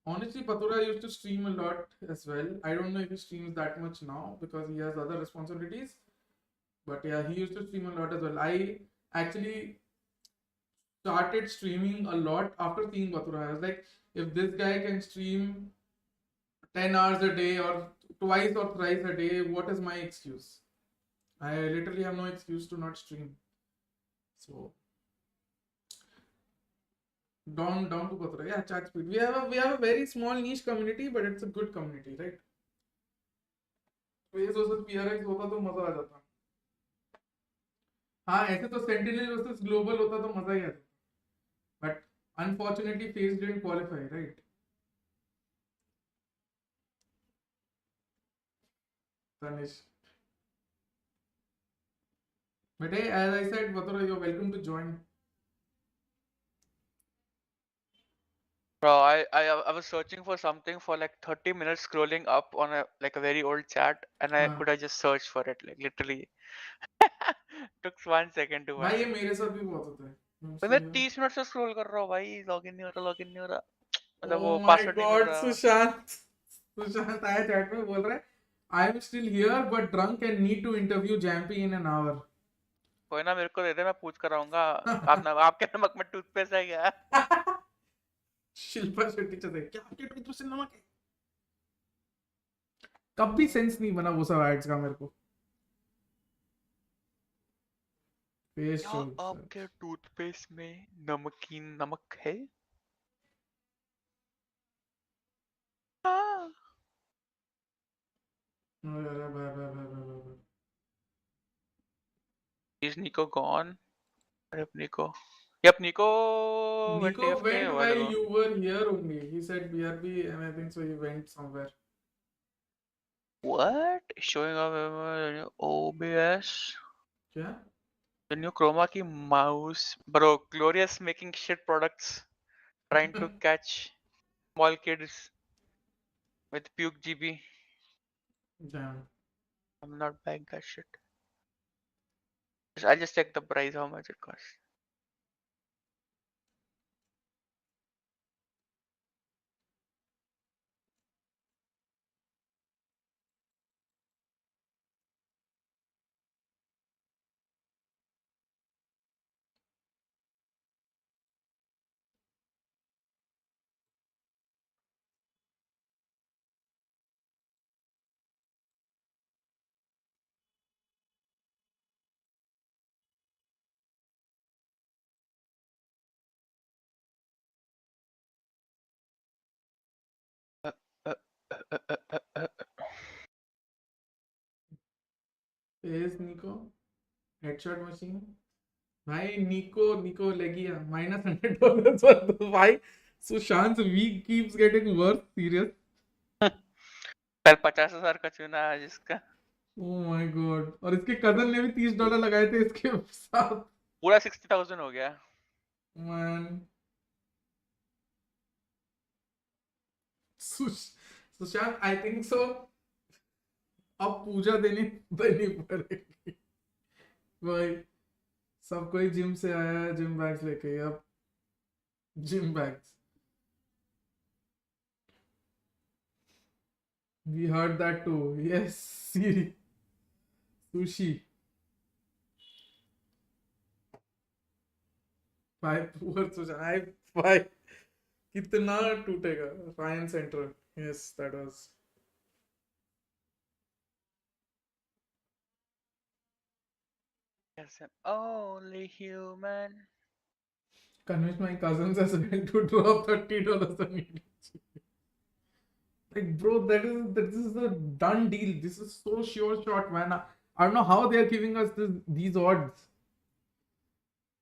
S1: Honestly, Patura used to stream a lot as well. I don't know if he streams that much now because he has other responsibilities. But yeah, he used to stream a lot as well. I actually started streaming a lot after seeing Patura. I was like, if this guy can stream 10 hours a day or twice or thrice a day, what is my excuse? I literally have no excuse to not stream. So down to Patura. Yeah, chat speed. We have a very small niche community, but it's a good community, right? Phase versus PRX होता तो मजा आ जाता. हाँ, ऐसे तो Sentinel versus Global होता तो मजा ही आता. But unfortunately, Phase didn't qualify, right? Tanish. But hey, as I said, Patura, you're welcome to join.
S3: Bro, I was searching for something for like 30 minutes, scrolling up on a very old chat, and I just search for it, like literally. Took 1 second to
S1: भाई ये
S3: find.
S1: मेरे साथ भी बहुत होता है.
S3: भाई मैं 30 मिनट से स्क्रॉल कर रहा हूँ भाई, लॉगिन नहीं हो रहा. मतलब वो
S1: Oh my
S3: पासवर्ड नहीं मिल
S1: God,
S3: रहा.
S1: Sushant आया chat में बोल रहा है, I am still here but drunk and need to interview Jampy in an hour.
S3: कोई ना मेरे को दे दे, मैं पूछ कर आऊंगा. आपके नमक में टूथपेस्ट है क्या?
S1: शिल्पा शेट्टी चले क्या आपके टूथपेस्ट में नमक है? कभी सेंस नहीं बना वो सब एड्स का मेरे को.
S3: क्या आपके टूथपेस्ट में नमकीन नमक है? Is Nico gone? Yep, Nico.
S1: Nico went while you were here only. He said BRB and I think so he went somewhere.
S3: What? Showing up OBS?
S1: Yeah.
S3: The new chroma key mouse. Bro, Glorious making shit products. Trying to catch small kids with puke GB.
S1: Damn.
S3: I'm not buying that shit. I'll just check the price, how much it costs.
S1: Is Nico headshot machine? भाई Nico लेगिया -$100 worth. Why Sushant's week keeps getting worse? Serious?
S3: कल 50,000 का चुना है जिसका.
S1: Oh my God. और इसके cousin ने भी $30 लगाए थे इसके साथ.
S3: पूरा 60,000 हो गया.
S1: Man. Sushant, I think so. अब पूजा देनी पड़ेगी भाई. सब कोई जिम से आया है, जिम बैग्स लेके. अब gym bags. We heard that too. Yes, Siri. Sushi. भाई poor Sushant. भाई कितना टूटेगा. Ryan Central. Yes, that was.
S3: Yes, I'm only human.
S1: Convince my cousins as well to drop $30 on EDG. Like, bro, this is a done deal. This is so sure shot, man. I don't know how they are giving us these odds.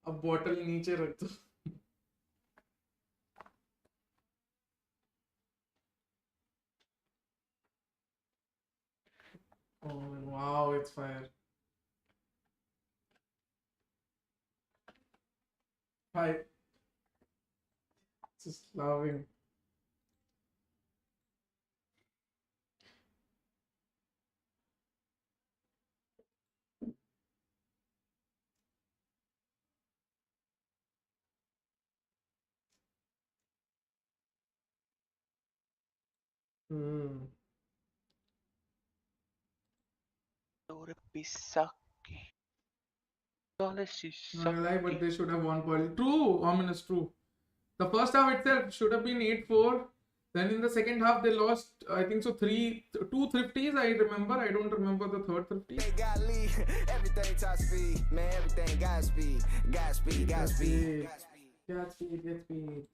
S1: अब bottle नीचे रख दो. Oh wow, it's fire. Hi. Just laughing. Hmm. Not gonna lie, but they should have won Pearl. True, ominous, true. The first half itself should have been 8-4. Then in the second half, they lost, I think so, two thrifties. I remember. I don't remember the third thrifty.
S14: Everything top speed, man, everything Godspeed. Godspeed.
S1: Godspeed.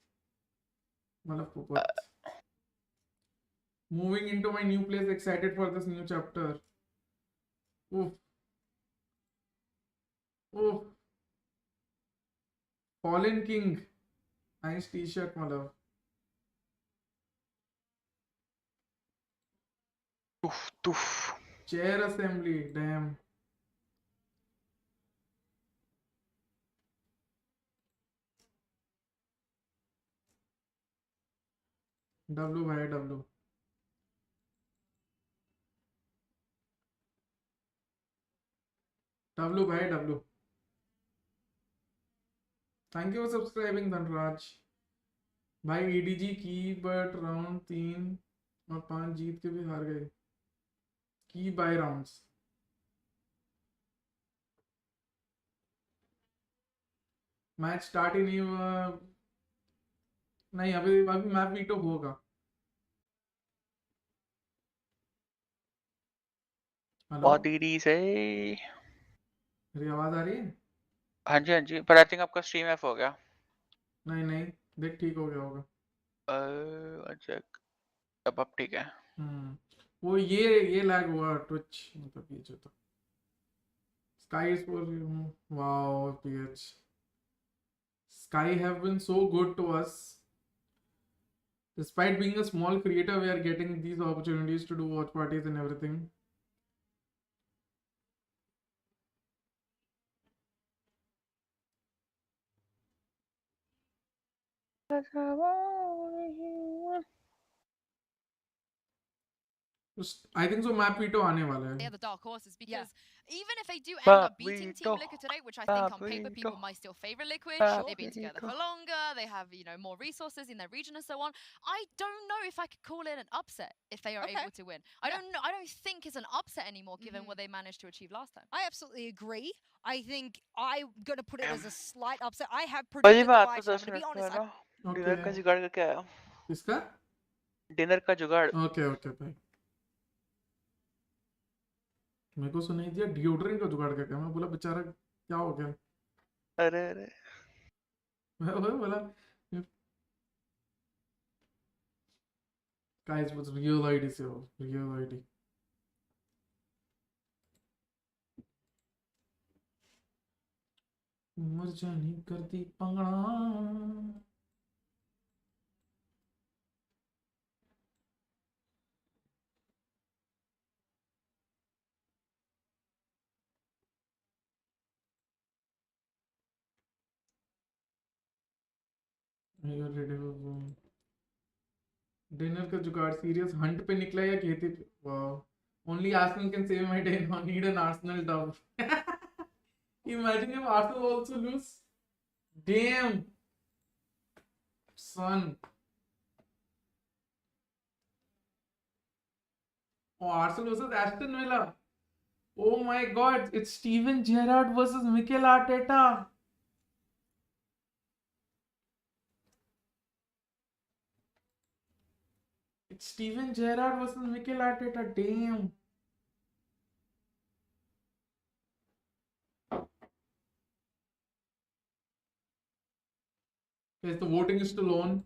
S1: Moving into my new place, excited for this new chapter. Oof. Oof. Fallen King. Nice t-shirt, my love.
S3: Toof.
S1: Chair assembly, damn. W by W. W by W. Thank you for subscribing, Dhanraj. भाई EDG की but round 3 और 5 जीत के भी हार गए. की bye rounds. Match start ही नहीं हुआ. नहीं, अभी मैप वीटो होगा.
S3: बहुत ईडी से.
S1: मेरी आवाज आ रही है?
S3: हाँ जी, पर आई थिंक आपका स्ट्रीम एफ हो गया.
S1: नहीं, देख ठीक हो गया होगा.
S3: चेक. अब ठीक है.
S1: वो ये लैग हुआ ट्विच, मतलब ये जो था. Sky is for you. Wow, PH. Sky have been so good to us. Despite being a small creator, we are getting these opportunities to do watch parties and everything. I think so map veto आने वाला है.
S4: They are the dark horses because even if they do end up beating Team Liquid today, which I think on paper people might still favor Liquid, they've been together for longer, they have, you know, more resources in their region and so on. I don't know if I could call it an upset if they are able to win. I don't know. I don't think it's an upset anymore given what they managed to achieve last time.
S18: I absolutely agree. I think I'm going to put it as a slight upset. I have predicted the fight, so I'm going to be honest.
S3: Dinner का जुगाड़ करके आया.
S1: किसका?
S3: Dinner का जुगाड़.
S1: Okay भाई. मेरे को सुनाई दिया डिओड्रेंट का जुगाड़ करके. मैं बोला बेचारा क्या हो गया.
S3: अरे
S1: मैं बोला guys was real ID से हो. real ID. मर जानी करती पंगड़ा. डिनर का जुगाड़ सीरियस हंट पे निकला या खेती पे. वाह. Only Arsenal can save my day. I need an Arsenal dub. Imagine if Arsenal also lose. Damn. Son. Oh, Arsenal versus Aston Villa. Oh my God. It's Steven Gerrard versus Mikel Arteta. It's Steven Gerrard versus Mikel Arteta. Damn. Yes, the voting is still on.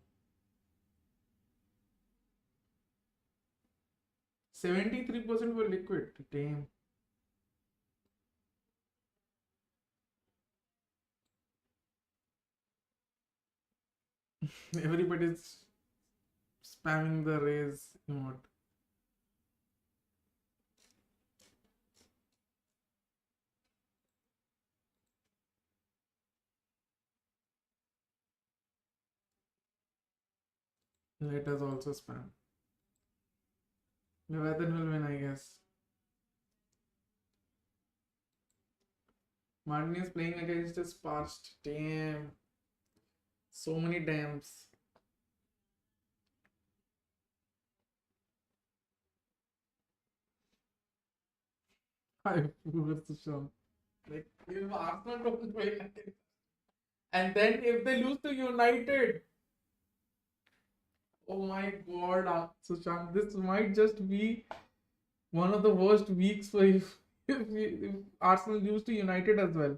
S1: 73% were Liquid. Damn. Everybody's spamming the raise emote. Let us also spam. Leviatan will win, I guess. Martin is playing against a sparched. Damn. So many dams. Like, if Arsenal don't play like it. And then if they lose to United. Oh my god, Sushant, this might just be one of the worst weeks for if Arsenal lose to United as well.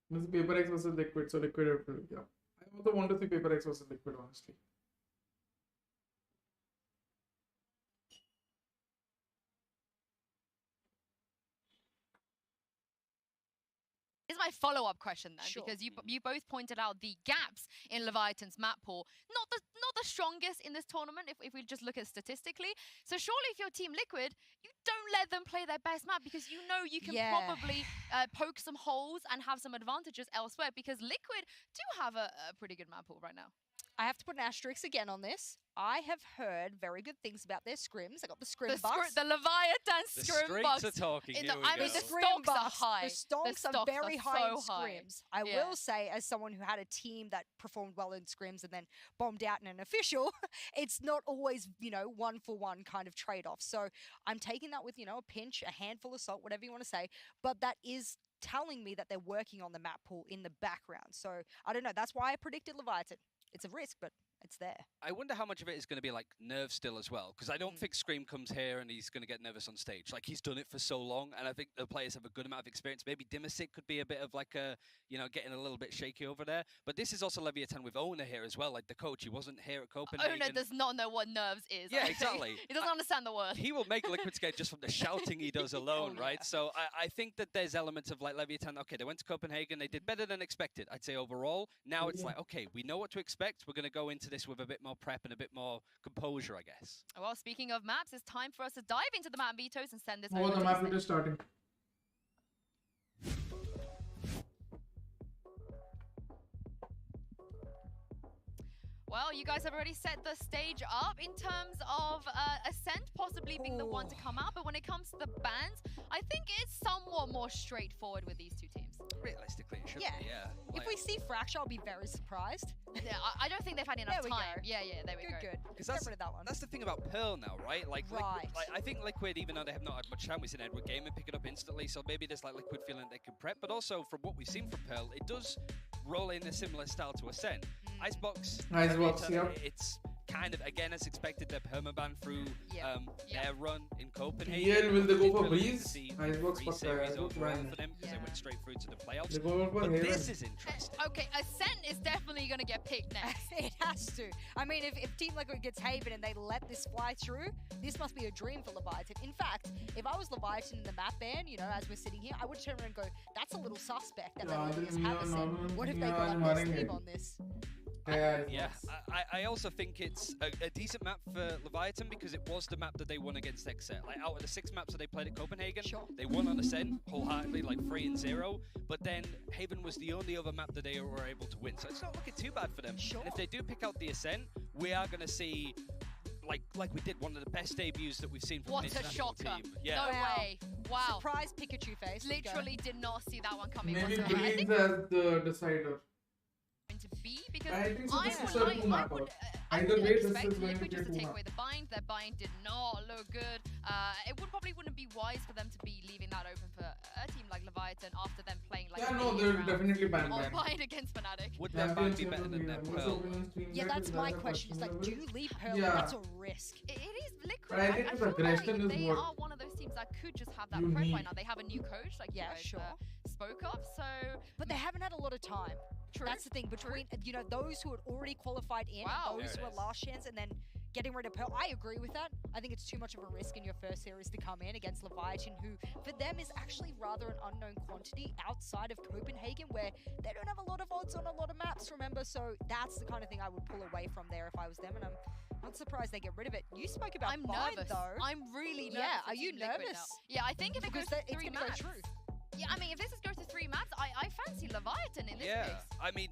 S1: This is Paper X versus Liquid, so Liquid, yeah. I also want to see Paper X versus Liquid, honestly.
S4: Is my follow-up question then, because you both pointed out the gaps in Leviatan's map pool, not the strongest in this tournament if we just look at statistically. So surely if you're Team Liquid, you don't let them play their best map because you know you can probably poke some holes and have some advantages elsewhere, because Liquid do have a pretty good map pool right now.
S18: I have to put an asterisk again on this. I have heard very good things about their scrims. I got the scrim bucks.
S4: The Leviathan scrim bucks.
S6: The streaks are talking.
S4: The
S18: stonks
S4: are high.
S18: The stonks are very high in
S4: so high.
S18: scrims. I will say, as someone who had a team that performed well in scrims and then bombed out in an official, it's not always, you know, one-for-one kind of trade-off. So I'm taking that with, you know, a pinch, a handful of salt, whatever you want to say. But that is telling me that they're working on the map pool in the background. So I don't know. That's why I predicted Leviathan. It's a risk, but it's there.
S10: I wonder how much of it is going to be like nerves still as well, because I don't think Scream comes here and he's going to get nervous on stage. Like, he's done it for so long, and I think the players have a good amount of experience. Maybe Dimasic could be a bit of like a, you know, getting a little bit shaky over there. But this is also Leviatan with Owner here as well, like the coach. He wasn't here at Copenhagen.
S4: Owner does not know what nerves is.
S10: Yeah, exactly.
S4: He doesn't understand the word.
S10: He will make Liquid scared just from the shouting he does alone, right? So I think that there's elements of like Leviatan, okay, they went to Copenhagen, they did better than expected, I'd say overall. Now it's like, okay, we know what to expect. We're going to go into this with a bit more prep and a bit more composure, I guess.
S4: Well, speaking of maps, it's time for us to dive into the map vetoes and send this
S1: Oh,
S4: over
S1: the
S4: to
S1: map is starting.
S4: Well, you guys have already set the stage up in terms of Ascent possibly being the one to come out, but when it comes to the bans, I think it's somewhat more straightforward with these two teams.
S10: Realistically, it should be, yeah.
S18: If we see Fracture, I'll be very surprised.
S4: Yeah, I don't think they've had enough time. Yeah, there we go.
S18: Good.
S10: Because that's the thing about Pearl now, right? Like, I think Liquid, even though they have not had much time, we've seen Edward Game and pick it up instantly, so maybe there's like Liquid feeling they can prep, but also from what we've seen from Pearl, it does roll in a similar style to Ascent. Icebox, it's kind of, again, as expected, their permaban through their run in Copenhagen.
S1: Will they go for Breeze? Icebox
S10: for them because they went straight through to the playoffs.
S1: They go for
S10: but
S1: Haven.
S10: This is interesting.
S4: Okay, Ascent is definitely going to get picked next.
S18: It has to. I mean, if Team Liquid gets Haven and they let this fly through, this must be a dream for Leviathan. In fact, if I was Leviathan in the map ban, you know, as we're sitting here, I would turn around and go, that's a little suspect that Leviathan have Ascent. What if they got their sleeve on this?
S10: I also think it's a decent map for Leviathan because it was the map that they won against Exet. Like, out of the 6 maps that they played at Copenhagen, they won on Ascent wholeheartedly, like 3-0. But then Haven was the only other map that they were able to win, so it's not looking too bad for them. And if they do pick out the Ascent, we are going to see, like we did, one of the best debuts that we've seen from an international team. Yeah.
S4: No way. Wow.
S18: Surprise Pikachu face.
S4: Literally did not see that one coming.
S1: Maybe Breeze as the decider.
S4: To be, because
S1: I think so. This is
S4: I
S1: a two-map.
S4: Either
S1: way, this
S4: expect
S1: is going to
S4: Liquid
S1: be a
S4: just to take
S1: two-map.
S4: away the bind. Their bind did not look good. It probably wouldn't be wise for them to be leaving that open for a team like Leviathan after them playing like
S1: they're definitely banned.
S4: on bind against Fnatic.
S10: Would their bind be better than their Pearl?
S18: Yeah, that's my question. It's like, do you leave Pearl?
S1: Yeah.
S18: That's a risk.
S4: It is Liquid.
S1: But I think
S4: feel
S1: aggression
S4: like
S1: is
S4: they
S1: what
S4: are one of those teams that could just have that
S1: you
S4: prep
S1: need.
S4: right now. They have a new coach, like you guys, spoke of. So,
S18: but they haven't had a lot of time. That's the thing between you know, those who had already qualified in and those who were last chance, and then getting rid of Pearl, I agree with that. I think it's too much of a risk in your first series to come in against Leviatan, who for them is actually rather an unknown quantity outside of Copenhagen, where they don't have a lot of odds on a lot of maps, remember? So that's the kind of thing I would pull away from there if I was them, and I'm not surprised they get rid of it. You spoke about
S4: I'm
S18: Bind,
S4: nervous.
S18: though.
S4: I'm really nervous.
S18: Yeah,
S4: for
S18: are you
S4: Team Liquid
S18: nervous?
S4: now. Yeah, I think if it goes
S18: Because
S4: to
S18: it's
S4: 3
S18: gonna go
S4: maps.
S18: truth.
S4: Yeah, I mean, if this is goes to 3 maps, I fancy Leviatan in this
S10: Yeah,
S4: case.
S10: I mean,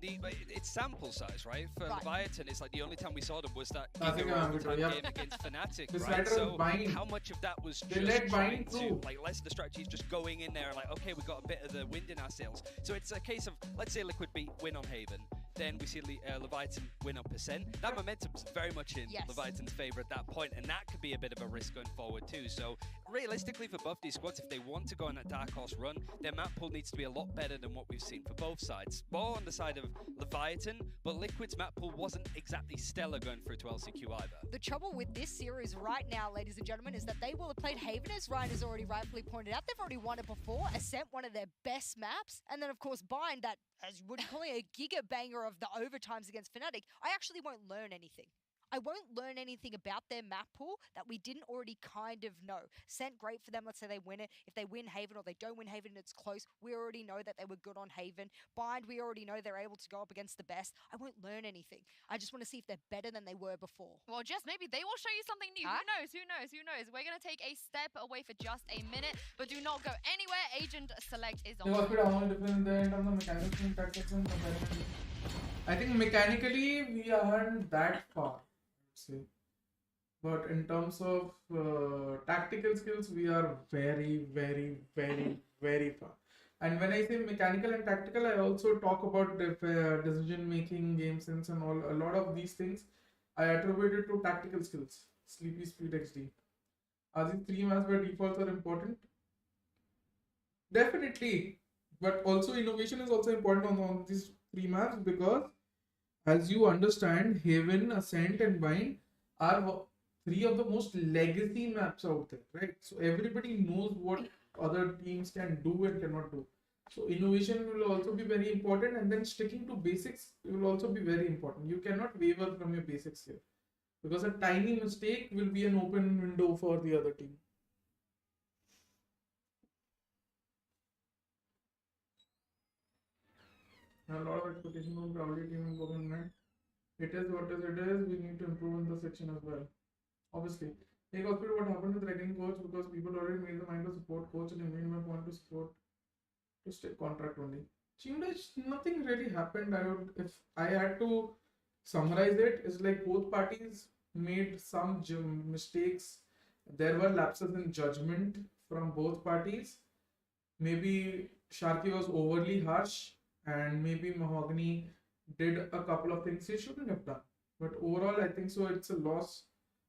S10: it's sample size, right? For
S4: Right.
S10: Leviatan, it's like the only time we saw them was that
S1: I think
S10: Giga
S1: I'm
S10: overtime
S1: with you,
S10: game
S1: yeah.
S10: against Fnatic,
S1: This
S10: right?
S1: Rider
S10: So
S1: Bind.
S10: how much of that was
S1: They
S10: just
S1: let
S10: trying
S1: Bind
S10: to,
S1: through.
S10: like, less of the strategy is just going in there, like, okay, we got a bit of the wind in our sails. So it's a case of, let's say Liquid win on Haven, then we see Leviatan win on Percent. That momentum's very much in
S18: Yes.
S10: Leviatan's favor at that point, and that could be a bit of a risk going forward too. So realistically, for both these squads, if they want to go on a dark horse run, their map pool needs to be a lot better than what we've seen for both sides. More on the side of Leviatan, but Liquid's map pool wasn't exactly stellar going through to LCQ either.
S18: The trouble with this series right now, ladies and gentlemen, is that they will have played Haven, as Ryan has already rightfully pointed out. They've already won it before. Ascent, one of their best maps. And then, of course, Bind, that, as you would call it, a giga banger of the overtimes against Fnatic. I actually won't learn anything. I won't learn anything about their map pool that we didn't already kind of know. Scent, great for them. Let's say they win it. If they win Haven or they don't win Haven and it's close, we already know that they were good on Haven. Bind, we already know they're able to go up against the best. I won't learn anything. I just want to see if they're better than they were before.
S4: Well, Jess, maybe they will show you something new.
S18: Huh?
S4: Who knows? Who knows? Who knows? We're going to take a step away for just a minute, but do not go anywhere. Agent Select is on.
S1: How much difference there in terms of mechanics and tactics and comparatively? I think mechanically we aren't that far, I would say. But in terms of tactical skills, we are very, very, very, very far. And when I say mechanical and tactical, I also talk about decision making, game sense, and all. A lot of these things I attribute it to tactical skills. Sleepy Speed XD. Are these 3 maps where defaults are important? Definitely. But also innovation is also important on these 3 maps, because as you understand, Haven, Ascent, and Bind are 3 of the most legacy maps out there, right? So everybody knows what other teams can do and cannot do. So innovation will also be very important, and then sticking to basics will also be very important. You cannot waver from your basics here, because a tiny mistake will be an open window for the other team. A lot of expectation from Crowley team and government. It is what it is. We need to improve in the section as well. Obviously. Hey Godspeed, what happened with Reckoning Coach? Because people already made the mind to support Coach and made my point to support to stay contract only. Nothing really happened. If I had to summarize it, it's like both parties made some mistakes. There were lapses in judgment from both parties. Maybe Sharky was overly harsh, and maybe Mahogany did a couple of things he shouldn't have done. But overall, I think so it's a loss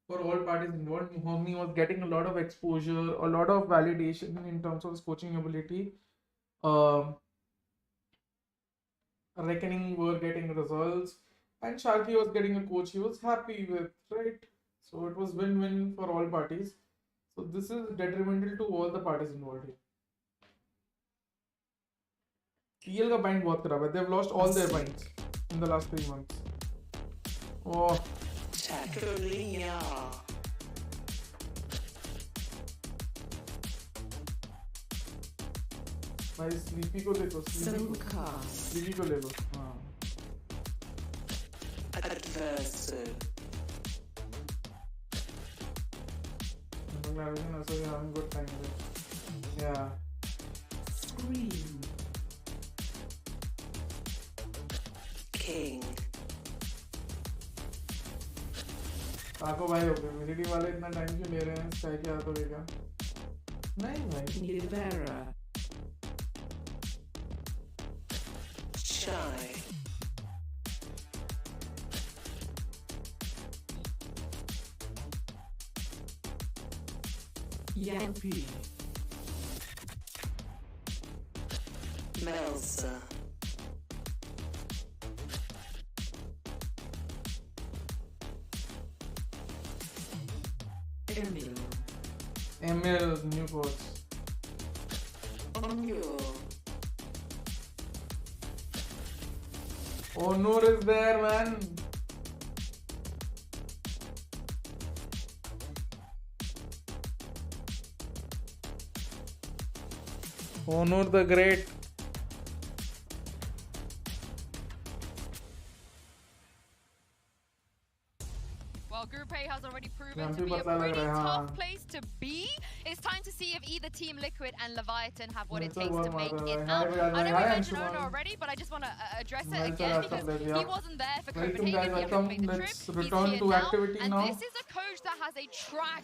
S1: for all parties involved. Mahogany was getting a lot of exposure, a lot of validation in terms of his coaching ability. Reckoning were getting results, and Sharky was getting a coach he was happy with, right? So it was win-win for all parties. So this is detrimental to all the parties involved here. TL का bind बहुत खराब है. They've lost all their binds in the last 3 months. Oh. भाई sleepy को देखो. Sleepy को ले लो. हाँ. Navigation also having good time there. Yeah.
S19: Scream. King.
S1: ताको भाई हो गए. VCT वाले इतना टाइम क्यों ले रहे हैं? स्काई के हाथों लेगा. नहीं भाई.
S19: Nivera. Shy. Yampy. Melsa.
S1: Emil, new coach. Onur is there, man. Honor the Great.
S4: Well, Group A has already proven
S1: यहाँ
S4: to
S1: पे
S4: be a
S1: पता लग
S4: pretty
S1: रहा है,
S4: tough
S1: हाँ.
S4: place to be. It's time to see if either Team Liquid and Leviatan have what it
S1: Melter
S4: takes to
S1: बहुत
S4: make
S1: मार
S4: it
S1: रहा है.
S4: out.
S1: Hi,
S4: I know we
S1: hi,
S4: mentioned
S1: Anshuman.
S4: Ono already, but I just want to address it
S1: Melter
S4: again
S1: has
S4: because
S1: some
S4: he
S1: yeah.
S4: wasn't there for
S1: Welcome
S4: Copenhagen.
S1: guys,
S4: He hasn't
S1: welcome.
S4: made the trip.
S1: Let's
S4: He's
S1: return
S4: here
S1: to
S4: now.
S1: activity
S4: And
S1: now.
S4: this is a coach that has a track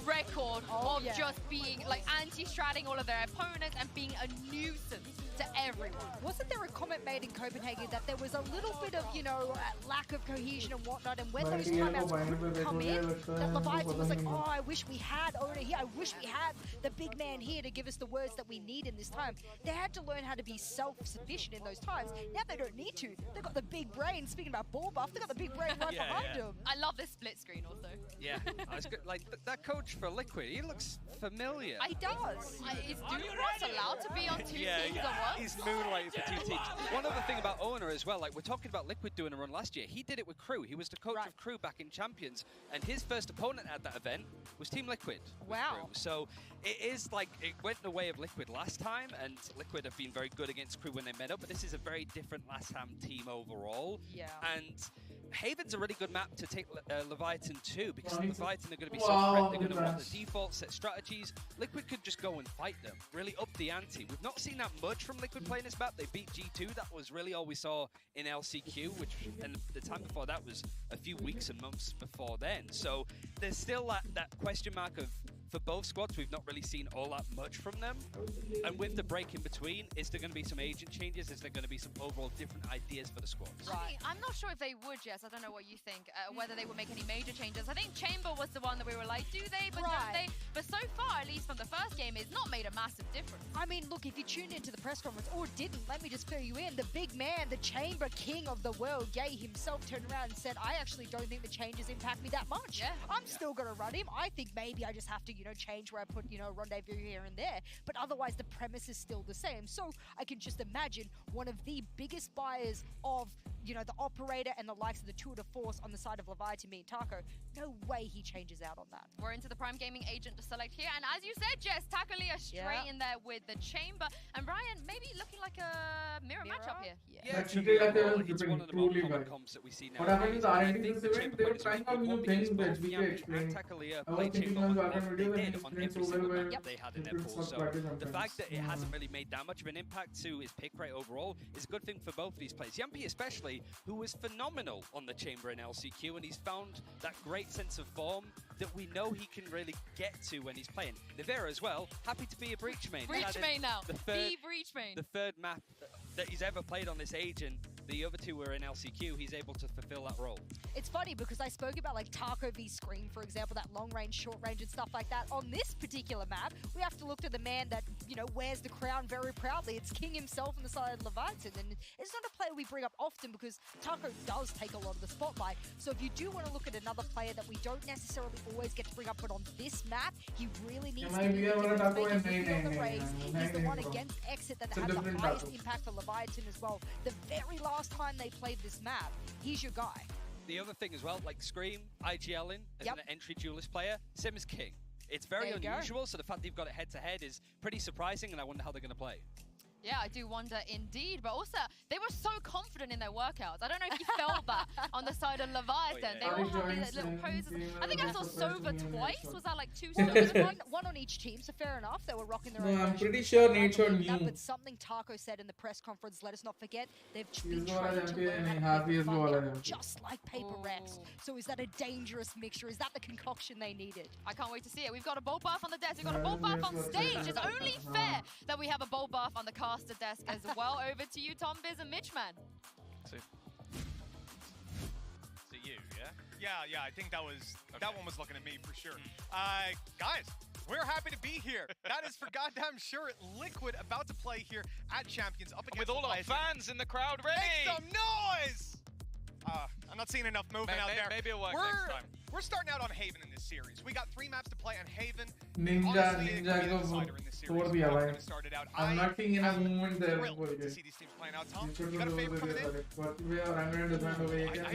S4: record of just being like anti-stratting all of their opponents and being a nuisance to everyone.
S18: Wasn't there a comment made in Copenhagen that there was a little bit of, you know, lack of cohesion and whatnot, and when those timeouts couldn't come in, that Leviatan was like, oh, I wish we had Oda here, I wish we had the big man here to give us the words that we need in this time. They had to learn how to be self-sufficient in those times. Now they don't need to. They've got the big brain, speaking about ball buff, they've got the big brain right behind them.
S4: I love this split screen also.
S10: Yeah, I was good. Like that coach for Liquid, he looks familiar.
S4: He does. Is Ducross allowed to be on two teams at once?
S10: He's moonlighting for two teams. One other thing about Owner as well, like we're talking about Liquid doing a run last year. He did it with Crew. He was the coach of Crew back in Champions, and his first opponent at that event was Team Liquid.
S18: Wow.
S10: Crew. So it is like it went the way of Liquid last time, and Liquid have been very good against Crew when they met up, but this is a very different last time team overall.
S18: Yeah.
S10: And Haven's a really good map to take Leviatan too, because Leviatan are going to be so
S1: Wow,
S10: threat, they're going to want
S1: goodness.
S10: the default set strategies. Liquid could just go and fight them, really up the ante. We've not seen that much from Liquid playing this map. They beat G2, that was really all we saw in LCQ, which, and the time before that was a few weeks and months before then. So there's still that question mark of, for both squads, we've not really seen all that much from them. And with the break in between, is there going to be some agent changes? Is there going to be some overall different ideas for the squads?
S4: I mean, I'm not sure if they would, Jess. I don't know what you think. Whether they would make any major changes. I think Chamber was the one that we were like, do they, but don't they? But so far, at least from the first game, it's not made a massive difference.
S18: I mean, look, if you tuned into the press conference, or didn't, let me just fill you in. The big man, the Chamber king of the world, Gay himself turned around and said, I actually don't think the changes impact me that much.
S4: Yeah.
S18: I'm still going to run him. I think maybe I just have to, you know, change where I put, you know, rendezvous here and there. But otherwise, the premise is still the same. So I can just imagine one of the biggest buyers of, you know, the operator and the likes of the tour de force on the side of Leviatan being Taco. No way he changes out on that.
S4: We're into the Prime Gaming agent to select here. And as you said, Jess, Takalia straight in there with the Chamber. And Ryan maybe looking like a mirror matchup here.
S10: Yeah,
S1: But GT like
S10: it's one of the more
S1: truly
S10: common
S1: well.
S10: comps that we see now.
S1: What happened is
S10: I
S1: R&D
S10: think
S1: this
S10: the
S1: event,
S10: Chamber
S1: they were
S10: players
S1: trying
S10: were
S1: out new
S10: good
S1: things
S10: because
S1: that
S10: both
S1: GT
S10: Yampi
S1: explained.
S10: and Takalia
S1: I was
S10: played
S1: thinking
S10: Chamber
S1: on
S10: on
S1: Valorant
S10: what
S1: video
S10: they
S1: and
S10: did
S1: he
S10: on
S1: explained
S10: every
S1: so
S10: single
S1: well
S10: map they had in their pool.
S1: It's
S10: So
S1: quite
S10: the
S1: sometimes.
S10: fact that it hasn't really made that much of an impact to his pick rate overall is a good thing for both of these players. Yampi especially, who was phenomenal on the Chamber in LCQ, and he's found that great sense of form that we know he can really get to when he's playing. Nivera as well, happy to be a breach main.
S4: Breach main now.
S10: The breach main. The third map that he's ever played on this agent. The other two were in LCQ, he's able to fulfill that role.
S18: It's funny because I spoke about like Taco v Scrim, for example, that long range, short range and stuff like that. On this particular map, we have to look to the man that, you know, wears the crown very proudly. It's King himself on the side of Leviatan. And it's not a player we bring up often because Taco does take a lot of the spotlight. So if you do want to look at another player that we don't necessarily always get to bring up, but on this map, he really needs to be on the race. He's the one against Exit that had the highest impact for Leviatan as well. The very last time they played this map, he's your guy.
S10: The other thing as well, like Scream, IGLing as an entry duelist player, same as King. It's very unusual, so the fact that you've got it head-to-head is pretty surprising, and I wonder how they're going to play.
S4: Yeah, I do wonder indeed. But also, they were so confident in their workouts. I don't know if you felt that on the side of Leviathan. They all had these little poses. I think I saw Sova twice. Was that like two Sovas?
S18: one on each team, so fair enough. They were rocking their
S1: No,
S18: own
S1: I'm
S18: version.
S1: pretty sure
S18: I
S1: Nature
S18: believe
S1: knew.
S18: that, but something Taco said in the press conference, let us not forget, they've been
S1: This one
S18: trained
S1: is
S18: to learn
S1: MP,
S18: how to
S1: half
S18: play
S1: years
S18: the
S1: old,
S18: funding,
S1: I think.
S18: just like PRX. So is that a dangerous mixture? Is that the concoction they needed?
S4: I can't wait to see it. We've got a bolt buff on the desk. We've got a bolt buff on stage. It's only fair that we have a bolt buff on the caster desk as well. Over to you, Tom Biz and Mitchman.
S20: To you, yeah? Yeah, I think that one was looking at me for sure. Guys, we're happy to be here. That is for goddamn sure. Liquid about to play here at Champions up against
S21: with all our fans in the crowd ready.
S20: Make some noise! I'm not seeing enough movement out there.
S21: Maybe it'll work next time.
S20: we're starting out on Haven in this series. We got 3 maps to play on Haven.
S1: Ninja
S20: Honestly, it could be
S1: को
S20: the decider in this series.
S1: तोड़
S20: How
S1: दिया
S20: we're
S1: भाई.
S20: gonna start it out.
S1: I'm not seeing in a
S20: am
S1: movement there.
S20: thrilled
S1: बोल
S20: to
S1: के.
S20: see these teams playing out. Tom,
S1: ये
S20: you got a favor coming in?
S21: I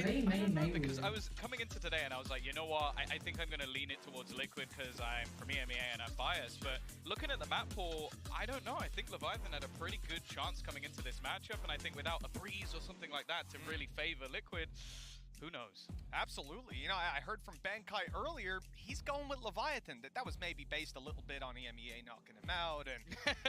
S21: don't know, because I was coming into today and I was like, you know what, I think I'm going to lean it towards Liquid because I'm from EMEA and I'm biased, but looking at the map pool, I don't know. I think Leviathan had a pretty good chance coming into this matchup, and I think without a breeze or something like that to really favor Liquid, who knows?
S20: Absolutely. You know, I heard from Bankai earlier, he's going with Leviathan. That was maybe based a little bit on EMEA knocking him out, and,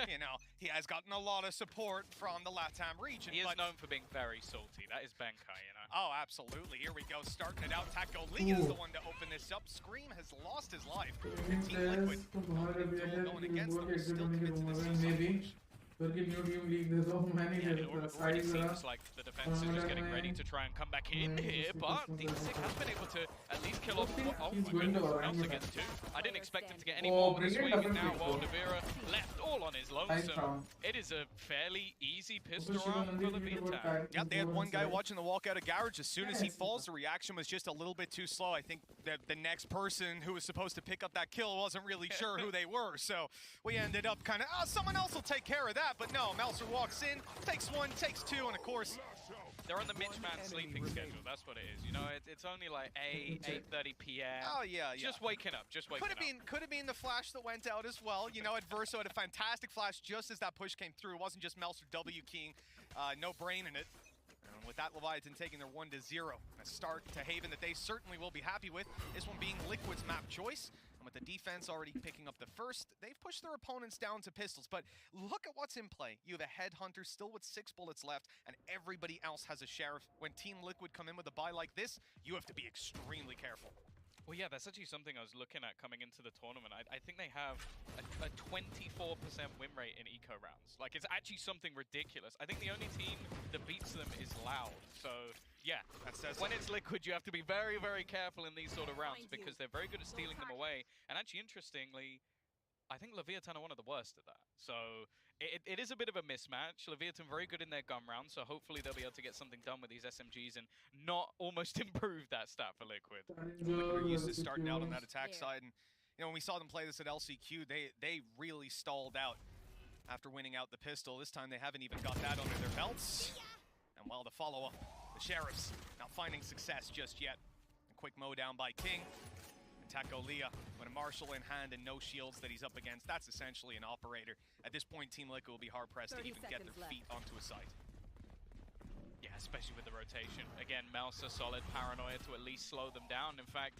S20: you know, he has gotten a lot of support from the LATAM region.
S21: He is known for being very salty. That is Bankai, you know?
S20: Oh, absolutely. Here we go, starting it out. Taco Lee is the one to open this up. Scream has lost his life. And Team Liquid, going against them, still commit to the season.
S21: It already seems like the defense is just getting ready to try and come back in here, but D6 has been able to at least kill off. Oh my goodness, Melsa gets 2. I didn't expect him to get any more with the swing, and now while Devera left all on his lonesome, it is a fairly easy pistol round for Leviatan.
S20: Yeah, they had one guy watching the walkout of Garage. As soon as he falls, the reaction was just a little bit too slow. I think that the next person who was supposed to pick up that kill wasn't really sure who they were, so we ended up kind of, oh, someone else will take care of that. But no, Melser walks in, takes 1, takes 2, and of course,
S21: they're on the Mitchman sleeping schedule. That's what it is. You know, it's only like 8:30 p.m.
S20: Oh yeah, yeah.
S21: Just waking up. Just waking up.
S20: Could have been the flash that went out as well. You know, Adverso had a fantastic flash just as that push came through. It wasn't just Melser W keying, no brain in it. And with that, Leviathan taking their 1-0, a start to Haven that they certainly will be happy with. This one being Liquid's map choice. And with the defense already picking up the first, they've pushed their opponents down to pistols. But look at what's in play. You have a Headhunter still with 6 bullets left, and everybody else has a Sheriff. When Team Liquid come in with a buy like this, you have to be extremely careful.
S21: Well, yeah, that's actually something I was looking at coming into the tournament. I think they have a 24% win rate in eco rounds. Like, it's actually something ridiculous. I think the only team that beats them is Loud. So, yeah, when it's Liquid, you have to be very, very careful in these sort of rounds because they're very good at stealing them away. And actually, interestingly, I think Leviatan are one of the worst at that. So it is a bit of a mismatch. Leviatan very good in their gun round, so hopefully they'll be able to get something done with these SMGs and not almost improve that stat for Liquid.
S20: Liquid are used to starting out on that attack side, and you know when we saw them play this at LCQ, they really stalled out after winning out the pistol. This time they haven't even got that under their belts. And while the follow-up, the Sheriffs not finding success just yet. A quick mow down by King. Taco Leah with a Marshal in hand and no shields that he's up against. That's essentially an operator. At this point, Team Liquid will be hard-pressed to even get their feet onto a site.
S21: Yeah, especially with the rotation. Again, Melsa solid paranoia to at least slow them down. In fact,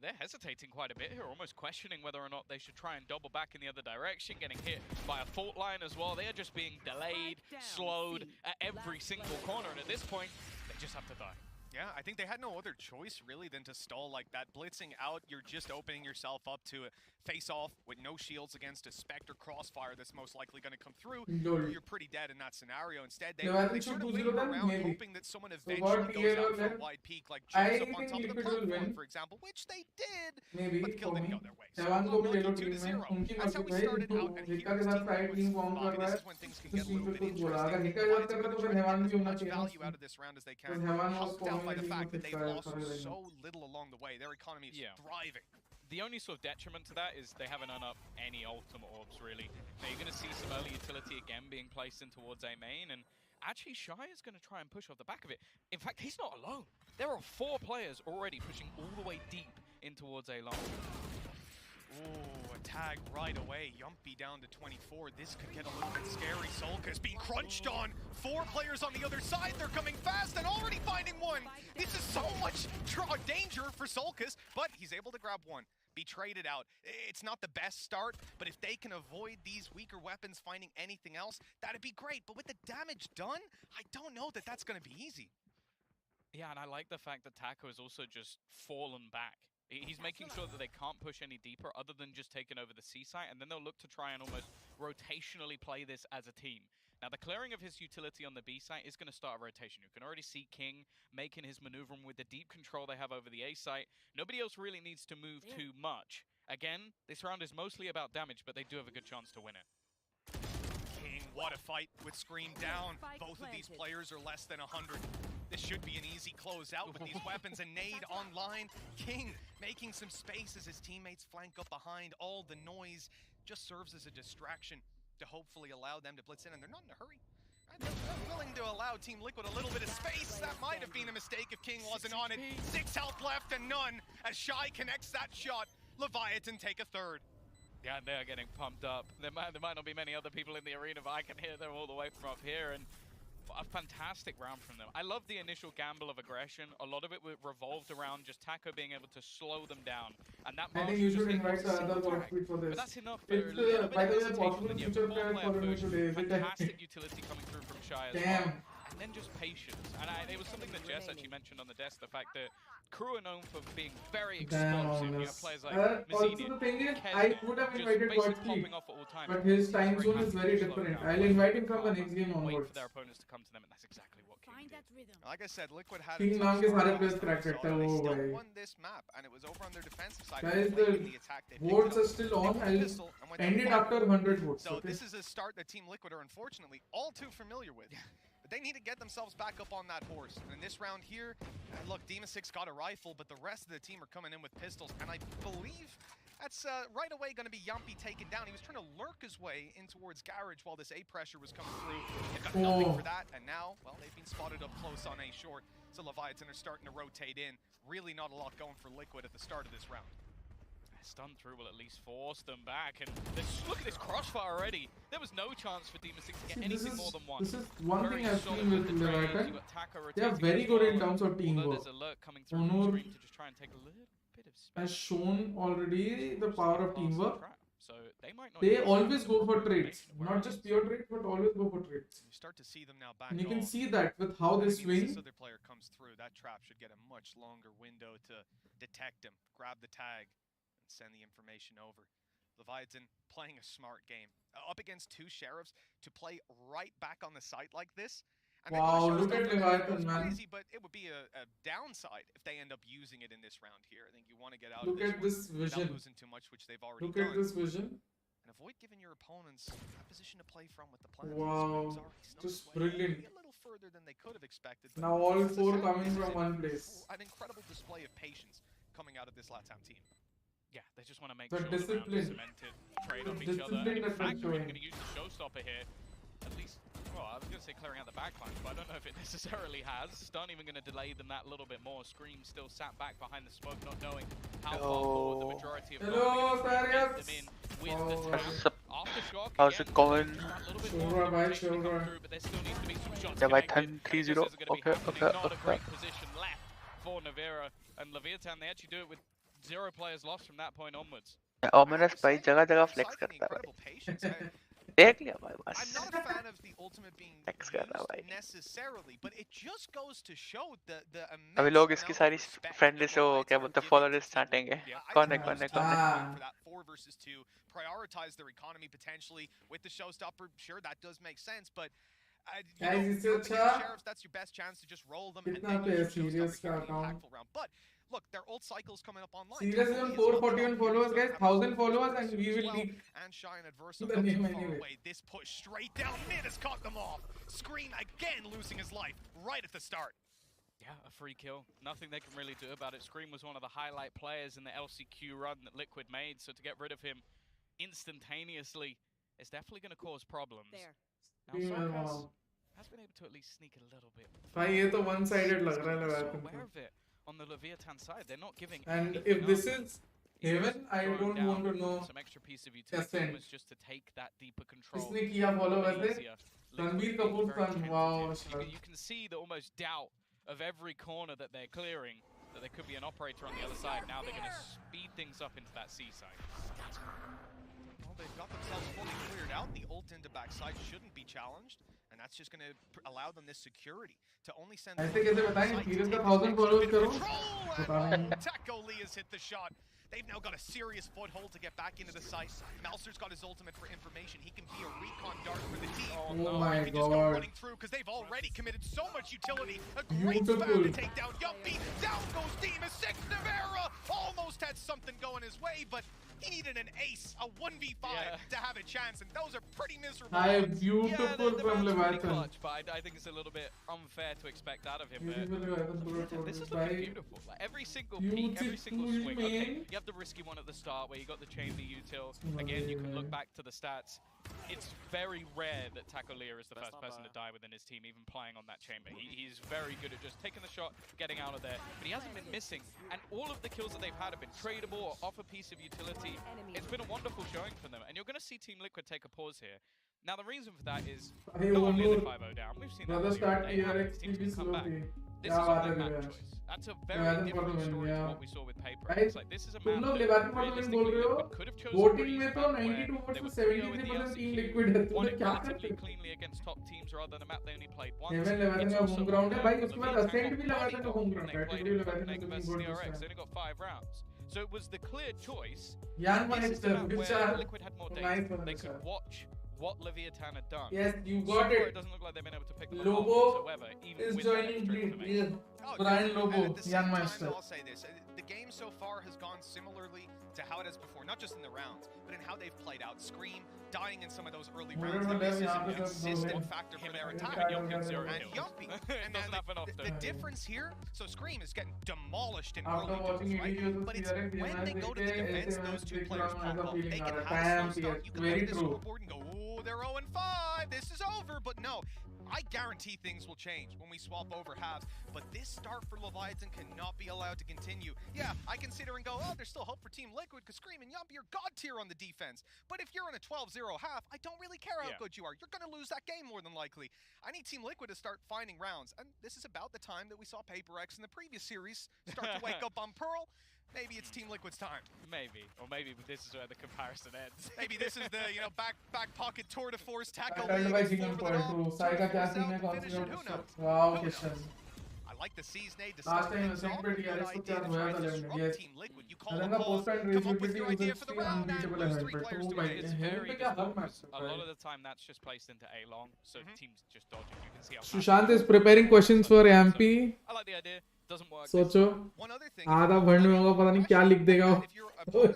S21: they're hesitating quite a bit here, almost questioning whether or not they should try and double back in the other direction, getting hit by a fault line as well. They are just being delayed, slowed at every single corner, and at this point, they just have to die.
S20: Yeah, I think they had no other choice, really, than to stall like that. Blitzing out, you're just opening yourself up to a face-off with no shields against a Spectre crossfire that's most likely going to come through. You're pretty dead in that scenario. Instead, they sort of waited around, hoping that someone eventually goes out for a wide peak, like jumps up on top of the platform, for example, which they did, but the kill didn't go their way. So, 2-0. That's how we started out, and here is Team Liquid's this is when things can get a little bit interesting. Leviathan going to try to get as much value out of this round as they can. Helped out by the fact that they've lost so little along the way. Their economy is thriving.
S21: The only sort of detriment to that is they haven't up any ultimate orbs, really. Now, you're going to see some early utility again being placed in towards A main, and actually Shy is going to try and push off the back of it. In fact, he's not alone. There are 4 players already pushing all the way deep in towards A long.
S20: Ooh, a tag right away. Yumpy down to 24. This could get a little bit scary. Solka's being crunched on. 4 players on the other side. They're coming fast and already finding one. This is so much danger for Solkas, but he's able to grab one. Be traded out. It's not the best start, but if they can avoid these weaker weapons finding anything else, that'd be great. But with the damage done, I don't know that that's going to be easy.
S21: Yeah, and I like the fact that Taco has also just fallen back. He's making sure that they can't push any deeper other than just taking over the C site, and then they'll look to try and almost rotationally play this as a team. Now, the clearing of his utility on the B site is going to start a rotation. You can already see King making his maneuver with the deep control they have over the A site. Nobody else really needs to move too much. Again, this round is mostly about damage, but they do have a good chance to win it.
S20: King, what a fight with Scream down. Both of these players are less than 100. This should be an easy closeout with these weapons and nade online. King making some space as his teammates flank up behind. All the noise just serves as a distraction to hopefully allow them to blitz in, and they're not in a hurry. They're willing to allow Team Liquid a little bit of space. That might have been a mistake if King wasn't on it. 6 health left and none as Shy connects that shot. Leviatan take a third.
S21: Yeah, they're getting pumped up. There might not be many other people in the arena, but I can hear them all the way from up here. And a fantastic round from them. I love the initial gamble of aggression. A lot of it revolved around just Taco being able to slow them down. And that
S1: I think you should invite another Godspeed for this.
S21: But that's enough.
S1: It's by the way, possible future player for him today.
S21: Fantastic utility coming through from Shy as
S1: Damn.
S21: well. And then just patience. And it was something that Jess actually mentioned on the desk, the fact that crew are known for being very explosive. You have players like
S1: also the thing is, I would have invited Godspeed, but his time zone is very different. I'll invite him from the next game onwards.
S21: Wait for their opponents to come to them, and that's exactly what King did.
S20: Like I said, Liquid had
S1: King Long is 100 plus cracked.
S20: they still won this map, and it was over on their defensive side.
S1: Guys,
S20: Late
S1: the
S20: in attack, they
S1: votes
S20: picked
S1: are
S20: up
S1: still on.
S20: the
S1: I'll
S20: pistol and went
S1: end it
S20: down
S1: after 100 votes.
S20: So
S1: Okay?
S20: this is a start that Team Liquid are unfortunately all too familiar with. But they need to get themselves back up on that horse. And in this round here, look, Demon6 got a rifle, but the rest of the team are coming in with pistols. And I believe that's right away going to be Yumpy taken down. He was trying to lurk his way in towards Garage while this A pressure was coming through. They've got nothing for that. And now, well, they've been spotted up close on A short. So Leviatan are starting to rotate in. Really not a lot going for Liquid at the start of this round.
S21: Stun through will at least force them back, and look at this crossfire already. There was no chance for Demon6 to get anything more than one.
S1: This is one
S21: Very
S1: thing I've
S21: solid
S1: seen with
S21: the trades.
S1: Leviatan.
S21: You got Taka
S1: They are
S21: rotating
S1: very
S21: as
S1: good
S21: well,
S1: in terms of
S21: although
S1: teamwork.
S21: there's alert coming through from
S1: Honor
S21: Scrim to just try and take a little bit of space.
S1: has shown already the power of teamwork.
S21: So they might not
S1: They
S21: even
S1: always go for
S21: make
S1: trades,
S21: it
S1: not just pure trades, but always go for trades.
S20: You start to see them now back
S1: And you can
S20: off.
S1: see that with how they
S20: This
S1: swing.
S20: other player comes through. That trap should get a much longer window to detect him, grab the tag, and send the information over. Leviatan playing a smart game. Up against 2 sheriffs to play right back on the site like this. And
S1: Wow,
S20: I know
S1: look at
S20: Showstopper
S1: Leviatan,
S20: goes
S1: man.
S20: crazy, but it would be a downside if they end up using it in this round here. I think you want to get out
S1: Look
S20: of
S1: at
S20: this
S1: this
S20: without
S1: vision.
S20: losing too much, which they've already
S1: Look
S20: done.
S1: at this vision.
S20: And avoid giving your opponents a position to play from with the plan.
S1: Wow, just brilliant.
S20: A little further than they could have expected.
S1: Now all 4 coming from one place.
S20: An incredible display of patience coming out of this LATAM team.
S21: Yeah, they just want to make
S1: The
S21: sure the round
S1: discipline.
S21: is cemented, trade off each other.
S1: discipline
S21: And in
S1: that they're
S21: fact, they're
S1: showing.
S21: going to use the showstopper here. At least, well, I was going to say clearing out the backlines, but I don't know if it necessarily has. Stun even going to delay them that little bit more. Scream still sat back behind the smoke, not knowing how far forward the majority of
S1: Hello,
S21: them in with the tap. Aftershock,
S3: How's
S21: again,
S3: it going?
S21: a little bit more rotation to come through, but there still needs to be some shots
S3: Leviatan
S21: connected.
S3: 3-0.
S21: This is gonna be
S3: Okay,
S21: happening.
S3: okay,
S21: Not a
S3: okay.
S21: great position left for Navera and Leviatan. They actually do it with 0 players lost from that point onwards.
S3: Ominous भाई जगह जगह flex करता है भाई देख लिया भाई बस
S20: I'm not a fan of the ultimate being
S3: flex कर रहा भाई
S20: necessarily, but it just goes to show the
S3: अभी लोग इसकी सारी friend list से वो क्या बोलते हैं follow list चाटेंगे कौन है कौन है कौन है
S20: for that 4 versus 2, prioritize their economy potentially with the showstopper. Sure, that does make sense, but you know,
S1: Guys,
S20: up against
S1: अच्छा
S20: sheriffs, that's your best chance to just roll them and
S1: कितना
S20: then
S1: पे
S20: use your
S1: serious
S20: showstopper
S1: का
S20: here in the
S1: account?
S20: impactful round. But look, their old cycle's coming up online.
S1: Serious is on 441 followers, guys. 1000 followers, and we will leak
S20: And Shy and Adverso
S1: the
S20: not
S1: name
S20: too far
S1: anyway.
S20: away. This push straight down mid has caught them off. Screen again losing his life right at the start.
S21: Yeah, a free kill. Nothing they can really do about it. Scream was one of the highlight players in the LCQ run that Liquid made, so to get rid of him instantaneously is definitely going to cause problems. Now, Sock has been able to at least sneak a little bit.
S1: भाई ये तो one-sided लग रहा है
S21: So
S1: Leviathan
S21: aware
S1: को.
S21: of it on the Leviatan side. They're not giving
S1: And
S21: anything
S1: if this
S21: up.
S1: is Heaven, I
S21: Throwing
S1: don't
S21: down
S1: want to know
S21: some extra piece of utility
S1: Ascent.
S21: was just to take that deeper control.
S1: किसने किया follow वैसे?
S21: easier.
S1: Ranbir
S21: Liquid
S1: Kapoor
S21: being very
S1: fan,
S21: tentative.
S1: wow,
S21: So you can see the almost doubt of every corner that they're clearing, that there could be an operator on the other side. Now they're going to speed things up into that C side.
S20: Well, they've got themselves fully cleared out. The ult into backside shouldn't be challenged, and that's just going to allow them this security to only send.
S1: ऐसे कैसे बताएं? Serious का 1000 followers करो. बता रहे हैं.
S20: Taco Lee has hit the shot. They've now got a serious foothold to get back into the site. Mouser's got his ultimate for information. He can be a recon dart for the team.
S1: Oh my
S20: He can just go
S1: God.
S20: running through because they've already committed so much utility. A great spam to take down Yuppie. Down goes Demon6. Navera almost had something going his way, but he needed an ace, a 1v5 to have a chance, and those are pretty miserable.
S1: Beautiful from Leviatan.
S21: Clutch, but I think it's a little bit unfair to expect out of him. But this is looking beautiful. Like every single peek, every single swing. Okay, you have the risky one at the start where you got the chamber util. Again, you can look back to the stats. It's very rare that Taco Lear is the first person to die within his team, even playing on that chamber. He's very good at just taking the shot, getting out of there, but he hasn't been missing. And all of the kills that they've had have been tradable or off a piece of utility. It's been a wonderful showing for them, and you're going to see Team Liquid take a pause here. Now, the reason for that is not only are they 5-0 down, we've seen that PRX teams come back. This is on their map choice. That's a very different story to what we saw with PRX. Like, this is a map that realistically Liquid could have chosen
S1: voting में तो 92 votes to 73% Team Liquid है,
S21: won
S1: तो
S21: it
S1: क्या
S21: relatively
S1: करते?
S21: cleanly against top teams rather than a map they only played once.
S1: Even Leviatan
S21: It's
S1: का
S21: also
S1: home ground है भाई, उसके बाद
S21: Leviatan
S1: Ascent
S21: got
S1: भी Leviatan का home ground
S21: they
S1: है,
S21: played
S1: तो
S21: Copenhagen
S1: Leviatan
S21: versus
S1: का
S21: PRX. They only got 5 rounds. So it was the clear choice.
S1: Jan
S21: This is the
S1: Meister,
S21: map
S1: good
S21: where
S1: shot.
S21: Liquid had more
S1: Nice
S21: data.
S1: one,
S21: They
S1: good
S21: could
S1: shot.
S21: watch what Leviatan had done.
S1: Yes, you
S21: So
S1: got
S21: far,
S1: it.
S21: it doesn't look like they've been able to pick them
S1: Lobo
S21: apart whatsoever, even
S1: is
S21: with that
S1: joining
S21: extra
S1: Bleed.
S21: information.
S1: Brian Lobo,
S20: And at the
S1: Jan
S20: same
S1: Meister.
S20: time, I'll say this. The game so far has gone similarly to how it has before, not just in the rounds, but in how they've played out. Scream dying in some of those early rounds. And this is a consistent factor for their attack. And Yumpy. And the difference here, so Scream is getting demolished in early duels, right? But it's when they go to the defense, those two players pop up. They can have a slow start. You can look at the scoreboard and go, oh, they're 0-5. This is over. But no. I guarantee things will change when we swap over halves, but this start for Leviatan cannot be allowed to continue. Yeah, I can sit here and go, oh, there's still hope for Team Liquid because Scream and Yumpy are god tier on the defense. But if you're in a 12-0 half, I don't really care how good you are. You're going to lose that game more than likely. I need Team Liquid to start finding rounds, and this is about the time that we saw PRX in the previous series start to wake up on Pearl. Maybe it's Team Liquid's time.
S21: Maybe, or maybe this is where the comparison ends.
S20: Maybe this is the back pocket tour de force tackle.
S1: Wow, Kishan.
S20: I like the C's nade to
S1: Last
S20: start
S1: time
S20: things
S1: Ascent
S20: off.
S1: पे
S20: Good
S1: DRX को
S20: idea
S1: क्या
S20: to
S1: हुआ
S20: try
S1: था
S20: to
S1: लेने,
S20: disrupt
S1: yes.
S20: Team Liquid. You call
S1: अगर
S20: a
S1: ना
S20: call,
S1: post and
S20: come up with your
S1: reach
S20: idea for the round, and
S1: unbeatable
S20: those
S1: है
S20: 3
S1: पर
S20: players
S1: तो
S20: do
S1: भाई
S20: it.
S21: It's
S1: हेड
S21: very
S1: पे क्या हर
S21: difficult.
S1: Match
S21: A lot of the time that's just placed into A long, so teams just dodge it. You can see how
S1: Sushant is preparing questions for MP.
S21: I like the idea. Doesn't work.
S1: सोचो आधा भरने में होगा, पता नहीं क्या लिख देगा वो। तो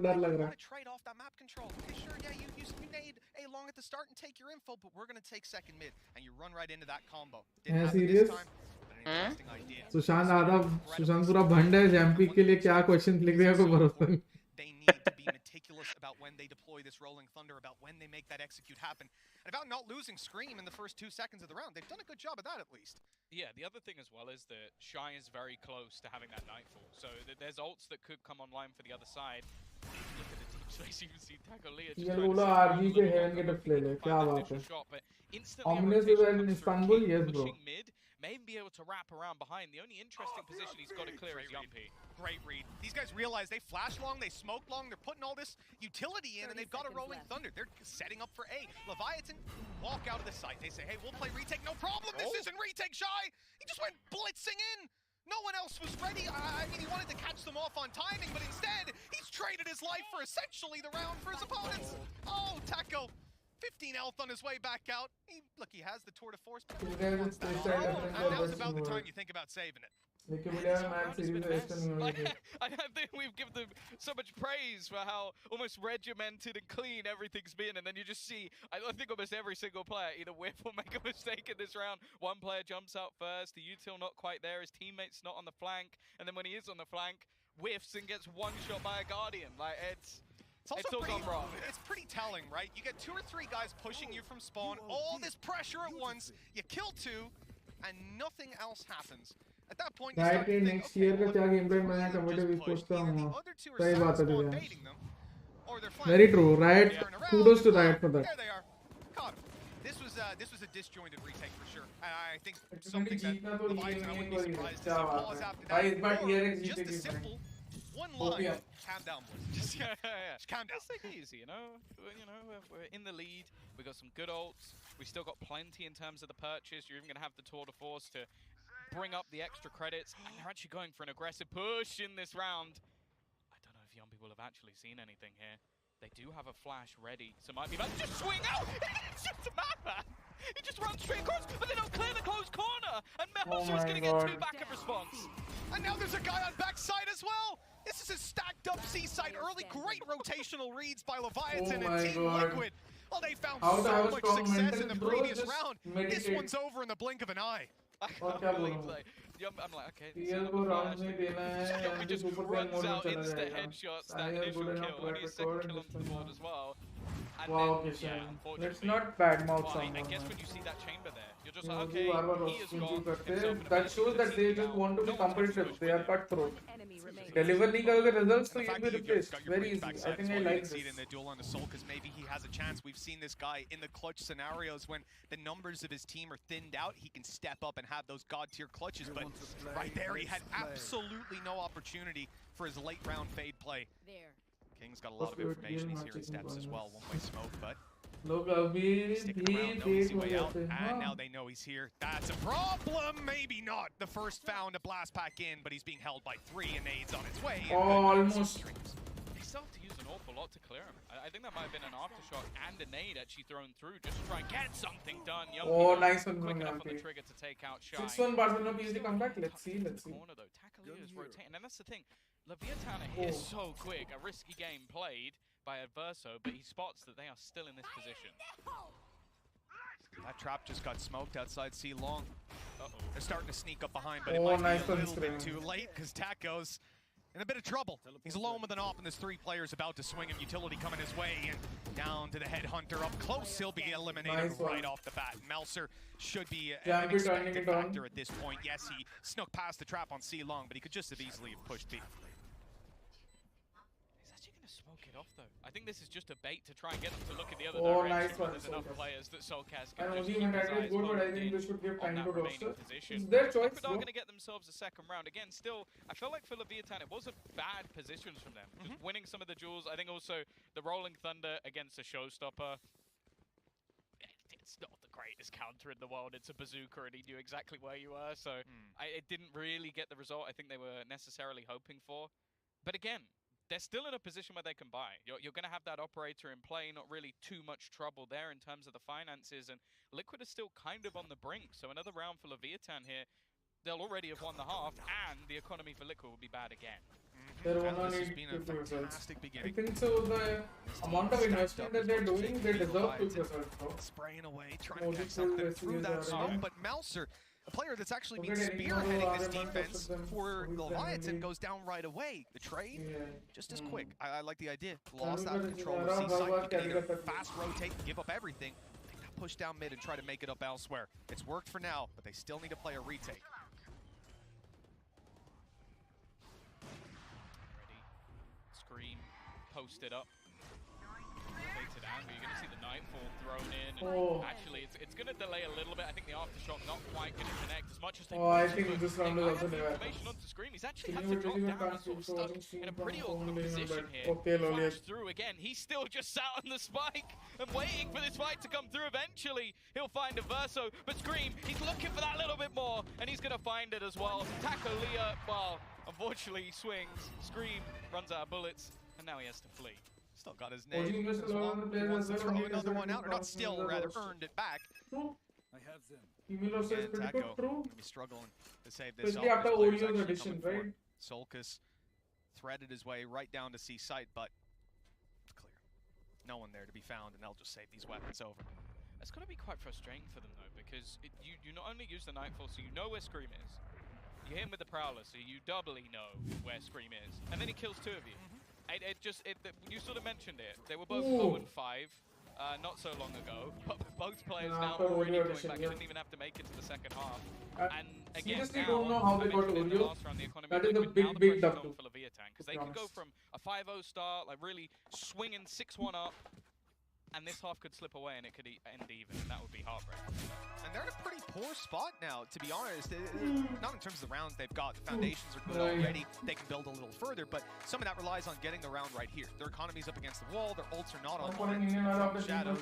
S1: डर लग रहा है।
S20: trade off that map control. Okay, sure, yeah, you nade A long at the start and take your info, but we're going to take second mid, and you run right into that combo. Didn't happen this
S1: serious?
S20: time, but an interesting idea.
S1: Sushant पूरा भंड है, MP के लिए क्या question लिख देगा कोई भरोसा नहीं।
S20: They need to be meticulous about when they deploy this rolling thunder, about when they make that execute happen, and about not losing Scream in the first 2 seconds of the round. They've done a good job of that at least.
S21: Yeah, the other thing as well is that Shy is very close to having that Nightfall, so there's ults that could come online for the other side. Look at the team space, you can see Taco Lear just
S1: ये
S21: trying to
S1: बोला
S21: sit
S1: RG के
S21: down,
S1: haven के tough ले ले, क्या बात है।
S21: shot, but instantly a
S1: Ominous
S21: rotation
S1: is in
S21: comes through.
S1: Istanbul,
S21: King
S1: yes bro.
S21: pushing mid, may even be able to wrap around behind. The only interesting position he's got to clear is Yumpy.
S20: Great read. These guys realize they flash long, they smoke long, they're putting all this utility in, and they've got a rolling thunder. They're setting up for A. Leviatan walk out of the site. They say, hey, we'll play retake, no problem. This isn't retake, Shy. He just went blitzing in. No one else was ready. I mean, he wanted to catch them off on timing, but instead, he's traded his life for essentially the round for his opponents. Oh, Taco. 15 health on his way back out. Look, he has the tour de force. And now's about the time you think about saving it.
S21: I think we've given them so much praise for how almost regimented and clean everything's been, and then you just see, I think almost every single player either whiff or make a mistake in this round. One player jumps out first, the util not quite there, his teammate's not on the flank, and then when he is on the flank, whiffs and gets one shot by a Guardian. Like, it's all gone wrong.
S20: It's pretty telling, right? You get 2 or 3 guys pushing you from spawn, all this pressure at once, you kill 2, and nothing else happens. At that point, you start to think,
S1: next year का क्या game plan बनाया comment भी पूछता हूँ। सही बात है Divya. Very true, Riot. Kudos to Riot for that.
S20: There they are. Caught him. This was a disjointed retake for sure. I think something that Leviatan, I wouldn't be surprised to see pause after that. Or just a simple one line. Calm down, boys. Just calm down.
S21: Let's take it easy, you know. We're in the lead. We got some good ults. We still got plenty in terms of the purchase. You're even gonna have the tour de force to bring up the extra credits, and they're actually going for an aggressive push in this round. I don't know if young people have actually seen anything here. They do have a flash ready, so it might be about to just swing out. It's just a madman. He just runs straight across, but they don't clear the closed corner, and Melzer is going to get 2 backup response.
S20: And now there's a guy on backside as well. This is a stacked up C-side early. Great rotational reads by Leviatan and Team Liquid. Well, they found so much success in the previous round. This one's over in the blink of an eye.
S3: I can't believe, like, I'm like, okay, this is he just runs out insta headshots, that initial kill, only his second kill onto the board as well. And
S1: wow,
S3: then,
S1: okay,
S3: yeah, unfortunately,
S1: let's not badmouth
S3: fine. I
S1: someone.
S3: guess when you see that chamber there, you're just
S1: You
S3: like,
S1: know,
S3: okay, he has got himself in a
S1: that shows that they just want to be competitive. They are cutthroat. Deliver नहीं करोगे results, so you'll be replaced. Very easy. I think I like this.
S20: In the duel on the Soul, because maybe he has a chance. We've seen this guy in the clutch scenarios when the numbers of his team are thinned out. He can step up and have those god tier clutches, but right there he had absolutely no opportunity for his late round fade play. King's got a lot of information. He's hearing steps as well. One-way smoke, but sticking around, no easy way out, and now they know he's here. That's a problem. Maybe not the first found to blast back in, but he's being held by 3 and nades on its way.
S1: Almost.
S3: They still have to use an awful lot to clear him. I think that might have been an aftershock and a nade actually thrown through just to try and get something done.
S1: Oh, nice one
S3: quick
S1: from
S3: enough on the
S1: Yampi.
S3: trigger to take out Shine.
S1: 6-1 Barcelona PhD comeback. Let's see.
S3: Corner though, Takalea is rotating, and that's the thing. Leviatan is so quick, a risky game played by Adverso, but he spots that they are still in this position.
S20: That trap just got smoked outside C long.
S3: Uh-oh.
S20: They're starting to sneak up behind, but it might be a little bit too late because Taco's in a bit of trouble. He's alone with an op, and there's 3 players about to swing him. Utility coming his way, and down to the headhunter up close. He'll be eliminated right off the bat. Melser should be an expected factor at this point. Yes, he snuck past the trap on C long, but he could just have easily have pushed B.
S3: Smoke it off though. I think this is just a bait to try and get them to look at the other direction.
S1: Nice one,
S3: There's enough players that Solkaz
S1: I
S3: can
S1: know
S3: just
S1: he
S3: keep his
S1: is
S3: eyes
S1: good, but I
S3: focused
S1: think they should give
S3: on
S1: time
S3: that
S1: to
S3: remaining
S1: roster.
S3: position.
S1: It's their choice.
S3: Liquid are going to get themselves a second round. Again, still, I felt like for Leviatan, it wasn't bad positions from them. Just winning some of the duels. I think also the Rolling Thunder against a showstopper. It's not the greatest counter in the world. It's a bazooka, and he knew exactly where you were. So it didn't really get the result I think they were necessarily hoping for. But again, they're still in a position where they can buy. You're going to have that operator in play, not really too much trouble there in terms of the finances, and Liquid is still kind of on the brink. So another round for Leviatan here, they'll already have won the half, and the economy for Liquid will be bad again.
S1: This has been a fantastic beginning. I think so. The amount of investment that they're doing, they deserve quick results, bro.
S20: Spraying away, trying to get something through that smoke, but Melser, a player that's actually been spearheading this defense for Leviatan, goes down right away. The trade, just as quick. I like the idea. Lost out of control of C-side. You can either fast rotate and give up everything, take that push down mid and try to make it up elsewhere. It's worked for now, but they still need to play a retake.
S3: Ready. Scream, posted up. Rotated angle. You're going to see the Nightfall thrown in. And actually, it's going to delay a little bit. I think the Aftershock not quite going to connect as much as they
S1: I think this round is also
S3: information onto Scream. He's actually had to drop down. He's sort of stuck in a pretty awkward position here. Flash through again. He's still just sat on the spike and waiting for this fight to come through. Eventually, he'll find a Verso. But Scream, he's looking for that little bit more, and he's going to find it as well. Takalea, well, unfortunately, he swings. Scream runs out of bullets, and now he has to flee.
S20: Still got his name as well. He wants to throw another one out, or not still, rather earned it back.
S15: I have them.
S20: And Taco going to be struggling to save this off.
S1: After Orio's addition, right?
S20: Solkaz threaded his way right down to C site, but it's clear. No one there to be found, and they'll just save these weapons over.
S3: It's going to be quite frustrating for them, though, because you not only use the Nightfall, so you know where Scream is. You hit him with the Prowler, so you doubly know where Scream is. And then he kills 2 of you. You sort of mentioned it. They were both 0-5 not so long ago. But both players now already coming back. They didn't even have to make it to the second half. And again,
S1: seriously
S3: now,
S1: don't know how they got Oreo. That is a big dub
S3: for Leviatan, because they could go from a 5-0 start, like really swinging 6-1 up, and this half could slip away and it could end even, and that would be heartbreaking.
S20: And they're in a pretty poor spot now, to be honest. Not in terms of the rounds they've got. The foundations are good already. They can build a little further, but some of that relies on getting the round right here. Their economy's up against the wall. Their ults are not online. From Shadows,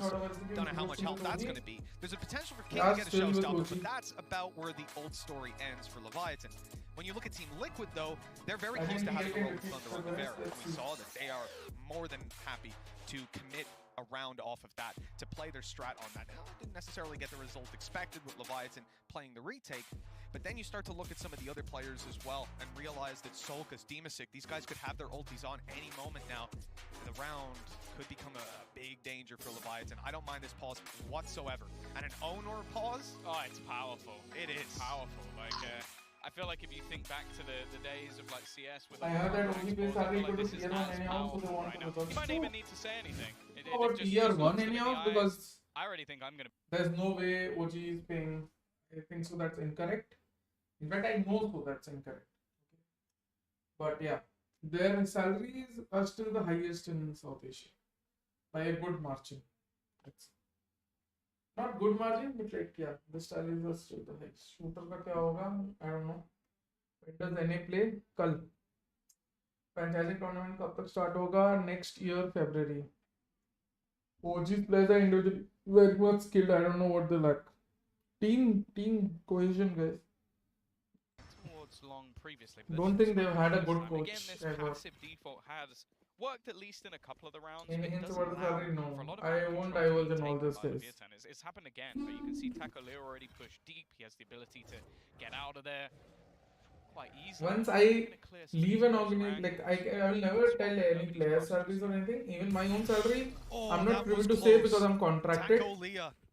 S20: don't know how much help that's going to be. There's a potential for King to get a showstopper, but that's about where the old story ends for Leviatan. When you look at Team Liquid, though, they're very close to having a Rolling Thunder on the barrel. We saw that they are more than happy to commit
S8: around off of that to play their strat on that. Now, didn't necessarily get the result expected with Leviatan playing the retake, but then you start to look at some of the other players as well and realize that Solkas, Demasic, these guys could have their ultis on any moment now. The round could become a big danger for Leviatan. I don't mind this pause whatsoever. And an Onor pause?
S21: Oh, it's powerful.
S8: It is.
S21: It's powerful. Like, I feel like if you think back to the days of like CS with
S1: I heard that only players are able to tier 1 anyhow, so they want to
S21: you might even need to say anything.
S1: How about tier 1 anyhow? Because
S21: I already think I'm gonna.
S1: There's no way OG is paying. I think so. That's incorrect. In fact, I know so that's incorrect. But yeah, their salaries are still the highest in South Asia by a good margin. That's not good margin, but like yeah, the salaries are still the highest. Shooter का क्या होगा? I don't know. When does NA play? कल. Franchising tournament कब तक start होगा? Next year February. OG players are individually very much skilled. I don't know what they lack. Team cohesion, guys.
S21: Towards long previously.
S1: Don't think they've had a good coach
S21: Again, this
S1: ever.
S21: passive default has worked at least in a couple of the rounds.
S1: In
S21: but it
S1: Insta
S21: doesn't
S1: versus
S21: allow
S1: Salary, no.
S21: for a lot of
S1: I
S21: round
S1: won't
S21: control to
S1: divulge
S21: be
S1: in all
S21: taken
S1: this
S21: by
S1: days.
S21: Leviatan. It's happened again, but you can see Taco Leo already pushed deep. He has the ability to get out of there quite easily.
S1: Once I leave an organization, like I will never tell any player salaries or anything. Even my own salary, I'm not privy to say because I'm contracted.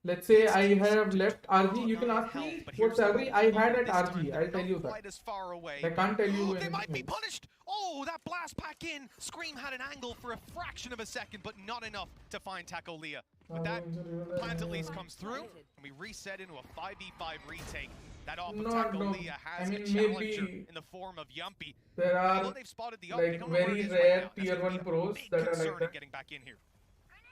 S1: Let's say I have left RG. You can ask me what salary I had at RG. I'll tell you that. I can't tell you.
S8: They might be
S1: anything.
S8: punished. Oh, that blast pack in. Scream had an angle for a fraction of a second, but not enough to find Taco Leah. But that plant at least comes through, and we reset into a 5v5 retake. That off of Taco Leah has a challenger in the form of Yumpy.
S1: There are
S8: although they've spotted the
S1: like very rare tier 1 pros that are like that.
S8: getting back in here.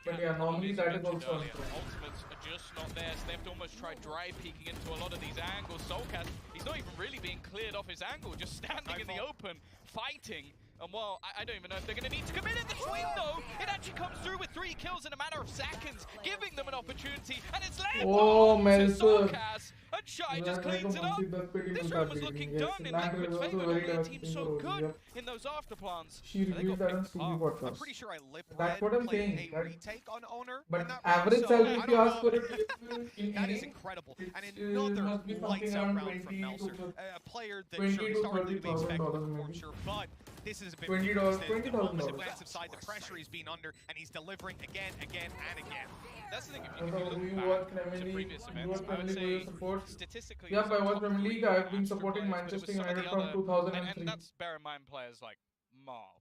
S1: But yeah, normally that is also
S21: Ultimates are just not there. So they have to almost try dry peeking into a lot of these angles. Soulcast, he's not even really being cleared off his angle, just standing in the open, fighting. And well, I don't even know if they're going to need to commit in the swing though. It actually comes through with 3 kills in a matter of seconds, giving them an opportunity. And it's left
S1: Oh,
S21: to
S1: Melser.
S21: Soulcast. And Shy just cleans it up. This round was looking done in Liquid's favor. The team so good in those afterplans.
S1: She reviewed that on Stevie podcast.
S8: I'm pretty sure I lip
S1: That's what I'm saying.
S8: a retake on Owner.
S1: But average salary if you ask for it,
S8: that is incredible. And another lights out round from Melser. A player that
S1: $20,000
S8: sure
S1: to
S8: historically we expect to perform,
S1: maybe.
S8: sure, but this is a bit
S1: $20,
S8: the moments of
S1: $20,000.
S8: glance aside, the pressure he's been under, and he's delivering again, and again.
S21: That's the thing, if
S1: Do
S21: you
S1: you
S21: look
S1: watch
S21: back
S1: Premier
S21: to
S1: League?
S21: previous
S1: Do you watch
S21: events, I would
S1: Premier League
S21: say
S1: support?
S21: statistically,
S1: Yep,
S21: it's
S1: I
S21: the
S1: watch
S21: top
S1: Premier
S21: 3
S1: League. I've been
S21: Astro
S1: supporting
S21: players, but it was
S1: Manchester
S21: some of
S1: United
S21: the
S1: from
S21: other-
S1: 2003.
S21: And that's, bear in mind, players like Marv.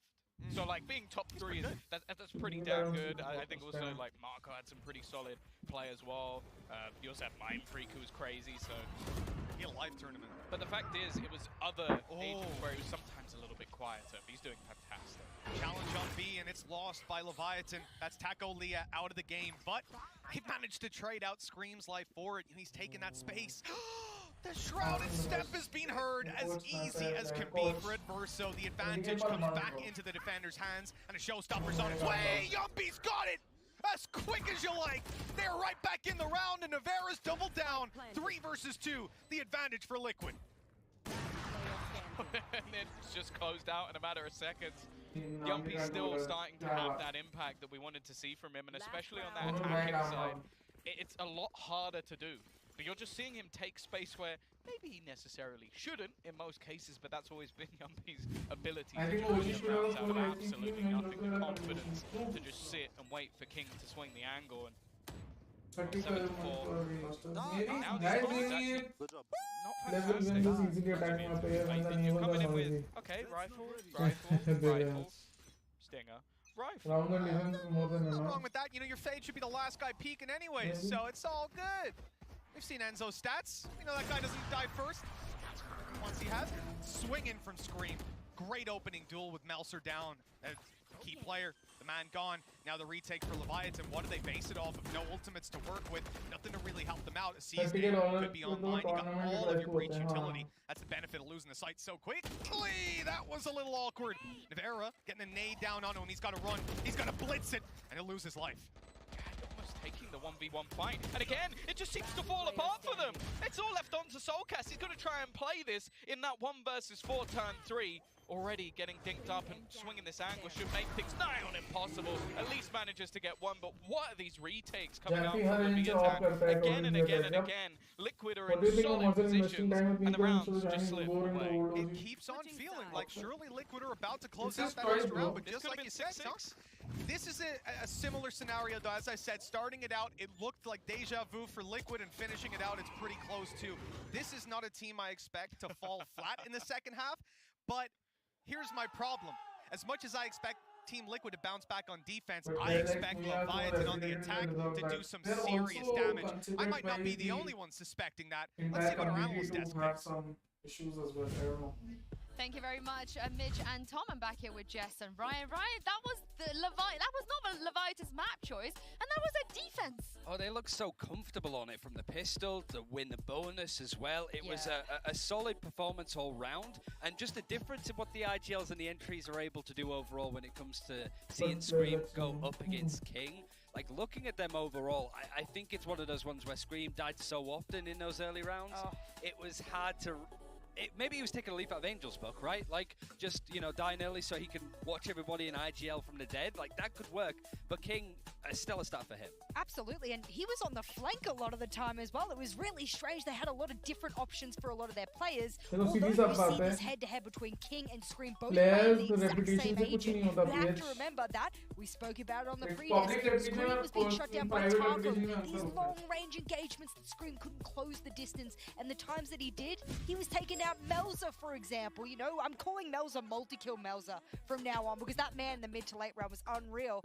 S21: So like being top 3 is that's pretty damn good. I think also like Marco had some pretty solid play as well. You also have Mind Freak who was crazy. So
S8: he had a live tournament.
S21: But the fact is, it was other agents where he was sometimes a little bit quieter. But he's doing fantastic.
S8: Challenge on B, and it's lost by Leviatan. That's Taco Leah out of the game, but he managed to trade out Scream's life for it, and he's taken that space. The shrouded step has been heard as easy as can be for Adverso. The advantage comes back into the defender's hands, and a showstopper's on its way. Yumpy's got it! As quick as you like. They're right back in the round, and Navera's doubled down. 3 versus 2, the advantage for Liquid.
S21: And it's just closed out in a matter of seconds. Yumpy's still starting to have that impact that we wanted to see from him, and especially on that attacking side, it's a lot harder to do. But you're just seeing him take space where maybe he necessarily shouldn't in most cases, but that's always been Yumpy's ability
S1: I
S21: to
S1: think
S21: just
S1: OG
S21: win
S1: should
S21: rounds
S1: have
S21: out of
S1: gone
S21: absolutely
S1: ICQ,
S21: nothing, with
S1: and
S21: confidence to just sit and wait for King to swing the angle. And
S1: 35 maybe
S21: now
S1: guys
S21: this is
S1: maybe
S21: not
S1: level win
S21: fantastic.
S1: this easily attacking a player and then
S21: You're
S1: even
S21: coming
S1: the
S21: in with,
S1: noisy.
S21: okay, rifle, stinger, rifle.
S1: Round one defense is more than
S8: What's
S1: enough.
S8: wrong with that? You know, your fade should be the last guy peeking anyways, so it's all good. We've seen Enzo's stats. We know that guy doesn't die first. Once he has it, swinging from Scream. Great opening duel with Melser down. Key player, the man gone. Now the retake for Leviatan. What do they base it off of? No ultimates to work with. Nothing to really help them out. A season could be online. You got all of your breach utility. That's the benefit of losing the site so quickly. That was a little awkward. Navera getting a nade down on him. He's got to run. He's got to blitz it, and he'll lose his life.
S21: Almost taking the 1v1 fight. And again, it just seems to fall apart for them. It's all left on to Soulcast. He's going to try and play this in that 1 versus 4 turn 3. Already getting dinked up and swinging this angle should make things nigh on impossible. At least manages to get one, but what are these retakes coming up from Leviatan again and again and again? Liquid are in solid positions, and the rounds just slip away.
S8: It keeps on feeling like surely Liquid are about to close out that first round, but just like you said, Tonks, this is a similar scenario though. As I said, starting it out, it looked like deja vu for Liquid, and finishing it out, it's pretty close too. This is not a team I expect to fall flat in the second half, but here's my problem. As much as I expect Team Liquid to bounce back on defense, I expect Leviatan on the attack to do some serious damage. I might not be the only one suspecting that. Let's see what our analyst desk thinks.
S4: Thank you very much, Mitch and Tom. I'm back here with Jess and Ryan. Ryan, that was not Leviatan's map choice, and that was a defense.
S9: Oh, they look so comfortable on it, from the pistol to win the bonus as well. It was a solid performance all round, and just the difference in what the IGLs and the entries are able to do overall when it comes to seeing Scream go up against King. Like, looking at them overall, I think it's one of those ones where Scream died so often in those early rounds. It was hard to... maybe he was taking a leaf out of Angel's book, right? Like, just, you know, dying early so he can watch everybody in IGL from the dead. Like, that could work. But King, a stellar start for him.
S18: Absolutely, and he was on the flank a lot of the time as well. It was really strange. They had a lot of different options for a lot of their players. Although you see this head-to-head between King and Scream both playing the exact same agent, you have to remember that. We spoke about it on the pre-test. Scream was being shut down by Tarkov. These long-range engagements that Scream couldn't close the distance, and the times that he did, he was taking out Melza, for example. You know, I'm calling Melza multi-kill Melza from now on, because that man in the mid to late round was unreal.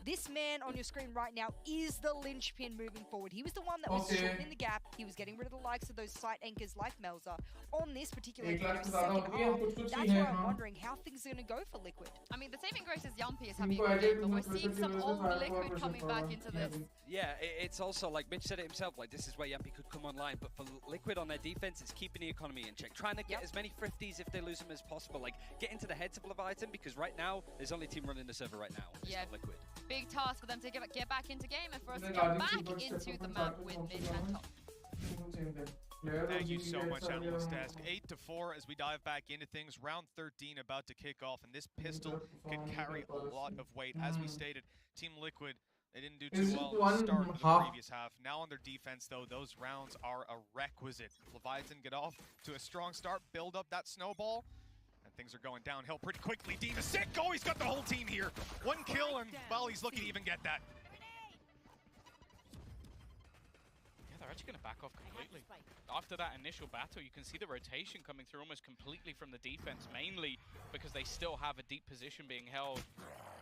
S18: This man on your screen right now is the linchpin moving forward. He was the one that was shortening the gap. He was getting rid of the likes of those site anchors like Melza on this particular second half. That's where I'm wondering how things are going to go for Liquid.
S4: I mean, the saving grace is Yumpy is having a good game, but we're seeing some old Liquid coming back into this.
S9: Yeah, it's also, like Mitch said it himself, like, this is where Yumpy could come online, but for Liquid on their defense, it's keeping the economy in check. Trying to get as many 50s if they lose them as possible. Like, get into the heads of Leviatan, because right now, there's only team running the server right now. It's not Liquid.
S4: Big task for them to get back into game and for us to get back into the map with Mitch and Tom.
S8: Thank you so much, Analyst Desk. 8-4 as we dive back into things. Round 13 about to kick off, and this pistol can carry a lot of weight. As we stated, Team Liquid, they didn't do too well at the start of the previous half. Now on their defense, though, those rounds are a requisite. Leviatan get off to a strong start, build up that snowball, and things are going downhill pretty quickly. Deem is sick. Oh, he's got the whole team here. 1 kill, and, well, he's lucky to even get that.
S21: They're actually going to back off completely. After that initial battle, you can see the rotation coming through almost completely from the defense, mainly because they still have a deep position being held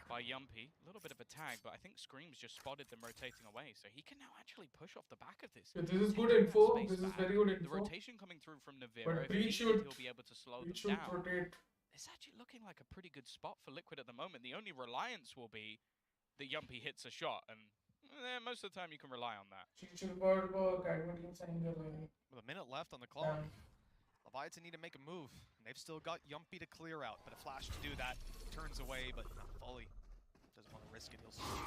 S21: by Yumpy. A little bit of a tag, but I think Scream's just spotted them rotating away, so he can now actually push off the back of this.
S1: This is good info. This is very good info.
S21: The rotation coming through from Navira,
S1: But he'll
S21: be able to slow them down. It's actually looking like a pretty good spot for Liquid at the moment. The only reliance will be that Yumpy hits a shot, and most of the time you can rely on that.
S8: With a minute left on the clock, Leviatan need to make a move. They've still got Yumpy to clear out, but a flash to do that. Turns away, but not fully. Doesn't want to risk it.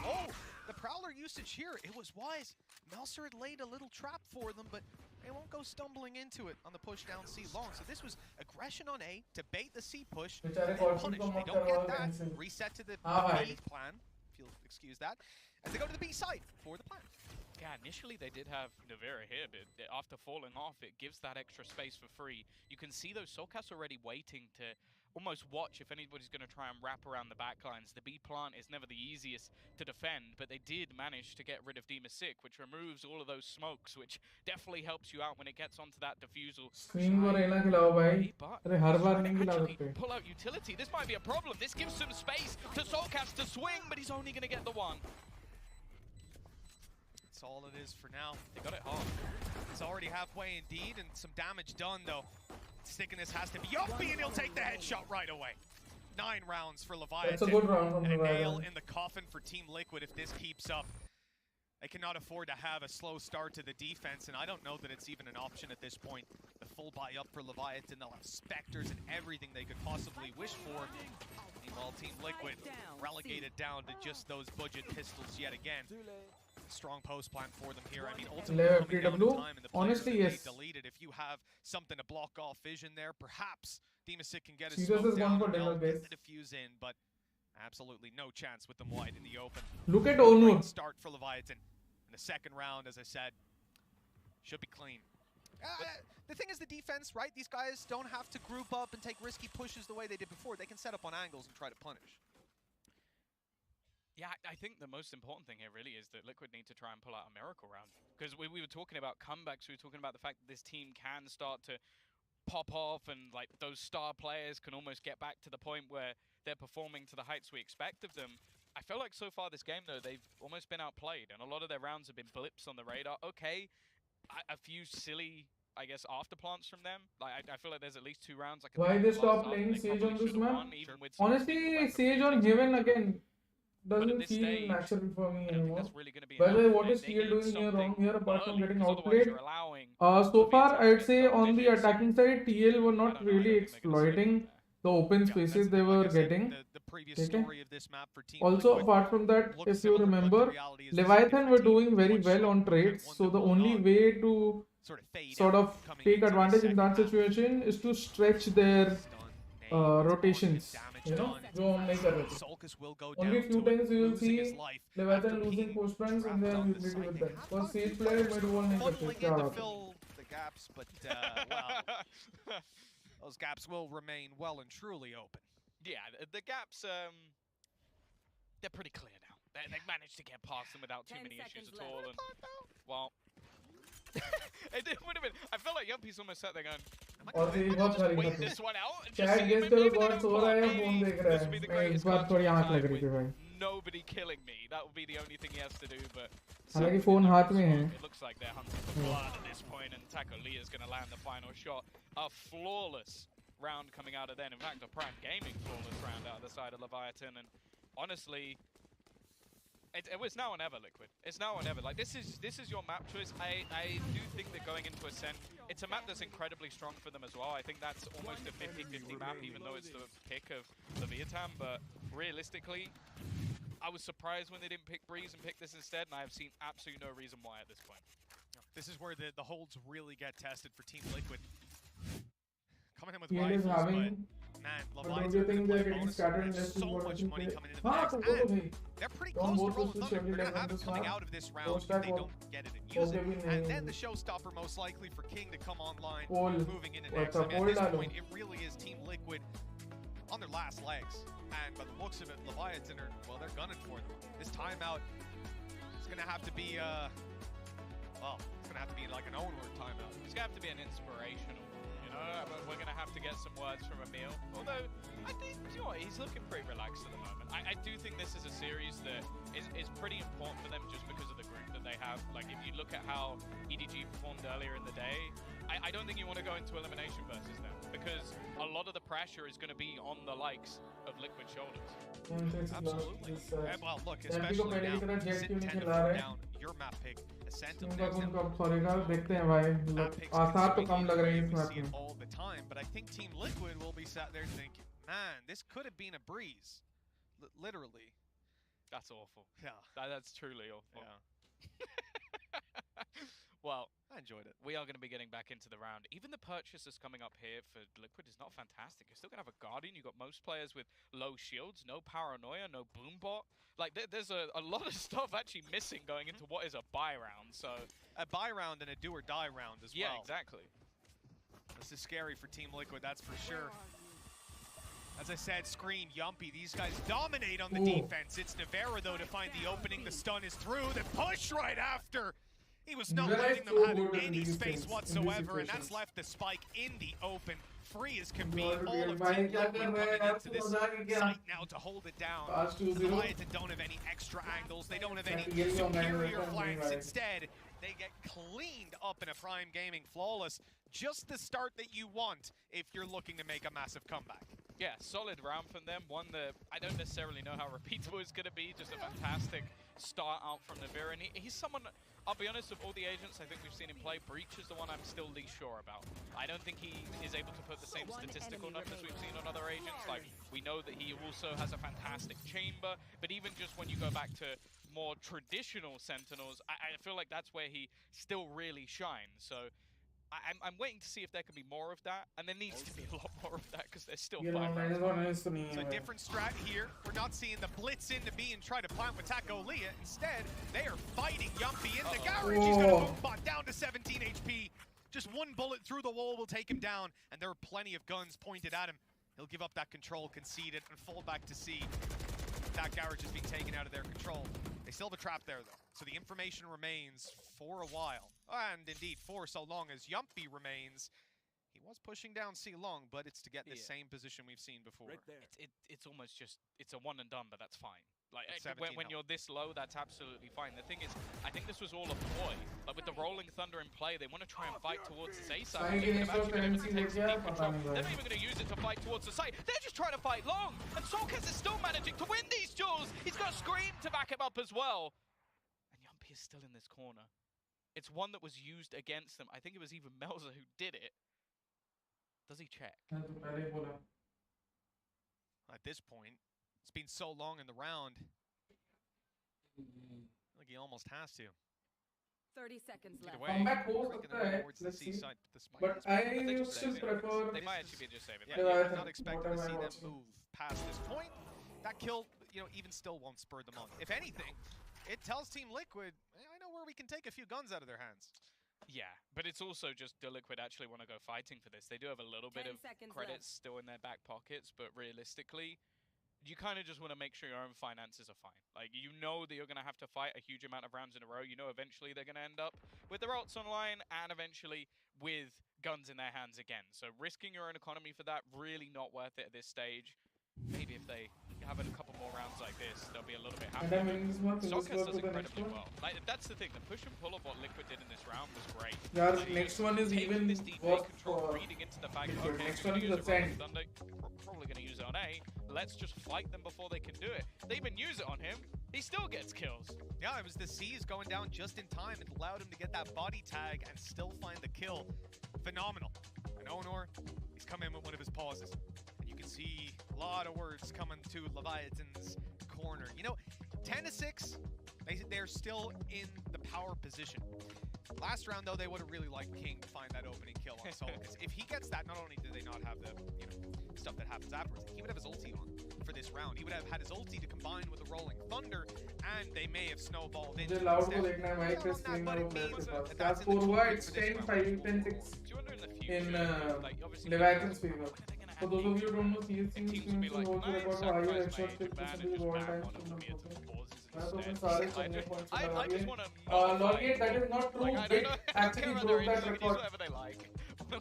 S8: Oh, the Prowler usage here. It was wise. Melser had laid a little trap for them, but they won't go stumbling into it on the push down C long. So this was aggression on A to bait the C push and then punish. They don't get that. Reset to the B plan, if you'll excuse that, as they go to the B side for the plan.
S21: Yeah, initially they did have Navira here, but after falling off, it gives that extra space for free. You can see those Soulcasts already waiting to almost watch if anybody's going to try and wrap around the backlines. The B plant is never the easiest to defend, but they did manage to get rid of Dima Sick, which removes all of those smokes, which definitely helps you out when it gets onto that defusal. Pull out utility. This might be a problem. This gives some space to Soulcast to swing, but he's only going to get the one.
S8: That's all it is for now.
S21: They got it hard.
S8: It's already halfway indeed, and some damage done though. Stickiness has to be Yumpy, and he'll take the headshot right away. 9 rounds for Leviatan.
S1: That's a good round from
S8: and a
S1: Leviatan.
S8: nail in the coffin for Team Liquid if this keeps up. They cannot afford to have a slow start to the defense, and I don't know that it's even an option at this point. The full buy up for Leviatan, they'll have Spectres and everything they could possibly wish for. Meanwhile, Team Liquid relegated down to just those budget pistols yet again. strong post plan for them here. I mean, ultimately coming down to time and the players
S1: Honestly,
S8: that
S1: yes.
S8: they deleted. If you have something to block off vision there, perhaps Demasik can get a
S1: Serious
S8: smoke
S1: is gone
S8: down
S1: for
S8: and they'll
S1: dinner,
S8: get
S1: guys.
S8: the defuse in, but absolutely no chance with them wide in the open.
S1: Look at
S8: Great
S1: Onur.
S8: start for Leviatan. In the second round, as I said, should be clean. The thing is the defense, right? These guys don't have to group up and take risky pushes the way they did before. They can set up on angles and try to punish.
S21: Yeah, I think the most important thing here really is that Liquid need to try and pull out a miracle round. Because we were talking about comebacks, we were talking about the fact that this team can start to pop off and like those star players can almost get back to the point where they're performing to the heights we expect of them. I feel like so far this game though, they've almost been outplayed and a lot of their rounds have been blips on the radar. Okay, a few silly, I guess, after plants from them. Like I feel like there's at least 2 rounds. I can
S1: Why
S21: think
S1: they
S21: of
S1: stop
S21: last time
S1: playing
S21: they
S1: Sage
S21: probably
S1: on this
S21: should've
S1: map?
S21: won, even with some
S1: Honestly, Sage on Heaven again doesn't
S21: this
S1: feel
S21: stage,
S1: natural for me
S21: I don't think
S1: anymore.
S21: that's really gonna be
S1: By the way,
S21: enough.
S1: what
S21: They-
S1: is
S21: they
S1: TL
S21: need
S1: doing here wrong
S21: something
S1: here apart from
S21: early,
S1: getting
S21: because otherwise
S1: outplayed?
S21: you're allowing
S1: So far,
S21: Leviatan to
S1: I'd
S21: get
S1: say
S21: double
S1: on the
S21: digits.
S1: attacking side, TL were not really exploiting the open spaces they were getting.
S8: The previous
S1: Okay.
S8: story of this map for Team
S1: Also,
S8: Liquid
S1: apart from that,
S8: looks
S1: if you
S8: similar, but the
S1: remember,
S8: reality is this is a
S1: Leviathan
S8: different
S1: were
S8: team,
S1: doing very
S8: much
S1: well
S8: stronger
S1: on
S8: and
S1: trades,
S8: one
S1: so
S8: that
S1: the
S8: will
S1: only
S8: not
S1: way to
S8: sort of fade
S1: sort
S8: out
S1: of
S8: coming
S1: take
S8: into the
S1: advantage in
S8: second
S1: that
S8: half.
S1: situation is to stretch their rotations. You know, जो हम नहीं कर रहे थे.
S8: Solkis will go
S1: Only
S8: down
S1: few
S8: to it,
S1: times you will
S8: losing his
S1: see
S8: life
S1: Leviathan
S8: after
S1: losing
S8: being
S1: post runs and
S8: trapped
S1: then
S8: on the
S1: utility
S8: site.
S1: with
S8: They
S1: them.
S8: have
S1: Because
S8: found a few
S1: Siege player
S8: players
S1: mid wall नहीं करते.
S8: funneling
S1: क्या
S8: in to
S1: बात है?
S8: fill the gaps, but well, those gaps will remain well and truly open.
S21: Yeah, the gaps, they're pretty clear now. They've managed to get past them without too many issues at all. And, well, it would have been. I feel like Yuppie's almost sat there going,
S1: और भी बहुत सारी
S21: wait
S1: बातें.
S21: this one out and just
S1: Chat
S21: see
S1: guess
S21: maybe
S1: करो
S21: they
S1: कौन
S21: don't
S1: so
S21: pop.
S1: रहा है या
S21: Maybe
S1: फोन देख
S21: this
S1: रहा
S21: would be the
S1: है.
S21: greatest
S1: इस बार
S21: country
S1: थोड़ी
S21: of
S1: आँख
S21: time
S1: लग रही
S21: with
S1: थी भाई.
S21: nobody killing me. That would be the only thing he has to do, but
S1: हालांकि फोन हाथ में है.
S21: it looks like they're hunting for blood at this point, and Taco Lee is going to land the final shot. A flawless round coming out of then. In fact, a Prime Gaming flawless round out of the side of Leviatan, and honestly, it was now or never, Liquid. It's now or never. Like this is your map choice. I do think that going into Ascent, it's a map that's incredibly strong for them as well. I think that's almost a 50-50 map, even though it's the pick of Leviatan. But realistically, I was surprised when they didn't pick Breeze and pick this instead, and I have seen absolutely no reason why at this point.
S8: This is where the holds really get tested for Team Liquid. Coming in with
S1: TL is
S8: rifles,
S1: having.
S8: but man,
S1: But don't you
S8: Leviathan
S1: think they're getting
S8: bonus.
S1: scattered in
S8: There's
S1: this
S8: so much money coming into the
S1: हाँ
S8: mix,
S1: तो बोलो
S8: and
S1: भाई.
S8: they're pretty
S1: Don't
S8: close to
S1: both
S8: Rolling
S1: lose
S8: Thunder.
S1: to
S8: They're gonna
S1: Shirley
S8: have it
S1: this
S8: coming
S1: map.
S8: out of this round
S1: Post
S8: if they
S1: tag
S8: don't get it and use it.
S1: भी
S8: And
S1: नहीं.
S8: then the showstopper most likely for King to come online,
S1: Poll.
S8: moving into next.
S1: अच्छा,
S8: I mean,
S1: poll
S8: at this
S1: डालो.
S8: point, it really is Team Liquid on their last legs. And by the looks of it, Leviathan are, well, they're gunning for them. This timeout is gonna have to be, well, it's gonna have to be like an onward timeout.
S21: It's going to have to be an inspirational, you know, but we're going to have to get some words from Emil. Although, I think, you know what, he's looking pretty relaxed at the moment. I do think this is a series that is pretty important for them just because of the group that they have. Like, if you look at how EDG performed earlier in the day, I don't think you want to go into elimination versus them, because a lot of the pressure is going to be on the likes of Liquid shoulders.
S8: Absolutely. Well, look,
S1: Jackie को
S8: especially
S1: पहले की
S8: now,
S1: तरह Jet
S8: sit
S1: क्यों नहीं
S8: 10 to
S1: खिला
S8: 4
S1: रहे?
S8: down, your map pick, Ascent of
S1: उनका
S8: next.
S1: कौन कब खोलेगा देखते हैं भाई. आसार तो कम लग रही है इस
S8: We
S1: मैच
S8: see it
S1: में.
S8: all the time, but I think Team Liquid will be sat there thinking, man, this could have been a breeze. Literally.
S21: That's awful.
S8: Yeah.
S21: That's truly awful.
S8: Yeah.
S21: Well,
S8: I enjoyed it.
S21: We are going to be getting back into the round. Even the purchase that's coming up here for Liquid is not fantastic. You're still going to have a Guardian. You've got most players with low shields, no paranoia, no boombot. Like, there's a lot of stuff actually missing going into what is a buy round. So
S8: a buy round and a do or die round as well.
S21: Yeah, exactly.
S8: This is scary for Team Liquid, that's for sure. As I said, Screen, Yumpy, these guys dominate on the defense. It's Navarra, though, to find the opening. The stun is through. The push right after. He was not letting them have any space whatsoever, and that's left the spike in the open. Free as can be. All of Team Liquid coming into this site now to hold it down. Leviathan don't have any extra angles. They don't have any superior flanks. Instead, they get cleaned up in a Prime Gaming flawless. Just the start that you want if you're looking to make a massive comeback.
S21: Yeah, solid round from them. One that I don't necessarily know how repeatable it's going to be. Just a fantastic start out from Navarra. And he's someone, I'll be honest, of all the agents I think we've seen him play, Breach is the one I'm still least sure about. I don't think he is able to put the same statistical numbers we've seen on other agents. Like, we know that he also has a fantastic chamber, but even just when you go back to more traditional Sentinels, I feel like that's where he still really shines. So I'm waiting to see if there can be more of that, and there needs to be a lot more of that because there's still 5 rounds.
S8: So a different strat here. We're not seeing the blitz into B and try to plant with Taco Leah. Instead, they are fighting Yumpy in the garage. He's going to move bot down to 17 HP. Just one bullet through the wall will take him down, and there are plenty of guns pointed at him. He'll give up that control, concede it, and fall back to C. That garage is being taken out of their control. They still have a trap there, though, so the information remains for a while. And indeed, for so long as Yumpy remains. He was pushing down C long, but it's to get the same position we've seen before.
S21: It's almost just, it's a one and done, but that's fine. Like,
S8: At 17
S21: when you're this low, that's absolutely fine. The thing is, I think this was all a ploy. Like, with the Rolling Thunder in play, they want to try and fight towards this A side. They're not even going to use it to fight towards the site. They're just trying to fight long. And Solkes is still managing to win these duels. He's got Scream to back him up as well. And Yumpy is still in this corner. It's one that was used against them. I think it was even Melza who did it. Does he check?
S8: At this point, it's been so long in the round. Like he almost has to.
S4: 30 seconds left.
S1: Comeback हो सकता है. Let's see. But I still prefer.
S21: They might actually be just saving.
S8: Yeah, I'm not expecting to see them move past this point. That kill, even still won't spur them on. If anything, it tells Team Liquid, I know where we can take a few guns out of their hands.
S21: Yeah, but it's also just the Liquid actually want to go fighting for this. They do have a little bit of credits still in their back pockets, but realistically, you kind of just want to make sure your own finances are fine. Like, you know that you're going to have to fight a huge amount of rounds in a row. You know eventually they're going to end up with their ults online and eventually with guns in their hands again. So risking your own economy for that, really not worth it at this stage. Maybe if they have a couple more rounds like this, they'll be a little bit happier. Solkes does incredibly well. Like, that's the thing, the push and pull of what Liquid did in this round was great.
S1: Yeah,
S21: like,
S1: next one is even
S21: this DP control, reading into the fact, okay,
S1: next one is
S21: use
S1: Ascent.
S21: Thunder, probably going to use it on A. Let's just fight them before they can do it. They even use it on him. He still gets kills.
S8: Yeah, it was the C's going down just in time. It allowed him to get that body tag and still find the kill. Phenomenal. And Onor, he's come in with one of his pauses. And you can see a lot of words coming to Leviatan's corner. 10-6, they're still in the power position. Last round, though, they would have really liked King to find that opening kill on Sol. Because if he gets that, not only do they not have the stuff that happens afterwards, he would have his ulti on for this round. He would have had his ulti to combine with the Rolling Thunder, and they may have snowballed into
S1: मुझे loud को देखना है भाई किस team में वो मेरे पास क्या स्कोर हुआ it's 10-5 10-6 in Leviatan's favor. For those of you who don't know, CSC teams will hold the record for higher headshot kill percentage of all time.
S21: I just want to
S1: Laureate, that is not true. Bit actually broke that record.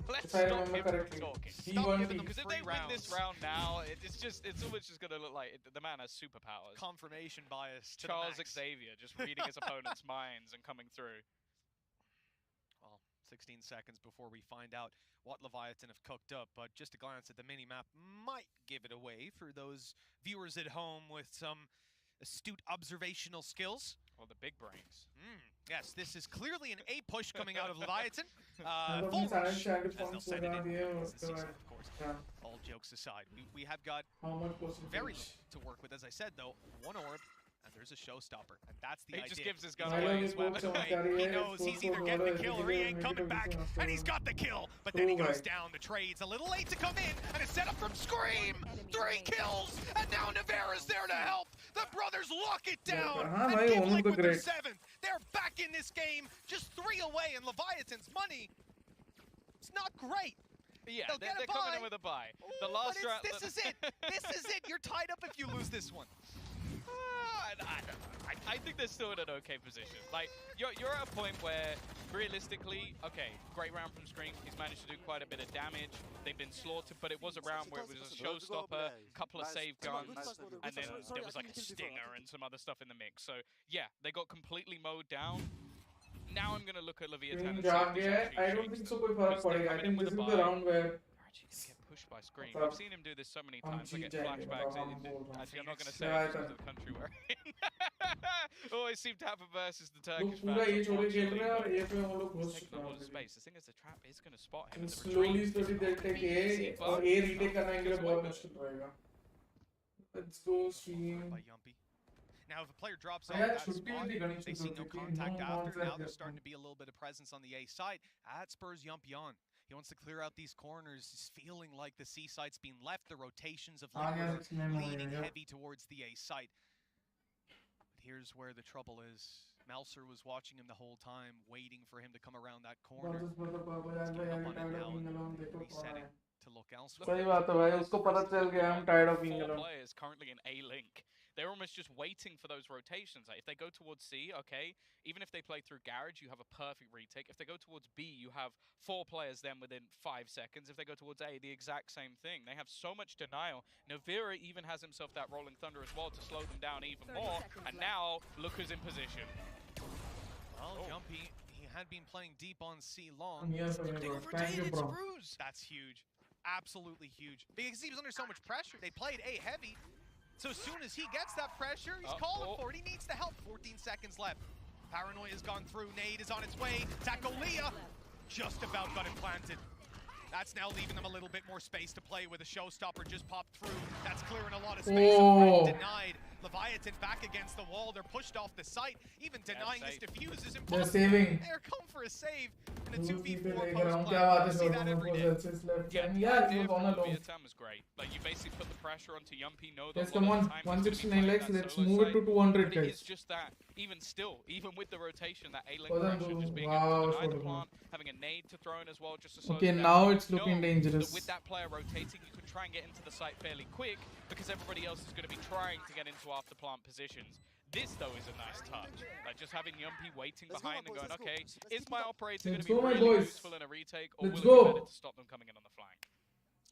S21: Let's
S1: If I
S21: stop
S1: remember
S21: giving
S1: correctly.
S21: them talking.
S1: He won
S21: Because if they win this round now, it's almost just gonna look like the man has superpowers.
S8: Confirmation bias to
S21: Charles
S8: the max.
S21: Xavier just reading his opponent's minds and coming through.
S8: Well, 16 seconds before we find out what Leviathan have cooked up, but just a glance at the mini-map might give it away for those viewers at home with some astute observational skills.
S21: Well, the big brains.
S8: Yes, this is clearly an A push coming out of Leviathan. Full rush, as they'll send it in. Of course. All jokes aside, we have got very little to work with. As I said, though, one orb, and there's a showstopper, and that's the idea.
S21: He just gives his gun away as well.
S8: He knows he's either getting the kill or he ain't coming back, and he's got the kill. But then he goes down. The trade's a little late to come in, and it's set up from Scream. 3 kills, and now Navarra's there to help. The brothers lock it down and give Liquid their 7th. They're back in this game, just 3 away, and Leviathan's money, it's not great.
S21: Yeah, they're coming in with a bye. The last round.
S8: This is it. This is it. You're tied up if you lose this one.
S21: I think they're still in an okay position. Like, you're at a point where, realistically, okay, great round from Scream. He's managed to do quite a bit of damage. They've been slaughtered, but it was a round where it was a showstopper, couple of save guns, and then there was like a stinger and some other stuff in the mix. So, yeah, they got completely mowed down. Now I'm going to look at Leviatan and see if this
S1: I don't think so कोई फर्क पड़ेगा. I think this is the round where
S21: pushed by Scream. We've seen him do this so many times. I get flashbacks. Actually, I'm not going to say it because of the country we're in. Always seem to have a versus the Turkish fans. Space. The thing is, the trap is going to spot him.
S1: Slowly they'll take A और A retake करना इनके लिए बहुत मुश्किल रहेगा. Let's go stream.
S8: Now, if a player drops
S1: I
S8: off
S1: had
S8: that
S1: shooting
S8: spot,
S1: the Ganesh
S8: they see no
S1: Chaturthi,
S8: contact
S1: no
S8: after. Now
S1: contact
S8: there's starting
S1: happened.
S8: to be a little bit of presence on the A side. That spurs Yumpy on. He wants to clear out these corners. He's feeling like the C site's being left. The rotations of
S1: Ah,
S8: Liquid
S1: yeah,
S8: are
S1: 69 हो
S8: leaning
S1: गया, yeah.
S8: heavy towards the A site. But here's where the trouble is. Melser was watching him the whole time, waiting for him to come around that corner.
S1: Borders brother Papa
S8: He's
S1: यार
S8: giving
S1: भाई
S8: up
S1: I'm
S8: on it
S1: tired of
S8: now
S1: being
S8: and
S1: alone देखो कौन
S8: resetting
S1: है
S8: to look elsewhere.
S1: सही बात है भाई उसको पता चल गया I'm tired of being
S3: 4
S1: alone
S3: players currently in A link. They're almost just waiting for those rotations. Like if they go towards C, okay, even if they play through Garage, you have a perfect retake. If they go towards B, you have 4 players then within 5 seconds. If they go towards A, the exact same thing. They have so much denial. Navira even has himself that Rolling Thunder as well to slow them down even more. And now, look who's in position.
S8: Well, Jumpy, he had been playing deep on C long.
S1: I'm here for you, bro. Thank you, bro.
S8: That's huge. Absolutely huge. Because he was under so much pressure. They played A heavy. So as soon as he gets that pressure, he's calling for it. He needs the help. 14 seconds left. Paranoia has gone through. Nade is on its way. Tacolia just about got it planted. That's now leaving them a little bit more space to play with. A showstopper just popped through. That's clearing a lot of space.
S1: Oh.
S8: Denied. Leviatan back against the wall. They're pushed off the site. Even denying this defuse is impossible.
S1: They're saving.
S8: They're come for a save in a
S1: Two
S8: 2v4
S1: people
S8: post
S1: around
S8: play.
S1: क्या बात है
S8: You see that every day.
S1: left and
S3: the
S1: yeah
S3: idea
S1: it was on
S3: from
S1: alone
S3: Leviatan was great. Like you basically put the pressure onto Yumpy. Know that
S1: yes
S3: a
S1: come
S3: lot
S1: on
S3: of the time he's gonna be
S1: 169
S3: playing
S1: likes
S3: that
S1: let's
S3: solo
S1: move it to
S3: side,
S1: 200
S3: but it
S1: guys
S3: is just that, even still, even with the rotation, that A-link
S1: Wasn't
S3: pressure,
S1: too-
S3: just being
S1: wow,
S3: able to deny the
S1: should've
S3: plant, having a nade to throw in as well, just to slow
S1: okay
S3: them
S1: now
S3: down.
S1: it's looking
S3: Know
S1: dangerous
S3: that with that player rotating, you could try and get into the site fairly quick, because everybody else is going to be trying to get into after plant positions. This, though, is a nice touch. Like, just having Yumpy waiting behind and going, okay, is my operator going to be
S1: go, my
S3: really
S1: boys.
S3: useful in a retake, or
S1: Let's
S3: will it be
S1: go.
S3: better to stop them coming in on the flank?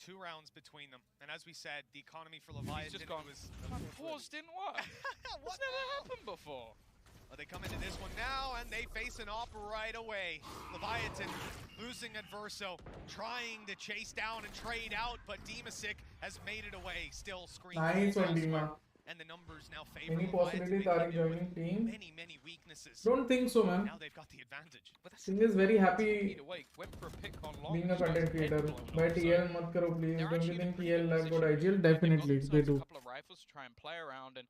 S8: 2 rounds between them. And as we said, the economy for Leviathan
S3: He's just gone,
S8: was...
S3: my pause didn't work. What's never happened before?
S8: Well, they come into this one now, and they face an op right away. Leviathan losing Adverso, trying to chase down and trade out, but Demasic has made it away. Still screaming.
S1: nice one Dima
S8: And the numbers now favor
S1: any
S8: Leviathan.
S1: possibility
S8: They
S1: Tariq
S8: came in with
S1: joining team
S8: many weaknesses.
S1: don't think so man
S8: Now they've got the advantage. But that's
S1: Singh is very happy
S3: Either way, went for a pick on long.
S1: being a
S3: just got his
S1: content
S3: head
S1: creator
S3: blown
S1: by
S3: off, so
S1: TL mat karo please
S3: they're
S1: don't
S3: actually
S1: you
S3: in a
S1: think
S3: pretty
S1: TL
S3: good
S1: like got
S3: position.
S1: IGL
S3: They've got
S1: definitely they
S3: themselves
S1: do
S3: a couple of rifles to try and play around, and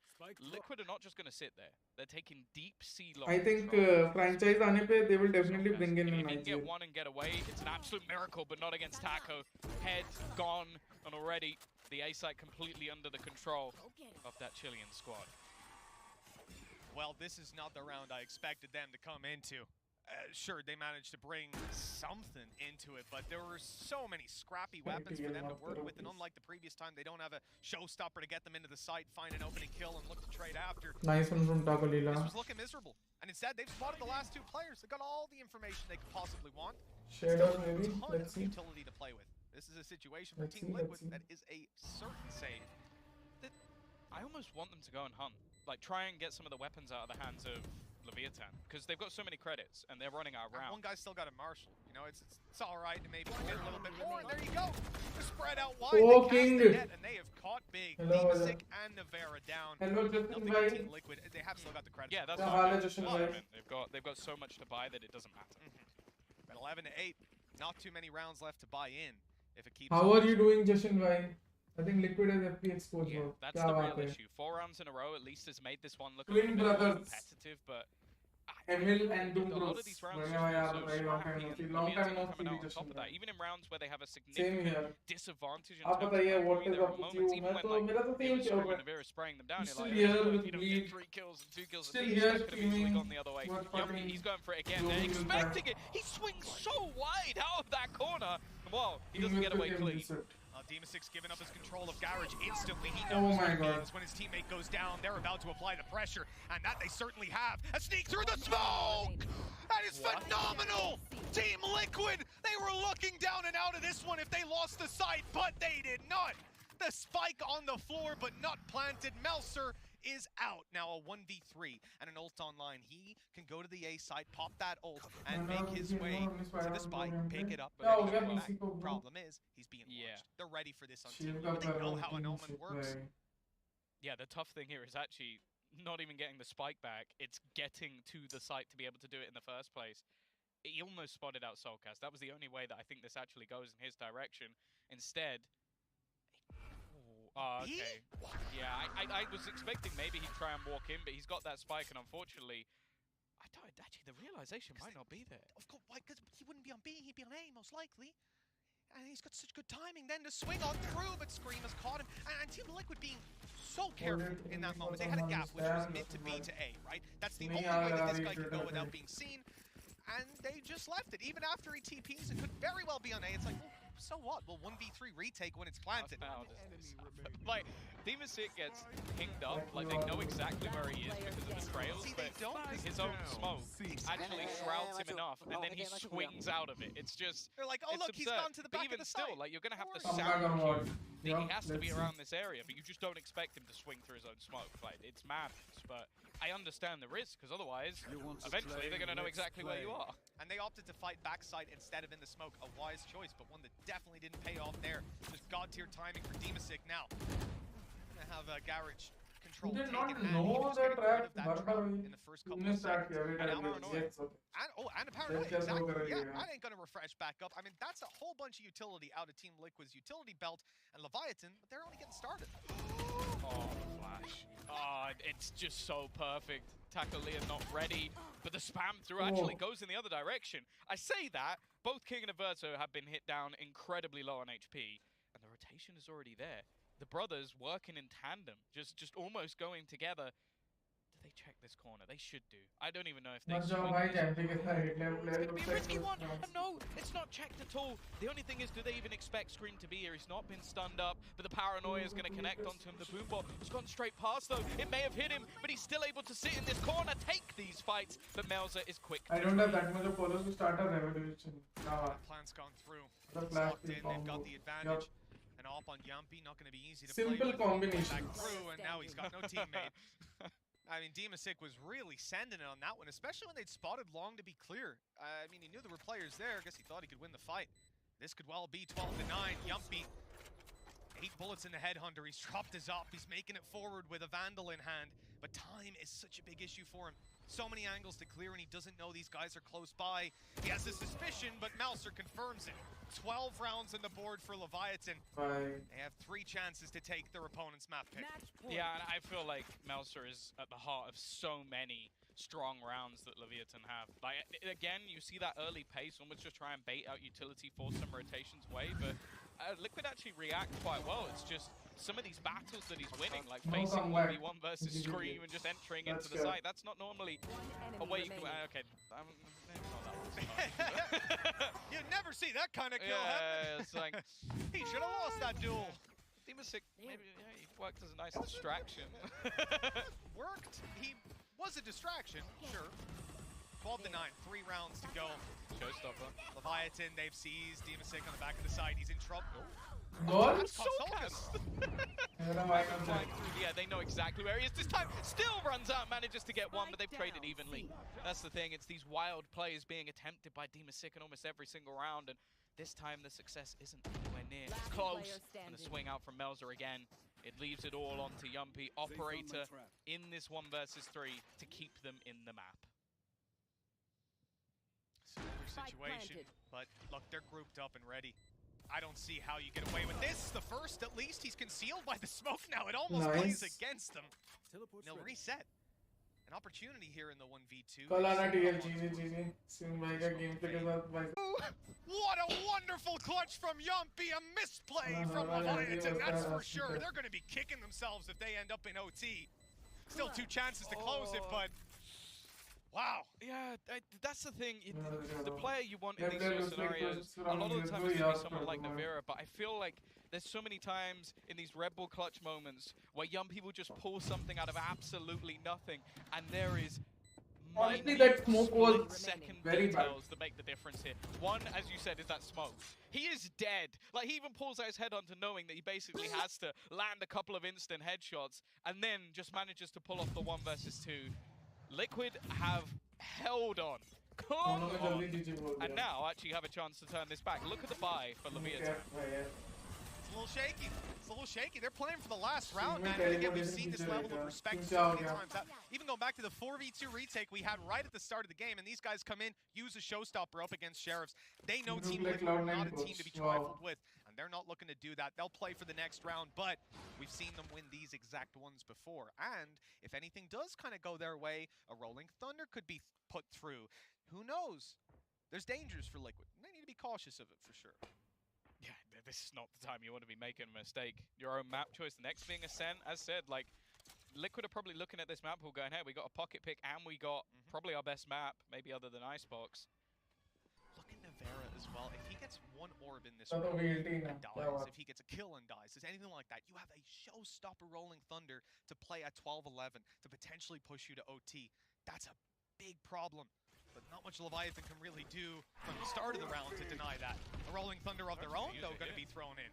S3: Liquid are not just going to sit there. They're taking deep sea long
S1: I think
S3: control.
S1: franchise aane pe they will definitely
S3: If
S1: bring in
S3: you
S1: an
S3: can get
S1: IGL
S3: one and get away, it's an absolute miracle, but not against Taco. Head gone, and already the A site completely under the control of that Chilean squad.
S8: Well, this is not the round I expected them to come into. Sure, they managed to bring something into it, but there were so many scrappy weapons for them to work with, and unlike the previous time, they don't have a showstopper to get them into the site, find an opening kill, and look to trade after.
S1: nice one from Takolila
S8: This was looking miserable, and instead they've spotted the last 2 players. They got all the information they could possibly want.
S1: Shadow
S8: Still
S1: maybe
S8: a ton
S1: let's
S8: of
S1: see
S8: utility to play with. This is a situation for
S1: Let's
S8: Team
S1: see,
S8: Liquid
S1: let's see.
S8: that is a certain save.
S3: I almost want them to go and hunt. Like, try and get some of the weapons out of the hands of Leviatan, because they've got so many credits, and they're running out of rounds.
S8: One guy's still got a Marshall. You know, it's all right to maybe get a little bit more, and there you go. They're spread out wide.
S1: Oh,
S8: they
S1: King.
S8: cast the net, and they have caught big.
S1: Hello,
S8: Demasic and Navera down.
S1: Hello, Justin
S8: Nothing
S1: bhai.
S8: Team Liquid. They have still got the credits.
S3: Yeah, that's
S1: Yeah,
S3: what I
S1: Hala
S3: mean.
S1: Justin
S3: That's what I
S1: bhai.
S3: mean. They've got so much to buy that it doesn't matter.
S8: But 11 to 8, not too many rounds left to buy in. If it keeps.
S1: how
S8: up
S1: are you
S8: this way.
S1: doing Jashin bhai I think Liquid has FP exposed
S3: Yeah,
S1: bro
S3: that's
S1: kya
S3: the
S1: baat
S3: real
S1: hai
S3: issue. 4 rounds in a row at least has made this one look a
S1: Twin
S3: little bit more
S1: brothers.
S3: competitive, but
S1: Emil and Doom
S3: a lot
S1: Bros
S3: of these rounds
S1: बढ़िया
S3: just
S1: यार
S3: feel so
S1: भाई long time
S3: scrappy,
S1: no
S3: and
S1: see long time
S3: Leviatan
S1: no
S3: coming
S1: see
S3: out on
S1: Jashin
S3: top of
S1: bhai
S3: that. Even in rounds where they have a
S1: same
S3: significant
S1: here
S3: disadvantage in
S1: आप
S3: terms of
S1: बताइए
S3: time,
S1: what
S3: I mean,
S1: is
S3: there
S1: up
S3: are
S1: with you
S3: moments even
S1: मैं
S3: when
S1: तो
S3: like
S1: मेरा तो
S3: it
S1: same
S3: was
S1: चल
S3: Scrim
S1: रहा
S3: and Navira spraying them down.
S1: I'm
S3: You're
S1: still
S3: like,
S1: here
S3: oh,
S1: with
S3: you know,
S1: lead
S3: get 3 kills and 2 kills
S1: still
S3: and these
S1: here
S3: guys could have easily
S1: streaming
S3: gone the other way.
S1: what
S3: Yumpy,
S1: fucking
S3: he's going for it again.
S1: Doom
S3: They're
S1: will
S3: expecting it. He swings so wide out of that corner. Wow, he doesn't get away clean.
S8: Demasic's giving up his control of Garage instantly. He
S1: Oh
S8: knows
S1: my
S8: what it
S1: God.
S8: means when his teammate goes down. They're about to apply the pressure, and that they certainly have. A sneak through the smoke! That is phenomenal! Team Liquid, they were looking down and out of this one if they lost the site, but they did not. The spike on the floor, but not planted. Melser is out. Now a 1v3 and an ult online. He can go to the A side, pop that ult, and make his way to the spike, pick it up. But
S1: Oh,
S8: then
S1: yeah,
S8: come back.
S1: Mexico, bro.
S8: Problem is, he's being watched. They're ready for this on Team
S1: Shield
S8: Liquid.
S1: up
S8: They know
S1: around
S8: how an
S1: team
S8: omen
S1: shit
S8: works.
S1: bhai
S3: Yeah, the tough thing here is actually not even getting the spike back. It's getting to the site to be able to do it in the first place. He almost spotted out Soulcast. That was the only way that I think this actually goes in his direction. Instead,
S21: Okay. Yeah, I was expecting maybe he'd try and walk in, but he's got that spike, and unfortunately, I don't actually. The realization might not be there.
S8: Of course, why? Because he wouldn't be on B, he'd be on A most likely. And he's got such good timing then to swing on through, but Scrim has caught him. And Team Liquid being so careful in that moment. They had a gap, which was mid to B to A, right? That's the only way that this guy could go without being seen. And they just left it. Even after he TPs, it could very well be on A. It's like, well, so what? Well, 1v3 retake when it's planted.
S21: Like, Demasik gets pinged up, like they know exactly where he is because of the trails, but his own smoke actually shrouds him enough, and then he swings out of it. It's just,
S8: they're like, oh look, he's gone to the back of the
S21: still,
S8: site.
S21: like, you're gonna have to sound cue that he has to be around this area, but you just don't expect him to swing through his own smoke. Like, it's madness, but I understand the risk, because otherwise, eventually they're gonna know exactly where you are.
S8: And they opted to fight backside instead of in the smoke. A wise choice, but one that definitely didn't pay off there. Just god-tier timing for Demasik now. Gonna have a garage control
S1: Did
S8: taken,
S1: not
S8: and he
S1: know
S8: was
S1: that
S8: getting rid of that
S1: trap
S8: trap in the first couple of seconds. And now paranoia. And a paranoia, exactly. Yeah, that ain't gonna refresh back up. I mean, that's a whole bunch of utility out of Team Liquid's utility belt and Leviatan, but they're only getting started.
S21: Oh, the flash. Oh, it's just so perfect. Tackle-Leah not ready, but the spam through actually goes in the other direction. I say that, both King and Veto have been hit down incredibly low on HP, and the rotation is already there. The brothers working in tandem, just almost going together. Do they check this corner? They should do. I don't even know if they swing this. It's going to be a risky one. And no, it's not checked at all. The only thing is, do they even expect Scrim to be here? He's not been stunned up, but the paranoia is going to connect onto him. The boom ball has gone straight past, though. It may have hit him, but he's still able to sit in this corner, take these fights. But Melza is quick.
S1: I don't have that much of follows to start a revolution.
S8: The plan's gone through. It's locked in, they've got the advantage. And off on Yumpy, not going to be easy to play.
S1: Simple combination.
S8: Back through, and now he's got no teammate. I mean, Demasik was really sending it on that one, especially when they'd spotted long to be clear. I mean, he knew there were players there. I guess he thought he could win the fight. This could well be 12-9. Yumpy, 8 bullets in the headhunter. He's dropped his op. He's making it forward with a Vandal in hand. But time is such a big issue for him. So many angles to clear, and he doesn't know these guys are close by. He has a suspicion, but Mouser confirms it. 12 rounds on the board for Leviatan. They have 3 chances to take their opponent's map pick.
S21: Yeah, and I feel like Mouser is at the heart of so many strong rounds that Leviatan have. Like, again, you see that early pace, almost just try and bait out utility, force some rotations away, but Liquid actually react quite well. It's just some of these battles that he's winning, like facing 1v1 versus Scrim and just entering into the site, that's not normally a way you can... Okay, maybe not that one.
S8: You'd never see that kind of kill happen.
S21: It's like...
S8: He should have lost that duel.
S21: Demasik, maybe he worked as a nice distraction.
S8: Worked. He was a distraction, sure. 12-9, 3 rounds to go.
S21: Showstopper.
S8: Leviatan, they've seized Demasik on the back of the side. He's in trouble.
S1: Goal?
S21: Yeah, they know exactly where he is. This time, still runs out, manages to get one, but they've traded evenly. That's the thing, it's these wild plays being attempted by Demasik in almost every single round, and this time the success isn't anywhere near. It's close, and the swing out from Melza again. It leaves it all onto Yumpy, Operator, in this 1 versus 3 to keep them in the map.
S8: Similar situation, but look, they're grouped up and ready. I don't see how you get away with this. The first, at least, he's concealed by the smoke now. It almost plays against them. They'll reset. An opportunity here in the 1v2.
S1: What
S8: a wonderful clutch from Yumpy. A misplay from Leviatan, that's for sure. They're going to be kicking themselves if they end up in OT. Still 2 chances to close it, but... Wow.
S21: Yeah, that's the thing. The player you want in these sort of scenarios, a lot of the time it's going to be someone like Navira, but I feel like there's so many times in these Red Bull clutch moments where young people just pull something out of absolutely nothing, and there is
S1: honestly that smoke was
S21: second
S1: very bad.
S21: details that make the difference here. One, as you said, is that smoke. He is dead. Like, he even pulls out his head onto knowing that he basically has to land a couple of instant headshots, and then just manages to pull off the 1 versus 2. Liquid have held on, clung on, and now actually have a chance to turn this back. Look at the buy for Leviatan.
S8: It's a little shaky. It's a little shaky. They're playing for the last round, man. And again, we've seen this level of respect so many times. Even going back to the 4v2 retake we had right at the start of the game, and these guys come in, use a showstopper up against Sheriffs. They know Team Liquid are not a team to be trifled with. And They're not looking to do that. They'll play for the next round, but we've seen them win these exact ones before. And if anything does kind of go their way, a Rolling Thunder could be put through. Who knows? There's dangers for Liquid. They need to be cautious of it for sure.
S21: Yeah, this is not the time you want to be making a mistake. Your own map choice, the next being Ascent, as said, like, Liquid are probably looking at this map pool going, hey, we got a pocket pick and we got probably our best map, maybe other than Icebox.
S8: Look at Navera as well. If he gets one orb in this
S1: That's
S8: round
S1: a VLT
S8: and
S1: now.
S8: dies, if he gets a kill and dies, is anything like that, you have a showstopper Rolling Thunder to play at 12-11 to potentially push you to OT. That's a big problem. But not much Leviathan can really do from the start of the round to deny that. A Rolling Thunder of their own, though, going to be thrown in.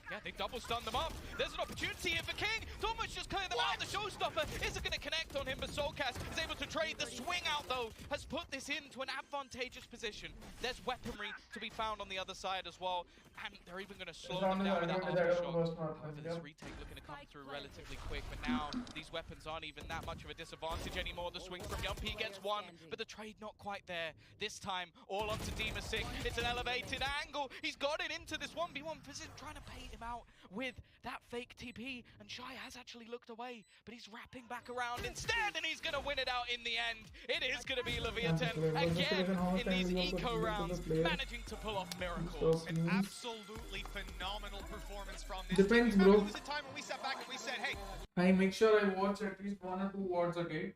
S21: Yeah, they double stun them up. There's an opportunity here for King to almost just clear them out. The showstopper isn't going to connect on him, but Soulcast is able to trade. The swing out, though, has put this into an advantageous position. There's weaponry to be found on the other side as well, and they're even going to slow them down with that aftershock. However, this retake looking to come through relatively quick, but now these weapons aren't even that much of a disadvantage anymore. The swing from Yumpy gets one, but the trade not quite there. This time, all onto Demasig. It's an elevated angle. He's got it into this 1v1 position, trying to bait him out with that fake TP, and Shy has actually looked away, but he's wrapping back around instead, and he's going to win it out in the end. It is going to be Leviatan again in these eco rounds, managing to pull off miracles.
S8: An absolutely phenomenal performance from this
S1: Depends,
S8: team.
S1: bro.
S8: There was a time when we sat back and we said, hey,
S1: I make sure I watch at least 1 or 2 VODs a day.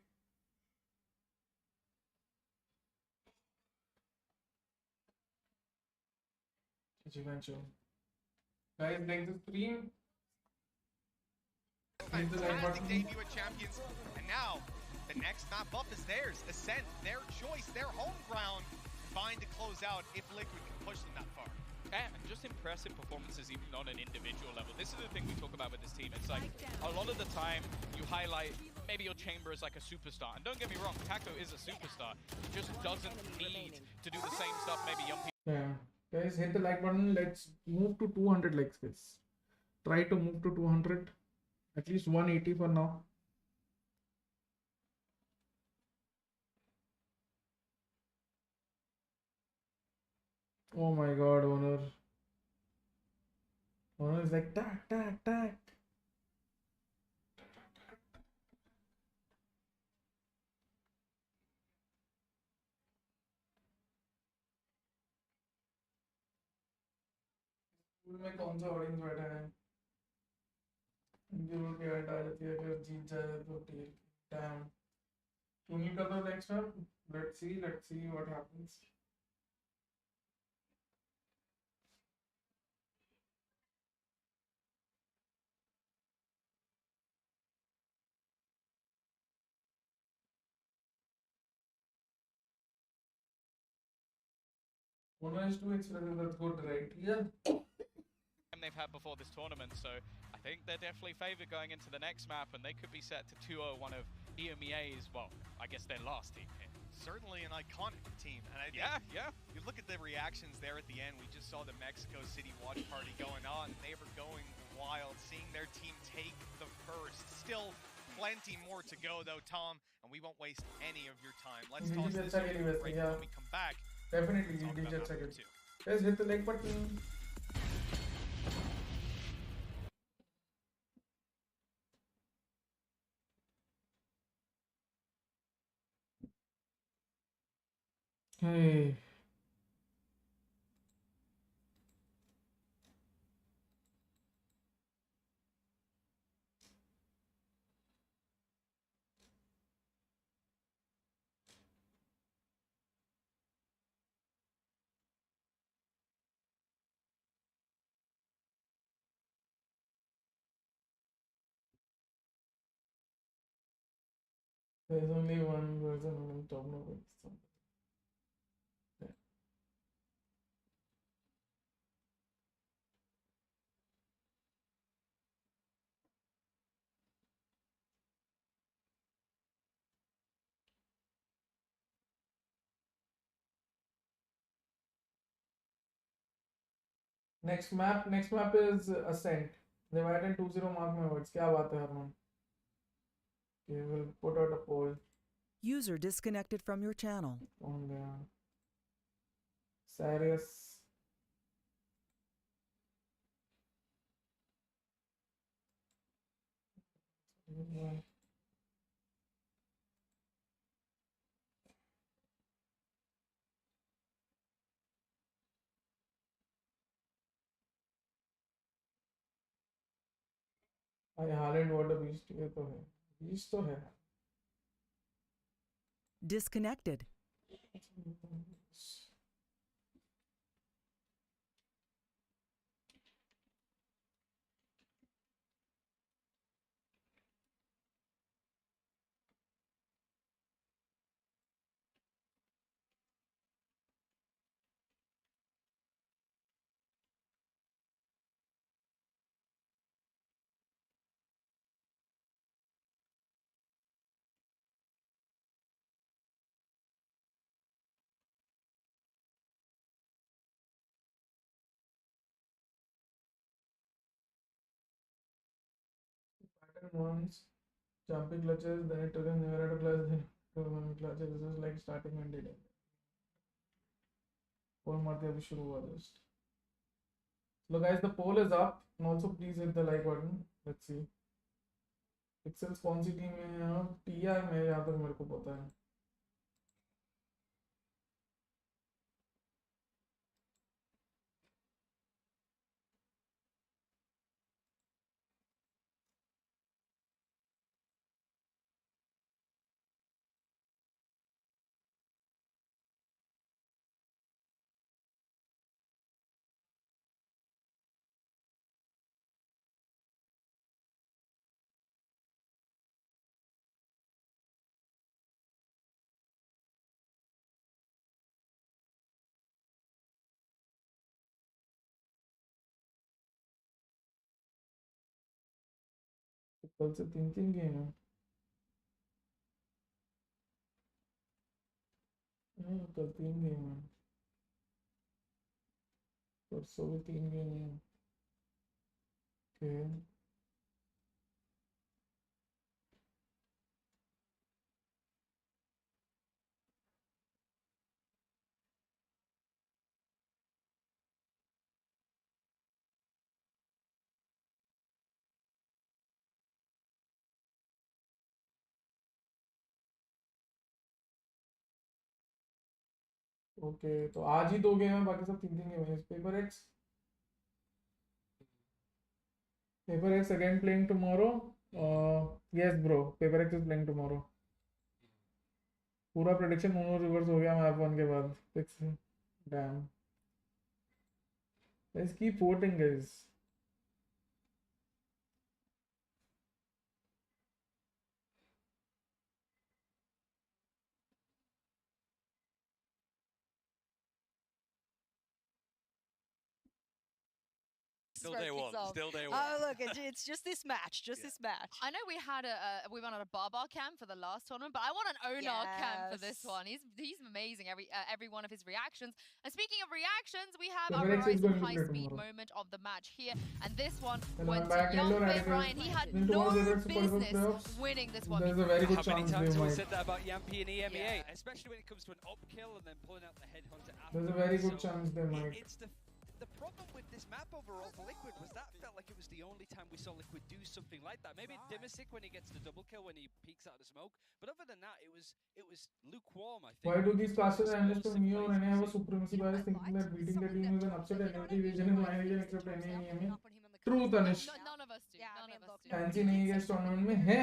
S1: Guys, like the stream.
S8: Fantastic debut at Champions, and now the next map up is theirs. Ascent, their choice, their home ground, combined to close out if Liquid can push them that far.
S21: And just impressive performances even on an individual level. This is the thing we talk about with this team. It's like, a lot of the time, you highlight maybe your Chamber as like a superstar. And don't get me wrong, Taco is a superstar. He just doesn't need to do the same stuff maybe young people.
S1: Yeah. Guys, hit the like button. Let's move to 200 likes, guys. Try to move to 200. At least 180 for now. Oh my god, Honor. Honor is like tack, tack, tack. School में कौन सा audience बैठा है इनकी role की add आ जाती है अगर जीत जाए तो ठीक डैम तुम ही कर दो next time let's see what happens. One is too expensive, that's good, right? Yeah.
S21: They've had before this tournament, so I think they're definitely favored going into the next map, and they could be set to 2-0, one of EMEA's, well, I guess their last team.
S8: Certainly an iconic team. And I think
S21: yeah.
S8: You look at the reactions there at the end. We just saw the Mexico City watch party going on. They were going wild, seeing their team take the first. Still plenty more to go, though, Tom, and we won't waste any of your time. Let's toss this over to the break. When we come back,
S1: definitely EDG second. Guys, hit the like button. Hey. There's only one version on top of it. Next map is Ascent. Leviatan 20 mark my words. क्या बात है Harman? Okay, we'll put out a poll.
S2: User disconnected from your channel.
S1: On गया. Sarius. Holland water beast ये तो है, beast तो है.
S2: Disconnected.
S1: Once jumping clutches, then it turns never at a plus, then clutches. This is like starting and ending. Poll मारते अभी शुरू हुआ just. So guys, the poll is up, and also please hit the like button. Let's see. Pixels कौन सी team में है अब? TR में यहाँ तक मेरे को पता है. कल से 3 गेम है. कल 3 गेम है. परसों भी 3 गेम है. Okay. ओके तो आज ही 2 गेम है, बाकी सब 3 गेम है. Paper x again playing tomorrow. Yes bro, paper x is playing tomorrow. पूरा प्रेडिक्शन मोनो रिवर्स हो गया मैप 1 के बाद. Fix. Dam. Let's keep voting guys.
S6: Still day one. Still day one.
S18: Oh look, it's just this match. Just this match.
S4: I know we had we went on a Barbar cam for the last tournament, but I want an Onar cam for this one. He's amazing. Every one of his reactions. And speaking of reactions, we have our Horizon high speed moment of the match here, and this one went to young Fave Ryan. He had no business winning this one.
S1: There's a very good chance
S9: How many times
S1: they
S9: have we
S1: might.
S9: said that about Yampi and EMEA? Especially when it comes to an up kill and then pulling out the headhunter after.
S1: There's a very good chance they might.
S9: It's the problem with this map overall for Liquid was that felt like it was the only time we saw Liquid do something like that. Maybe Dimisic when he gets the double kill when he peeks out of the smoke, but other than that, it was lukewarm. I think.
S1: Why do these classes analysts from Neo and NA have a supremacy bias, thinking that beating the team with an upset and every region is my region except NA and EMEA? True, Tanish.
S4: None of us do. None of us do.
S1: Fancy नहीं है इस tournament में है.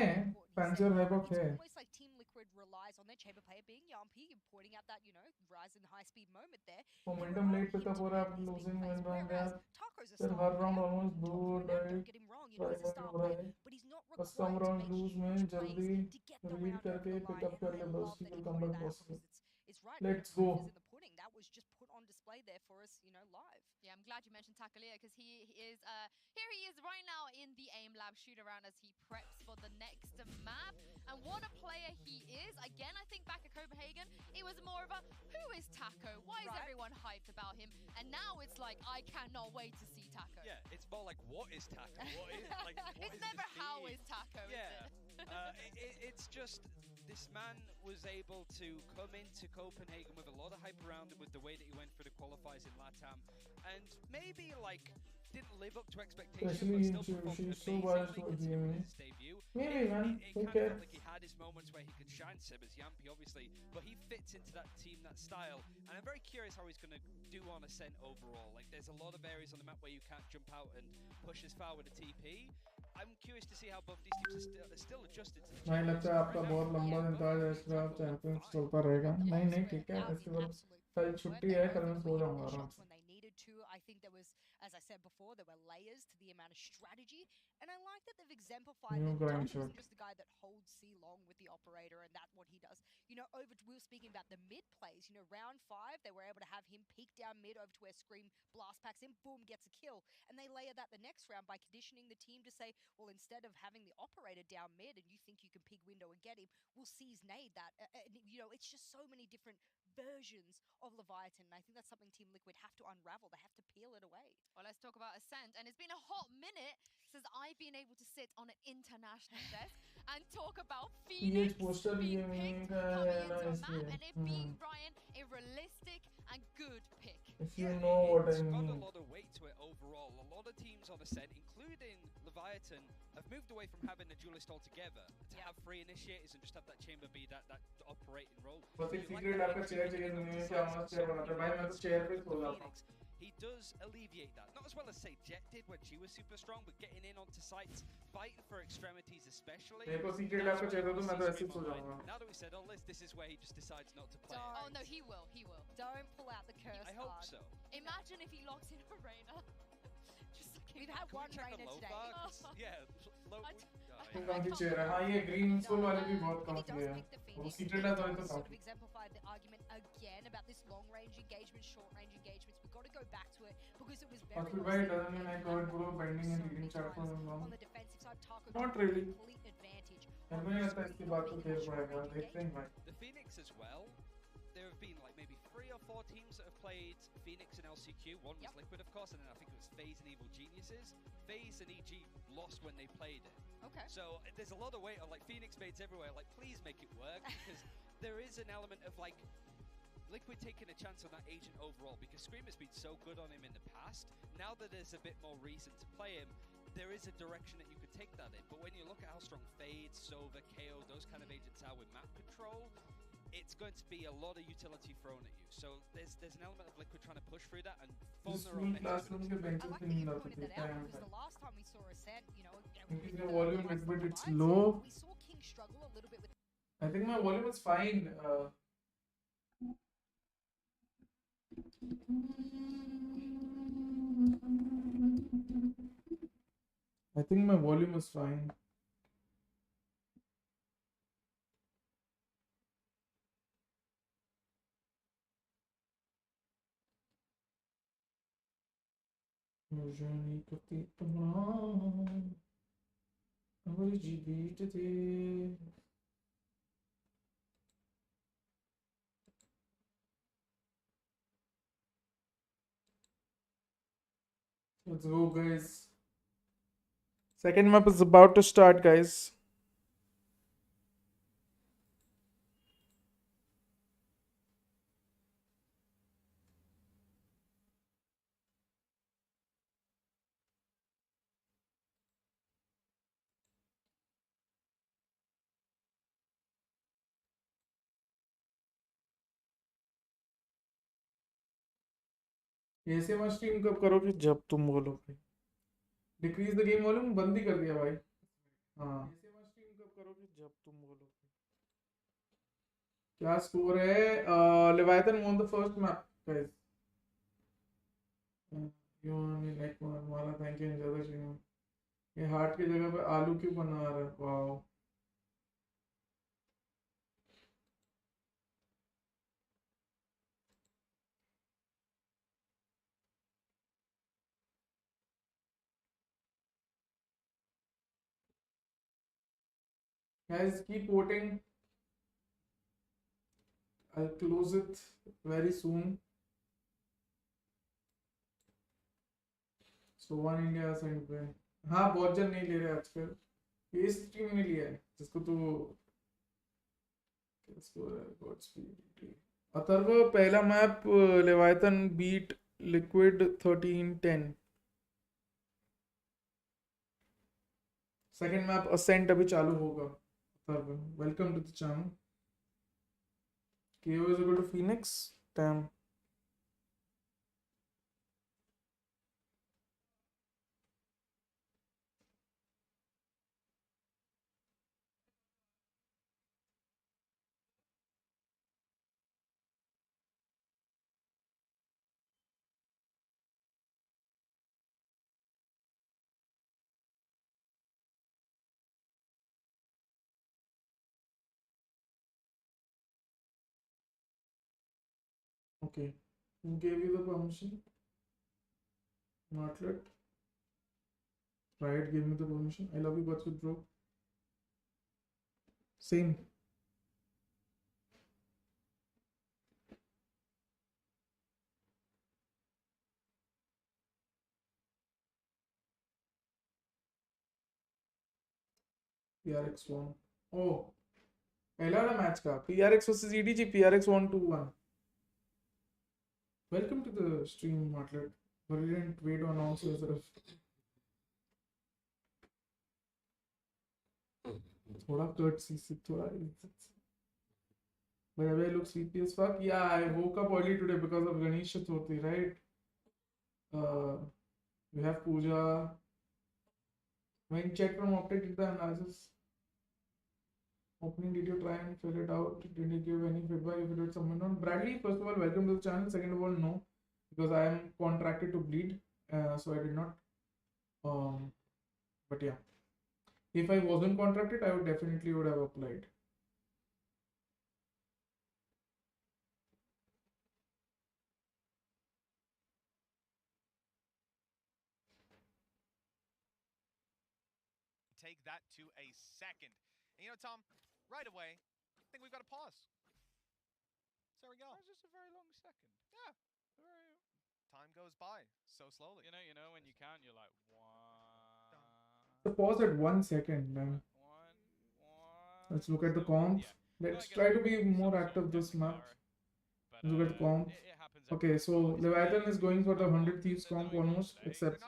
S1: Fancy और Hypoc है.
S18: Almost like Team Liquid relies on their chamber player being Yampi, pointing out that, you know, rise in high speed moment there.
S1: Momentum late pickup हो रहा है, losing one round यार. फिर हर round almost bored right.
S18: But he's not
S1: बस some round lose में जल्दी read करके pick up कर ले बस. He will come back possible. Let's go.
S18: That was just put on display there for us, you know, live.
S4: Yeah, I'm glad you mentioned Takalia because he is here. He is right now in the aim lab shoot around as he preps for the next map. And what a player he is! Again, I think back at Copenhagen, it was more of a who is Taco? Why is everyone hyped about him? And now it's like I cannot wait to see Taco.
S9: Yeah, it's more like what is Taco? What is like? What
S4: It's
S9: is
S4: never
S9: this
S4: how
S9: being?
S4: is Taco.
S9: Yeah,
S4: Is it?
S9: it's just this man was able to come into Copenhagen with a lot of hype around him with the way that he went for the qualifiers in LATAM, and maybe like didn't live up to expectations, but
S1: Especially
S9: still performed
S1: she's so
S9: amazingly
S1: biased towards
S9: considering
S1: EMEA.
S9: his debut.
S1: Maybe, man.
S9: It
S1: Who
S9: kind of
S1: cares?
S9: felt like he had his moments where he could shine, same as Yampi, obviously, but he fits into that team, that style, and I'm very curious how he's going to do on Ascent overall. Like, there's a lot of areas on the map where you can't jump out and push as far with a TP. I'm curious to see how both these teams are still adjusted to the
S1: नहीं लगता है आपका बहुत लंबा इंतजार है इसलिए आप चैंपियंस चलता रहेगा नहीं नहीं ठीक है ऐसे कल छुट्टी है कल मैं सो जाऊंगा आराम से
S18: I think there was, as I said before, there were layers to the amount of strategy, and I like that they've exemplified
S1: New
S18: that
S1: grind
S18: Dom isn't
S1: shot.
S18: just the guy that holds C long with the operator and that's what he does. You know, we were speaking about the mid plays. You know, round 5, they were able to have him peek down mid over to where Scream blast packs him, boom, gets a kill, and they layer that the next round by conditioning the team to say, well, instead of having the operator down mid and you think you can peek window and get him, we'll seize nade that. You know, it's just so many different versions of Leviatan, and I think that's something Team Liquid have to unravel. They have to peel it away.
S4: Well, let's talk about Ascent, and it's been a hot minute since I've been able to sit on an international desk and talk about Phoenix
S1: poster
S4: being
S1: लिए
S4: picked
S1: मैंने
S4: coming
S1: कहा
S4: into a map,
S1: इसलिए
S4: and it being Brian a realistic and good pick.
S1: if you know what I
S9: It's got a
S1: mean.
S9: lot of weight to it overall. A lot of teams on Ascent, including Leviatan, have moved away from having a duelist altogether to have 3 initiators and just have that chamber be that operating role.
S1: बस एक secret आपका chair चाहिए दुनिया में क्या मस्त chair बनाते हैं भाई मैं तो चेयर पे सो जाता हूँ
S9: He does alleviate that. Not as well as, say, Jet did when she was super strong, but getting in onto sites, fighting for extremities especially.
S1: मेरे को सीक्रेट आपका चाहिए था तो मैं तो ऐसे ही सो जाऊंगा
S9: Now that we said all this is where he just decides not to play it.
S4: Oh no, he will.
S18: Don't pull out the curse
S9: I hope
S18: card.
S9: so.
S4: Imagine if he locks in Arena. Just like
S18: We've had one Reina today.
S9: Yeah, low.
S1: काफी chair है हाँ ये green school वाले भी बहुत काफी है वो सीक्रेट है तो ये तो
S18: Sort of
S1: काफी
S18: exemplified the argument again about this long range engagement, short range engagements. We've got to go back to it because it was
S1: और
S18: very
S1: फिर भाई doesn't mean I covered पूरा bending and reading chart को
S18: on the defensive side. Taco
S1: Not
S18: got a
S1: really.
S18: complete advantage.
S1: मेरे को नहीं लगता इसके बाद तो खेल पाएगा देखते हैं भाई
S9: The Phoenix as well. There have been like maybe 3 or 4 teams that have played Phoenix and LCQ. One was Liquid, of course, and then I think it was FaZe and Evil Geniuses. FaZe and EG lost when they played it.
S18: Okay.
S9: So there's a lot of weight on like Phoenix mates everywhere. Like, please make it work because there is an element of like Liquid taking a chance on that agent overall because Scrim has been so good on him in the past. Now that there's a bit more reason to play him, there is a direction that you could take that in. But when you look at how strong Fade, Sova, KO, those kind of agents are with map control, it's going to be a lot of utility thrown at you. So there's an element of Liquid trying to push through that and form
S1: जिस
S9: their own
S1: school classroom के benches पे नहीं लाते थे time
S18: Because the last time we saw Ascent, you know,
S1: क्योंकि the volume is but it's low
S18: we saw King struggle a little bit with.
S1: I think my volume is fine I think my volume is fine मुझे नहीं करती तमाम हमारी जीवित थे Let's go, guys. Second map is about to start, guys. ऐसे मत stream कब करोगे जब तुम बोलोगे डिक्रीज द गेम वॉल्यूम बंद ही कर दिया भाई हाँ ऐसे मत स्ट्रीम कब करोगे जब तुम बोलोगे क्या स्कोर है लेवायतन won the first map guys you only like Mala thank you ज्यादा चाहिए ये हार्ट की जगह पे आलू क्यों बना रहा है wow Guys, keep voting. I'll close it very soon. So one India side पे हाँ बहुत जन नहीं ले रहे आजकल ये स्ट्रीम में लिया है जिसको तो क्या स्कोर है Godspeed अथर्व पहला map Leviathan beat Liquid 13-10 Second map Ascent अभी चालू होगा. Welcome to the channel. KO is equal to Phoenix. Damn. Okay. Who gave you the permission? Martlet. Riot gave me the permission. I love you, Godspeed, bro. Same. PRX won. Oh. पहला वाला match का PRX versus EDG. PRX won 2-1. Welcome to the stream, Martlet. Brilliant way to announce yourself. थोड़ा courtesy से थोड़ा By the way, I look sleepy as fuck. Yeah, I woke up early today because of Ganesh Chaturthi, right? We have puja. When checked from Optic did the analysis. Opening, did you try and fill it out? Did you give any feedback if you did something on? Bradley, first of all, welcome to the channel. Second of all, no, because I am contracted to bleed, so I did not. But yeah, if I wasn't contracted, I would definitely would have applied.
S8: Take that to a second. And you know, Tom, right away, I think we've got to pause. So there we go.
S3: It's just a very long second.
S8: Yeah. Time goes by so slowly.
S3: You know, when you count, you're like, one.
S1: So pause at 1 second, man. Let's look at the comp. Let's try to be more active this map. Look at the comp. Okay, so Leviatan is going for the 100 Thieves comp almost, except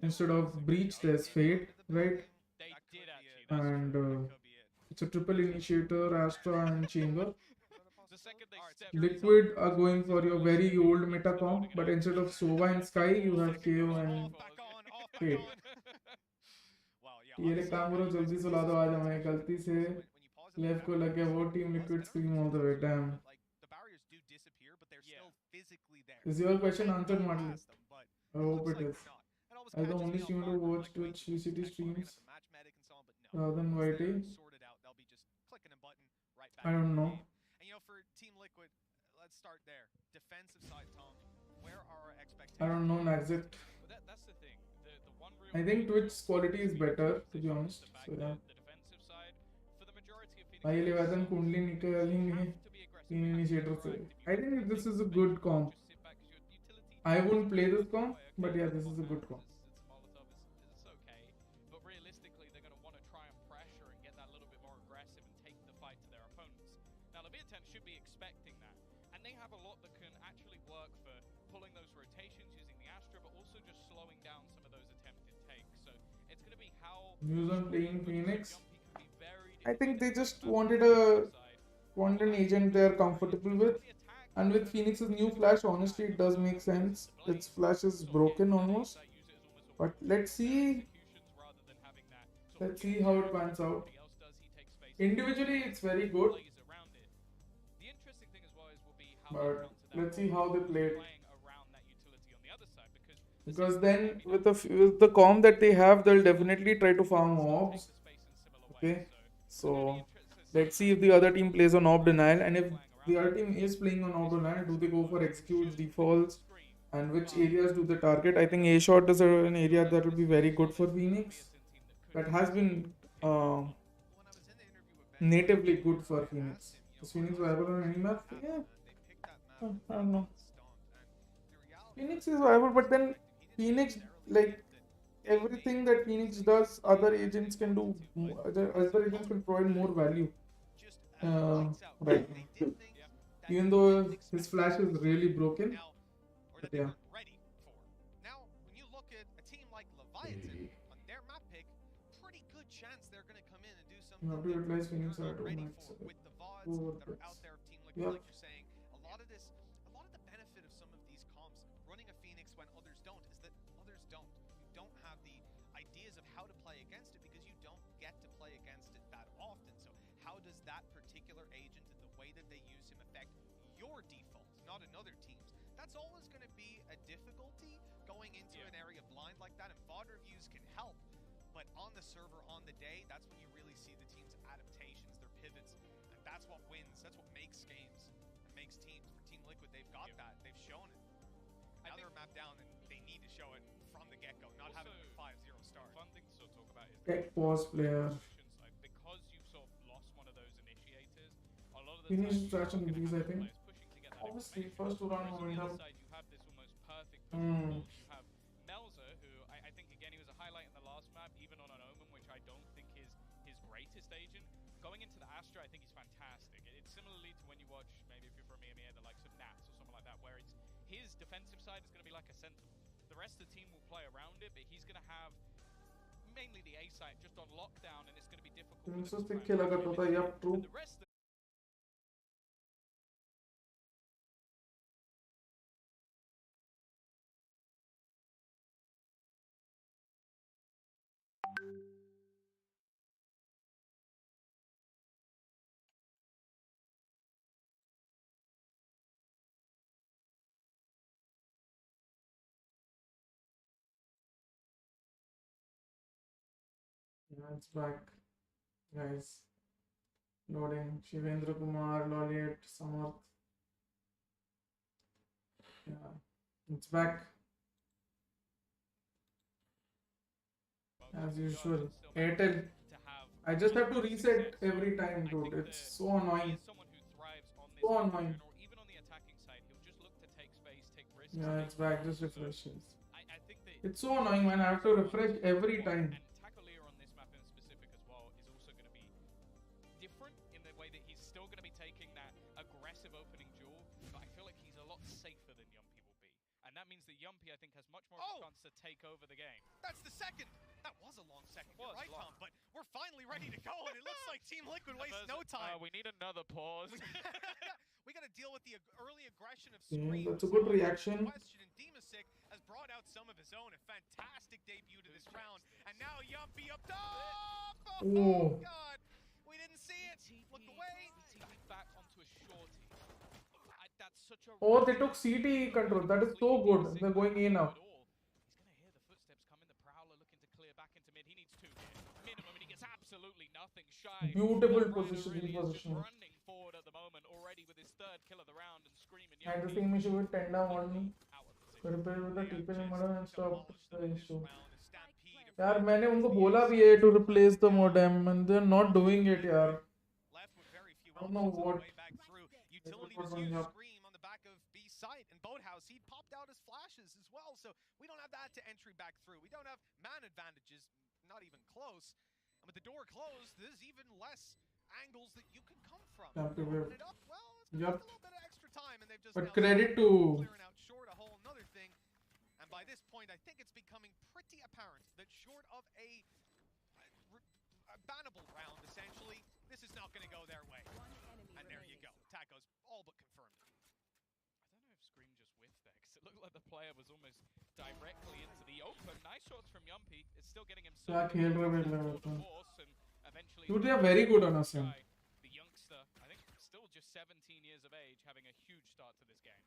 S1: instead of Breach, there's Fade, right? And it's a triple initiator, Astra, and Chamber. Liquid are going for your very old meta comp, but instead of Sova and Sky, you have KO and Fade. ये ले काम करो जल्दी सुला दो आज हमें गलती से लेफ्ट को लग गया वो team liquid scream all the way dam Is your question answered, Martin? I hope it is. As the only streamer to watch Twitch VCT streams rather than YT, I don't know.
S8: And you know, for Team Liquid, let's start there. Defensive side, Tom. Where are our expectations?
S1: I don't know Naxit.
S3: That's the thing. The one real
S1: I think Twitch's quality is better, to be honest. So yeah.
S3: the defensive side, for the majority of Phoenix,
S1: भाई लेवातन कुंडली निकालेंगे तीन initiator से. I think this is a good comp. I won't play this comp, but yeah, this is a good comp.
S3: It's okay, but realistically, they're going to want to try and pressure and get that little bit more aggressive and take the fight to their opponents. Now, Leviatan should be expecting that, and they have a lot that can actually work for pulling those rotations using the Astra, but also just slowing down some of those attempted takes. So it's going to be how
S1: News on playing Phoenix. I think they just wanted an agent they're comfortable with. And with Phoenix's new flash, honestly, it does make sense. Its flash is broken almost. But let's see. Let's see how it pans out. Individually, it's very good. But let's see how they play it. Because then, with the comp that they have, they'll definitely try to farm orbs. Okay. So, let's see if the other team plays on orb denial. And if the other team is playing on orb denial, do they go for executes, defaults, and which areas do they target? I think A shot is an area that will be very good for Phoenix. That has been natively good for Phoenix. Is Phoenix viable on any map? Yeah. I don't know. Phoenix is viable, but then Phoenix, like everything that Phoenix does, other agents can do. Other agents can provide more value. Right. Even though his flash is really broken. But yeah.
S8: Now, when you look at a team like Leviatan on their map pick, pretty good
S1: You have to utilize Phoenix or
S8: ready
S1: Max.
S8: for with the VODs that are out there of Team Liquid,
S1: Yep.
S8: like you're saying. A lot of the benefit of some of these comps running a Phoenix when others don't is that others don't. You don't have the ideas of how to play against it because you don't get to play against it that often. So how does that particular agent and the way that they use him affect your default, not another team's? That's always going to be a difficulty going into an area blind like that, and VOD reviews can help. But on the server, on the day, that's when you really see the team's adaptations, their pivots, and that's what wins. That's what makes games and makes teams. For Team Liquid, they've got that. They've shown it. Now they're mapped down, and they need to show it from the get-go, not having a 5-0 start.
S21: Fun thing to sort of talk about is
S1: Tech pause player.
S21: because you've sort of lost one of those initiators, a lot of the
S1: Finish
S21: time
S1: distraction
S21: you're
S1: increase, I
S21: gonna
S1: think.
S21: have players pushing to get that
S1: Obviously,
S21: information.
S1: first 2 round
S21: Whereas on the
S1: momentum.
S21: other side, you have this almost perfect push pull. You have Melzer, who I think again he was a highlight in the last map, even on an Omen, which I don't think is his greatest agent. Going into the Astra, I think he's fantastic. It's similarly to when you watch, maybe if you're from EMEA, the likes of Nats or something like that, where it's his defensive side is going to be like a sentinel. The rest of the team will play around it, but he's going to have mainly the A side just on lockdown, and it's going to be difficult.
S1: 300 खेला करता था, yep, true.
S21: The rest of
S1: Yeah, it's back, guys. Loading. Shivendra Kumar, Loliet, Samarth. Yeah, it's back. As usual. Airtel. I just have to reset every time, dude. It's so annoying. So annoying. Yeah, it's back. Just refreshes. It's so annoying, man. I have to refresh every time.
S21: on this map in specific as well is also going to be different in the way that he's still going to be taking that aggressive opening duel, but I feel like he's a lot safer than Yumpy will be. And that means that Yumpy, I think, has much more of a chance to take over the game.
S8: That's the second. That was a long second, you're right, Tom, but we're finally ready to go, and it looks like Team Liquid wastes no time.
S21: We need another pause.
S8: We got to deal with the early aggression of
S1: Yeah,
S8: Scrim.
S1: that's a good reaction.
S8: Question, and Demasic has brought out some of his own. A fantastic debut to this round, and now Yumpy up top.
S1: Oh.
S8: God, we didn't see it. Look away.
S21: Back onto a shorty. That's such a
S1: Oh, they took CT control. That is so good. They're going A now.
S21: Absolutely nothing shy.
S1: Beautiful positioning.
S21: Running forward at the moment already with his third kill of the round, and Scream and
S1: And the same issue with Tenda only. Repair with the TP modem and stop the issue. यार मैंने उनको बोला भी है to replace the modem and they're not doing it यार. I don't know what.
S8: Utility was used Scream on the back of B site, and Boathouse, he popped out his flashes as well, so we don't have that to entry back through. We don't have man advantages, not even close. And with the door closed, there's even less angles that you can come from. Open it up, well, it's gonna take a little bit of extra time, and they've just
S1: But
S8: now
S1: credit to
S8: clearing out short, a whole another thing. And by this point, I think it's becoming pretty apparent that short of a bannable round, essentially, this is not going to go their way. And there you go. Taco's all but confirmed.
S21: I don't know if Scream just whiffed there, because it looked like the player was almost directly into the open. Nice shots from Yumpy. It's still getting him
S1: क्या खेल रहे हैं
S21: force, and eventually
S1: Dude, they are very good on us.
S21: the youngster, I think still just 17 years of age, having a huge start to this game.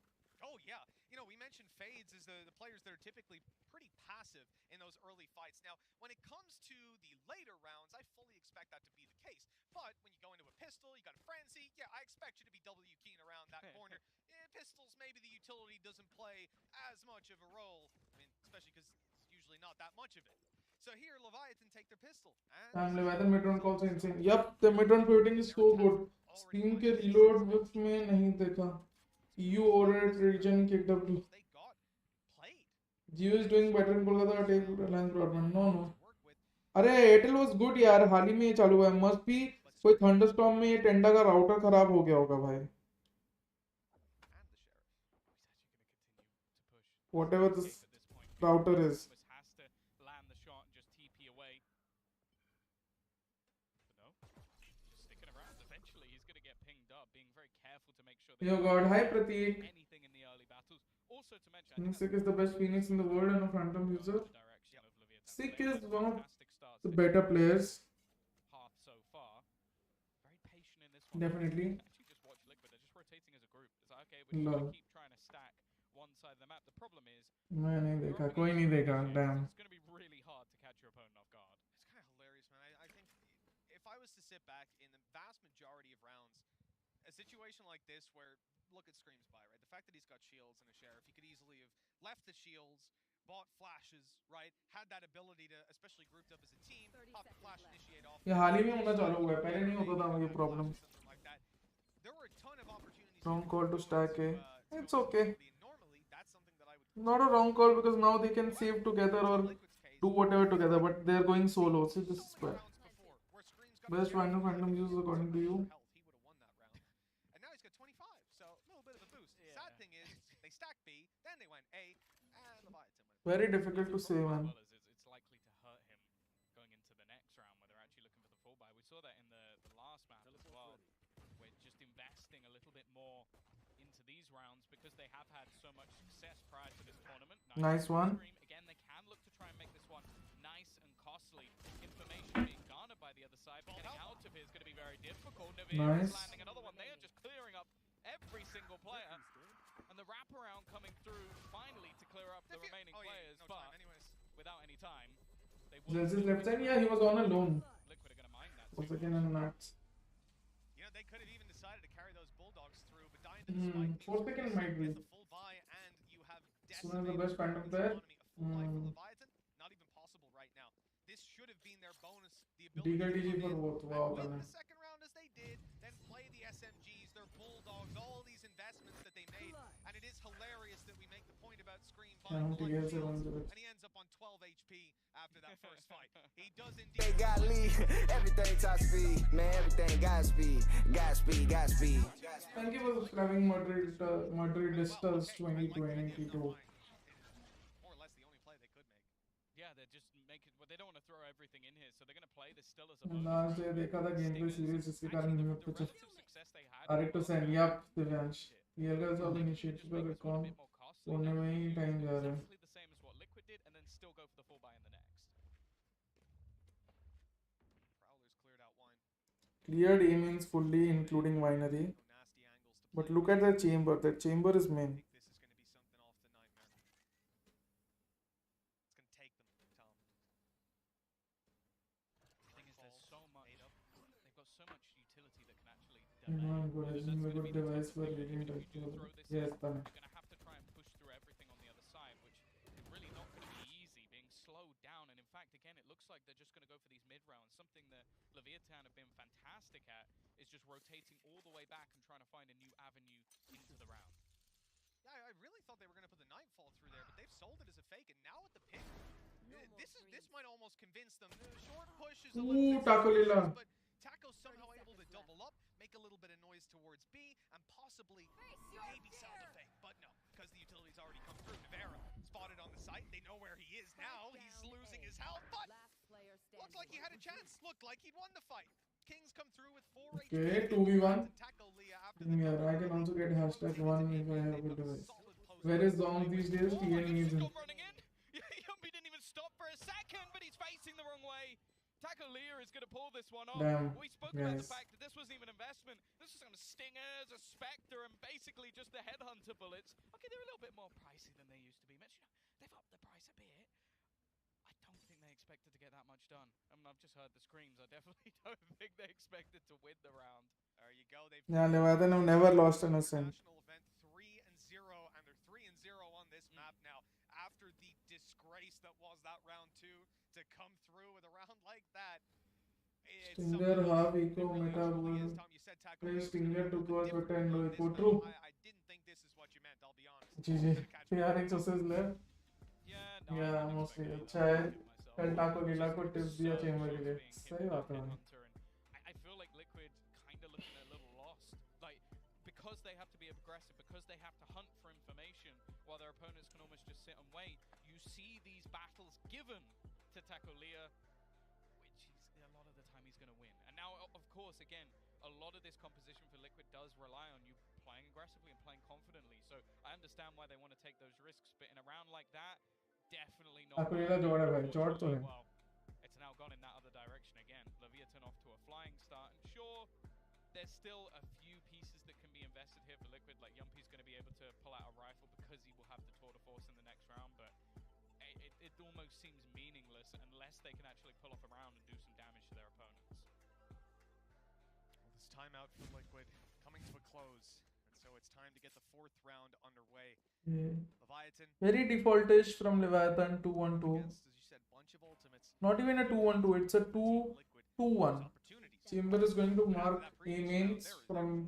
S8: Oh, yeah. You know, we mentioned Fades as the players that are typically pretty passive in those early fights. Now, when it comes to the later rounds, I fully expect that to be the case. But when you go into a pistol, you got a frenzy, yeah, I expect you to be W keying around that corner. Pistols, maybe the utility doesn't play as much of a role. I mean, especially because it's usually not that much of it. So here, Leviatan take their pistol.
S1: And Leviathan mid-run calls are insane. Yup, the mid-run pivoting is so good. Steam के reload whip में नहीं देखा. EU ordered region kicked up. Geo is doing better in Kolkata. Take Reliance Broadband. No. अरे Airtel was good यार. हाल ही में ये चालू हुआ है. Must be कोई thunderstorm में ये टेंडा का राउटर खराब हो गया होगा भाई. Whatever this router is.
S21: get pinged up, being very careful to make sure
S1: Yo God, hi Pratik.
S21: anything in the early battles. Also to mention, I think
S1: Sick is the best Phoenix in the world and a Phantom user. Sick is one of the better players.
S21: Path so far. Very patient in this one.
S1: Definitely.
S21: Actually just watch Liquid, they're just rotating as a group. It's like, okay, we're just
S1: Lol.
S21: gonna keep trying to stack one side of the map. The problem is
S1: मैं नहीं देखा कोई नहीं देखा damn.
S21: it's gonna be really hard to catch your opponent off guard.
S8: It's kind of hilarious, man. I think if I was to sit back in the vast majority of rounds, a situation like this where, look at Scream's buy, right? The fact that he's got shields and a sheriff, he could easily have left the shields, bought flashes, right? Had that ability to, especially grouped up as a team, pop the flash, initiate off.
S1: ये हाल ही में होना चालू हुआ है पहले नहीं होता था मुझे problem.
S8: Like that. There were a ton of opportunities.
S1: Wrong call to stack A. It's okay.
S8: Normally, that's something that I would.
S1: Not a wrong call because now they can save together or do whatever together, but they're going solo. See, this is bad. Best Phantom uses according to you.
S8: And now he's got 25, so a little bit of a boost. Sad thing is, they stacked B, then they went A, and Leviatan went.
S1: Very difficult to say, man.
S21: It's likely to hurt him going into the next round where they're actually looking for the full buy. We saw that in the last map as well. We're just investing a little bit more into these rounds because they have had so much success prior to this tournament.
S1: Nice one.
S21: Scream. Again, they can look to try and make this one nice and costly. Information being garnered by the other side, but getting out of here is going to be very difficult. Navier is
S1: Nice.
S21: landing another one. They are just clearing up every single player. And the wraparound coming through finally to clear up the remaining players, but without any time. They will
S1: There's his left side. Yeah, he was on alone.
S21: Liquid are going to mine that.
S1: Once again in nuts.
S8: You know, they could have even decided to carry those Bulldogs through, but dying to the spike.
S1: 4 seconds might be.
S8: The full buy, and you have
S1: Soon as the best Phantom player.
S8: Leviathan, not even possible right now. This should have been their bonus. The ability
S1: Deagle
S8: to
S1: DG
S8: come
S1: for
S8: in
S1: both.
S8: and
S1: Wow,
S8: win
S1: man.
S8: the second round as they did, then play the SMGs, their Bulldogs, all these investments that they made. And it is hilarious that we make the point about Scream buying blood shields, and he ends up on 12 HP after that first fight. He does indeed.
S14: They got lead, everything top speed, man, everything Godspeed, Godspeed, Godspeed.
S1: Thank you for subscribing, Madridistas 2022.
S21: Yeah, they're just making, but they don't want to throw everything in here, so they're going to play this still as a bonus.
S1: Last day देखा था gameplay series जिसके कारण mute पे चल
S21: Success they had.
S1: RX to send yup Divyansh ELGA's of initiative पर कौन सोने में ही टाइम जा रहा है
S21: Exactly the same as what Liquid did, and then still go for the full buy in the next.
S8: Prowler's cleared out wine.
S1: cleared A means fully including winery but look at that chamber is main
S8: This is going to be something off the night, man. It's going to take them, Tom.
S21: The thing is, there's so much. They've got so much utility that can actually
S1: good a good device for reading type yes done
S21: You're going to have to try and push through everything on the other side, which is really not going to be easy, being slowed down. And in fact, again, it looks like they're just going to go for these mid rounds. Something that Leviatan have been fantastic at is just rotating all the way back and trying to find a new avenue into the round.
S8: Yeah, I really thought they were going to put the Nightfall through there, but they've sold it as a fake, and now with the pick, this might almost convince them. The short push is a little bit
S1: Taco Lila.
S8: but Taco's somehow able to double up, make a little bit of noise towards B, and possibly maybe sell the fake, but no, because the utility's already come through. Nevera spotted on the site. They know where he is now. He's losing his health, but looked like he had a chance. Looked like he'd won the fight. Kings come through with 4
S1: okay 2v1 yeah I can also get hashtag 1 if I have a device where is Zong these days TN needs him
S21: Yumpy didn't even stop for a second, but he's facing the wrong way. Taco Lear is going to pull this one off.
S1: Damn.
S21: We spoke about the
S1: Yes.
S21: fact that this wasn't even investment. This was some stingers, a spectre, and basically just the headhunter bullets. Okay, they're a little bit more pricey than they used to be. Mention, they've upped the price a bit. I don't think they expected to get that much done. I mean, I've just heard the screams. I definitely don't think they expected to win the round.
S8: There you go. They've
S1: yeah Leviathan have never lost an ascent
S8: national event 3-0, and they're 3-0 on this map now. After the disgrace that was that round 2, to come through with a round like that.
S1: Stinger half eco meta bull play Stinger to cause but and low eco true
S8: I didn't think this is what you meant, I'll be honest.
S1: GG PRX versus left yeah mostly अच्छा है कल टाको लीला को tips दिया chamber के लिए सही बात है
S21: I feel like Liquid kind of looking a little lost. Like, because they have to be aggressive, because they have to hunt for information while their opponents can almost just sit and wait, you see these battles given to Taco Lear, which is a lot of the time he's going to win. And now, of course, again,
S12: a lot of this composition for Liquid does rely on you playing aggressively and playing confidently. So I understand why they want to take those risks, but in a round like that, definitely not.
S1: अकेला जोड़ है भाई, जोड़ तो है.
S12: Well, it's now gone in that other direction again. Leviatan off to a flying start, and sure, there's still a few pieces that can be invested here for Liquid. Like Yumpy's going to be able to pull out a rifle because he will have the tour de force in the next round, but it almost seems meaningless unless they can actually pull off a round and do some damage to their opponents.
S8: Well, this timeout for Liquid coming to a close, and so it's time to get the 4th round underway. Leviatan.
S1: Very defaultish from Leviatan 2-1-2.
S8: As you said, bunch of ultimates.
S1: Not even a 2-1-2, it's a 2-2-1. Chamber is going to mark A mains from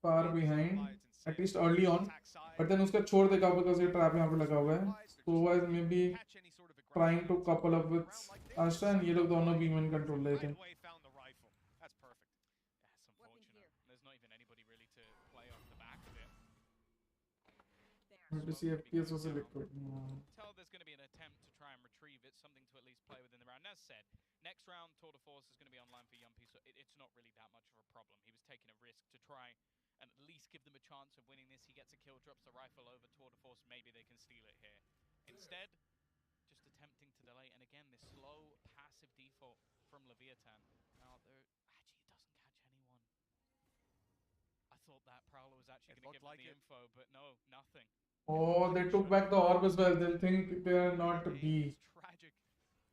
S1: far behind, at least early on. But then उसका छोड़ देगा because ये trap यहाँ पे लगा हुआ है. So otherwise maybe trying to couple up with Astra and ये लोग दोनों B main control लेते हैं.
S12: That's perfect. That's unfortunate. There's not even anybody really to play off the back of it.
S1: To see FPS was a Liquid.
S12: Tell there's going to be an attempt to try and retrieve it, something to at least play within the round. As said, next round Tour de Force is going to be online for Yumpy, so it's not really that much of a problem. He was taking a risk to try and at least give them a chance of winning this. He gets a kill, drops the rifle over Tour de Force, maybe they can steal it here. Instead, just attempting to delay, and again, this slow, passive default from Leviatan. Now, there actually doesn't catch anyone. I thought that Prowler was actually going to give them the info, but no, nothing.
S1: Oh, they took back the orb as well. They'll think they are not B.
S8: Tragic.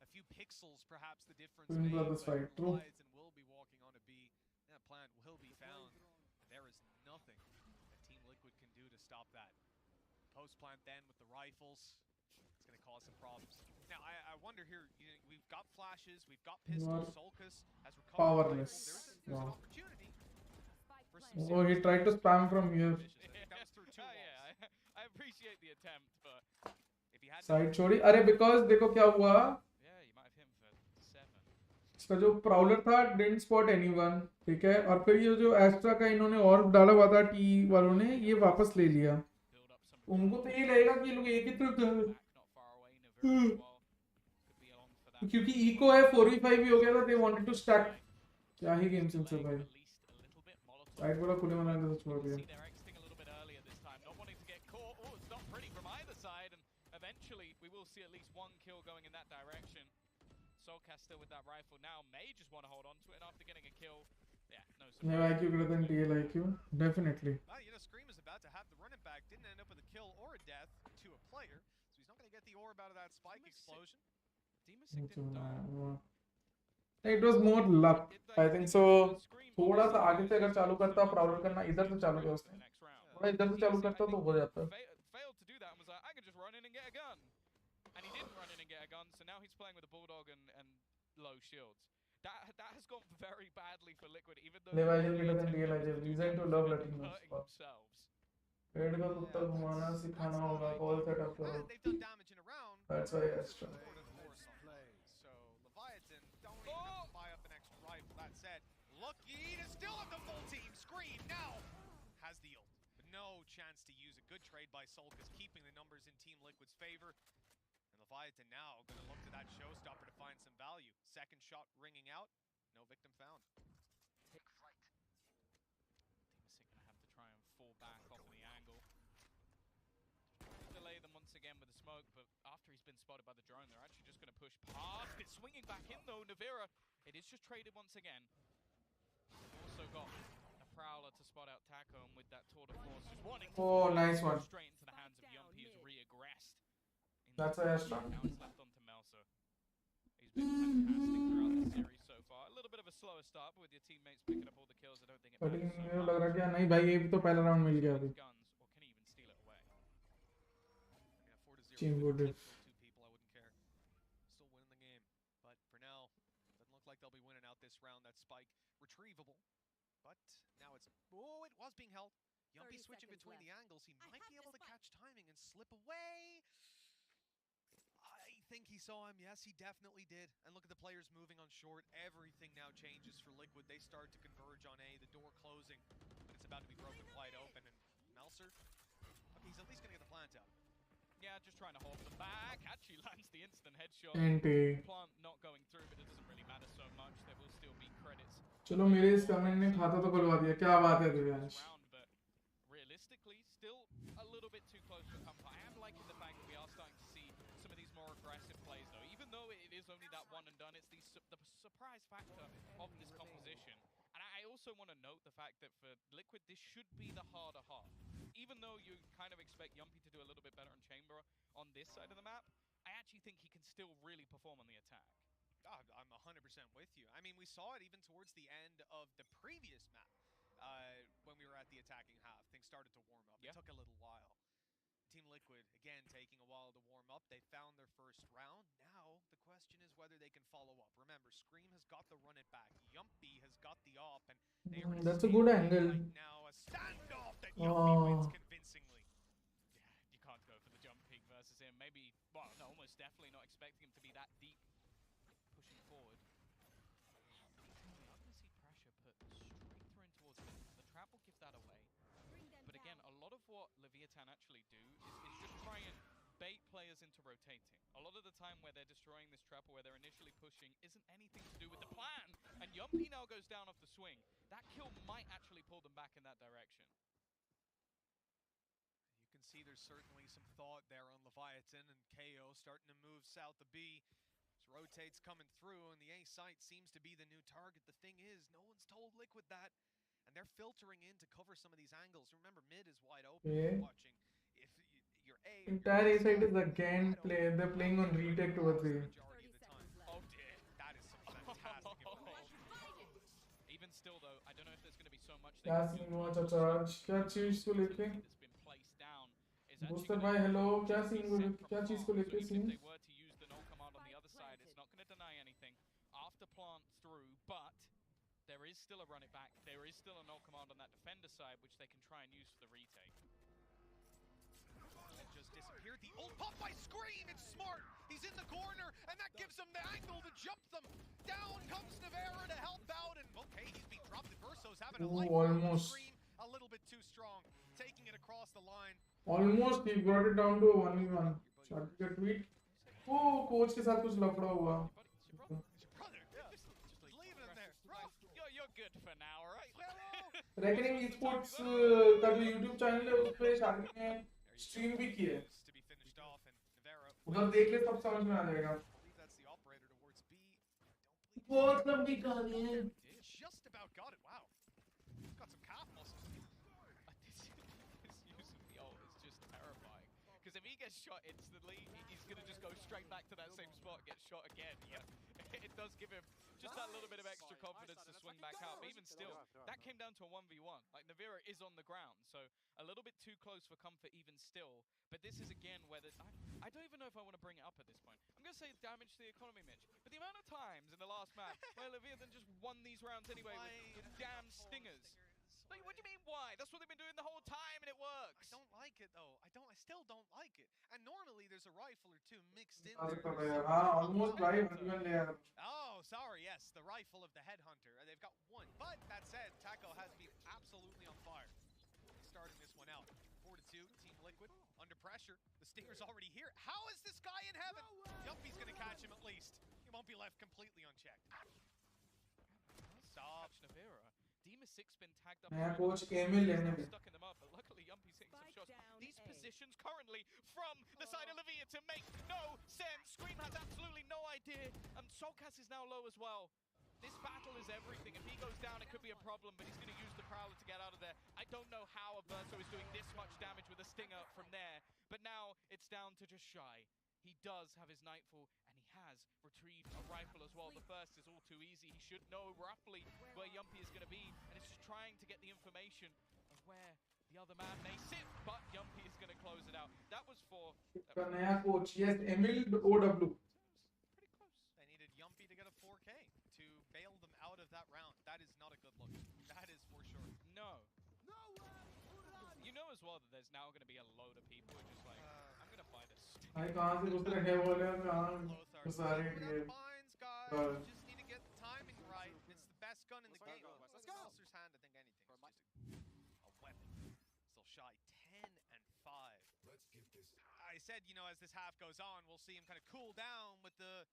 S8: A few pixels, perhaps the difference.
S1: Twin brothers fight. True.
S8: Will be walking on a B. That plant will be found. There is nothing that Team Liquid can do to stop that. Post plant then with the rifles. It's going to cause some problems. Now, I wonder here, we've got flashes, we've got pistols. Solcus has recovered.
S1: Powerless.
S8: There's
S1: Wow.
S8: an opportunity. For some
S1: Oh, he tried to spam from here.
S8: Comes through two walls.
S12: Yeah, I appreciate the attempt, but if he had
S1: Side छोड़ी. अरे because देखो क्या हुआ.
S12: Yeah, you might have him for 7.
S1: इसका जो Prowler था didn't spot anyone. ठीक है. और फिर ये जो एस्ट्रा का इन्होंने ऑर्ब डाला हुआ था टी वालों ने ये वापस ले लिया. उनको तो ये लगेगा कि ये लोग एक ही तरफ जा रहे हैं. क्योंकि इको है 4v5 भी हो गया था. They wanted to stack. क्या ही गेम सेंस है भाई. साइड वाला खुले मना के तो छोड़ दिया.
S12: Eventually, we will see at least one kill going in that direction. Solcas still with that rifle now, may just want to hold on to it, and after getting a kill, yeah, no surprise.
S1: No IQ greater than TL IQ, definitely.
S8: Scrim is about to have the running back, didn't end up with a kill or a death to a player, so he's not going to get the orb out of that spike explosion.
S1: It was more luck, I think so. थोड़ा सा आगे से अगर चालू करता Prowler करना इधर से चालू किया उसने. थोड़ा इधर से चालू करता तो हो जाता.
S12: Failed to do that and was like, I can just run in and get a gun. And he didn't run in and get a gun, so now he's playing with a bulldog and low shields. That has gone very badly for Liquid, even though
S1: Leviatan greater than TL IQ. Reason to love letting themselves. पेड़ का कुत्ता घुमाना सिखाना होगा. All set up करो. That's why Astra.
S8: So Leviatan don't even have to buy up the next rifle. That said, Lucky is still at the full team. Scream now has the ult. But no chance to use a good trade by Solcus, keeping the numbers in Team Liquid's favor. And Leviatan now going to look to that showstopper to find some value. Second shot ringing out, no victim found.
S12: Take flight. Team is going to have to try and fall back off of the angle. Delay them once again with the smoke, but after he's been spotted by the drone, they're actually just going to push past it. Swinging back in though, Navira. It is just traded once again. Also got a Prowler to spot out Taco, and with that tour de force, just wanting to
S1: nice one.
S12: Straight into the hands of Yumpy, who's re-aggressed.
S1: That's why Astra.
S12: Now it's left onto Melso. He's been fantastic throughout the series so far. A little bit of a slower start, but with your teammates picking up all the kills, I don't think it matters so much.
S1: लग रहा क्या नहीं भाई ये भी तो पहला round मिल गया अभी. Team would have.
S8: Still winning the game, but for now, doesn't look like they'll be winning out this round. That spike retrievable, but now it's it was being held. Yumpy switching between the angles. He might be able to catch timing and slip away. I think he saw him. Yes, he definitely did. And look at the players moving on short. Everything now changes for Liquid. They start to converge on A. The door closing, but it's about to be broken wide open. And Melser, okay, he's at least gonna get the plant out.
S12: Yeah, just trying to hold them back. Actually lands the instant headshot.
S1: NT.
S12: Plant not going through, but it doesn't really matter so much. There will still be credits
S1: चलो मेरे इस comment ने खाता तो खुलवा दिया, क्या बात है Divyansh.
S12: Realistically, still a little bit too close for comfort. I am liking the fact that we are starting to see some of these more aggressive plays, though. Even though it is only that one and done, it's the surprise factor of this composition. And I also want to note the fact that for Liquid, this should be the harder half. Even though you kind of expect Yumpy to do a little bit better in Chamber on this side of the map, I actually think he can still really perform on the attack.
S20: I'm 100% with you. I mean, we saw it even towards the end of the previous map. When we were at the attacking half, things started to warm up. It took a little while. Team Liquid, again, taking a while to warm up. They found their first round. Now, the question is whether they can follow up. Remember, Scream has got the run it back. Yumpy has got the op, and they are
S1: That's a good angle.
S20: right now. A standoff that Yumpy wins convincingly.
S12: Yeah, you can't go for the jump peak versus him. Maybe, well, no, almost definitely not expecting him to be that deep pushing forward. I'm going to see pressure put straight through in towards him. The trap will give that away. But again, a lot of what Leviatan actually do is just try and bait players into rotating. A lot of the time where they're destroying this trap or where they're initially pushing isn't anything to do with the plan. And Yumpy now goes down off the swing. That kill might actually pull them back in that direction.
S20: You can see there's certainly some thought there on Leviatan, and KO starting to move south to B. As rotates coming through, and the A site seems to be the new target. The thing is, no one's told Liquid that. And they're filtering in to cover some of these angles. Remember, mid is wide open.
S1: Yeah.
S20: Watching if your A
S1: Entire A side is again they're playing on retake towards A.
S20: Oh dear, that is some fantastic
S12: Even still though, I don't know if there's going to be so much
S1: क्या scene हुआ चाचा आज, क्या चीज को लेके? Booster भाई hello, क्या सीन को लेके, क्या चीज को लेके scene?
S12: They were to use the null command on the other side, it's not going to deny anything. After plant through, but there is still a run it back. There is still a null command on that defender side, which they can try and use for the retake.
S20: It just disappeared. The ult pop by Scream. It's smart. He's in the corner, and that gives him the angle to jump them. Down comes Navera to help out, and okay, he's being dropped. Verso's having a life
S1: almost.
S20: Scream a little bit too strong, taking it across the line.
S1: Almost he brought it down to a 1v1. Shot का tweet. Oh, coach के साथ कुछ लफड़ा हुआ.
S12: You're good for now, right?
S1: Reckoning esports का जो YouTube channel है उस पे शादी ने स्ट्रीम भी की है. उधर देख ले सब समझ में आ जाएगा. बहुत लंबी कहानी है.
S20: Just about got it. Wow. Got some calf muscles.
S12: This use of the ult is just terrifying. Because if he gets shot instantly, he's going to just go straight back to that same spot and get shot again. Yeah. It does give him just that little bit of extra confidence to swing back out. But even still, that came down to a 1v1. Like, Navera is on the ground, so a little bit too close for comfort even still. But this is, again, where I don't even know if I want to bring it up at this point. I'm going to say damage to the economy, Mitch. But the amount of times in the last map where Leviatan just won these rounds anyway with damn stingers. Like, what do you mean why? That's what they've been doing the whole time and it works.
S20: I don't like it though. I still don't like it. And normally there's a rifle or two mixed in
S1: there. Almost right.
S20: Oh, sorry. Yes, the rifle of the headhunter. They've got one. But that said, Taco has been absolutely on fire. Starting this one out. 4-2, Team Liquid under pressure. The Stinger's already here. How is this guy in heaven? Yumpy's gonna catch him at least. He won't be left completely unchecked.
S12: Stop, Navera. Dima 6 been tagged up.
S1: नया coach Emil लेने भी.
S12: Stuck in them up, but luckily Yumpy's hitting some shots. These positions currently from the side of Leviatan make no sense. Scream has absolutely no idea, and Solkas is now low as well. This battle is everything. If he goes down, it could be a problem, but he's going to use the Prowler to get out of there. I don't know how Verso is doing this much damage with a Stinger from there, but now it's down to just Shy. He does have his Nightfall, and he has retrieved a rifle as well. The first is all too easy. He should know roughly where Yumpy is going to be, and it's just trying to get the information of where the other man may sit, but Yumpy is going to close it out. That was for...
S1: इसका नया coach, yes, Emil OW.
S20: They needed Yumpy to get a 4K to bail them out of that round. That is not a good look. That is for sure.
S12: No. You know as well that there's now going to be a load of people who are just like, I'm going to buy this.
S1: भाई कहाँ से घुस रहे हैं बोले कहाँ घुस आ रहे हैं
S20: Just need to get the timing right. It's the best gun in the game. Let's go. Monster's hand, I think anything is just a weapon. Still Shy 10 and 5. Let's give this. I said, you know, as this half goes on, we'll see him kind of cool down with the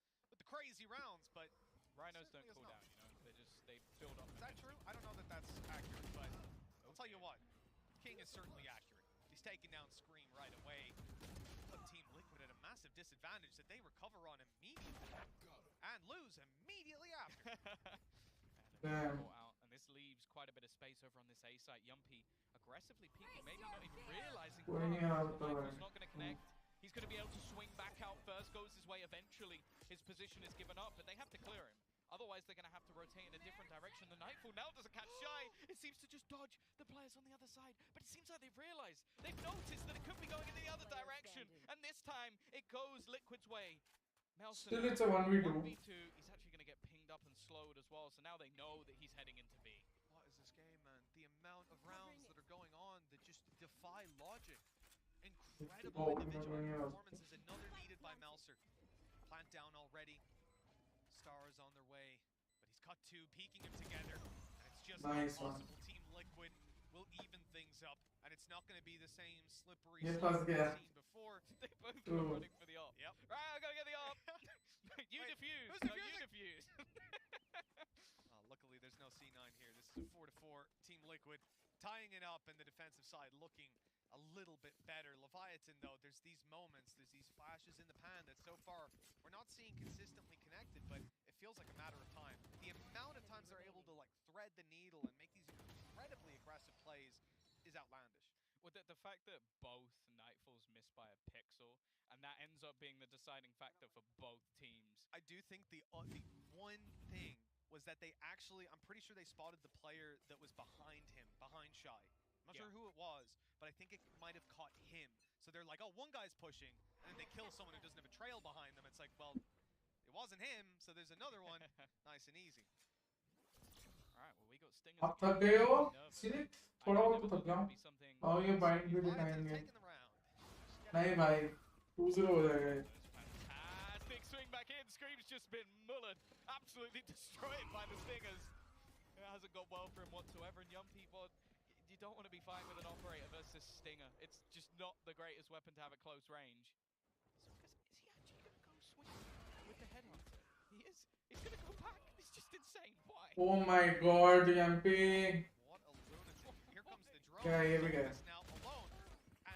S20: crazy rounds, but
S12: Rhinos don't cool down, you know.
S20: build up. Is that true? I don't know that that's accurate, but I'll tell you what. King is certainly accurate. He's taking down Scream right away. Put Team Liquid at a massive disadvantage that they recover on immediately and lose immediately after.
S1: Damn.
S12: Out, and this leaves quite a bit of space over on this A site. Yumpy aggressively peeking, maybe not even realizing Michael's not going to connect. He's going to be able to swing back out first, goes his way eventually. His position is given up, but they have to clear him. Otherwise, they're going to have to rotate in a different direction. The Nightfall now doesn't catch Shy. It seems to just dodge the players on the other side. But it seems like they've realized, they've noticed that it could be going in the other direction. And this time, it goes Liquid's way. Nelson,
S1: Still, it's a 1v2.
S12: 1v2. He's actually going to get pinged up and slowed as well. So now they know that he's heading into B.
S8: What is this game, man? The amount of rounds that are going on that just defy logic. Incredible individual performances. Another needed by Melser. Plant down already. Stars on their way. But he's cut two, peeking them together. And it's just not possible. Team Liquid will even things up. And it's not going to be the same slippery slope we've seen before.
S12: They both go running for the op.
S8: Yep.
S12: Right, I gotta get the op. You
S8: Wait,
S12: defuse.
S8: who's
S12: No, you defuse.
S8: Luckily, there's no C9 here. This is a 4-4. Team Liquid tying it up, and the defensive side looking a little bit better. Leviatan, though, there's these moments, there's these flashes in the pan that so far we're not seeing consistently connected, but it feels like a matter of time. The amount of times they're able to like thread the needle and make these incredibly aggressive plays is outlandish.
S12: Well, the fact that both Nightfalls missed by a pixel, and that ends up being the deciding factor for both teams.
S8: I do think the one thing was that they actually, I'm pretty sure they spotted the player that was behind him, behind Shy. I'm not sure who it was, but I think it might have caught him. So they're like, oh, one guy's pushing, and then they kill someone who doesn't have a trail behind them. It's like, well, it wasn't him, so there's another one. Nice and easy.
S12: Alright, well, we got Stingers.
S1: अब थक गए हो सिर्फ थोड़ा बहुत तो थक जाओ आओ ये बाइंड भी दिखाएंगे नहीं भाई 2-0 हो जाएगा
S12: Big swing back in. Scream's just been mullered, absolutely destroyed by the Stingers. It hasn't got well for him whatsoever. And Yumpy, you don't want to be fighting with an operator versus Stinger. It's just not the greatest weapon to have at close range. So, is he actually going to go swing with the headhunter? He is. He's going to go back. It's just insane. Why?
S1: Oh my god Yumpy
S8: What a lunatic. Here comes the drone.
S1: Yeah, here we go.
S8: Now alone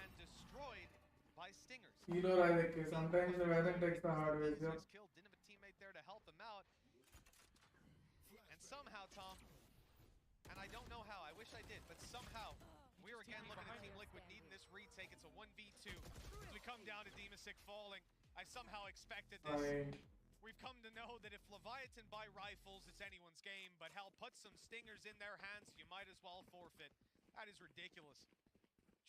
S8: and destroyed by Stingers.
S1: hero रहा है देख sometimes the weather takes the hard way
S8: Killed. Didn't have a teammate there to help him out. And somehow, Tom, and I don't know how, I wish I did, but somehow we're again looking at Team Liquid needing this retake. It's a 1v2. As we come down to Demasic falling, I somehow expected this. We've come to know that if Leviatan buy rifles, it's anyone's game, but hell, put some stingers in their hands, you might as well forfeit. That is ridiculous.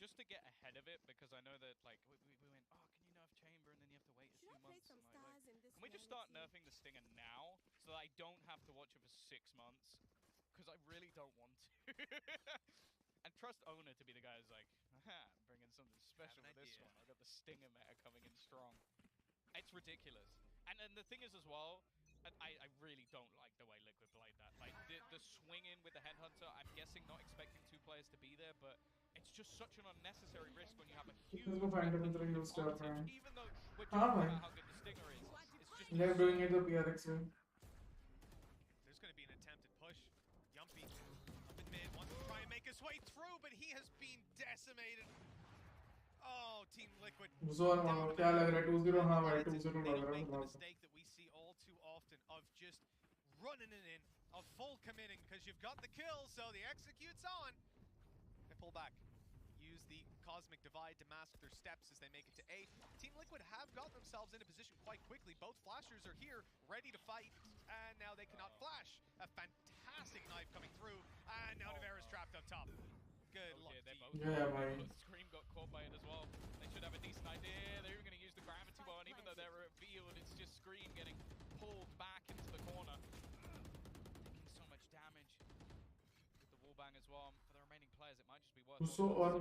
S12: Just to get ahead of it, because I know that like we went, oh, can you nerf Chamber, and then you have to wait a few months. And can we just start nerfing the Stinger now, so that I don't have to watch it for 6 months? Because I really don't want to. And trust Owner to be the guy who's like, aha, bringing something special with this one. I've got the Stinger meta coming in strong. It's ridiculous. And the thing is as well, I really don't like the way Liquid played that. Like the swing in with the Headhunter, I'm guessing not expecting 2 players to be there, but it's just such an unnecessary risk when you have a huge advantage, even though we're talking about how good the Stinger is. It's just
S1: they're doing it the PRX way.
S8: There's going to be an attempted push. Yumpy up in mid, wants to try and make his way through, but he has been decimated. Oh, Team Liquid.
S1: Zone मारो क्या लग रहा है 2-0 हाँ भाई 2-0 लग रहा है
S8: The mistake that we see all too often of just running it in, of full committing because you've got the kill, so the execute's on. They pull back. Use the Cosmic Divide to mask their steps as they make it to A. Team Liquid have got themselves in a position quite quickly. Both flashers are here, ready to fight, and now they cannot flash. A fantastic knife coming through, and now Nevera's trapped up top. Good luck.
S1: Yeah, man.
S12: Scream got caught by it as well. They should have a decent idea. They're even going to use the gravity ball, and even though they're revealed, it's just Scream getting pulled back into the corner. Taking so much damage with the wallbang as well. For the remaining players, it might just be worth something through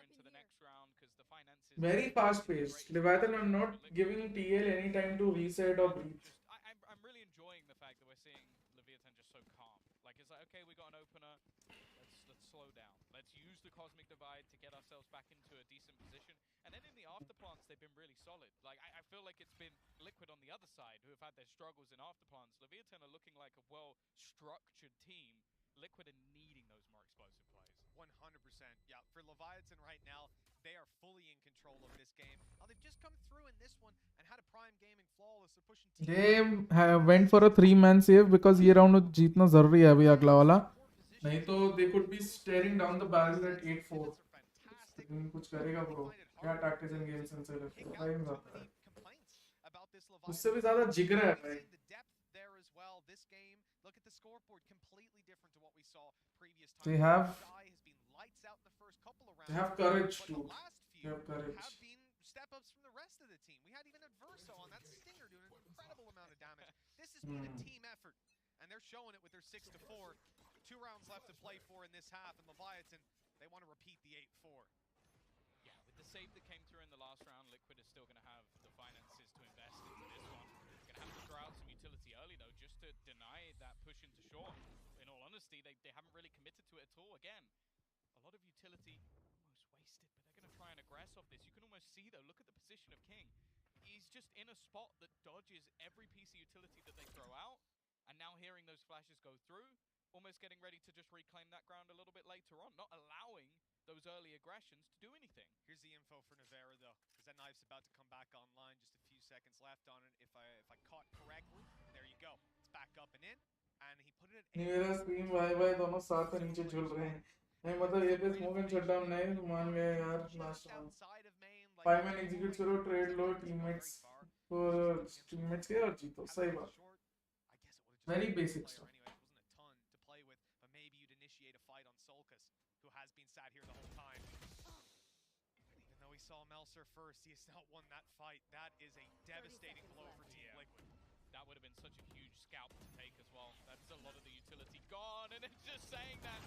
S12: into the next round because the finances
S1: very fast paced. Leviathan are not giving TL any time to reset or breathe.
S12: I'm really enjoying the fact that we're seeing Leviathan just so calm. Like it's like, okay, we got an opener. Let's slow down. Let's use the Cosmic Divide to get ourselves back into a decent position. And then in the afterplants, they've been really solid. Like, I feel like it's been Liquid on the other side who have had their struggles in afterplants. Leviatan are looking like a well-structured team. Liquid are needing those more explosive plays.
S20: 100%. Yeah, for Leviatan right now, they are fully in control of this game. Now, they've just come through in this one and had a prime game in flawless. They're pushing
S1: They went for a 3-man save because ये round जीतना जरूरी है अभी अगला वाला. नहीं तो they could be staring down the barrel at 8-4. कुछ करेगा bro. क्या tactics and game sense है भाई जाता है. उससे भी ज़्यादा जिगर है भाई.
S20: Look at the scoreboard, completely different to what we saw previous time.
S1: They have
S20: courage
S1: too. They have courage.
S20: Have been step-ups from the rest of the team. We had even a Verso on that Stinger doing an incredible amount of damage. This has been a team effort, and they're showing it with their 6-4. 2 rounds left to play for in this half, and Leviatan, they want to repeat the 8-4.
S12: Yeah, with the save that came through in the last round, Liquid is still going to have the finances to invest into this one. Going to have to throw out some utility early, though, just to deny that push into short. In all honesty, they haven't really committed to it at all. Again, a lot of utility almost wasted, but they're going to try and aggress off this. You can almost see, though, look at the position of King. He's just in a spot that dodges every piece of utility that they throw out, and now hearing those flashes go through, almost getting ready to just reclaim that ground a little bit later on, not allowing those early aggressions to do anything.
S20: Here's the info for Nevera, though, because that knife's about to come back online. Just a few seconds left on it. If I caught correctly, there you go. It's back up and in, and he put it at 8.
S1: मेरा screen Y दोनों साथ में नीचे झूल रहे हैं. नहीं मतलब ये पे स्मोक एंड शटडाउन नहीं मान गए यार लास्ट राउंड. 5-man एग्जीक्यूट करो, ट्रेड लो, टीममेट्स के और जीतो. सही बात. Very basic stuff.
S20: Saw Melser first. He has not won that fight. That is a devastating blow for Team Liquid.
S12: That would have been such a huge scalp to take as well. That's a lot of the utility gone, and it's just saying that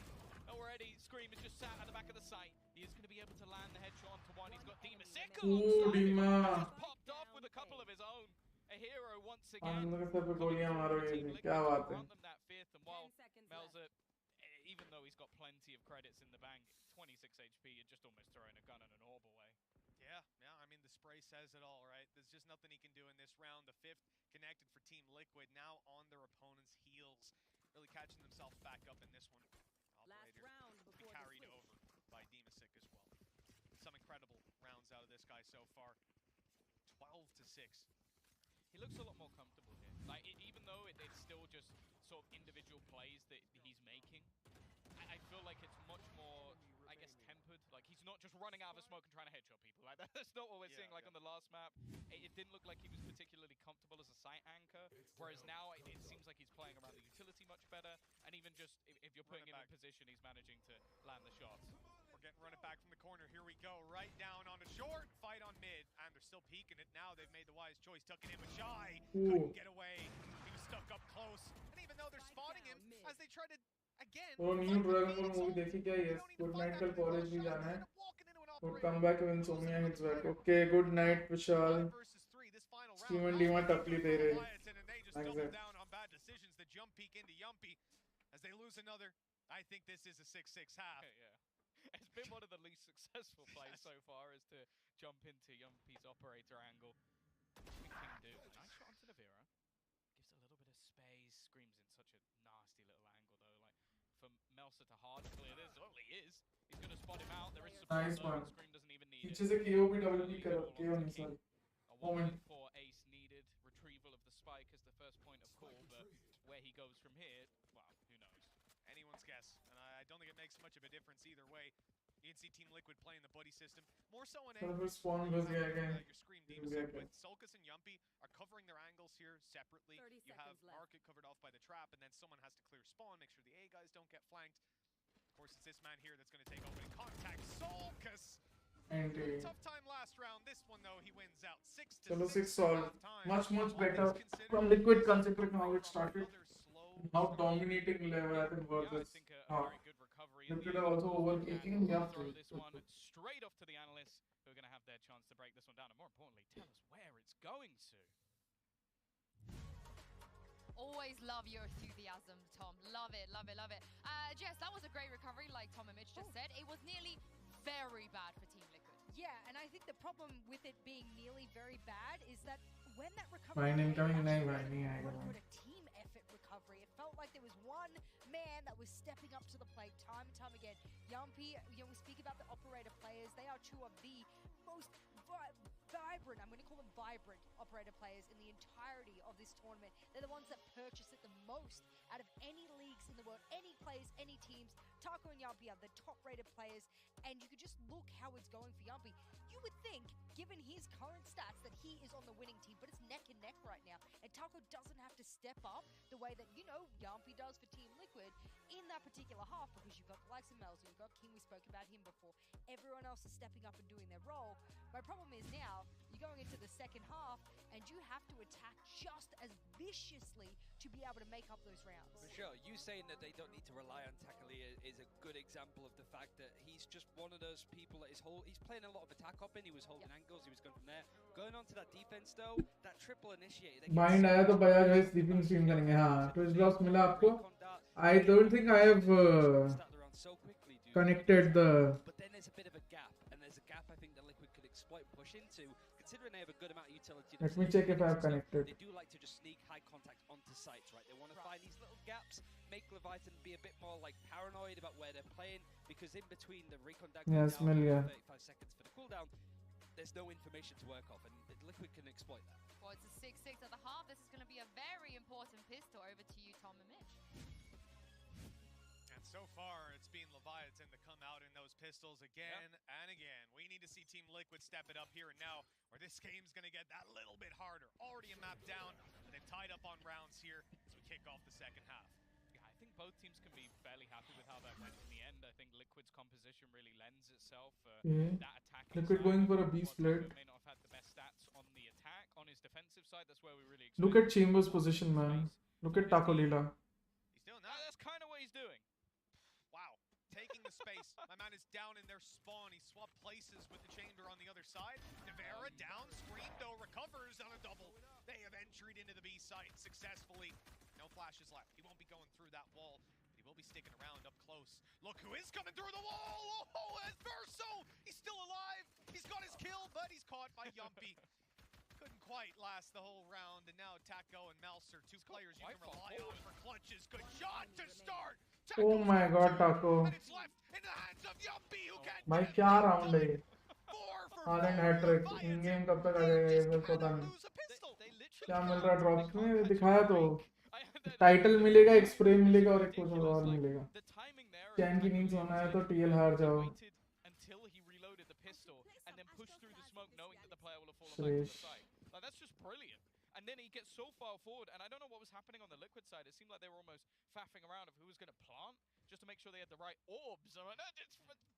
S12: already. Scrim is just sat at the back of the site. He is going to be able to land the headshot onto one. He's got Dima Sickle alongside him. Just popped off with a couple of his own. A hero once again. Grant them that fifth, and while Melser, even though he's got plenty of credits in the bank, 26 HP, you're just almost throwing a gun and an orb away.
S20: Yeah, I mean, the spray says it all, right? There's just nothing he can do in this round. The 5th connected for Team Liquid, now on their opponent's heels. Really catching themselves back up in this one. Operator to be carried over by Dimasic as well. Some incredible rounds out of this guy so far. 12-6.
S12: He looks a lot more comfortable here. Like, even though it's still just sort of individual plays that he's making, I feel like it's much more, I guess, tempered. Like, he's not just running out of a smoke and trying to headshot people. Like, that's not what we're seeing, like, on the last map. It didn't look like he was particularly comfortable as a site anchor, whereas now it seems like he's playing around the utility much better, and even just, if you're putting him in position, he's managing to land the shots.
S20: We're getting run it back from the corner. Here we go, right down on the short, fight on mid, and they're still peeking it now. They've made the wise choice, tucking in with Shy. Couldn't get away. He was stuck up close, and even though they're spotting him, as they try to
S1: वो new dragon ball movie देखी क्या? Yes, good night, कल college भी जाना है. Would come back when Insomnia hits back. Okay, good night Vishal. Scrim and Dima टकली दे रहे.
S20: decisions. The jump peek into Yumpy as they lose another. I think this is a 6-6 half.
S12: Yeah. It's been one of the least successful plays so far, is to jump into Yumpy's operator angle. What can King do? Nice shot onto Nevera. Gives a little bit of space. Screams in such a nasty little angle though. Like, for Melser to hard clear this, well, he is. He's going to spot him out. There is support
S1: Nice
S12: though,
S1: one.
S12: Scream doesn't even need
S1: पीछे से KO भी double kill करो. KO नहीं sorry.
S12: A 1-4 ace needed. Retrieval of the spike as the first point of call, but where he goes from here, well, who knows?
S20: Anyone's guess, and I don't think it makes much of a difference either way. You can see Team Liquid playing the buddy system. More so in
S1: spawn goes again.
S20: your Scream Demasic, but Sulcus and Yumpy are covering their angles here separately. You have Market covered off by the trap, and then someone has to clear spawn, make sure the A guys don't get flanked. Of course, it's this man here that's going to take opening contact. Sulcus! Tough time last round. This one, though, he wins out. 6-6.
S1: Chalo 6 solved. Much better from Liquid considering how it started. How dominating Leviatan versus Liquid are also overtaking. Yeah.
S12: This one straight off to the analysts who are going to have their chance to break this one down, and more importantly, tell us where it's going to.
S4: Always love your enthusiasm, Tom. Love it, love it, love it. yes, that was a great recovery, like Tom and Mitch just said. It was nearly very bad for Team Liquid.
S18: Yeah, and I think the problem with it being nearly very bad is that when that recovery
S1: Mine incoming,
S18: came,
S1: nahi,
S18: it
S1: mine nahi aayega,
S18: wasn't
S1: mine.
S18: a team effort recovery. It felt like there was one man that was stepping up to the plate time and time again. Yumpy, we speak about the operator players. They are two of the most vibrant, I'm going to call them vibrant operator players in the entirety of this tournament. They're the ones that purchase it the most out of any leagues in the world, any players, any teams. Taco and Yumpy are the top-rated players, and you could just look how it's going for Yumpy. You would think, given his current stats, that he is on the winning team, but it's neck and neck right now. And Taco doesn't have to step up the way that, Yumpy does for Team Liquid in that particular half, because you've got the likes of Melzo, you've got King, we spoke about him before. Everyone else is stepping up and doing their role. My problem is now, you're going into the second half, and you have to attack just as viciously to be able to make up those rounds.
S9: For sure, you saying that they don't need to rely on Takalia is a good example of the fact that he's just one of those people that he's playing a lot of attack hopping, he was holding angles, he was going from there. Going on to that defense though, that triple initiator.
S1: Mind आया तो बजाज भाई sleeping stream करेंगे हाँ Twitch blocks मिला आपको I don't think I have connected the
S9: But then there's a bit of a gap, and there's a gap I think that Liquid could exploit and push into, considering they have a good amount of utility.
S1: Let me check if I have connected.
S9: They do like to just sneak high contact onto sites, right? They want to find these little gaps, make Leviatan be a bit more like paranoid about where they're playing, because in between the recon dag
S1: Yes,
S9: cooldown
S1: yeah.
S9: and 35 seconds for the cooldown, there's no information to work off, and Liquid can exploit that.
S4: Well, it's a 6-6 at the half. This is going to be a very important pistol. Over to you, Tom and Mitch.
S20: And so far, it's been Leviatan to come out in those pistols again and again. We need to see Team Liquid step it up here and now, or this game's going to get that little bit harder. Already a map down, and they've tied up on rounds here as we kick off the second half.
S12: Yeah, I think both teams can be fairly happy with how that went in the end. I think Liquid's composition really lends itself for that attacking
S1: Liquid
S12: side.
S1: going for a B split.
S12: May not have had the best stats on the attack. On his defensive side, that's where we really
S1: Look at Chambers' position, man. Look at Taco Lila.
S20: He's doing that.
S12: That's kind of what he's doing.
S20: Wow. Taking the space. My man is down in their spawn. He swapped places with the chamber on the other side. Nevera down. Scream, though, recovers on a double. They have entered into the B site successfully. No flashes left. He won't be going through that wall, but he will be sticking around up close. Look who is coming through the wall! Oh, it's Verso! He's still alive! He's got his kill, but he's caught by Yumpy. Couldn't quite last the whole round, and now Taco and Melser, two players you can rely on for clutches. Good shot to start!
S1: Oh my god, Taco.
S20: And it's left in the hands of Yumpy, who can't
S1: भाई क्या round है ये? Haaland hat trick. In game कब तक आ जाएगा ये बस पता नहीं. क्या मिल रहा है drops में दिखाया तो. टाइटल मिलेगा, एक स्प्रे मिलेगा और एक कुछ और मिलेगा. चैन की नींद सोना है तो TL हार जाओ.
S12: Until he reloaded the pistol and then pushed through the smoke, knowing that the player will have fallen back to the side. Like, that's just brilliant. And then he gets so far forward, and I don't know what was happening on the Liquid side. It seemed like they were almost faffing around of who was going to plant, just to make sure they had the right orbs. I'm like, no,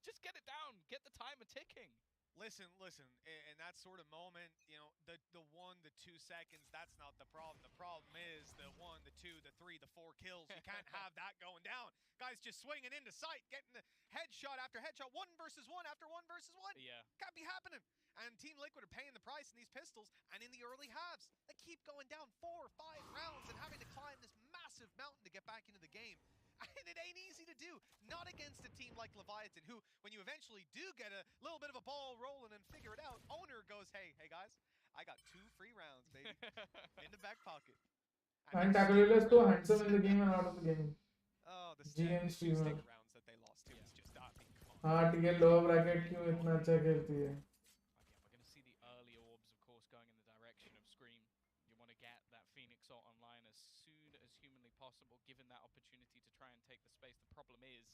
S12: just get it down, get the timer ticking.
S20: Listen, in that sort of moment, the 1 to 2 seconds, that's not the problem. The problem is the 1, the 2, the 3, the 4 kills. You can't have that going down. Guys just swinging into sight, getting the headshot after headshot, 1 versus 1 after 1 versus 1.
S12: Yeah.
S20: Can't be happening. And Team Liquid are paying the price in these pistols, and in the early halves, they keep going down 4 or 5 rounds and having to climb this massive mountain to get back into the game. And it ain't easy to do, not against a team like Leviatan, who, when you eventually do get a little bit of a ball rolling and figure it out, owner goes, hey guys, I got 2 free rounds, baby, in the back pocket.
S1: And Taco Lila is so handsome in the game and out of the game.
S20: Oh, the
S1: GM streamer.
S20: rounds that they lost to is just, I mean, come on.
S1: हाँ TL lower bracket क्यों इतना अच्छा खेलती है?
S12: Again, we're going to see the early orbs, of course, going in the direction of Scream. You want to get that Phoenix ult online as soon as humanly possible, given that opportunity to try and take the space. The problem is,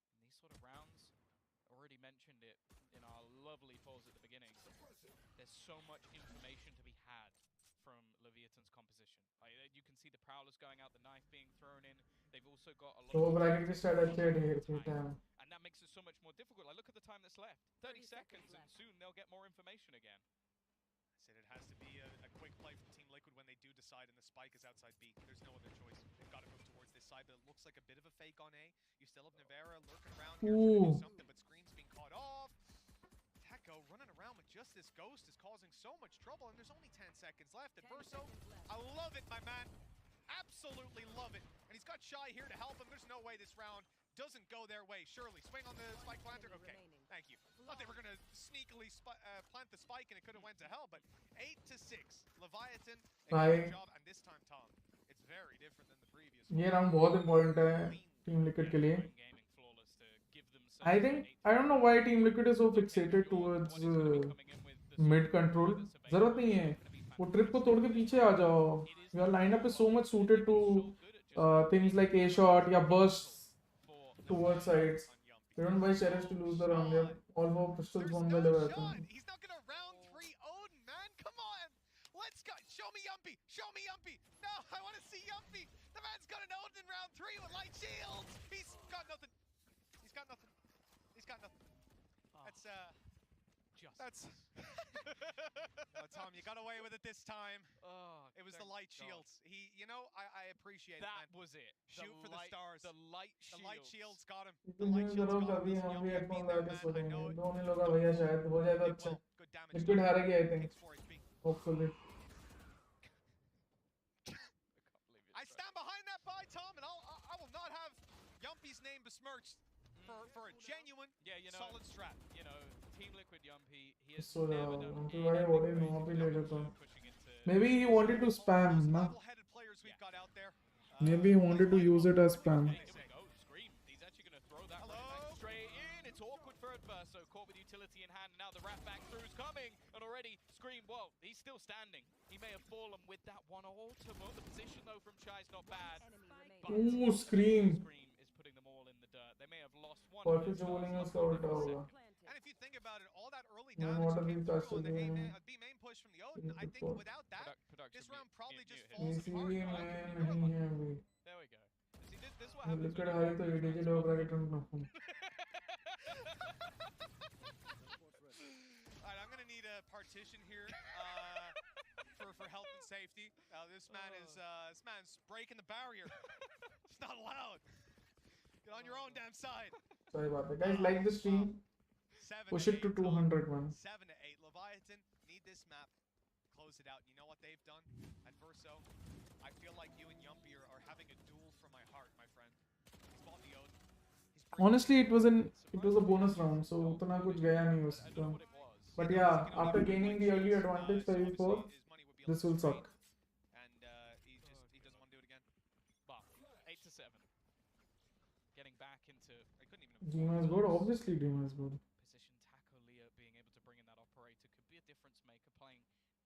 S12: in these sort of rounds, already mentioned it in our lovely pause at the beginning, there's so much information to be had from Leviatan's composition. Like, you can see the Prowlers going out, the knife being thrown in. They've also got a lot
S1: Lower
S12: of
S1: bracket की start अच्छी है time.
S12: and that makes it so much more difficult. Like, look at the time that's left. 30 seconds, and soon they'll get more information again.
S20: I said it has to be a quick play from Team Liquid when they do decide, and the spike is outside B. There's no other choice. They've got to move towards this side, but it looks like a bit of a fake on A. You still have Nevera lurking around here trying to do something, but Scream's being caught off. Taco running around with just this ghost is causing so much trouble, and there's only 10 seconds left. And Verso, I love it, my man. absolutely love it. And he's got Shy here to help him. There's no way this round doesn't go their way. Surely, swing on the spike planter. Okay, thank you. Thought they were gonna sneakily plant the spike and it could have went to hell, but 8-6. Leviatan, a good job, and this time, Tom, it's very different than the previous one.
S1: ये round बहुत important है Team Liquid के लिए. I think I don't know why Team Liquid is so fixated towards mid control. जरूरत नहीं है. वो trip को तोड़ के पीछे आ जाओ. Your lineup is so much suited to things like A shot या bursts towards sides. They don't buy Sheriff to lose the round. They're all for pistols won by Leviatan.
S20: He's not gonna round 3 Odin, man. Come on. Let's go. Show me Yumpy. Show me Yumpy. No, I want to see Yumpy. The man's got an Odin in round 3 with light shields. He's got nothing. He's got nothing. He's got nothing. That's Tom, you got away with it this time. It was the light shields. I appreciate
S12: that.
S20: That
S12: was it.
S20: Shoot for the stars.
S12: The light shields
S20: got him. The light shields got him.
S1: हम भी headphone लगा के सो जाएंगे. दो नहीं लोग भैया शायद हो जाए तो अच्छा. Liquid हारेगी I think. Hopefully.
S20: I stand behind that buy, Tom, and I will not have Yumpy's name besmirched for a genuine, solid strat.
S12: Team Liquid Yumpy, he has
S1: So
S12: never done
S1: Yumpy भाई body no भी ले लेता हूँ. Maybe he wanted to spam, ना? Maybe he wanted to use it as spam.
S12: Scream. He's actually going to throw that back straight in. It's awkward for Adverso. Caught with utility in hand. Now the rat back through is coming. And already Scream, whoa, he's still standing. He may have fallen with that one ultimate. The position though from Shy is not bad.
S1: Ooh, Scream.
S12: Scream is putting them all in the dirt. They may have lost one.
S1: Perfect rolling उसका उल्टा होगा.
S20: And if you think about it, all that early damage came through on the B main push from the Odin. I think without that, this round probably just falls apart.
S12: There we go. See, this is what happens.
S1: Liquid हारी तो EDG लोग bracket में ना.
S20: Alright, I'm gonna need a partition here for health and safety. This man's breaking the barrier. It's not allowed. Get on your own damn side.
S1: Sorry about that, guys. Like the stream. Push it to 200, man.
S20: 7-8. Leviatan need this map. Close it out. You know what they've done? Adverso, I feel like you and Yumpy are having a duel for my heart, my friend. He's bought the Odin.
S1: Honestly, it was a bonus round, so उतना कुछ गया नहीं उसका. But yeah, after gaining the early advantage 34, this will suck.
S20: And he doesn't want to do it again.
S12: But 8-7. Getting back into. I couldn't even.
S1: Dima is good. Obviously, Dima is good.
S12: Being able to bring in that operator could be a difference maker, playing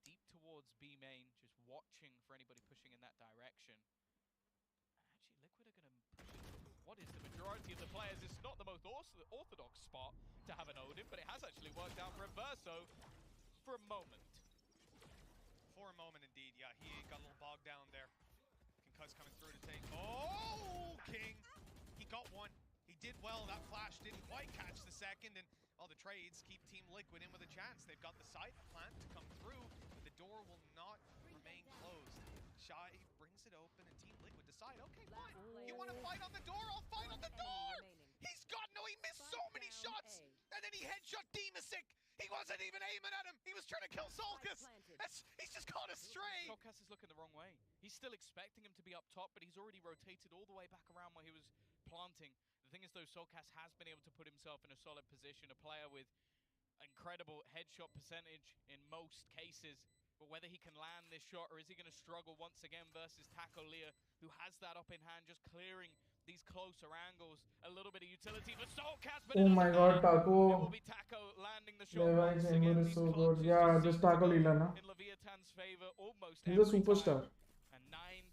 S12: deep towards B main, just watching for anybody pushing in that direction. And actually Liquid are going to push it. What is the majority of the players? It's not the most orthodox spot to have an Odin, but it has actually worked out for Adverso for a moment.
S20: For a moment indeed, yeah, he got a little bogged down there. Concuss coming through to take. Oh, King! He got one. He did well. That flash didn't quite catch the second, and all the trades keep Team Liquid in with a chance. They've got the side plant to come through, but the door will not remain closed. Shy brings it open, and Team Liquid decide, okay, fine. You want to fight on the door? I'll fight on the door! He's got no, he missed so many shots, and then he headshot Demasic. He wasn't even aiming at him. He was trying to kill Solkas. He's just caught astray.
S12: Solkas is looking the wrong way. He's still expecting him to be up top, but he's already rotated all the way back around where he was planting. The thing is, though, Solkas has been able to put himself in a solid position, a player with incredible headshot percentage in most cases. But whether he can land this shot, or is he going to struggle once again versus Taco Lear, who has that up in hand, just clearing these closer angles. A little bit of utility for Solkas, but
S1: oh my god, Taco.
S12: It will be Taco landing the shot once again.
S1: Is so good. Yeah, just Taco Lila, na?
S12: In Leviatan's favor, almost
S1: he's a superstar.
S12: And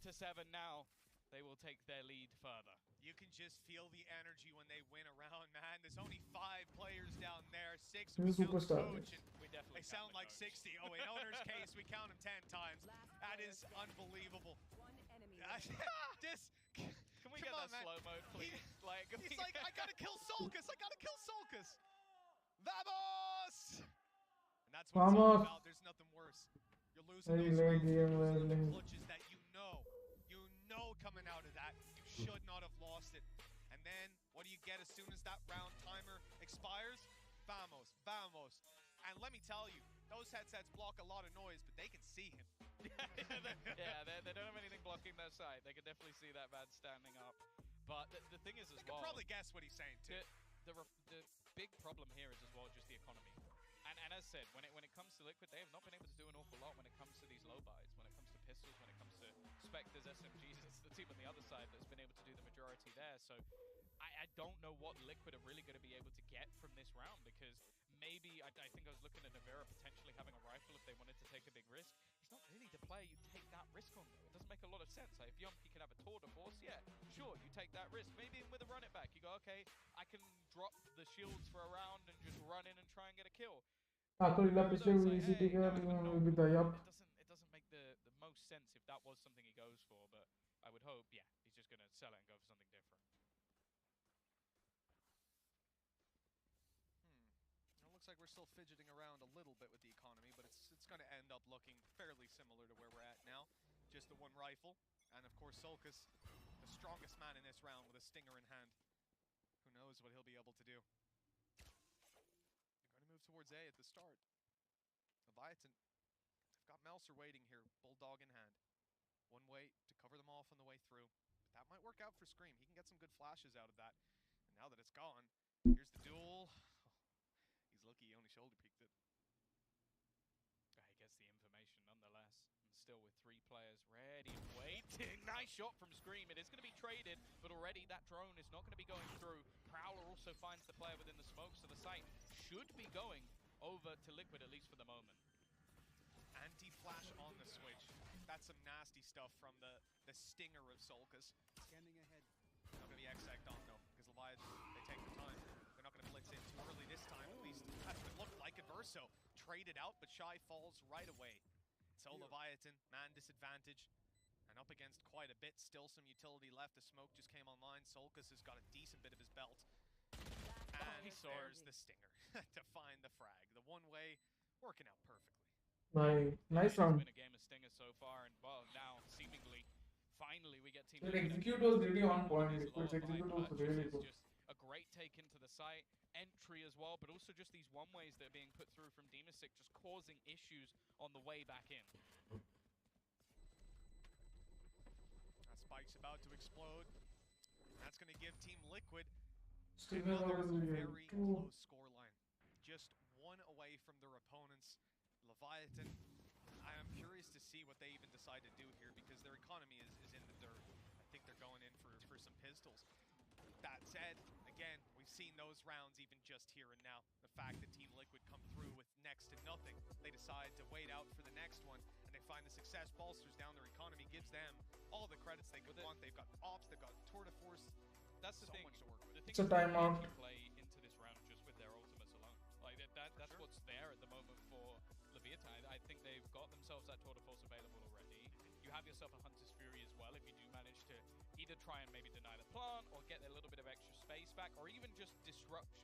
S12: 9-7 now. They will take their lead further.
S20: You can just feel the energy when they win around, man. There's only 5 players down there, 6
S1: he's a superstar.
S20: They sound like 60. Oh, in Owner's case, we count him 10 times. That is unbelievable.
S12: Can we get that slow mode, please?
S20: He's like, I gotta kill Solkas. I gotta kill Solkas. Vamos! And that's what it's all about. There's nothing worse. You're losing those rounds. You're losing the clutches that you know coming out of that. You should not have lost it. And then, what do you get as soon as that round timer expires? Vamos, vamos. And let me tell you, Those headsets block a lot of noise, but they can see him.
S12: Yeah, they don't have anything blocking their sight. They can definitely see that man standing up. But the thing is as
S20: They
S12: well...
S20: can probably guess what he's saying too.
S12: The big problem here is as well just the economy. And as said, when it comes to Liquid, they have not been able to do an awful lot when it comes to these low buys, when it comes to pistols, when it comes to Spectres, SMGs. It's the team on the other side that's been able to do the majority there. So I don't know what Liquid are really going to be able to get from this round, because maybe, I think I was looking at Navera potentially having a rifle if they wanted to take a big risk. He's not really the player you take that risk on, though. It doesn't make a lot of sense. Like, if Yumpy can have a tour de force, yeah, sure, you take that risk. Maybe with a run it back, you go, okay, I can drop the shields for a round and just run in and try and get a kill.
S1: अगला पिछले VCT का team भी था yup.
S12: It doesn't make the most sense if that was something he goes for, but I would hope, yeah, he's just going to sell it and go for something different.
S20: It looks like we're still fidgeting around a little bit with the economy, but it's going to end up looking fairly similar to where we're at now. Just the one rifle, and of course Solkus, the strongest man in this round with a stinger in hand. Who knows what he'll be able to do. They're going to move towards A at the start. Leviatan, they've got Melser waiting here, bulldog in hand. One way to cover them off on the way through. But that might work out for Scrim. He can get some good flashes out of that. And now that it's gone, here's the duel. He's lucky he only shoulder peeked it.
S12: He gets the information nonetheless. And still with 3 players ready and waiting. Nice shot from Scream. It is going to be traded, but already that drone is not going to be going through. Prowler also finds the player within the smoke, so the sight should be going over to Liquid, at least for the moment.
S20: Anti-flash on the switch. That's some nasty stuff from the stinger of Solkus.
S10: Scanning ahead.
S20: Not going to be X-Act on though, because Leviathan, they take their time. They're not going to blitz in too early this time, at least that's what it looked like. Adverso traded out, but Shy falls right away. So Leviathan, man disadvantage, and up against quite a bit. Still some utility left. The smoke just came online. Solkus has got a decent bit of his belt. And there's the stinger to find the frag. The one way working out perfectly.
S1: Nice round.
S12: It's been a game of Stinger so far, and well, now seemingly, finally, we get Team
S1: The
S12: Liquid.
S1: execute was really on point.
S12: There's a lot
S1: Liquid's
S12: of
S1: execute
S12: high
S1: was
S12: touches.
S1: really
S12: It's
S1: good.
S12: just a great take into the site, entry as well, but also just these one-ways that are being put through from Demasic, just causing issues on the way back in.
S20: That spike's about to explode. That's going to give Team Liquid
S1: Stinger
S20: another
S1: was really
S20: very
S1: good.
S20: close scoreline. Just one away from their opponents. Leviathan, I am curious to see what they even decide to do here, because their economy is in the dirt. I think they're going in for some pistols. That said, again, we've seen those rounds even just here and now. The fact that Team Liquid come through with next to nothing, they decide to wait out for the next one, and they find the success, bolsters down their economy, gives them all the credits they could want. They've got ops, they've got tour de force.
S12: That's the
S20: so
S12: thing.
S20: much to work with.
S12: The thing
S1: It's a
S12: is they
S1: timeout.
S12: can play into this round just with their ultimates alone. Like that's what's there at the moment for Leviatan. I think they've got themselves that tour de force available already. You have yourself a Hunter's Fury as well if you do manage to either try and maybe deny the plant or get a little bit of extra space back, or even just disruption.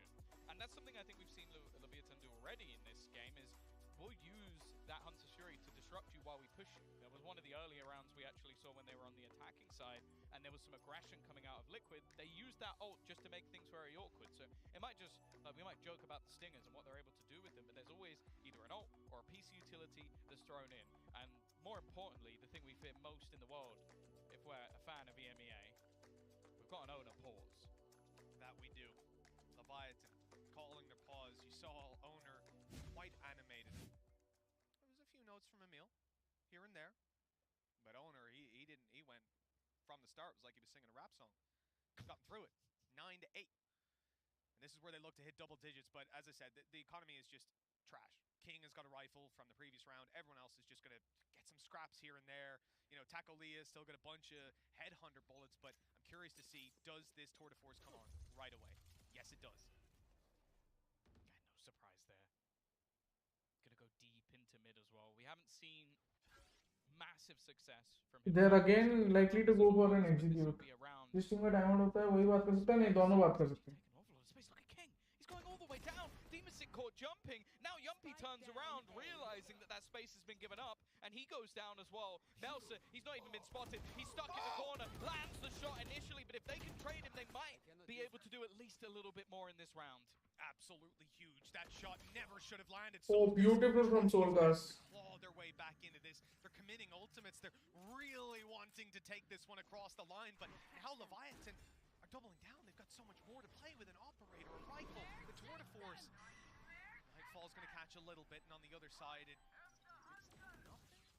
S12: And that's something I think we've seen Leviatan do already in this game, is we'll use that Hunter's Fury to disrupt you while we push you. There was one of the earlier rounds we actually saw when they were on the attacking side, and there was some aggression coming out of Liquid. They used that ult just to make things very awkward. So it might just, we might joke about the stingers and what they're able to do with them, but there's always either an ult or a piece of utility that's thrown in. And more importantly, the thing we fear most in the world, if we're a fan of EMEA, we've got an owner pause.
S20: That we do. Leviathan calling their pause. You saw owner quite animated. There was a few notes from Emil here and there, but owner he went from the start. It was like he was singing a rap song. Gotten through it, 9-8, and this is where they look to hit double digits. But as I said, the economy is just trash. King has got a rifle from the previous round. Everyone else is just going to get some scraps here and there. You know, Taco Leah still got a bunch of headhunter bullets, but I'm curious to see, does this tour de force come on right away? Yes, it does.
S12: Yeah, no surprise there. Gonna go deep into mid as well. We haven't seen massive success from him.
S1: They're again likely to go for an execute. जिस team का time होता है वही बात कर सकता है, नहीं दोनों बात कर सकते हैं.
S12: Space, look at King. He's going all the way down. Demasic caught jumping. Now Yumpy turns around, realizing that space has been given up, and he goes down as well. Melser, he's not even been spotted. He's stuck in the corner, lands the shot initially, but if they can trade him, they might be able to do at least a little bit more in this round.
S20: absolutely huge. That shot never should have landed.
S1: Oh, beautiful from Soulcast.
S20: Claw their way back into this. They're committing ultimates. They're really wanting to take this one across the line, but now Leviatan are doubling down. They've got so much more to play with, an operator, a rifle, the tour de force. Nightfall's going to catch a little bit, and on the other side, it's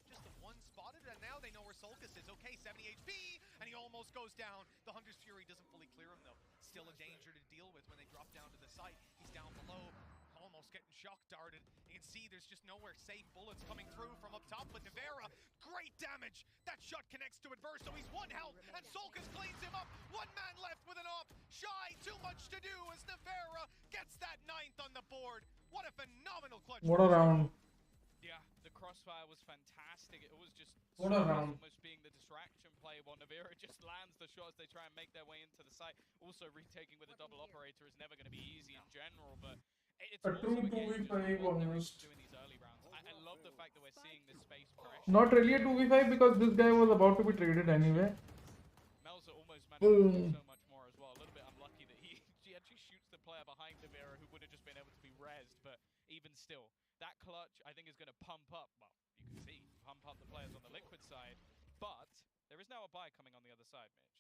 S20: just the one spotted, and now they know where Solkis is. Okay, 70 HP, and he almost goes down. The Hunter's Fury doesn't fully clear him, though. Still a danger to deal with when they drop down to the site. He's down below, almost getting shock darted. You can see there's just nowhere safe. Bullets coming through from up top, but Nevera, great damage. That shot connects to Adverso. He's 1 health, and Solkis cleans him up. 1 man left with an op. Shy, too much to do as Nevera gets that 9th on the board. What a phenomenal clutch.
S1: What a round.
S12: Yeah, the crossfire was fantastic. It was just
S1: What a round.
S12: almost being the distraction play while Nevera just lands the shots. They try and make their way into the site. Also, retaking with a double operator is never going to be easy in general, but it's
S1: A
S12: also
S1: true
S12: again, just
S1: 2v5
S12: what they're
S1: almost.
S12: doing these early rounds. I love the fact that we're seeing this space pressure.
S1: Not really a 2v5 because this guy was about to be traded anyway.
S12: Melza almost managed to do so much more as well. A little bit unlucky that he actually shoots the player behind Nevera who would have just been able to be rezzed, but even still, that clutch I think is going to pump up, well, you can see, pump up the players on the Liquid side, but there is now a buy coming on the other side, Mitch.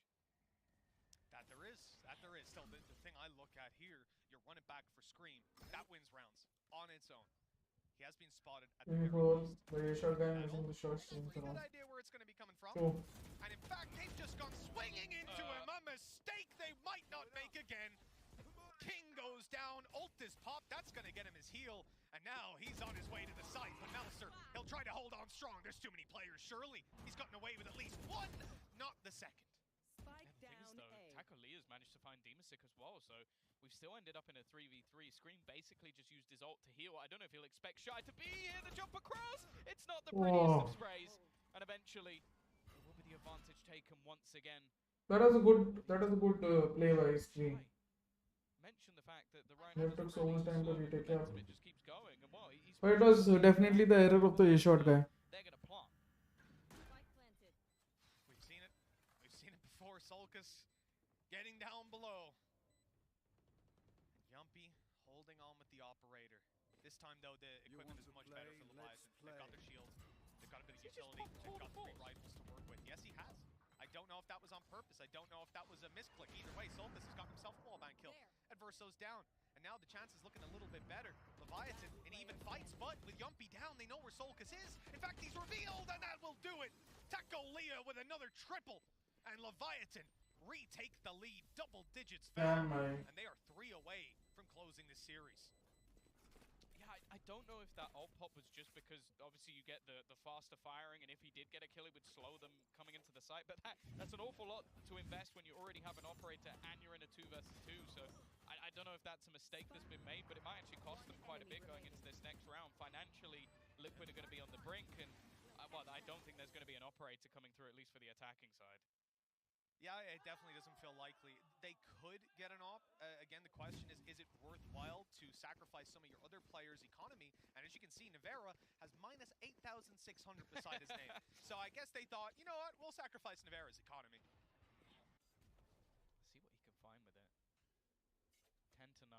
S20: That there is. Still, the thing I look at here, you're running back for Scream. That wins rounds on its own. He has been spotted at the very least.
S1: The short guy missing the short streams
S20: Good
S1: around.
S20: idea where it's going to be coming from.
S1: True.
S20: And in fact, they've just gone swinging into him. A mistake they might not make again. King goes down, ult is popped. That's going to get him his heal. And now he's on his way to the site. But Melser, he'll try to hold on strong. There's too many players, surely. He's gotten away with at least 1, not the second.
S12: Taco Lee has managed to find Demasik as well, so we've still ended up in a 3v3. Scream basically just used his ult to heal. I don't know if he'll expect Shy to be here. The jump across, it's not the prettiest of sprays, and eventually it will be the advantage taken once again.
S1: That is a good play by Scream.
S12: Mention the fact that the
S1: He took so much time to retake care.
S12: it just keeps going, and well, he's
S1: But it was definitely the error of the A-shot guy.
S12: they're gonna plant.
S20: We've seen it before. Solkis getting down below. Yumpy holding on with the operator. This time, though, the equipment is much better for Leviathan. They've got their shield. They've got a bit of utility. They've got 3 rifles to work with. Yes, he has. I don't know if that was on purpose. I don't know if that was a misclick. Either way, Solkis has got himself a wallbang kill. Adverso's down. And now the chance is looking a little bit better. Leviathan in even fights, but with Yumpy down, they know where Solkis is. In fact, he's revealed, and that will do it. Taco Leah with another triple. And Leviathan retake the lead, double digits
S1: Damn,
S20: back,
S1: man.
S20: and they are 3 away from closing the series.
S12: Yeah, I don't know if that ult pop was just because obviously you get the faster firing, and if he did get a kill, it would slow them coming into the site. But that's an awful lot to invest when you already have an operator and you're in a 2 versus 2. So I don't know if that's a mistake that's been made, but it might actually cost them quite a bit going into this next round. Financially, Liquid are going to be on the brink, and well, I don't think there's going to be an operator coming through, at least for the attacking side.
S20: Yeah, it definitely doesn't feel likely. They could get an op. Again, the question is it worthwhile to sacrifice some of your other players' economy? And as you can see, Nevera has minus 8,600 beside his name. So I guess they thought, you know what, we'll sacrifice Nevera's economy.
S12: See what he can find with it. 10-9.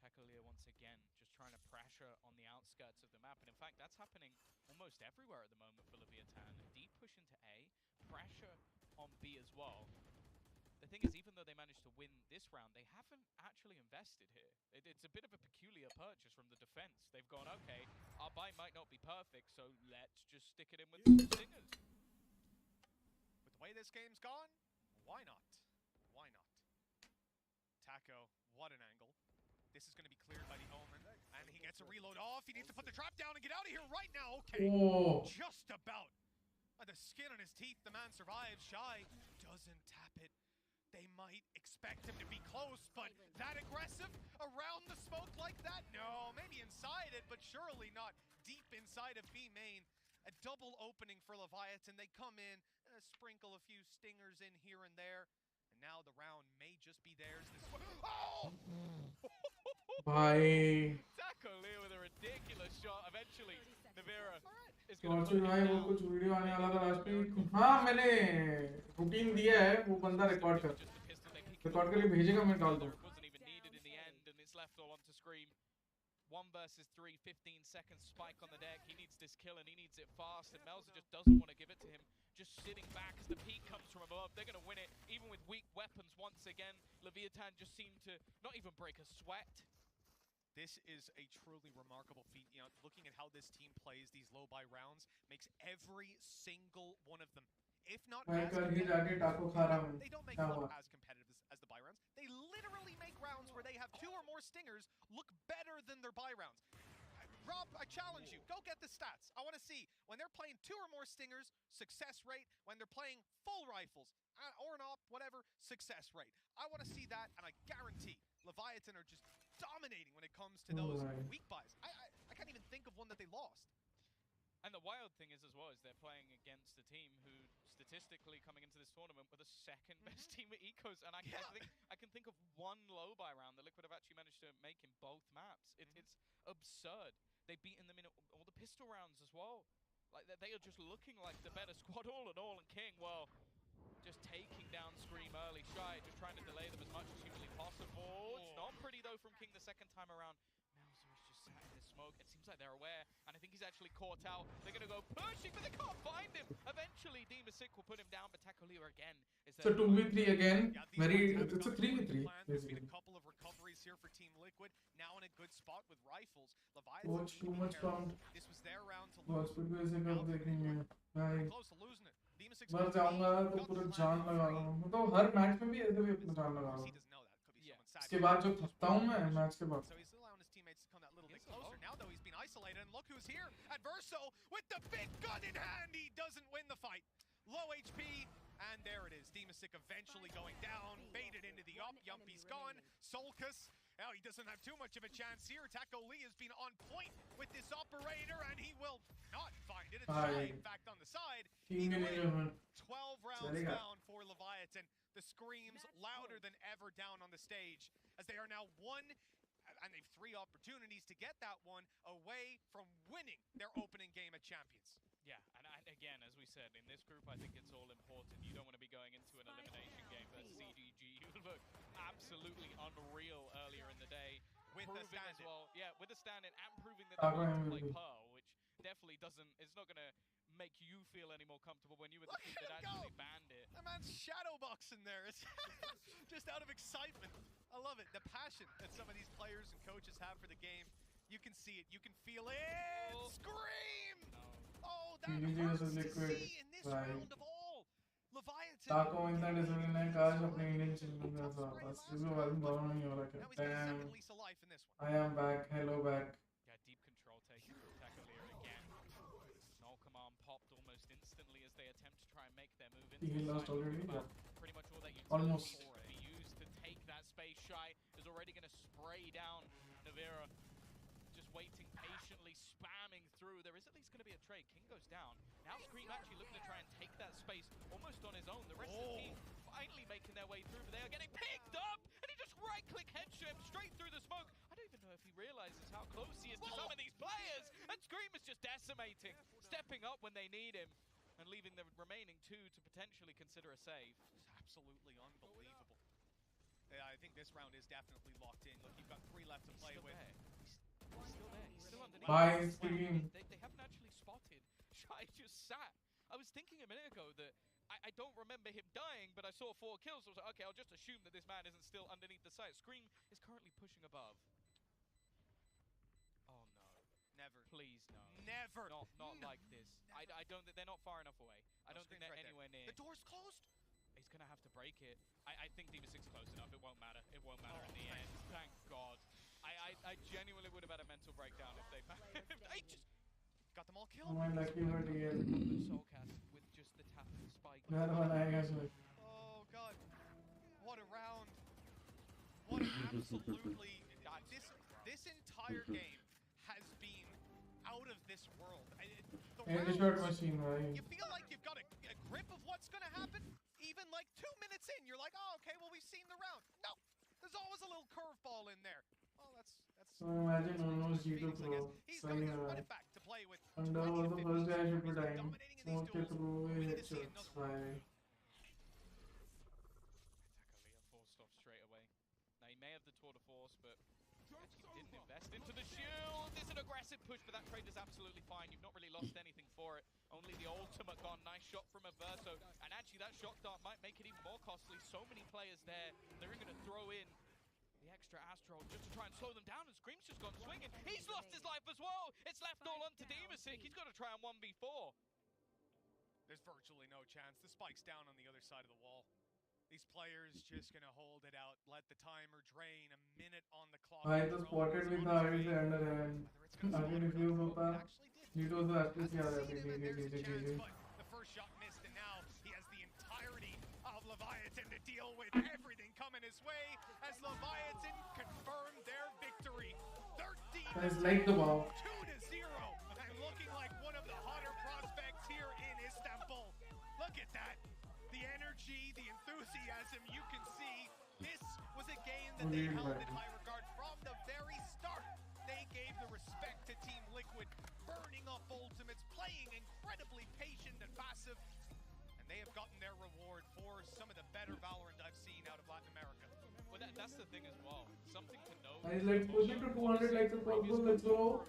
S12: Takolia once again just trying to pressure on the outskirts of the map. And in fact, that's happening almost everywhere at the moment for Leviatan. Deep push into A, pressure on B as well. The thing is, even though they managed to win this round, they haven't actually invested here. It's a bit of a peculiar purchase from the defense. They've gone, okay, our buy might not be perfect, so let's just stick it in with some stingers.
S20: With the way this game's gone, why not? Why not? Taco, what an angle. This is going to be cleared by the Omen, and he gets a reload off. He needs to put the trap down and get out of here right now. Okay,
S1: Oh.
S20: just about. By the skin on his teeth, the man survives. Shy doesn't tap it. They might expect him to be close, but that aggressive around the smoke like that? No, maybe inside it, but surely not deep inside of B main. A double opening for Leviathan. They come in, sprinkle a few stingers in here and there, and now the round may just be theirs. This one. Oh!
S1: Bye.
S12: Taco Leo with a ridiculous shot. Eventually, Nevera is
S1: तो
S12: going to
S1: Arjun भाई वो कुछ video आने वाला था last week हाँ मैंने routine दिया है वो बंदा रिकॉर्ड कर के लिए भेजेगा मैं डाल दूँ
S12: Scream. 1 versus 3, 15 seconds, Spike on the deck. He needs this kill and he needs it fast, and Melza just doesn't want to give it to him. Just sitting back as the peak comes from above. They're going to win it, even with weak weapons once again. Leviatan just seemed to not even break a sweat.
S20: This is a truly remarkable feat. You know, looking at how this team plays these low buy rounds makes every single one of them, if not as competitive, they don't make them look as competitive as the buy rounds. They literally make rounds where they have 2 or more stingers look better than their buy rounds. Rob, I challenge you, go get the stats. I want to see when they're playing 2 or more stingers, success rate. When they're playing full rifles, or not, whatever, success rate. I want to see that, and I guarantee Leviatan are just dominating when it comes to those weak buys. I can't even think of one that they lost.
S12: And the wild thing is as well is they're playing against a team who statistically coming into this tournament were the second best team at Ecos, and I can think of one low buy round that Liquid have actually managed to make in both maps. It's absurd. They've beaten them in all the pistol rounds as well. Like they are just looking like the better squad all in all, and King, well, just taking down Scream early. Shy just trying to delay them as much as humanly possible. It's not pretty though from King the second time around. Melza is just sat in this smoke. It seems like they're aware, and I think he's actually caught out. They're going to go pushing, but they can't find him. Eventually, Demasik will put him down, but Takolia again is
S1: there. So 2v3 again. It's a 3v3.
S20: There's been a couple of recoveries here for Team Liquid. Now in a good spot with rifles. Leviathan,
S1: Watch too much round.
S20: This was their round to lose.
S1: Godspeed से कब देखेंगे भाई.
S20: Close to losing it.
S1: बस जाऊंगा तो पूरा जान लगा लूँगा. मतलब हर मैच में भी ऐसे भी अपना जान लगा लूँगा. इसके बाद जो थकता हूँ मैं मैच के बाद.
S20: So he's allowing his teammates to come that little bit closer. Now though he's been isolated, and look who's here. Adverso with the big gun in hand. He doesn't win the fight. Low HP, and there it is. Demasik eventually going down, baited into the up. Yumpy's gone. Solkus, now he doesn't have too much of a chance here. Taco Lee has been on point with this operator, and he will not find it. It's Shy, in fact, on the side. 12 rounds down for Leviathan. The screams louder than ever down on the stage, as they are now 1, and they've 3 opportunities to get that one away from winning their opening game at Champions.
S12: Yeah, and again, as we said, in this group, I think it's all important. You don't want to be going into an elimination game versus EDG. You look absolutely unreal earlier in the day.
S20: With the stand-in.
S12: As well. Yeah, with the stand-in and proving that they want to play Pearl, which definitely doesn't, it's not going to make you feel any more comfortable when you were the team that actually banned it.
S20: That man's shadowboxing there. It's just out of excitement. I love it. The passion that some of these players and coaches have for the game. You can see it. You can feel it. Scream! Oh, that hurts to see in this round of all. Leviatan.
S1: Taco इतना discipline है काश अपने Indian team में ऐसा होता. इसलिए वाला बार नहीं हो रहा है. Damn. I am back. Hello back.
S12: Yeah, deep control taken from Takolia again. Null command popped almost instantly as they attempt to try and make their move into
S1: He lost already. Yeah.
S12: Pretty much all that you
S1: Almost.
S12: be used to take that space. Shy is already going to spray down Navira. Just waiting patiently, spamming through. There is at least going to be a trade. King goes down. Now Scream actually looking to try and take that space almost on his own. The rest of the team finally making their way through, but they are getting picked up, and he just right-click headshot straight through the smoke. I don't even know if he realizes how close he is to some of these players, and Scream is just decimating, stepping up when they need him, and leaving the remaining 2 to potentially consider a save.
S20: It's absolutely unbelievable. Yeah, I think this round is definitely locked in. Look, you've got 3 left to play with.
S12: He's still there. He's still underneath.
S1: Bye, Scream.
S12: They haven't actually spotted. Shy just sat. I was thinking a minute ago that I don't remember him dying, but I saw 4 kills. So I was like, okay, I'll just assume that this man isn't still underneath the site. Scream is currently pushing above. Oh no.
S20: Never.
S12: Please no.
S20: Never.
S12: Not like this. I don't think they're not far enough away. I don't think they're anywhere near.
S20: The door's closed.
S12: He's gonna have to break it. I think Demasic's close enough. It won't matter. It won't matter in the end. Thank God. I genuinely would have had a mental breakdown if they I just
S20: got them all killed.
S1: My lucky DL.
S12: Soulcast with just the tap and spike.
S20: Oh God. What a round. What absolutely this entire game has been out of this world. You feel like you've got a grip of what's gonna happen. Even like 2 minutes in, you're like, oh, okay, well, we've seen the round. No, there's always a little curveball in there. Well, that's.
S1: Imagine almost G2 Pro. Saying that. Under was the first guy I should be dying. Smoked it through headshots. Bye.
S12: Takolia forced off straight away. Now he may have the tour de force, but Actually didn't invest into the shield. It's an aggressive push, but that trade is absolutely fine. You've not really lost anything for it. Only the ultimate gone. Nice shot from a Veto. And actually that shock dart might make it even more costly. So many players there. They're going to throw in the extra Astro just to try and slow them down, and Scrim's just gone swinging. He's lost his life as well. It's left all onto Demasic. He's got to try and 1v4.
S20: There's virtually no chance. The spike's down on the other side of the wall. These players just gonna hold it out, let the timer drain, a minute on the clock.
S1: I तो spotted with the eyes under heaven. आगे refuse होता. Veto तो actually आ जाती है.
S20: The first shot missed, and now he has the entirety of Leviatan to deal with. Everything coming his way as Leviatan confirmed their victory. 13
S1: Guys, like the wow.
S20: 2-0, and looking like one of the hotter prospects here in Istanbul. Look at that. The energy, the enthusiasm, you can see. This was a game that they held in high regard from the very start. They gave the respect to Team Liquid, burning off ultimates, playing incredibly patient and passive, and they have gotten their reward for some of the better Valorant I've seen out of Latin America.
S12: Well, that's the thing as well. Something to note.
S1: Guys, let's push it to 200 likes if possible. Let's go.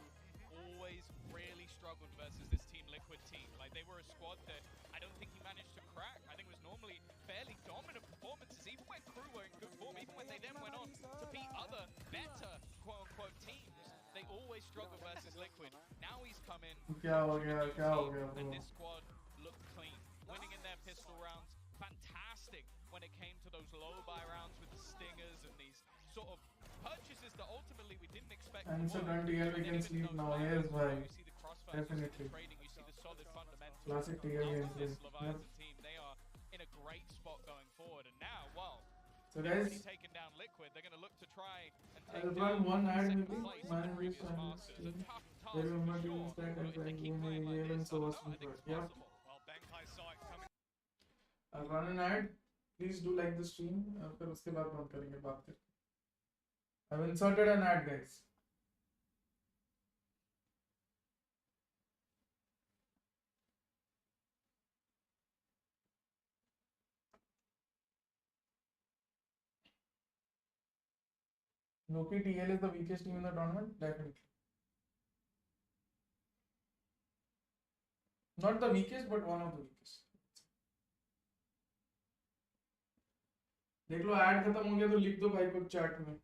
S12: Always really struggled versus this Team Liquid team. Like, they were a squad that I don't think he managed to crack. I think it was normally fairly dominant performances, even when crew were in good form, even when they then went on to beat other better quote-unquote teams. They always struggle versus Liquid. Now he's come in.
S1: क्या हो गया
S12: And this squad looked clean. Winning in their pistol rounds. Fantastic when it came to those low buy rounds with the stingers and these sort of purchases that ultimately we didn't expect.
S1: And so done TL, we can sleep now. Yes, bhai. Definitely.
S12: You see the solid fundamentals.
S1: Classic TL games.
S12: This Leviathan team, they are in a great spot going forward. And now, well,
S1: so
S12: they've
S1: guys,
S12: already taken down Liquid. They're going to look to try and
S1: I'll
S12: take
S1: run
S12: down
S1: one ad
S12: second
S1: maybe.
S12: place in the previous Masters. A tough task
S1: They will
S12: for
S1: not
S12: sure.
S1: use that
S12: But
S1: and
S12: if they
S1: then
S12: keep
S1: give
S12: playing
S1: me
S12: like
S1: even
S12: this, I
S1: so
S12: don't
S1: awesome
S12: know, I think
S1: for it.
S12: it's
S1: Yeah.
S12: possible.
S20: Well, Benkai saw it coming.
S1: I'll run an ad. Please do like the stream. फिर उसके बाद बंद करेंगे बात करके. I've inserted an ad, guys. Loki TL is the weakest team in the tournament? Definitely. Not the weakest, but one of the weakest. देख लो add खत्म हो गया तो लिख दो भाई को चैट में.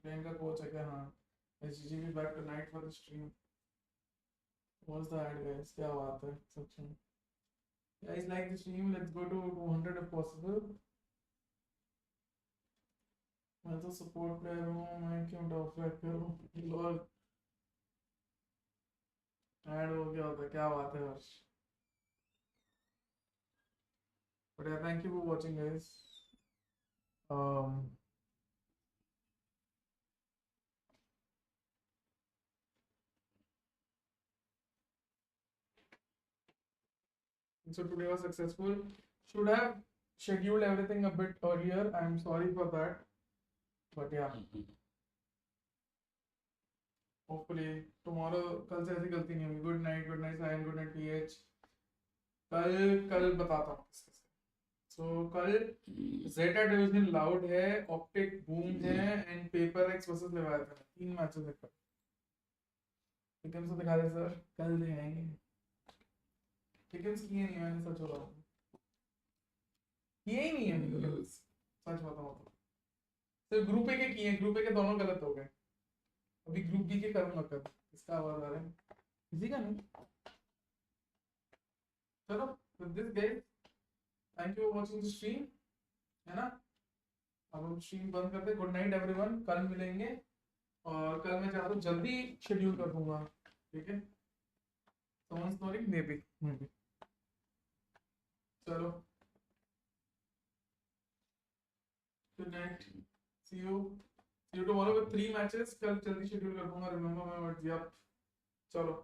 S1: प्रियंका कोच है क्या? हाँ. SGG be back tonight for the stream. What's the ad, guys? क्या बात है सच में. Guys, like the stream. Let's go to 200 if possible. मैं तो सपोर्ट प्लेयर हूँ. मैं क्यों टॉप फ्लैग करूँ? लॉल ऐड हो गया होता. क्या बात है हर्ष. But yeah, thank you for watching, guys. So today was successful. Should have scheduled everything a bit earlier. I'm sorry for that. But yeah. Hopefully tomorrow कल से ऐसी गलती नहीं होगी. Good night, Sayan, good night, PH. कल बताता हूँ. So कल Zeta Division Loud है, Optic Boom है, and PRX versus Leviatan. 3 matches है कल. Pickums तो दिखा दे सर. कल दिखाएंगे. Pickums किए नहीं मैंने सच बोला. किए ही नहीं है Pickums. सच बताऊँ तो. तो ग्रुप ए के किए, ग्रुप ए के दोनों गलत हो गए. अभी ग्रुप बी के करूँगा कल. इसका आवाज आ रहा है. किसी का नहीं. चलो, with this guys. Thank you for watching the stream. है ना? अब हम स्ट्रीम बंद करते हैं. Good night everyone. कल मिलेंगे और कल मैं चाहता हूँ जल्दी शेड्यूल कर दूंगा. ठीक है? Someone's snoring? Maybe. चलो. Good night. See you. See you tomorrow with 3 matches. कल जल्दी शेड्यूल कर दूंगा. Remember my words. Yup. चलो.